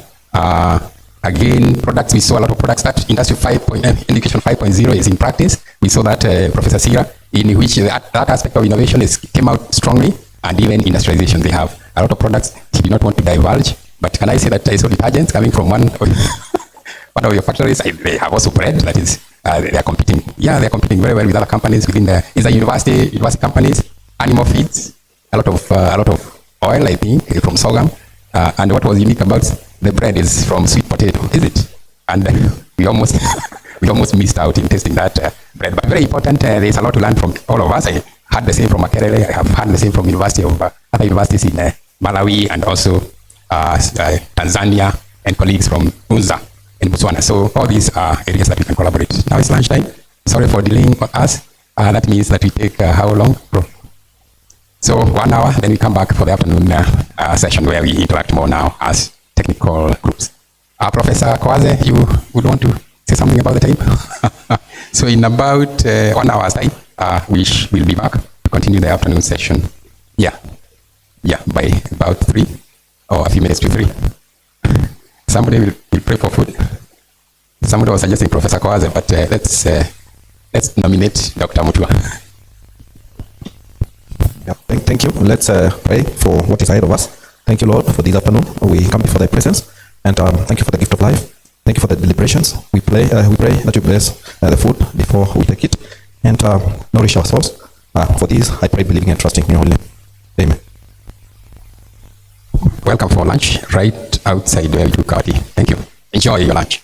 Again, products, we saw a lot of products that Industry 5.0, Education 5.0 is in practice. We saw that Professor Sira, in which that aspect of innovation came out strongly, and even industrialization. They have a lot of products. He did not want to divulge, but can I say that I saw detergents coming from one of your factories? They have also bread. That is, they are competing. Yeah, they are competing very well with other companies within the university companies. Animal feeds, a lot of oil, I think, from sorghum. And what was unique about the bread is from sweet potato, is it? And we almost missed out in tasting that bread. But very important. There is a lot to learn from all of us. I had the same from Makerere. I have had the same from other universities in Malawi and also Tanzania, and colleagues from UNZA in Botswana. So all these are areas that we can collaborate. Now it's lunchtime. Sorry for delaying us. That means that we take how long? So 1 hour, then we come back for the afternoon session where we interact more now as technical groups. Professor Kwaze, you would want to say something about the time? So in about 1 hour's time, we will be back to continue the afternoon session. Yeah, by about 3 or a few minutes to 3. Somebody will pray for food. Somebody was suggesting Professor Kwaze, but let's nominate Dr. Mutua. Yeah, thank you. Let's pray for what is ahead of us. Thank you, Lord, for this afternoon. We come before thy presence, and thank you for the gift of life. Thank you for the deliberations. We pray that you bless the food before we take it, and nourish our souls. For this, I pray, believing and trusting in your holy name. Amen. Welcome for lunch right outside where we do JKUAT. Thank you. Enjoy your lunch.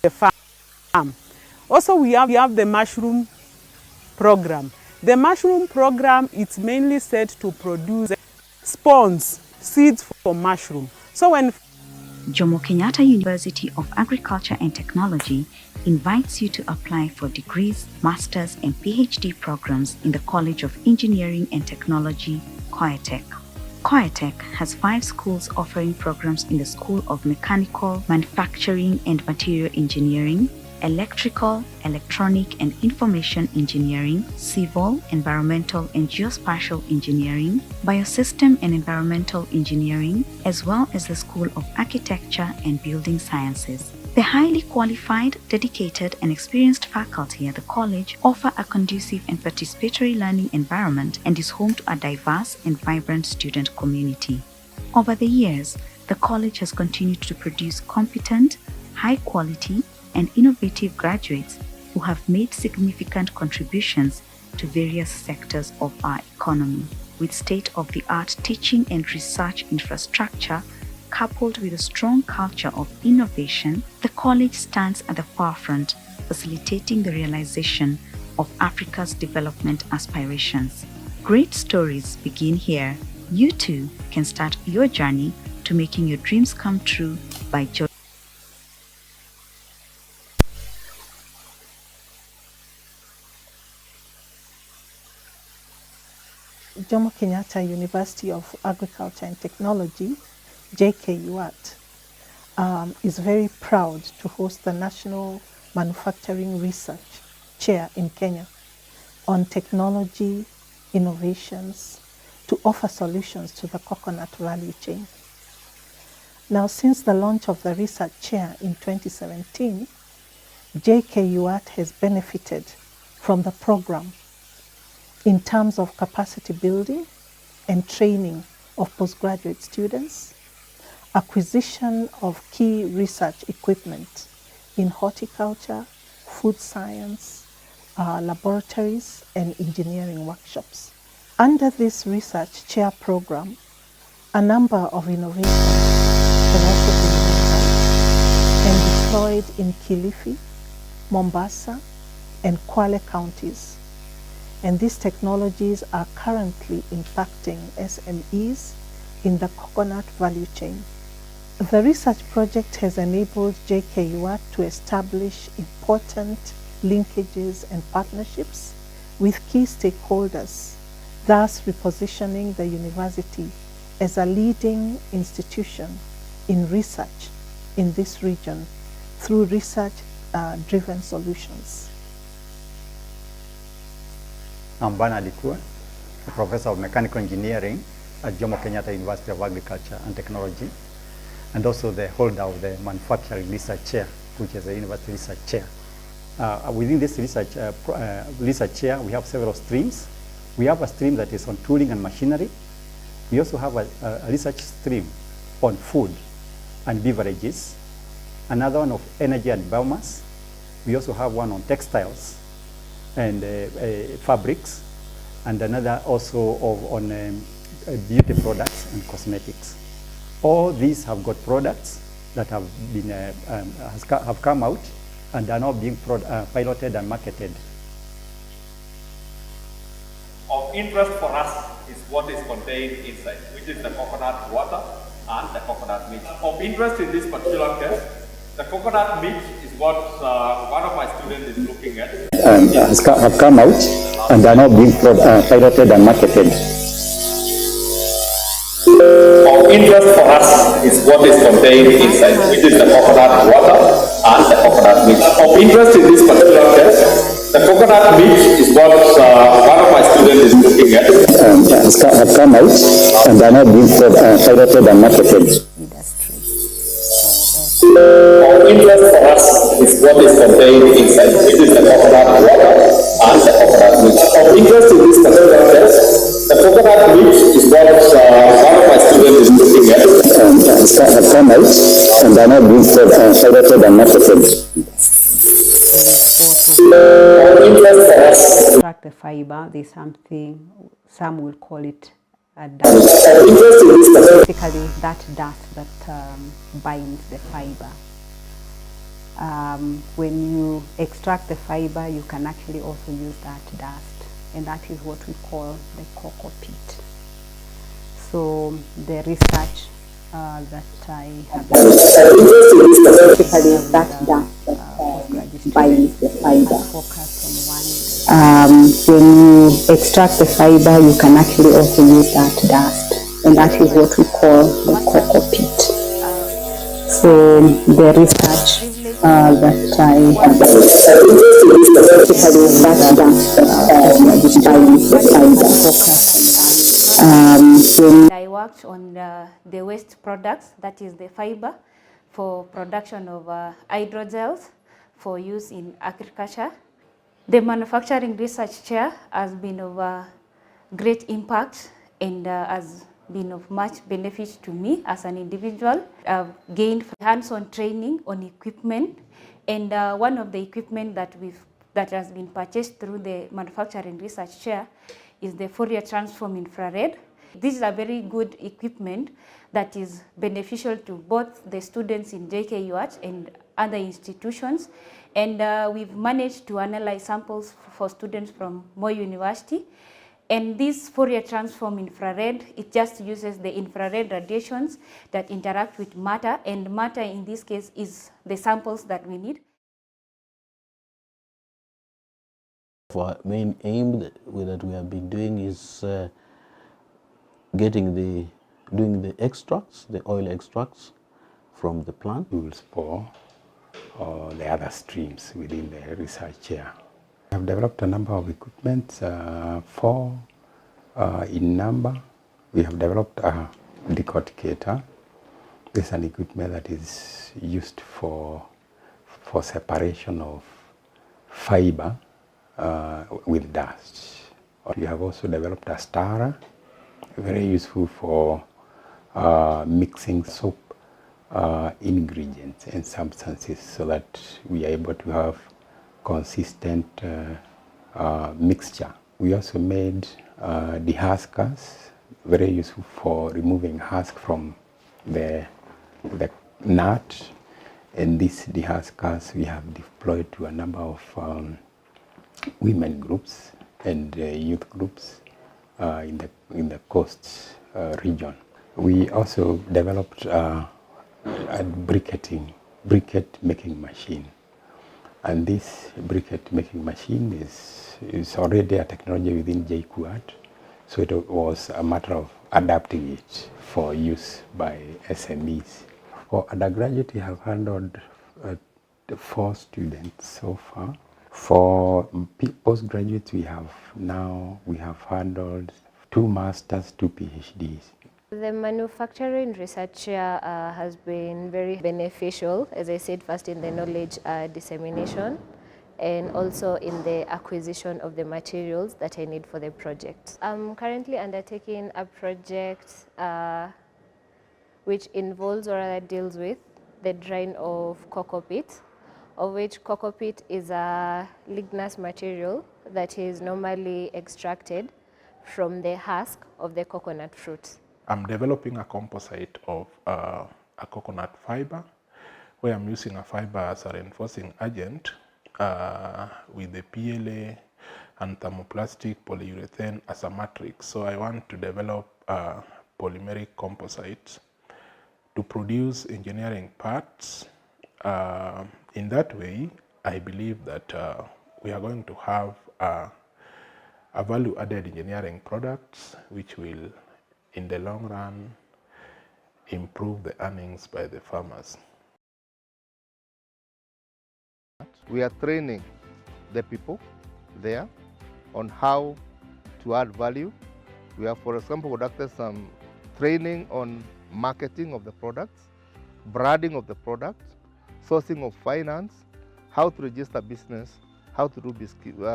the farm. Also, we have the mushroom program. The mushroom program is mainly set to produce spawns, seeds for mushroom. So when Jomo Kenyatta University of Agriculture and Technology invites you to apply for degrees, masters, and PhD programs in the College of Engineering and Technology, JKUAT. JKUAT has 5 schools offering programs in the School of Mechanical, Manufacturing and Material Engineering, Electrical, Electronic and Information Engineering, Civil, Environmental and Geospatial Engineering, Biosystem and Environmental Engineering, as well as the School of Architecture and Building Sciences. The highly qualified, dedicated and experienced faculty at the college offer a conducive and participatory learning environment and is home to a diverse and vibrant student community. Over the years, the college has continued to produce competent, high quality, and innovative graduates who have made significant contributions to various sectors of our economy. With state-of-the-art teaching and research infrastructure, coupled with a strong culture of innovation, the college stands at the forefront, facilitating the realization of Africa's development aspirations. Great stories begin here. You too can start your journey to making your dreams come true by joining Jomo Kenyatta University of Agriculture and Technology, JKUAT, is very proud to host the National Manufacturing Research Chair in Kenya on technology, innovations, to offer solutions to the coconut value chain. Now, since the launch of the research chair in 2017, JKUAT has benefited from the program in terms of capacity building and training of postgraduate students, acquisition of key research equipment in horticulture, food science, laboratories, and engineering workshops. Under this research chair program, a number of innovations have also been and deployed in Kilifi, Mombasa, and Kwale counties. And these technologies are currently impacting SMEs in the coconut value chain. The research project has enabled JKUAT to establish important linkages and partnerships with key stakeholders, thus repositioning the university as a leading institution in research in this region through research-driven solutions. I'm Bernard Ikua, a professor of mechanical engineering at Jomo Kenyatta University of Agriculture and Technology, and also the holder of the manufacturing research chair, which is a university research chair. Within this research chair, we have several streams. We have a stream that is on tooling and machinery. We also have a research stream on food and beverages, another one of energy and biomass. We also have one on textiles and fabrics, and another also on beauty products and cosmetics. All these have got products that have been have come out and are now being piloted and marketed. Of interest for us is what is contained inside, which is the coconut water and the coconut meat. Of interest in this particular case, the coconut meat is what one of my students is looking at. Have come out and are now being piloted and marketed. Of interest for us is what is contained inside, which is the coconut water and the coconut meat. Of interest in this particular case, the coconut meat is what one of my students is looking at. Have come out and are now being piloted and marketed. Of interest for us is what is contained inside, which is the coconut water and the coconut meat. Of interest in this particular case, the coconut meat is what one of my students is looking at. Have come out and are now being piloted and marketed. Of interest for us. Extract the fiber. There's something, some will call it a dust. Basically, that dust that binds the fiber. When you extract the fiber, you can actually also use that dust, and that is what we call the cocoa peat. So the research that I have done basically that dust by the fiber. Focused on one. When you extract the fiber, you can actually also use that dust, and that is what we call the cocoa peat. So the research that I have done basically that dust by the fiber. I worked on the waste products, that is the fiber, for production of hydrogels for use in agriculture. The manufacturing research chair has been of great impact and has been of much benefit to me as an individual. I've gained hands-on training on equipment, and one of the equipment that has been purchased through the manufacturing research chair is the Fourier transform infrared. This is a very good equipment that is beneficial to both the students in JKUAT and other institutions. And we've managed to analyze samples for students from Moi University. And this Fourier transform infrared, it just uses the infrared radiations that interact with matter, and matter in this case is the samples that we need. Our main aim that we have been doing is doing the extracts, the oil extracts from the plant. Tools for the other streams within the research chair. We have developed a number of equipment, 4 in number. We have developed a decorticator. This is an equipment that is used for separation of fiber with dust. We have also developed a stirrer, very useful for mixing soap ingredients and substances so that we are able to have consistent mixture. We also made dehuskers, very useful for removing husk from the nut. And these dehuskers we have deployed to a number of women groups and youth groups in the coast region. We also developed a briquette making machine, and this briquette making machine is already a technology within JKUAT, so it was a matter of adapting it for use by SMEs. For undergraduate, we have handled 4 students so far. For postgraduates, we have handled 2 masters, 2 PhDs. The manufacturing research has been very beneficial, as I said, first in the knowledge dissemination and also in the acquisition of the materials that I need for the project. I'm currently undertaking a project which involves or rather deals with the drying of cocoa peat, of which cocoa peat is a ligneous material that is normally extracted from the husk of the coconut fruit. I'm developing a composite of a coconut fiber, where I'm using a fiber as a reinforcing agent with the PLA and thermoplastic polyurethane as a matrix. So I want to develop polymeric composites to produce engineering parts. In that way, I believe that we are going to have a value-added engineering products which will, in the long run, improve the earnings by the farmers. We are training the people there on how to add value. We have, for example, conducted some training on marketing of the products, branding of the product, sourcing of finance, how to register business, how to do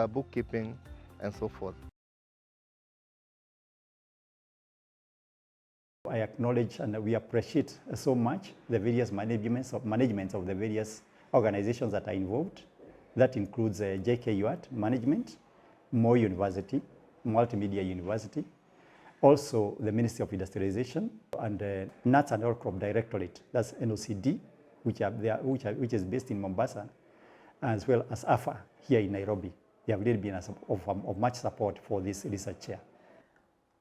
bookkeeping, and so forth. I acknowledge and we appreciate so much the various managements of the various organizations that are involved. That includes JKUAT management, Moi University, Multimedia University, also the Ministry of Industrialization, and Nuts and Oil Crop Directorate, that's NOCD, which is based in Mombasa, as well as AFA here in Nairobi. They have really been of much support for this research chair.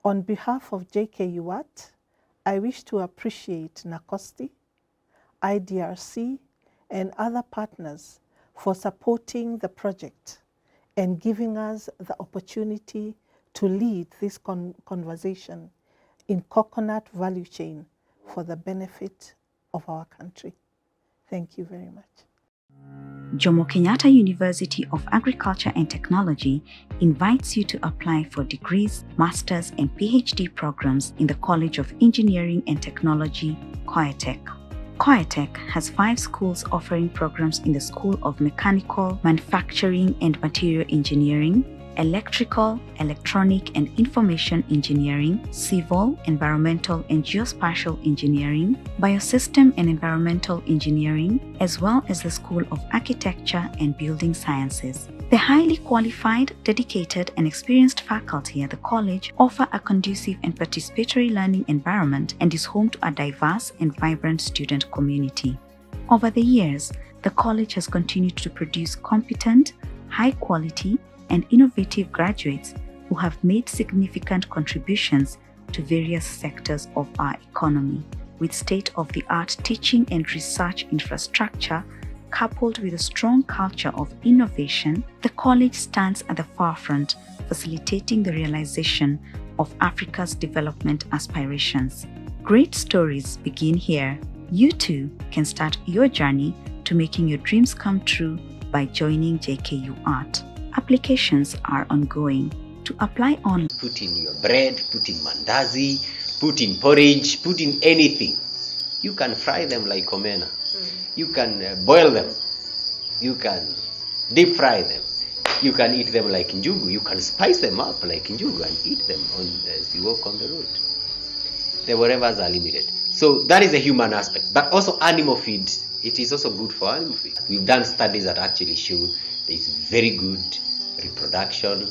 On behalf of JKUAT, I wish to appreciate NACOSTI, IDRC, and other partners for supporting the project and giving us the opportunity to lead this conversation in coconut value chain for the benefit of our country. Thank you very much. Jomo Kenyatta University of Agriculture and Technology invites you to apply for degrees, masters, and PhD programs in the College of Engineering and Technology, JKUAT. JKUAT has 5 schools offering programs in the School of Mechanical, Manufacturing and Material Engineering, Electrical, Electronic and Information Engineering, Civil, Environmental and Geospatial Engineering, Biosystem and Environmental Engineering, as well as the School of Architecture and Building Sciences. The highly qualified, dedicated and experienced faculty at the college offer a conducive and participatory learning environment and is home to a diverse and vibrant student community. Over the years, the college has continued to produce competent, high quality, and innovative graduates who have made significant contributions to various sectors of our economy. With state-of-the-art teaching and research infrastructure, coupled with a strong culture of innovation, the college stands at the forefront, facilitating the realization of Africa's development aspirations. Great stories begin here. You too can start your journey to making your dreams come true by joining JKUAT. Applications are ongoing. To apply on, put in your bread, put in mandazi, put in porridge, put in anything. You can fry them like omena. You can boil them. You can deep fry them. You can eat them like njugu. You can spice them up like njugu and eat them as you walk on the road. The whatevers are limited. So that is a human aspect. But also animal feed, it is also good for animal feed. We've done studies that actually show there is very good reproduction,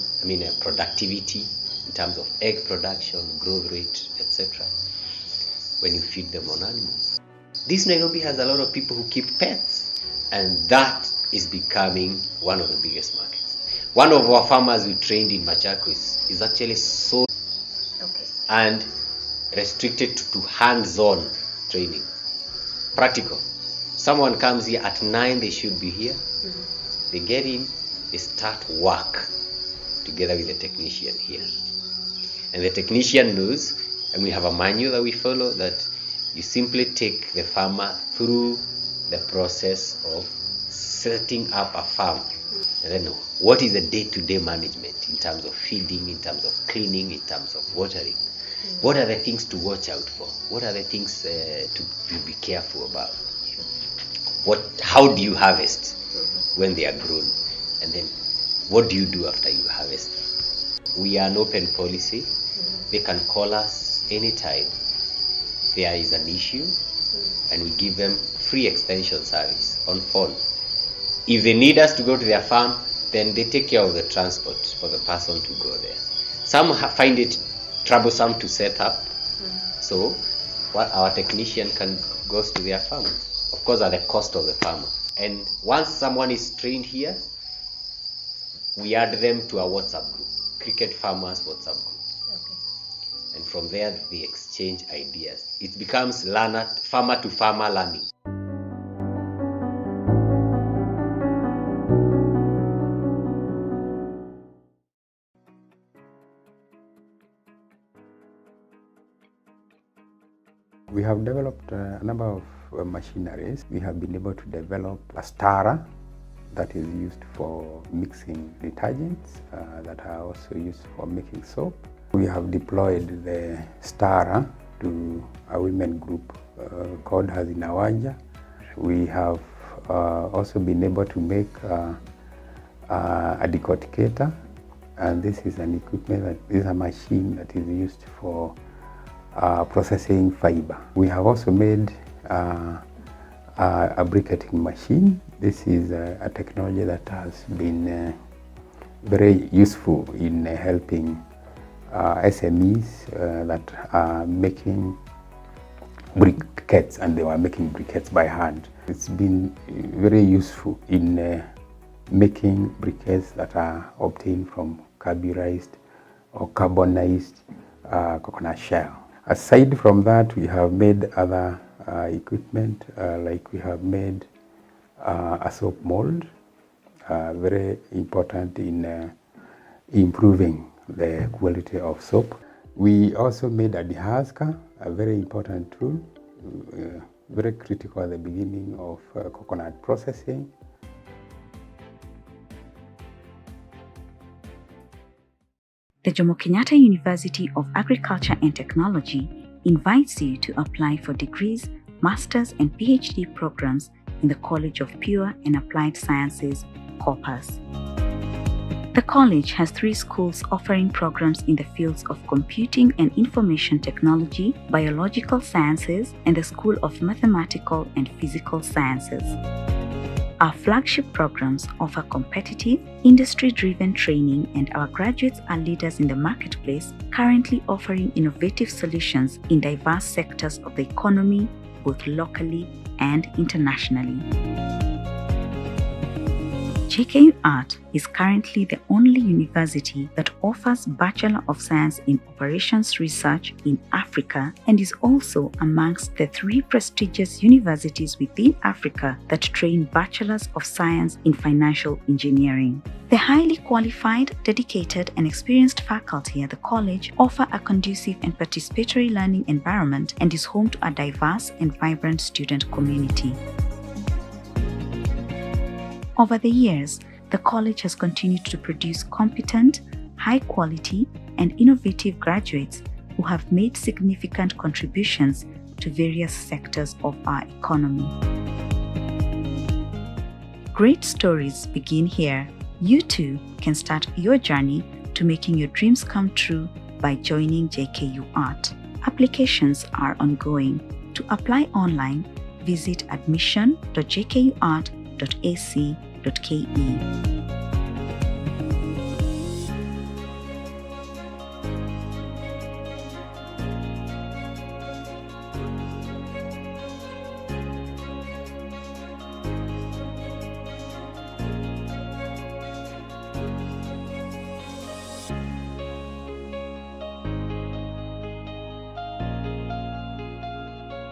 productivity in terms of egg production, growth rate, etc. when you feed them on animals. This Nairobi has a lot of people who keep pets, and that is becoming one of the biggest markets. One of our farmers we trained in Machakos is actually so and restricted to hands-on training, practical. Someone comes here at 9, they should be here. They get in, they start work together with the technician here. And the technician knows, and we have a manual that we follow, that you simply take the farmer through the process of setting up a farm. And then what is the day-to-day management in terms of feeding, in terms of cleaning, in terms of watering? What are the things to watch out for? What are the things to be careful about? How do you harvest when they are grown? And then what do you do after you harvest? We are an open policy. They can call us anytime there is an issue, and we give them free extension service on phone. If they need us to go to their farm, then they take care of the transport for the person to go there. Some find it troublesome to set up, so our technician goes to their farm, of course at the cost of the farmer. And once someone is trained here, we add them to our WhatsApp group, Cricket Farmers WhatsApp group. And from there they exchange ideas. It becomes farmer to farmer learning. We have developed a number of machineries. We have been able to develop a stirrer that is used for mixing detergents that are also used for making soap. We have deployed the stirrer to a women group called Hazinawaja. We have also been able to make a decorticator, and this is an equipment, this is a machine that is used for processing fiber. We have also made a briquetting machine. This is a technology that has been very useful in helping SMEs that are making briquettes, and they were making briquettes by hand. It's been very useful in making briquettes that are obtained from carburized or carbonized coconut shell. Aside from that, we have made other equipment, like we have made a soap mold, very important in improving the quality of soap. We also made a dehusker, a very important tool, very critical at the beginning of coconut processing. The Jomo Kenyatta University of Agriculture and Technology invites you to apply for degrees, master's and PhD programs in the College of Pure and Applied Sciences, corpus. The college has 3 schools offering programs in the fields of computing and information technology, biological sciences, and the School of Mathematical and Physical Sciences. Our flagship programs offer competitive, industry-driven training, and our graduates are leaders in the marketplace, currently offering innovative solutions in diverse sectors of the economy, both locally and internationally. JKUAT is currently the only university that offers Bachelor of Science in Operations Research in Africa and is also amongst the 3 prestigious universities within Africa that train Bachelors of Science in Financial Engineering. The highly qualified, dedicated, and experienced faculty at the college offer a conducive and participatory learning environment and is home to a diverse and vibrant student community. Over the years, the college has continued to produce competent, high-quality, and innovative graduates who have made significant contributions to various sectors of our economy. Great stories begin here. You too can start your journey to making your dreams come true by joining JKUAT. Applications are ongoing. To apply online, visit admission.jkuat.ac.ke.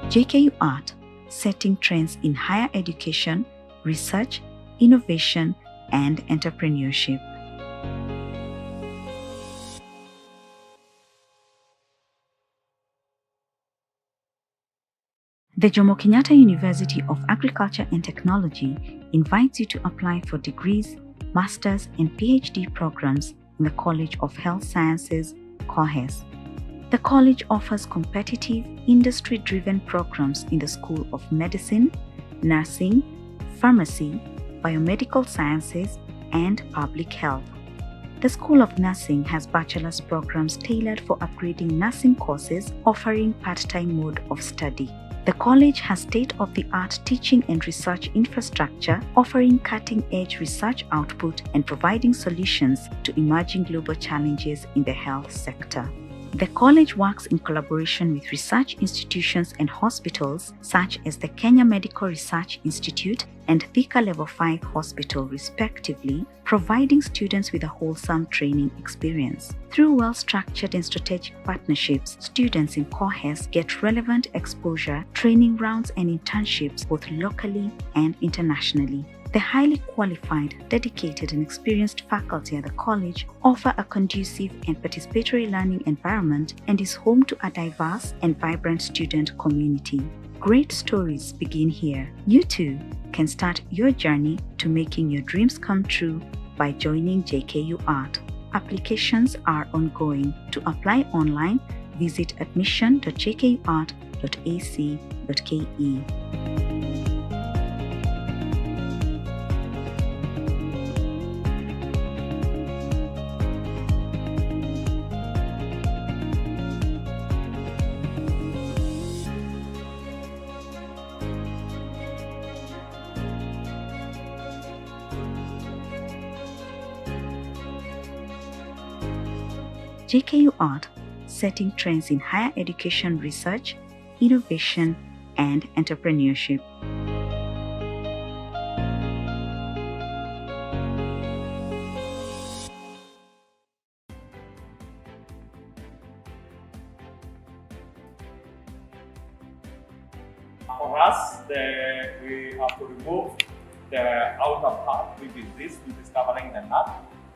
JKUAT, setting trends in higher education, research, innovation, and entrepreneurship. The Jomo Kenyatta University of Agriculture and Technology invites you to apply for degrees, master's, and PhD programs in the College of Health Sciences, COHES. The college offers competitive, industry-driven programs in the School of Medicine, Nursing, Pharmacy, Biomedical Sciences, and Public Health. The School of Nursing has bachelor's programs tailored for upgrading nursing courses, offering part-time mode of study. The college has state-of-the-art teaching and research infrastructure, offering cutting-edge research output and providing solutions to emerging global challenges in the health sector. The college works in collaboration with research institutions and hospitals such as the Kenya Medical Research Institute and Thika Level 5 Hospital respectively, providing students with a wholesome training experience. Through well-structured and strategic partnerships, students in COHES get relevant exposure, training rounds and internships both locally and internationally. The highly qualified, dedicated and experienced faculty at the college offer a conducive and participatory learning environment and is home to a diverse and vibrant student community. Great stories begin here. You too can start your journey to making your dreams come true by joining JKUAT. Applications are ongoing. To apply online, visit admission.jkuat.ac.ke. JKUAT, setting trends in higher education research, innovation, and entrepreneurship. For us, we have to remove the outer part, which is this, which is covering the nut.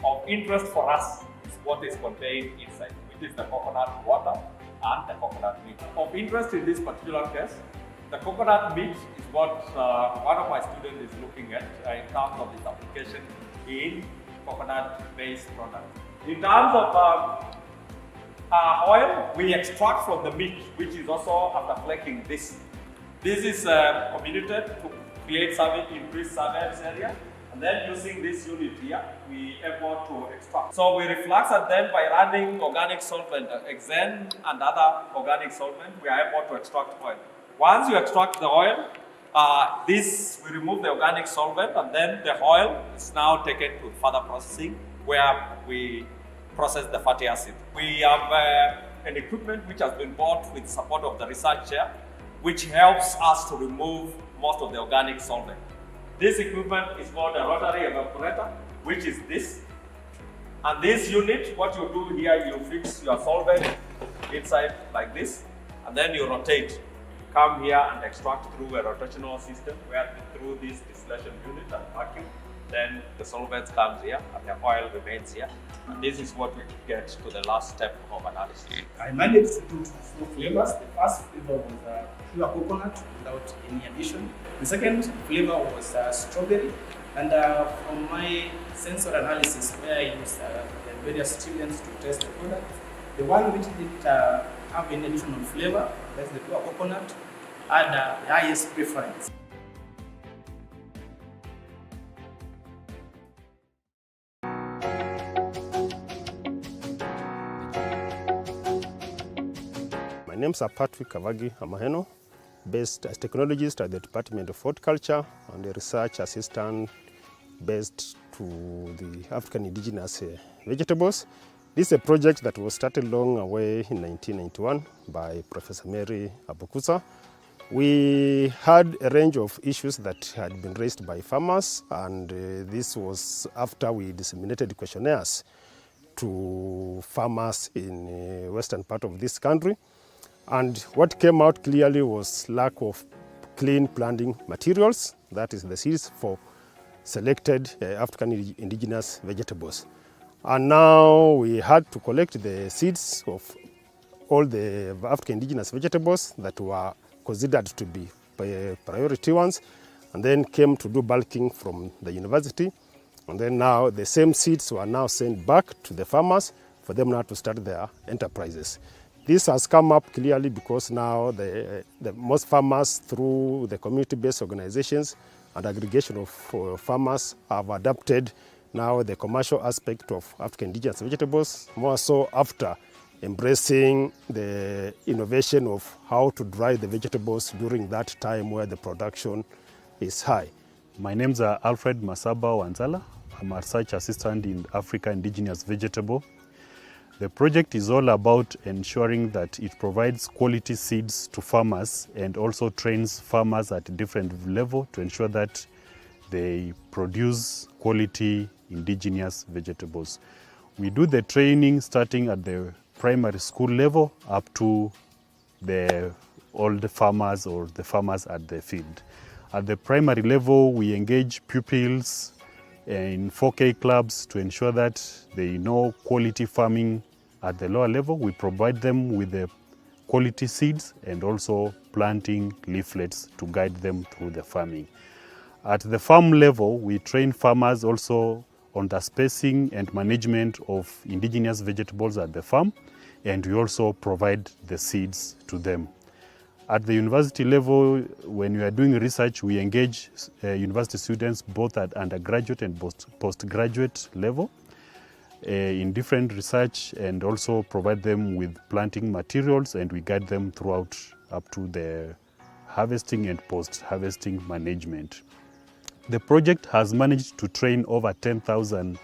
Of interest for us is what is contained inside, which is the coconut water and the coconut meat. Of interest in this particular case, the coconut meat is what one of my students is looking at in terms of its application in coconut-based products. In terms of oil, we extract from the meat, which is also after flaking this. This is comminuted to create increased surface area. And then using this unit here, we are able to extract. So we reflux and then by running organic solvent, Xen and other organic solvent, we are able to extract oil. Once you extract the oil, we remove the organic solvent and then the oil is now taken to further processing where we process the fatty acid. We have an equipment which has been bought with support of the research chair, which helps us to remove most of the organic solvent. This equipment is called a rotary evaporator, which is this. And this unit, what you do here, you fix your solvent inside like this, and then you rotate. Come here and extract through a rotational system, where through this distillation unit and vacuum, then the solvent comes here and the oil remains here. And this is what we get to the last step of analysis. I managed to do 4 flavors. The first flavor was pure coconut without any addition. The second flavor was strawberry. And from my sensor analysis, where I used the various students to test the product, the one which didn't have any additional flavor, that's the pure coconut, had the highest preference. My names are Patrick Kavagi Amaheno, based as technologist at the Department of Horticulture and a research assistant based to the African indigenous vegetables. This is a project that was started long away in 1991 by Professor Mary Abukusa. We had a range of issues that had been raised by farmers, and this was after we disseminated questionnaires to farmers in the western part of this country. And what came out clearly was lack of clean planting materials, that is the seeds for selected African indigenous vegetables. And now we had to collect the seeds of all the African indigenous vegetables that were considered to be priority ones, and then came to do bulking from the university. And then now the same seeds were now sent back to the farmers for them now to start their enterprises. This has come up clearly because now the most farmers, through the community-based organizations and aggregation of farmers, have adapted now the commercial aspect of African indigenous vegetables, more so after embracing the innovation of how to dry the vegetables during that time where the production is high. My names are Alfred Masaba Wanzala. I'm a research assistant in Africa Indigenous Vegetable. The project is all about ensuring that it provides quality seeds to farmers and also trains farmers at a different level to ensure that they produce quality indigenous vegetables. We do the training starting at the primary school level up to the old farmers or the farmers at the field. At the primary level, we engage pupils in 4K clubs to ensure that they know quality farming. At the lower level, we provide them with the quality seeds and also planting leaflets to guide them through the farming. At the farm level, we train farmers also on the spacing and management of indigenous vegetables at the farm, and we also provide the seeds to them. At the university level, when we are doing research, we engage university students both at undergraduate and postgraduate level in different research, and also provide them with planting materials, and we guide them throughout up to the harvesting and post-harvesting management. The project has managed to train over 10,000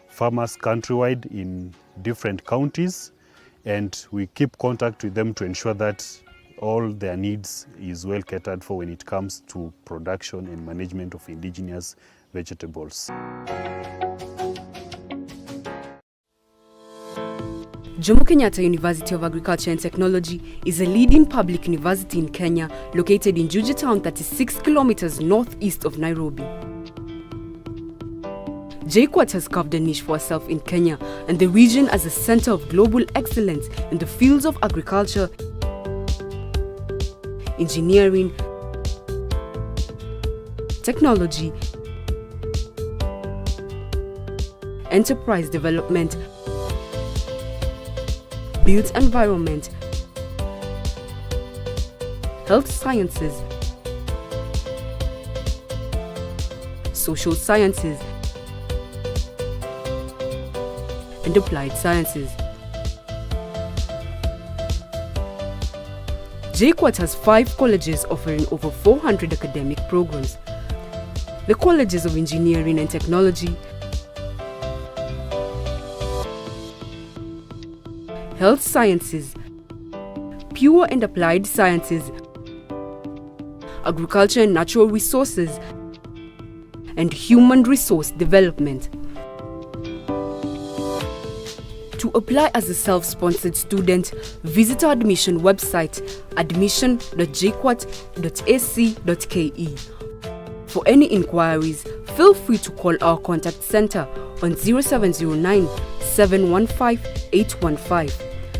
farmers countrywide in different counties, and we keep contact with them to ensure that all their needs is well catered for when it comes to production and management of indigenous vegetables. Jomo Kenyatta University of Agriculture and Technology is a leading public university in Kenya, located in Juja Town, 36 kilometers northeast of Nairobi. JKUAT has carved a niche for herself in Kenya and the region as a center of global excellence in the fields of agriculture, engineering, technology, enterprise development, built environment, health sciences, social sciences, and applied sciences. JKUAT has 5 colleges offering over 400 academic programs. The colleges of Engineering and Technology, Health Sciences, Pure and Applied Sciences, Agriculture and Natural Resources, and Human Resource Development. To apply as a self-sponsored student, visit our admission website admission.jkuat.ac.ke. For any inquiries, feel free to call our contact center on 0709 715 815.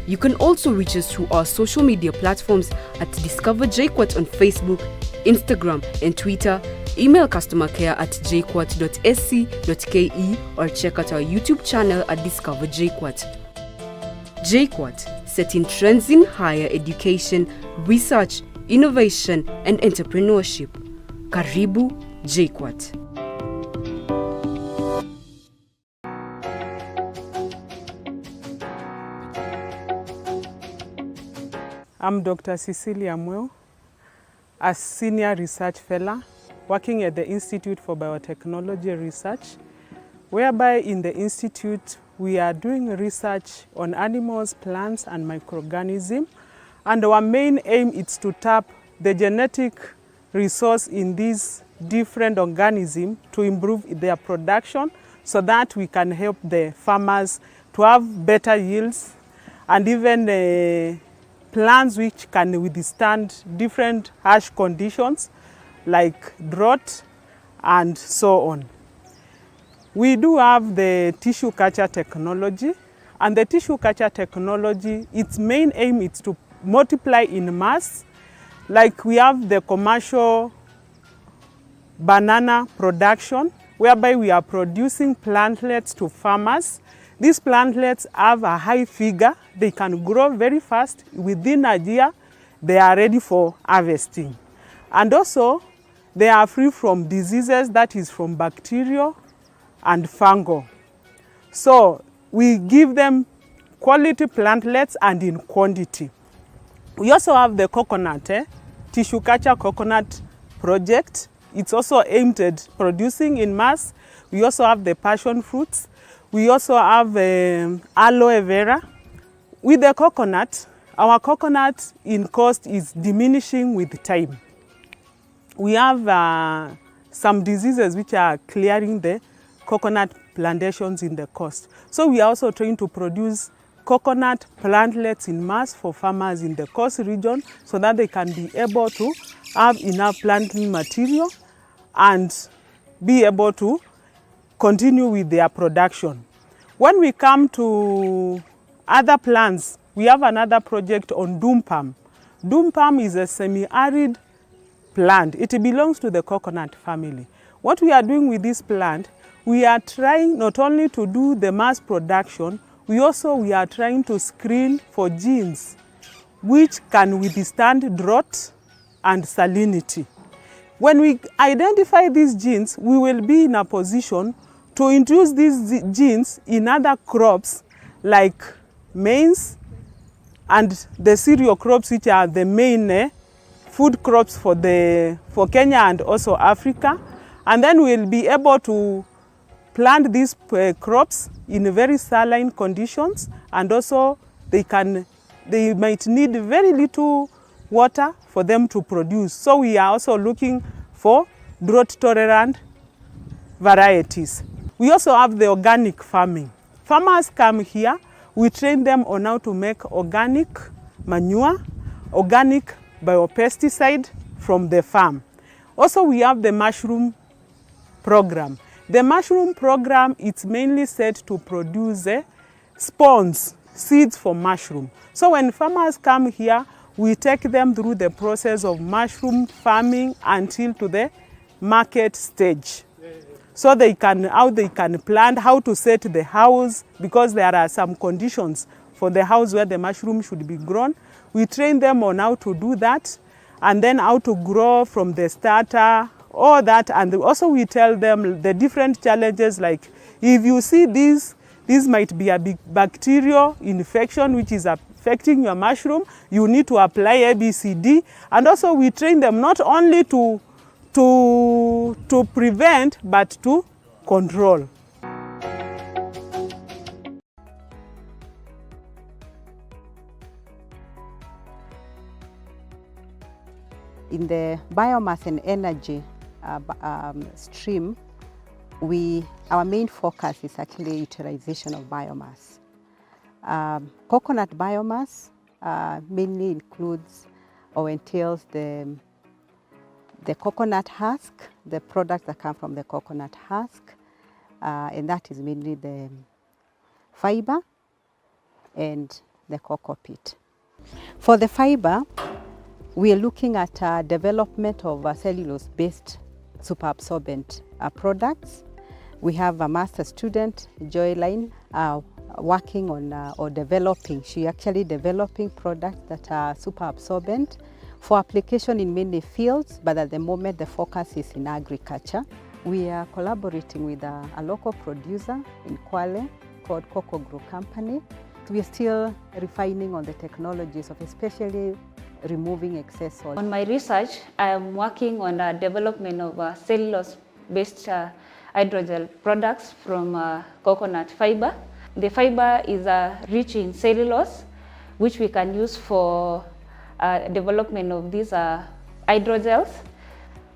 You can also reach us through our social media platforms at Discover JKUAT on Facebook, Instagram, and Twitter. Email customer care at jkuat.sc.ke or check out our YouTube channel at Discover JKUAT. JKUAT, setting trends in higher education, research, innovation, and entrepreneurship. Karibu JKUAT. I'm Dr. Cecilia Mweo, a senior research fellow working at the Institute for Biotechnology Research, whereby in the Institute we are doing research on animals, plants, and microorganisms. And our main aim is to tap the genetic resource in these different organisms to improve their production so that we can help the farmers to have better yields and even plants which can withstand different harsh conditions like drought and so on. We do have the tissue culture technology, and the tissue culture technology, its main aim is to multiply in mass. Like we have the commercial banana production, whereby we are producing plantlets to farmers. These plantlets have a high figure. They can grow very fast. Within a year, they are ready for harvesting. And also, they are free from diseases, that is from bacterial and fungal. So we give them quality plantlets and in quantity. We also have the coconut, tissue culture coconut project. It's also aimed at producing in mass. We also have the passion fruits. We also have aloe vera. With the coconut, our coconut in cost is diminishing with time. We have some diseases which are clearing the coconut plantations in the coast. So we are also trying to produce coconut plantlets in mass for farmers in the coast region so that they can be able to have enough planting material and be able to continue with their production. When we come to other plants, we have another project on doom palm. Doom palm is a semi-arid plant. It belongs to the coconut family. What we are doing with this plant, we are trying not only to do the mass production, we are trying to screen for genes which can withstand drought and salinity. When we identify these genes, we will be in a position to introduce these genes in other crops like maize and the cereal crops, which are the main food crops for Kenya and also Africa. And then we'll be able to plant these crops in very saline conditions, and also they might need very little water for them to produce. So we are also looking for drought-tolerant varieties. We also have the organic farming. Farmers come here, We train them on how to make organic manure, organic biopesticide from the farm. Also, we have the mushroom program. The mushroom program is mainly set to produce spawns, seeds for mushroom. So when farmers come here, we take them through the process of mushroom farming until to the market stage. So how they can plant, how to set the house, because there are some conditions for the house where the mushroom should be grown. We train them on how to do that, and then how to grow from the starter, all that. And also we tell them the different challenges, like if you see this might be a big bacterial infection which is affecting your mushroom, you need to apply ABCD. And also we train them not only to prevent, but to control. In the biomass and energy stream, our main focus is actually utilization of biomass. Coconut biomass mainly includes or entails the coconut husk, the products that come from the coconut husk, and that is mainly the fiber and the cocoa peat. For the fiber, we are looking at development of cellulose-based superabsorbent products. We have a master student, Joyline, working on or developing. She actually developing products that are superabsorbent for application in many fields, but at the moment the focus is in agriculture. We are collaborating with a local producer in Kwale called Cocoa Grow Company. We are still refining on the technologies of especially removing excess oil. On my research, I am working on the development of cellulose-based hydrogel products from coconut fiber. The fiber is rich in cellulose, which we can use for development of these hydrogels.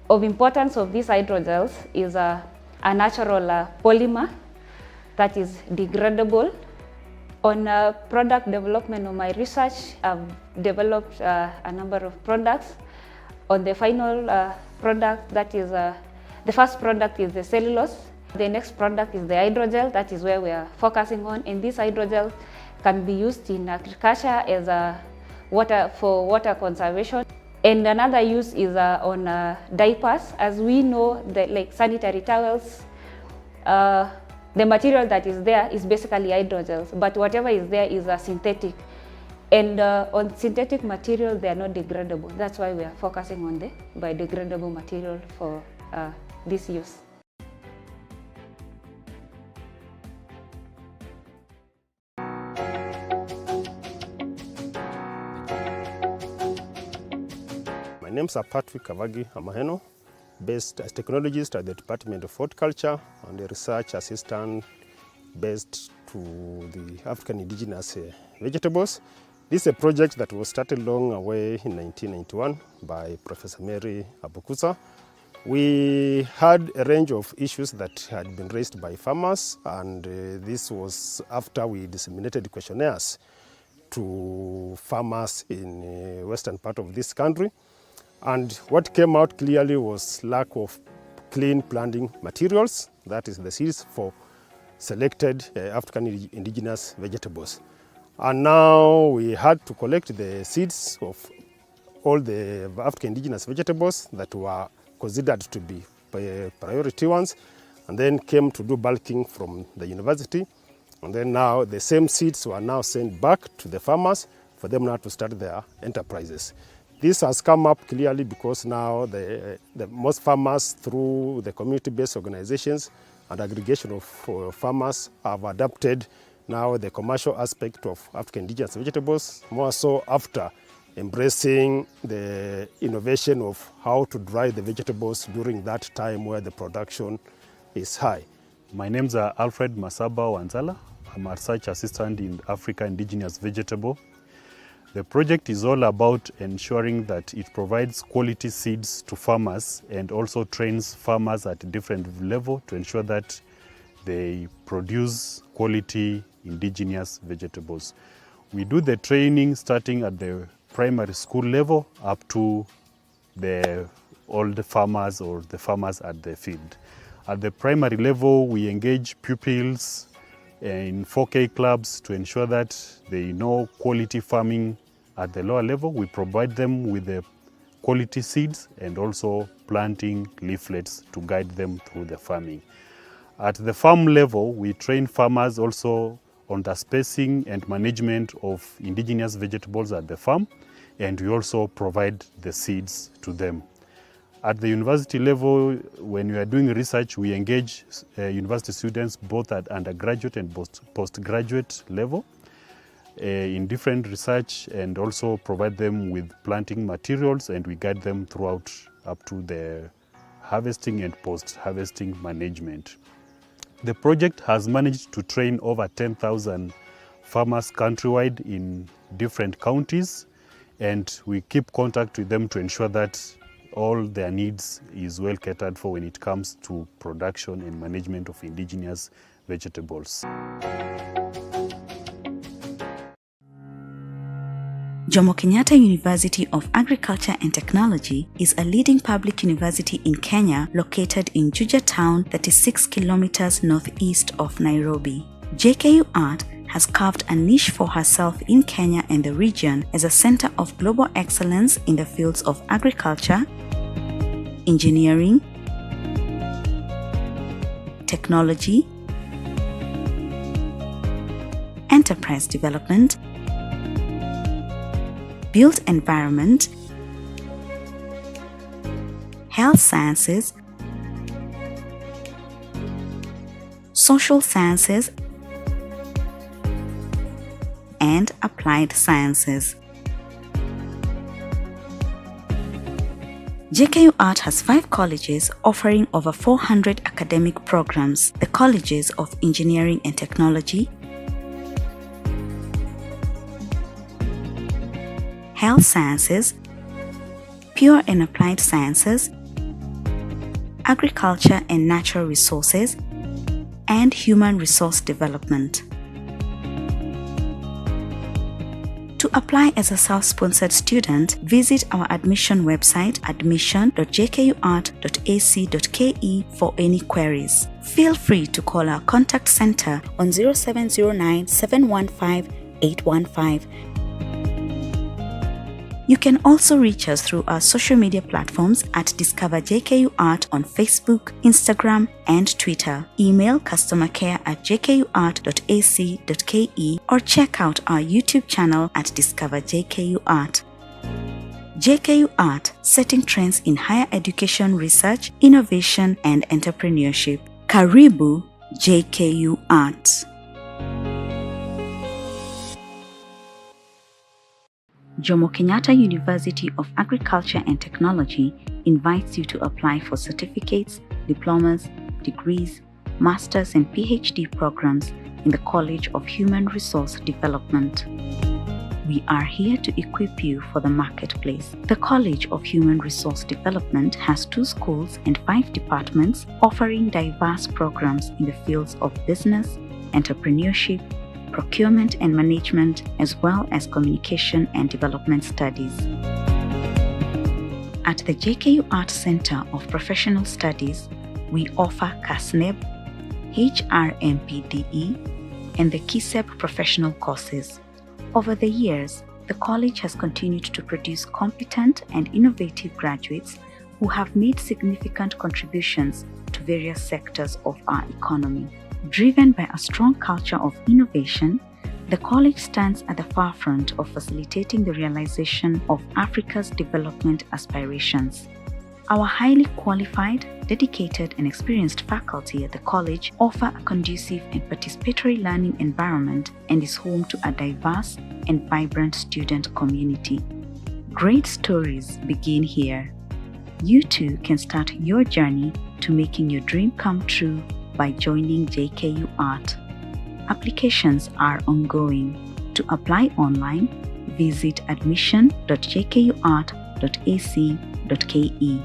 Of importance of these hydrogels is a natural polymer that is degradable. On product development of my research, I've developed a number of products. On the final product, that is the first product is the cellulose. The next product is the hydrogel. That is where we are focusing on. And this hydrogel can be used in agriculture as for water conservation. And another use is on diapers. As we know, like sanitary towels, the material that is there is basically hydrogels, but whatever is there is synthetic. And on synthetic material, they are not degradable. That's why we are focusing on the biodegradable material for this use. My name is Patrick Kavagi Amaheno, based as technologist at the Department of Horticulture and a research assistant based to the African indigenous vegetables. This is a project that was started long away in 1991 by Professor Mary Abukusa. We had a range of issues that had been raised by farmers, and this was after we disseminated questionnaires to farmers in the western part of this country. And what came out clearly was lack of clean planting materials, that is the seeds for selected African indigenous vegetables. And now we had to collect the seeds of all the African indigenous vegetables that were considered to be priority ones, and then came to do bulking from the university. And then now the same seeds were now sent back to the farmers for them now to start their enterprises. This has come up clearly because now the most farmers, through the community-based organizations and aggregation of farmers, have adopted now the commercial aspect of African indigenous vegetables, more so after embracing the innovation of how to dry the vegetables during that time where the production is high. My name's Alfred Masaba Wanzala. I'm a research assistant in Africa Indigenous Vegetable. The project is all about ensuring that it provides quality seeds to farmers and also trains farmers at a different level to ensure that they produce quality indigenous vegetables. We do the training starting at the primary school level up to the old farmers or the farmers at the field. At the primary level, we engage pupils in 4K clubs to ensure that they know quality farming. At the lower level, we provide them with the quality seeds and also planting leaflets to guide them through the farming. At the farm level, we train farmers also on the spacing and management of indigenous vegetables at the farm, and we also provide the seeds to them. At the university level, when we are doing research, we engage university students both at undergraduate and postgraduate level in different research, and also provide them with planting materials, and we guide them throughout up to the harvesting and post-harvesting management. The project has managed to train over 10,000 farmers countrywide in different counties, and we keep contact with them to ensure that all their needs is well catered for when it comes to production and management of indigenous vegetables. Jomo Kenyatta University of Agriculture and Technology is a leading public university in Kenya located in Juja town, 36 kilometers northeast of Nairobi. JKUAT has carved a niche for herself in Kenya and the region as a center of global excellence in the fields of agriculture, engineering, technology, enterprise development, built environment, health sciences, social sciences, and applied sciences. JKUAT has 5 colleges offering over 400 academic programs. The colleges of Engineering and Technology, Health Sciences, Pure and Applied Sciences, Agriculture and Natural Resources, and Human Resource Development. To apply as a self-sponsored student, visit our admission website admission.jkuat.ac.ke for any queries. Feel free to call our contact center on 0709 715 815. You can also reach us through our social media platforms at Discover JKUAT on Facebook, Instagram, and Twitter. Email customercare@jkuat.ac.ke or check out our YouTube channel at Discover JKUAT. JKUAT, setting trends in higher education research, innovation, and entrepreneurship. Karibu JKUAT. Jomo Kenyatta University of Agriculture and Technology invites you to apply for certificates, diplomas, degrees, masters and PhD programs in the College of Human Resource Development. We are here to equip you for the marketplace. The College of Human Resource Development has 2 schools and 5 departments offering diverse programs in the fields of business, entrepreneurship, procurement and management, as well as communication and development studies. At the JKUAT Center of Professional Studies, we offer CASNEB, HRMPDE, and the KISEP professional courses. Over the years, the college has continued to produce competent and innovative graduates who have made significant contributions to various sectors of our economy. Driven by a strong culture of innovation, the college stands at the forefront of facilitating the realization of Africa's development aspirations. Our highly qualified, dedicated, and experienced faculty at the college offer a conducive and participatory learning environment and is home to a diverse and vibrant student community. Great stories begin here. You too can start your journey to making your dream come true by joining JKUAT. Applications are ongoing. To apply online, visit admission.jkuat.ac.ke.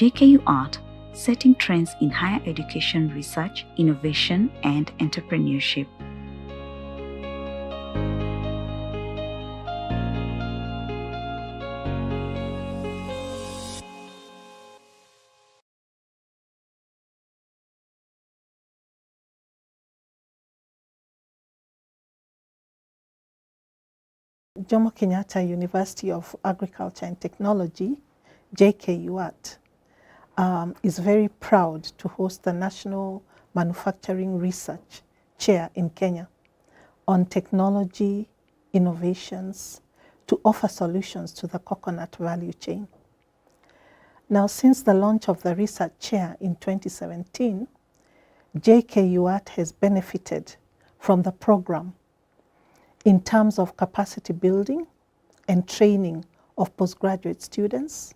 JKUAT, setting trends in higher education research, innovation, and entrepreneurship. Jomo Kenyatta University of Agriculture and Technology, JKUAT, is very proud to host the National Manufacturing Research Chair in Kenya on technology, innovations, to offer solutions to the coconut value chain. Now, since the launch of the research chair in 2017, JKUAT has benefited from the program in terms of capacity building and training of postgraduate students,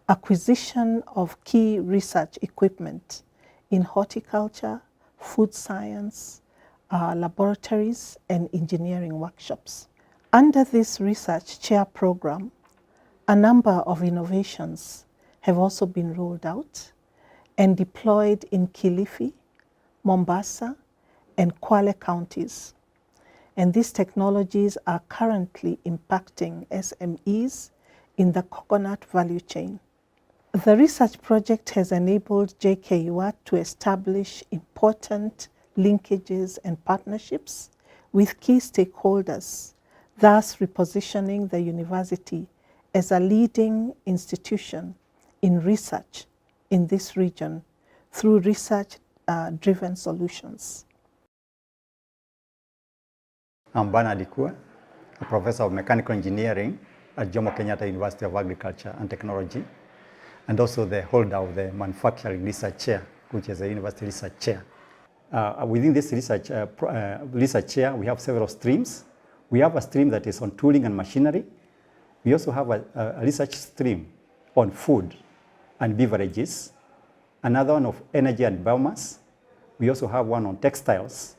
acquisition of key research equipment in horticulture, food science, laboratories, and engineering workshops. Under this research chair program, a number of innovations have also been rolled out and deployed in Kilifi, Mombasa, and Kwale counties. And these technologies are currently impacting SMEs in the coconut value chain. The research project has enabled JKUAT to establish important linkages and partnerships with key stakeholders, thus repositioning the university as a leading institution in research in this region through research-driven solutions. I'm Bernard Ikua, a professor of mechanical engineering at Jomo Kenyatta University of Agriculture and Technology, and also the holder of the manufacturing research chair, which is a university research chair. Within this research chair, we have several streams. We have a stream that is on tooling and machinery. We also have a research stream on food and beverages, another one of energy and biomass. We also have one on textiles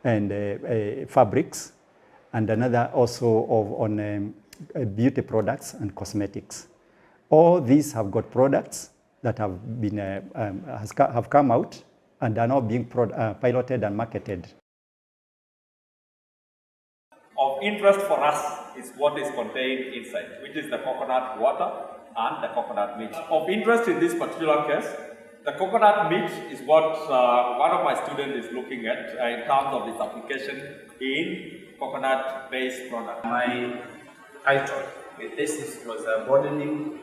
and fabrics, and another also on beauty products and cosmetics. All these have got products that have been have come out and are now being piloted and marketed. Of interest for us is what is contained inside, which is the coconut water and the coconut meat. Of interest in this particular case, the coconut meat is what one of my students is looking at in terms of its application in coconut-based products. My title with this was broadening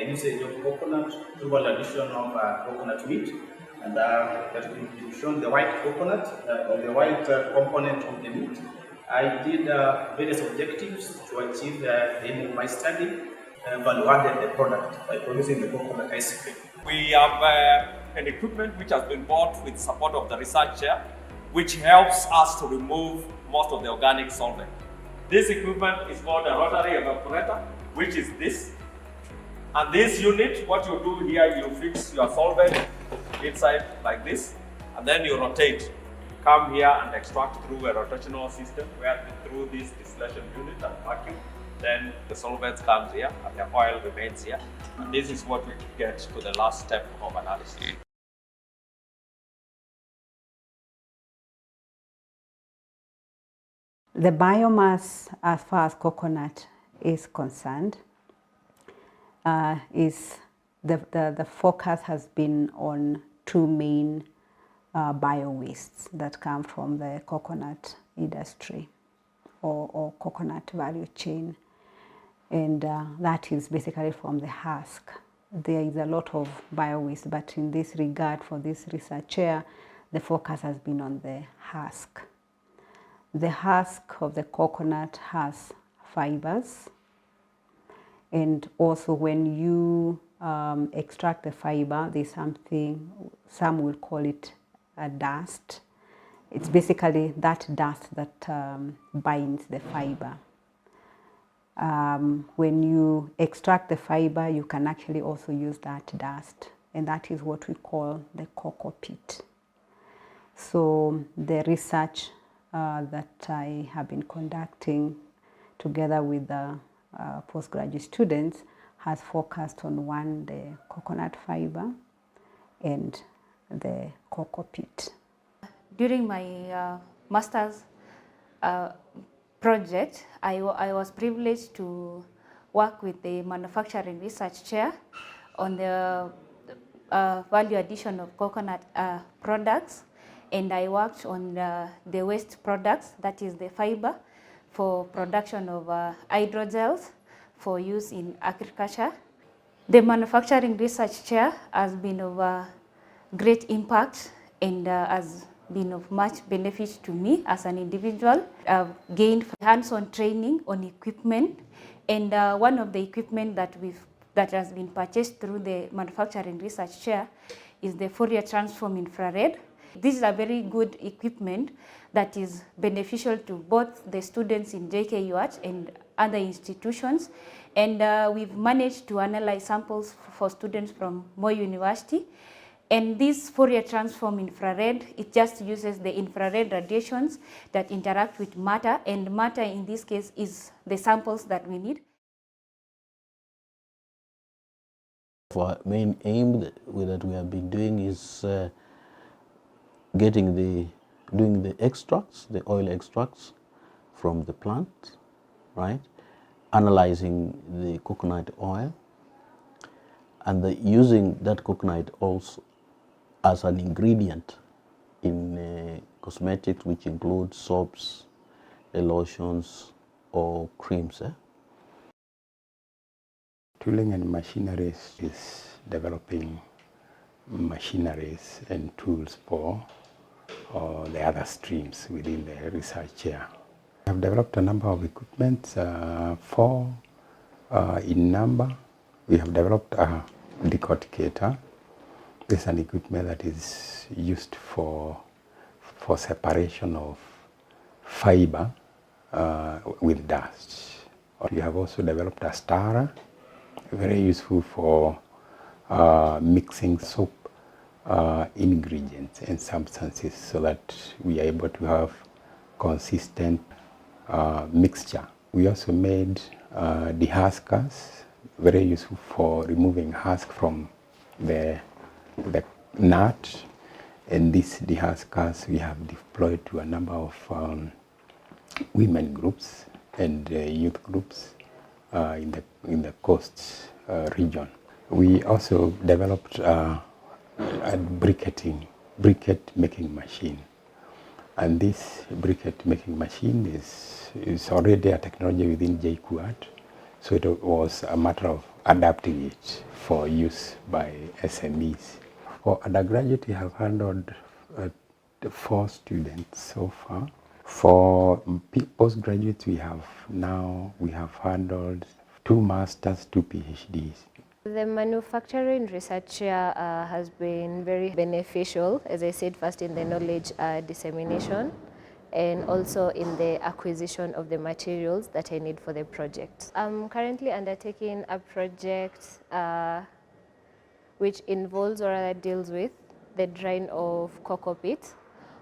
usage of coconut through the addition of coconut meat, and that we've shown the white coconut or the white component of the meat. I did various objectives to achieve the aim of my study, value-added the product by producing the coconut ice cream. We have an equipment which has been bought with support of the research chair, which helps us to remove most of the organic solvent. This equipment is called a rotary evaporator, which is this. And this unit, what you do here, you fix your solvent inside like this, and then you rotate. Come here and extract through a rotational system where through this distillation unit and vacuum, then the solvent comes here and the oil remains here. And this is what we get to the last step of analysis. The biomass, as far as coconut is concerned, the focus has been on two main bio-wastes that come from the coconut industry or coconut value chain, and that is basically from the husk. There is a lot of bio-waste, but in this regard, for this research chair, the focus has been on the husk. The husk of the coconut has fibers, and also when you extract the fiber, there's something, some will call it a dust. It's basically that dust that binds the fiber. When you extract the fiber, you can actually also use that dust, and that is what we call the cocoa pit. So the research that I have been conducting together with the postgraduate students has focused on one, the coconut fiber and the cocoa peat. During my master's project, I was privileged to work with the manufacturing research chair on the value addition of coconut products, and I worked on the waste products, that is the fiber, for production of hydrogels for use in agriculture. The manufacturing research chair has been of great impact and has been of much benefit to me as an individual. I've gained hands-on training on equipment, and one of the equipment that has been purchased through the manufacturing research chair is the Fourier transform infrared. This is a very good equipment that is beneficial to both the students in JKUAT and other institutions, and we've managed to analyze samples for students from Moi University. And this Fourier transform infrared, it just uses the infrared radiations that interact with matter, and matter in this case is the samples that we need. Our main aim that we have been doing is doing the extracts, the oil extracts from the plant, right? Analyzing the coconut oil, and using that coconut also as an ingredient in cosmetics, which include soaps, lotions, or creams. Tooling and machineries is developing machineries and tools for the other streams within the research area. We have developed a number of equipment, 4 in number. We have developed a decorticator. This is an equipment that is used for separation of fiber with dust. We have also developed a stirrer, very useful for mixing soap ingredients and substances so that we are able to have consistent mixture. We also made dehuskers, very useful for removing husk from the nut, and these dehuskers we have deployed to a number of women groups and youth groups in the coast region. We also developed a briquette making machine, and this briquette making machine is already a technology within JKUAT, so it was a matter of adapting it for use by SMEs. For undergraduate, we have handled 4 students so far. For postgraduates, we have handled 2 masters, 2 PhDs. The manufacturing research has been very beneficial, as I said, first in the knowledge dissemination and also in the acquisition of the materials that I need for the project. I'm currently undertaking a project which involves or rather deals with the drying of cocoa peat,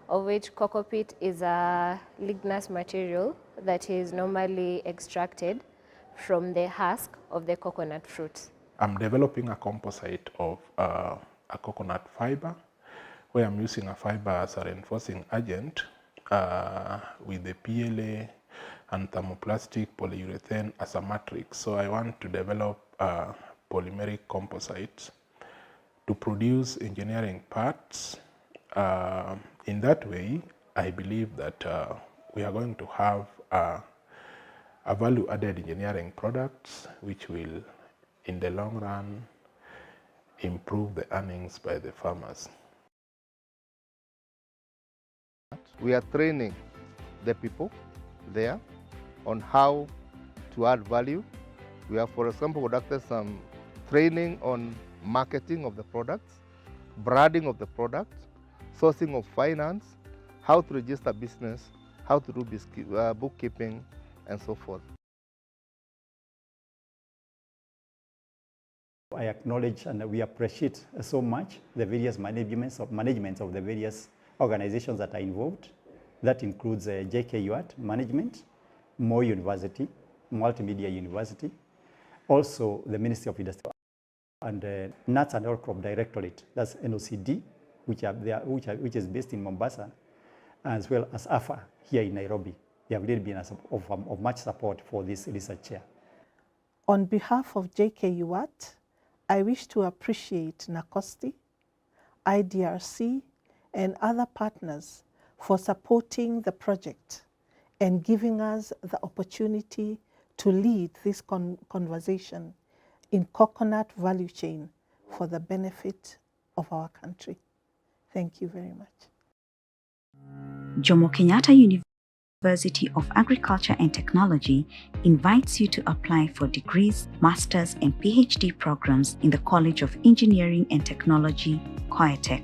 of which cocoa peat is a ligneous material that is normally extracted from the husk of the coconut fruit. I'm developing a composite of a coconut fiber, where I'm using a fiber as a reinforcing agent with the PLA and thermoplastic polyurethane as a matrix. So I want to develop polymeric composites to produce engineering parts. In that way, I believe that we are going to have a value-added engineering products which will, in the long run, improve the earnings by the farmers. We are training the people there on how to add value. We have, for example, conducted some training on marketing of the products, branding of the products, sourcing of finance, how to register business, how to do bookkeeping, and so forth. I acknowledge and we appreciate so much the various managements of the various organizations that are involved. That includes JKUAT management, Moi University, Multimedia University, Also, the Ministry of Industry and Nuts and Oil Crop Directorate, that's NOCD, which is based in Mombasa, as well as AFA here in Nairobi. They have really been of much support for this research chair. On behalf of JKUAT, I wish to appreciate NACOSTI, IDRC, and other partners for supporting the project and giving us the opportunity to lead this conversation in coconut value chain for the benefit of our country. Thank you very much. Jomo Kenyatta University of Agriculture and Technology invites you to apply for degrees, masters, and PhD programs in the College of Engineering and Technology, JICA.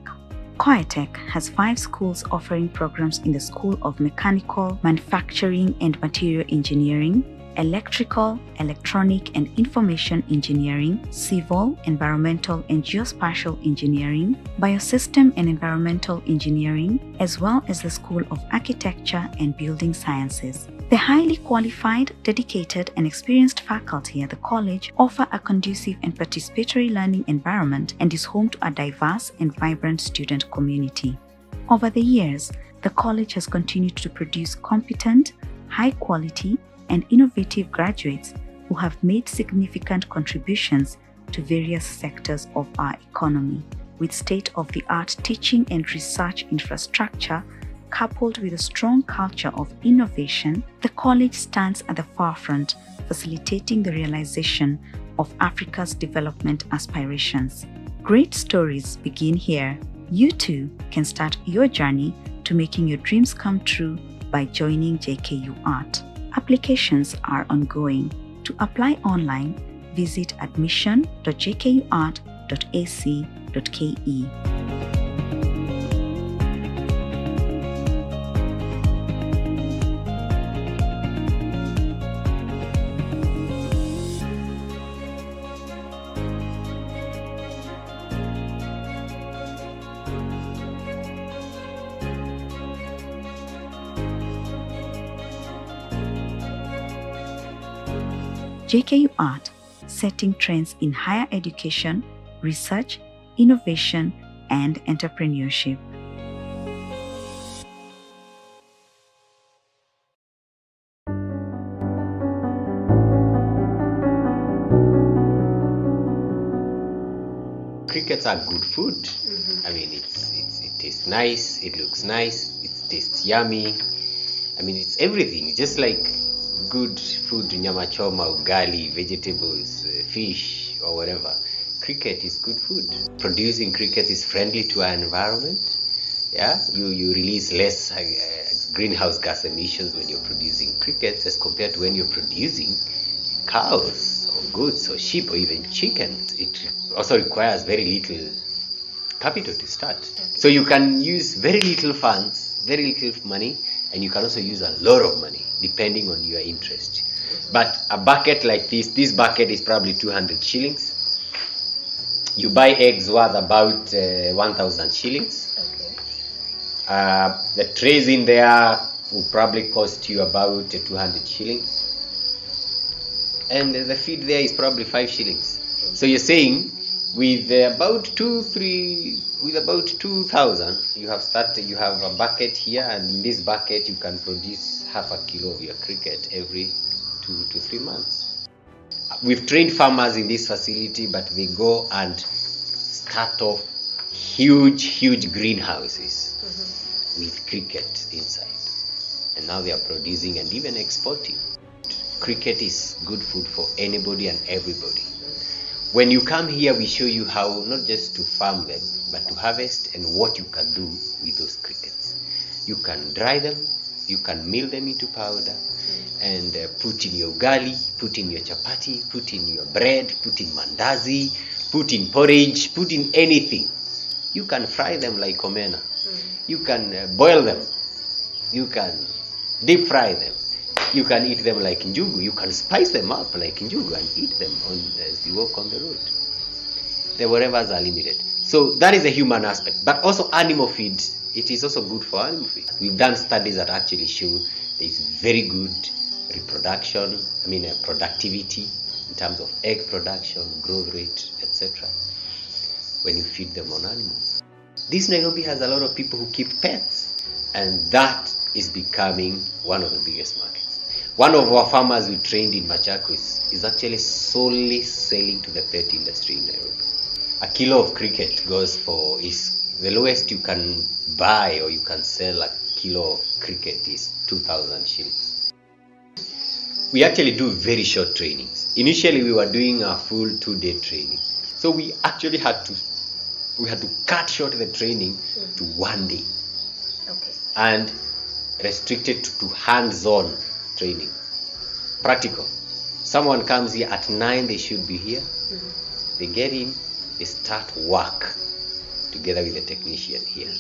JICA has 5 schools offering programs in the School of Mechanical, Manufacturing and Material Engineering, Electrical, Electronic and Information Engineering, Civil, Environmental and Geospatial Engineering, Biosystem and Environmental Engineering, as well as the School of Architecture and Building Sciences. The highly qualified, dedicated and experienced faculty at the college offer a conducive and participatory learning environment and is home to a diverse and vibrant student community. Over the years, the college has continued to produce competent, high quality, and innovative graduates who have made significant contributions to various sectors of our economy. With state-of-the-art teaching and research infrastructure, coupled with a strong culture of innovation, the college stands at the forefront, facilitating the realization of Africa's development aspirations. Great stories begin here. You too can start your journey to making your dreams come true by joining JKUAT. Applications are ongoing. To apply online, visit admission.jkuat.ac.ke. JKUAT, setting trends in higher education, research, innovation, and entrepreneurship. Crickets are good food. I mean, it tastes nice, it looks nice, it tastes yummy. I mean, it's everything. It's just like good food, nyama choma, ugali, vegetables, fish, or whatever. Cricket is good food. Producing cricket is friendly to our environment. Yeah, you release less greenhouse gas emissions when you're producing crickets as compared to when you're producing cows or goats or sheep or even chicken. It also requires very little capital to start. So you can use very little funds, very little money, and you can also use a lot of money depending on your interest. But a bucket like this bucket is probably 200 shillings. You buy eggs worth about 1,000 shillings. Okay. The trays in there will probably cost you about 200 shillings. And the feed there is probably 5 shillings. So you're saying with about 2,000, you have a bucket here, and in this bucket you can produce half a kilo of your cricket every 2 to 3 months. We've trained farmers in this facility, but they go and start off huge greenhouses with cricket inside. And now they are producing and even exporting. Cricket is good food for anybody and everybody. When you come here, we show you how not just to farm them, but to harvest and what you can do with those crickets. You can dry them, you can mill them into powder, and put in your ugali, put in your chapati, put in your bread, put in mandazi, put in porridge, put in anything. You can fry them like omena. You can boil them. You can deep fry them. You can eat them like njugu. You can spice them up like njugu and eat them as you walk on the road. The whatevers are limited. So that is the human aspect. But also animal feed, it is also good for animal feed. We've done studies that actually show there is very good productivity in terms of egg production, growth rate, etc. when you feed them on animals. This Nairobi has a lot of people who keep pets, and that is becoming one of the biggest markets. One of our farmers we trained in Machakos is actually solely selling to the pet industry in Nairobi. A kilo of cricket goes for, is the lowest you can buy or you can sell a kilo of cricket is 2,000 shillings. We actually do very short trainings. Initially we were doing a full 2-day training. So we actually had to cut short the training to 1 day. Okay. And restricted to hands-on training. Practical. Someone comes here at 9, they should be here. They get in, they start work together with the technician here.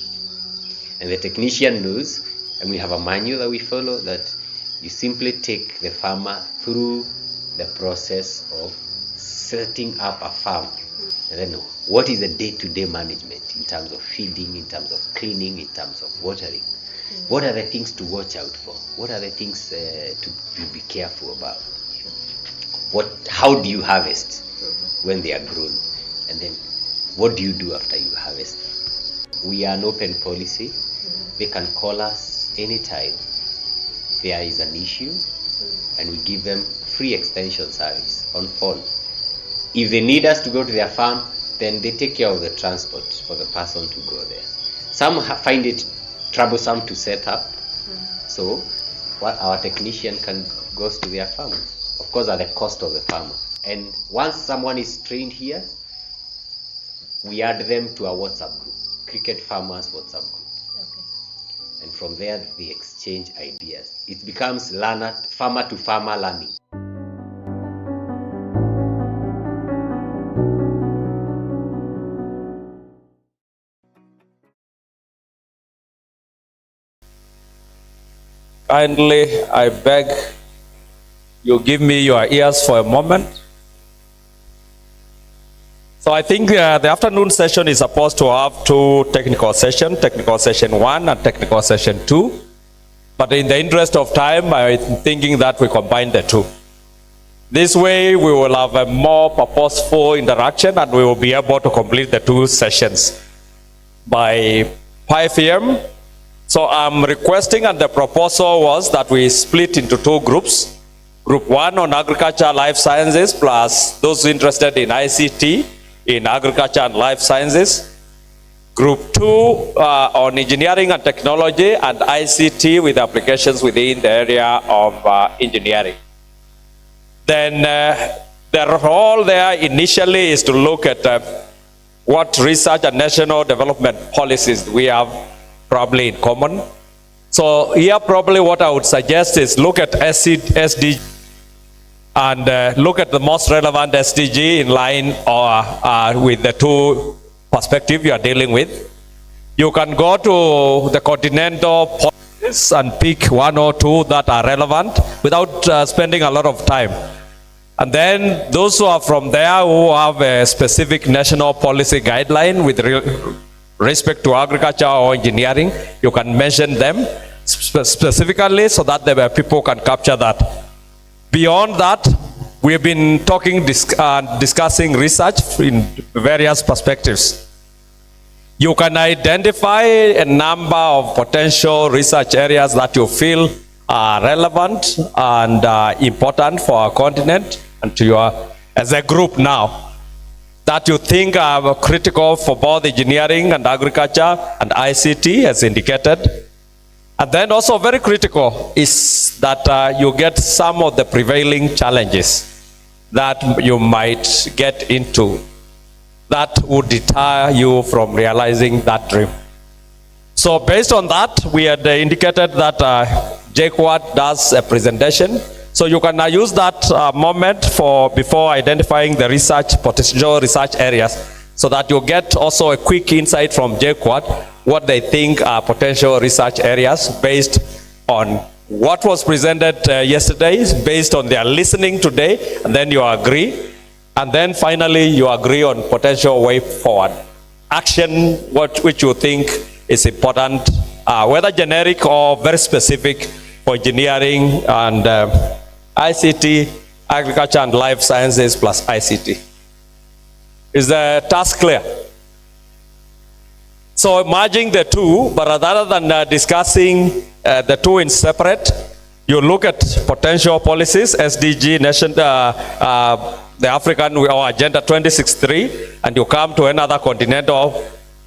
And the technician knows, and we have a manual that we follow, that you simply take the farmer through the process of setting up a farm. And then what is the day-to-day management in terms of feeding, in terms of cleaning, in terms of watering? What are the things to watch out for? What are the things to be careful about? How do you harvest when they are grown? And then what do you do after you harvest? We are an open policy. They can call us anytime there is an issue, and we give them free extension service on phone. If they need us to go to their farm, then they take care of the transport for the person to go there. Some find it troublesome to set up, so our technician goes to their farm, of course at the cost of the farmer. And once someone is trained here, we add them to our WhatsApp group, Cricket Farmers WhatsApp group. Okay. And from there they exchange ideas. It becomes farmer to farmer learning. Kindly, I beg you give me your ears for a moment. So I think the afternoon session is supposed to have 2 technical sessions, technical session 1 and technical session 2. But in the interest of time, I'm thinking that we combine the 2. This way we will have a more purposeful interaction and we will be able to complete the 2 sessions by 5 p.m. So I'm requesting, and the proposal was that we split into 2 groups. Group 1 on agriculture, life sciences, plus those interested in ICT, in agriculture and life sciences. Group 2 on engineering and technology and ICT with applications within the area of engineering. Then the role there initially is to look at what research and national development policies we have probably in common. So here probably what I would suggest is look at SDG and look at the most relevant SDG in line or with the 2 perspectives you are dealing with. You can go to the continental policies and pick 1 or 2 that are relevant without spending a lot of time. And then those who are from there who have a specific national policy guideline with respect to agriculture or engineering, you can mention them specifically so that the people can capture that. Beyond that, we've been discussing research in various perspectives. You can identify a number of potential research areas that you feel are relevant and important for our continent and to your, as a group now, that you think are critical for both engineering and agriculture and ICT as indicated. And then also very critical is that you get some of the prevailing challenges that you might get into that would deter you from realizing that dream. So based on that, we had indicated that JKUAT does a presentation. So you can use that moment before identifying the potential research areas, so that you get also a quick insight from JKUAT what they think are potential research areas based on what was presented yesterday, based on their listening today, and then you agree. And then finally you agree on potential way forward. Action, which you think is important, whether generic or very specific for engineering and ICT agriculture and life sciences plus ICT. Is the task clear? So merging the two, but rather than discussing the two in separate, you look at potential policies, SDG, nation, the African or Agenda 2063, and you come to another continental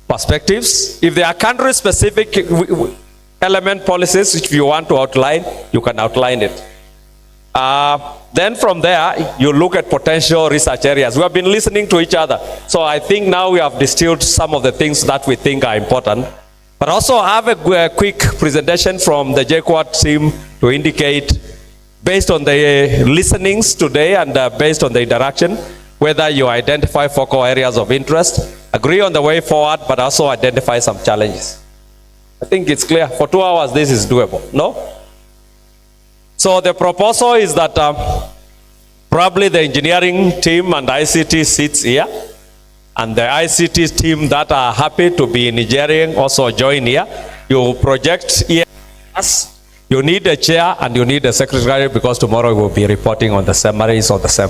perspectives. If there are country-specific element policies which you want to outline, you can outline it. Then from there, you look at potential research areas. We have been listening to each other. So I think now we have distilled some of the things that we think are important. But also have a quick presentation from the JKUAT team to indicate, based on the listenings today and based on the interaction, whether you identify focal areas of interest, agree on the way forward, but also identify some challenges. I think it's clear. For 2 hours, this is doable, no? So the proposal is that probably the engineering team and ICT sits here, and the ICT team that are happy to be in engineering also join here. You project here. You need a chair and you need a secretary, because tomorrow we will be reporting on the summaries of the SEM.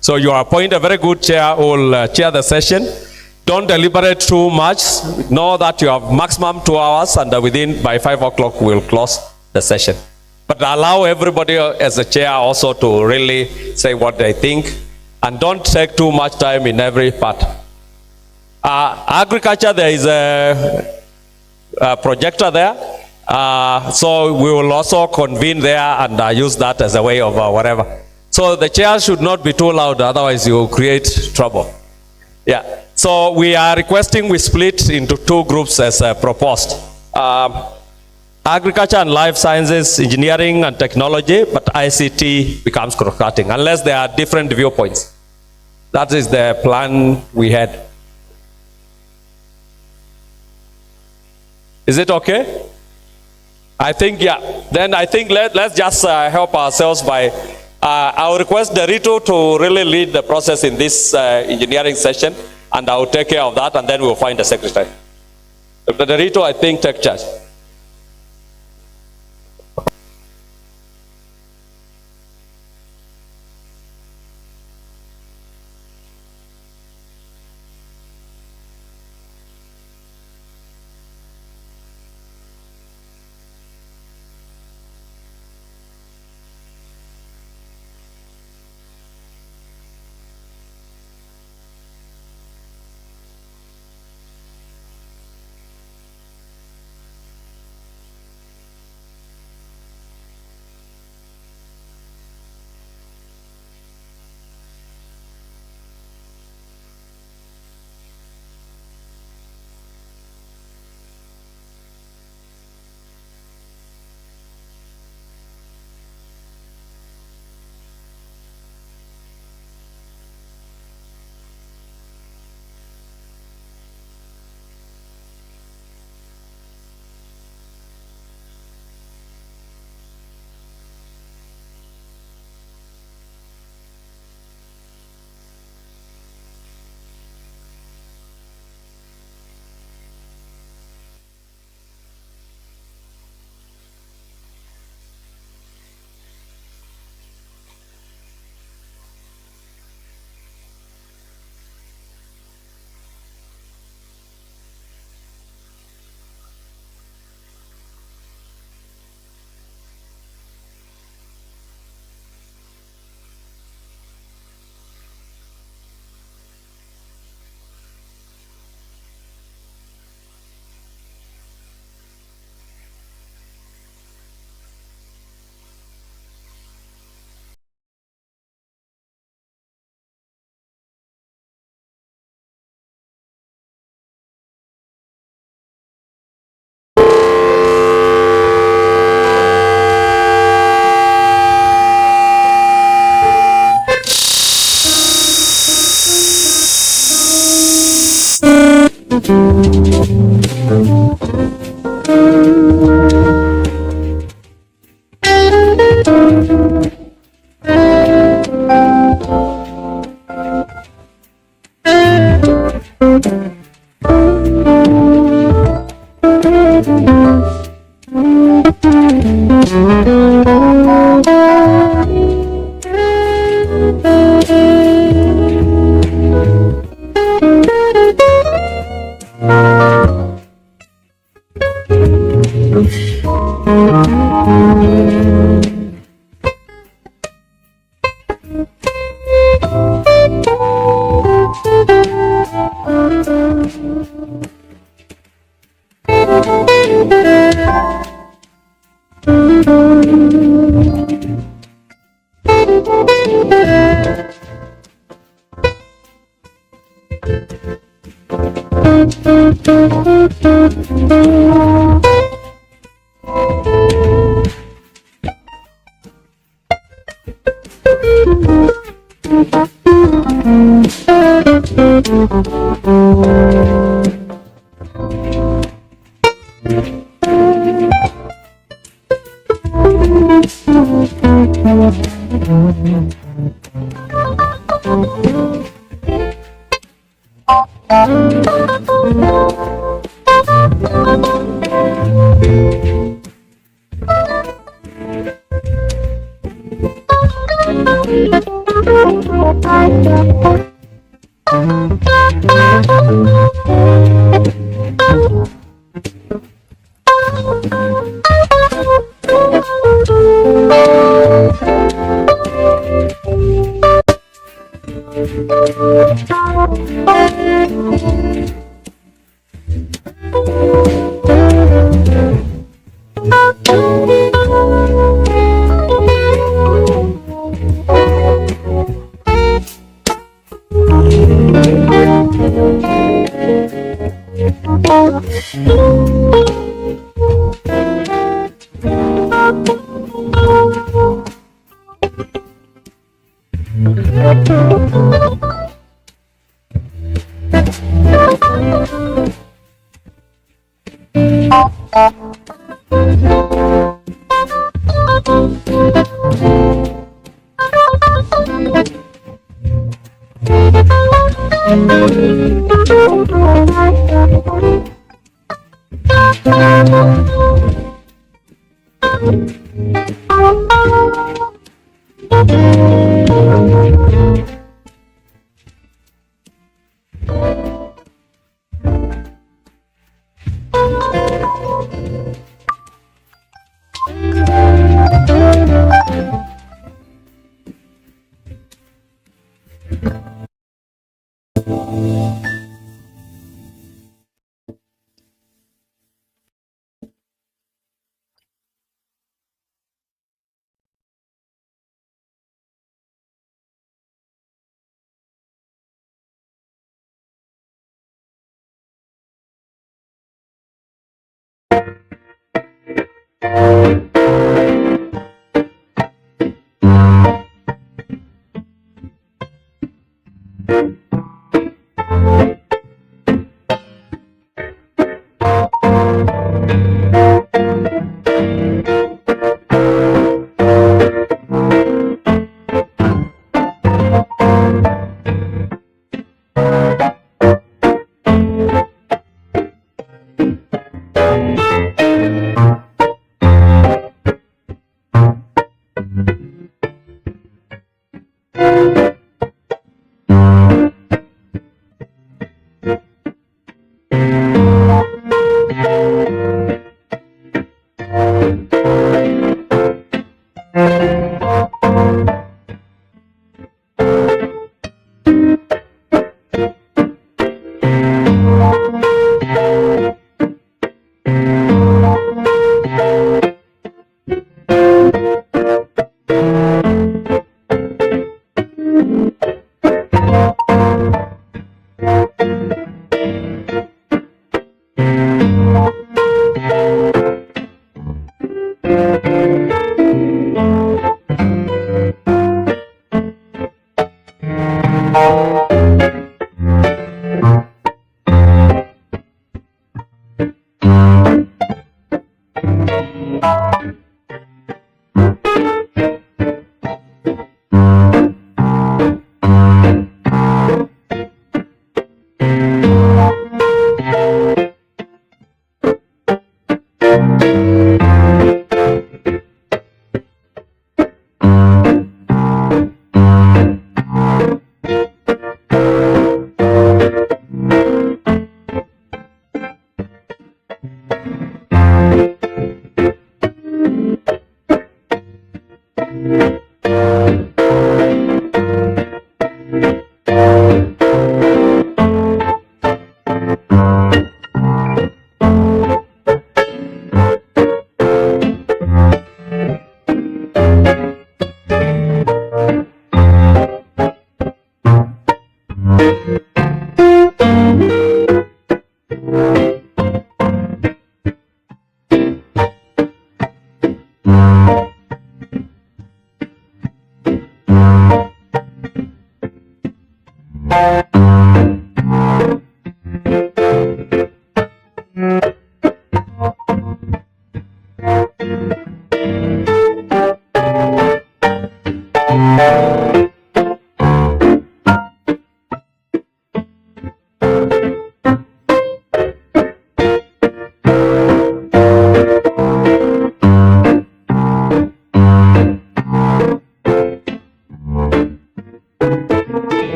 So you appoint a very good chair who will chair the session. Don't deliberate too much. Know that you have maximum 2 hours, and by 5 o'clock we'll close the session. But allow everybody as a chair also to really say what they think, and don't take too much time in every part. Agriculture, there is a projector there. So we will also convene there and use that as a way of whatever. So the chair should not be too loud, otherwise you will create trouble. Yeah. So we are requesting we split into 2 groups as proposed. Agriculture and life sciences, engineering and technology, but ICT becomes cross-cutting, unless there are different viewpoints. That is the plan we had. Is it okay? I think, yeah. Then I think let's just help ourselves by, I'll request Derito to really lead the process in this engineering session, and I'll take care of that, and then we'll find a secretary. Dr. Derito, I think, take charge.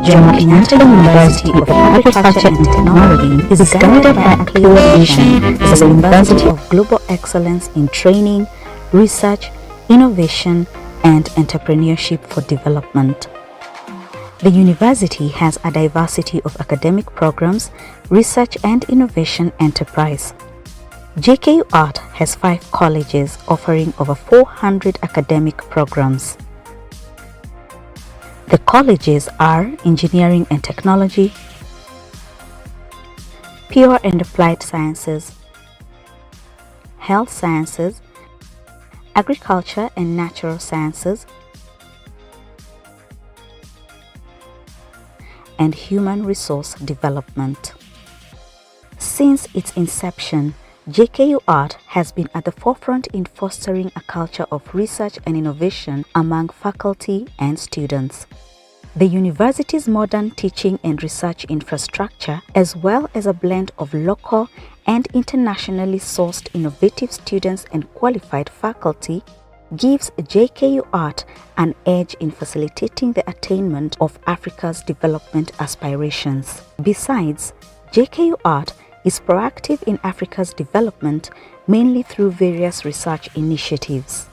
Jomo Kenyatta University of Agriculture and Technology is guided by a clear vision as a university of global excellence in training, research, innovation, and entrepreneurship for development. The university has a diversity of academic programs, research and innovation enterprise. JKUAT has 5 colleges offering over 400 academic programs. The colleges are Engineering and Technology, Pure and Applied Sciences, Health Sciences, Agriculture and Natural Sciences, and Human Resource Development. Since its inception, JKUAT has been at the forefront in fostering a culture of research and innovation among faculty and students. The university's modern teaching and research infrastructure, as well as a blend of local and internationally sourced innovative students and qualified faculty, gives JKUAT an edge in facilitating the attainment of Africa's development aspirations. Besides, JKUAT is proactive in Africa's development mainly through various research initiatives.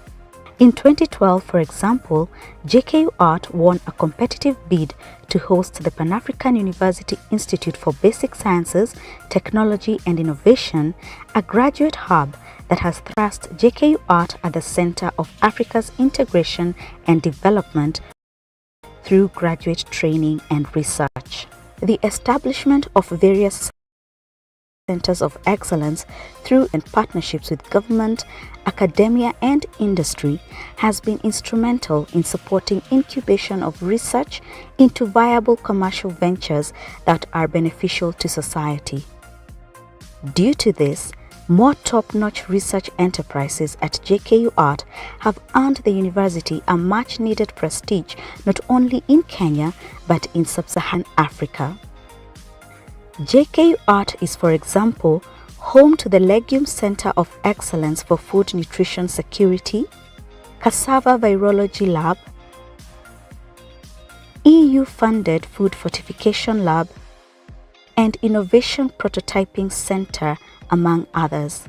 In 2012, for example, JKUAT won a competitive bid to host the Pan-African University Institute for Basic Sciences, Technology and Innovation, a graduate hub that has thrust JKUAT at the center of Africa's integration and development through graduate training and research. The establishment of various centers of excellence through and partnerships with government, academia and industry has been instrumental in supporting incubation of research into viable commercial ventures that are beneficial to society. Due to this, more top-notch research enterprises at JKUAT have earned the university a much-needed prestige not only in Kenya but in sub-Saharan Africa. JKUAT is, for example, home to the Legume Center of Excellence for Food Nutrition Security, Cassava Virology Lab, EU-funded Food Fortification Lab, and Innovation Prototyping Center, among others.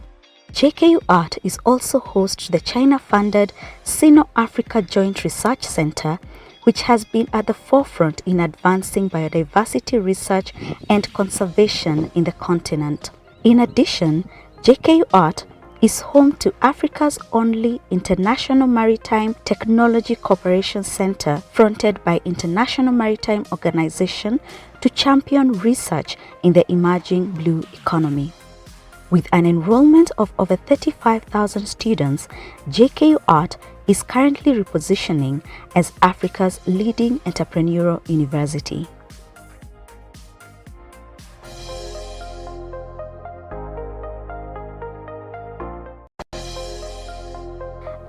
JKUAT is also host to the China-funded Sino-Africa Joint Research Center, which has been at the forefront in advancing biodiversity research and conservation in the continent. In addition, JKUAT is home to Africa's only International Maritime Technology Cooperation Center, fronted by International Maritime Organization to champion research in the emerging blue economy. With an enrollment of over 35,000 students, JKUAT is currently repositioning as Africa's leading entrepreneurial university.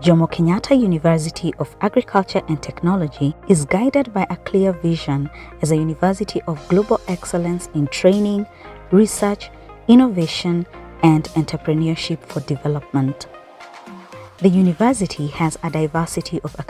Jomo Kenyatta University of Agriculture and Technology is guided by a clear vision as a university of global excellence in training, research, innovation, and entrepreneurship for development. The university has a diversity of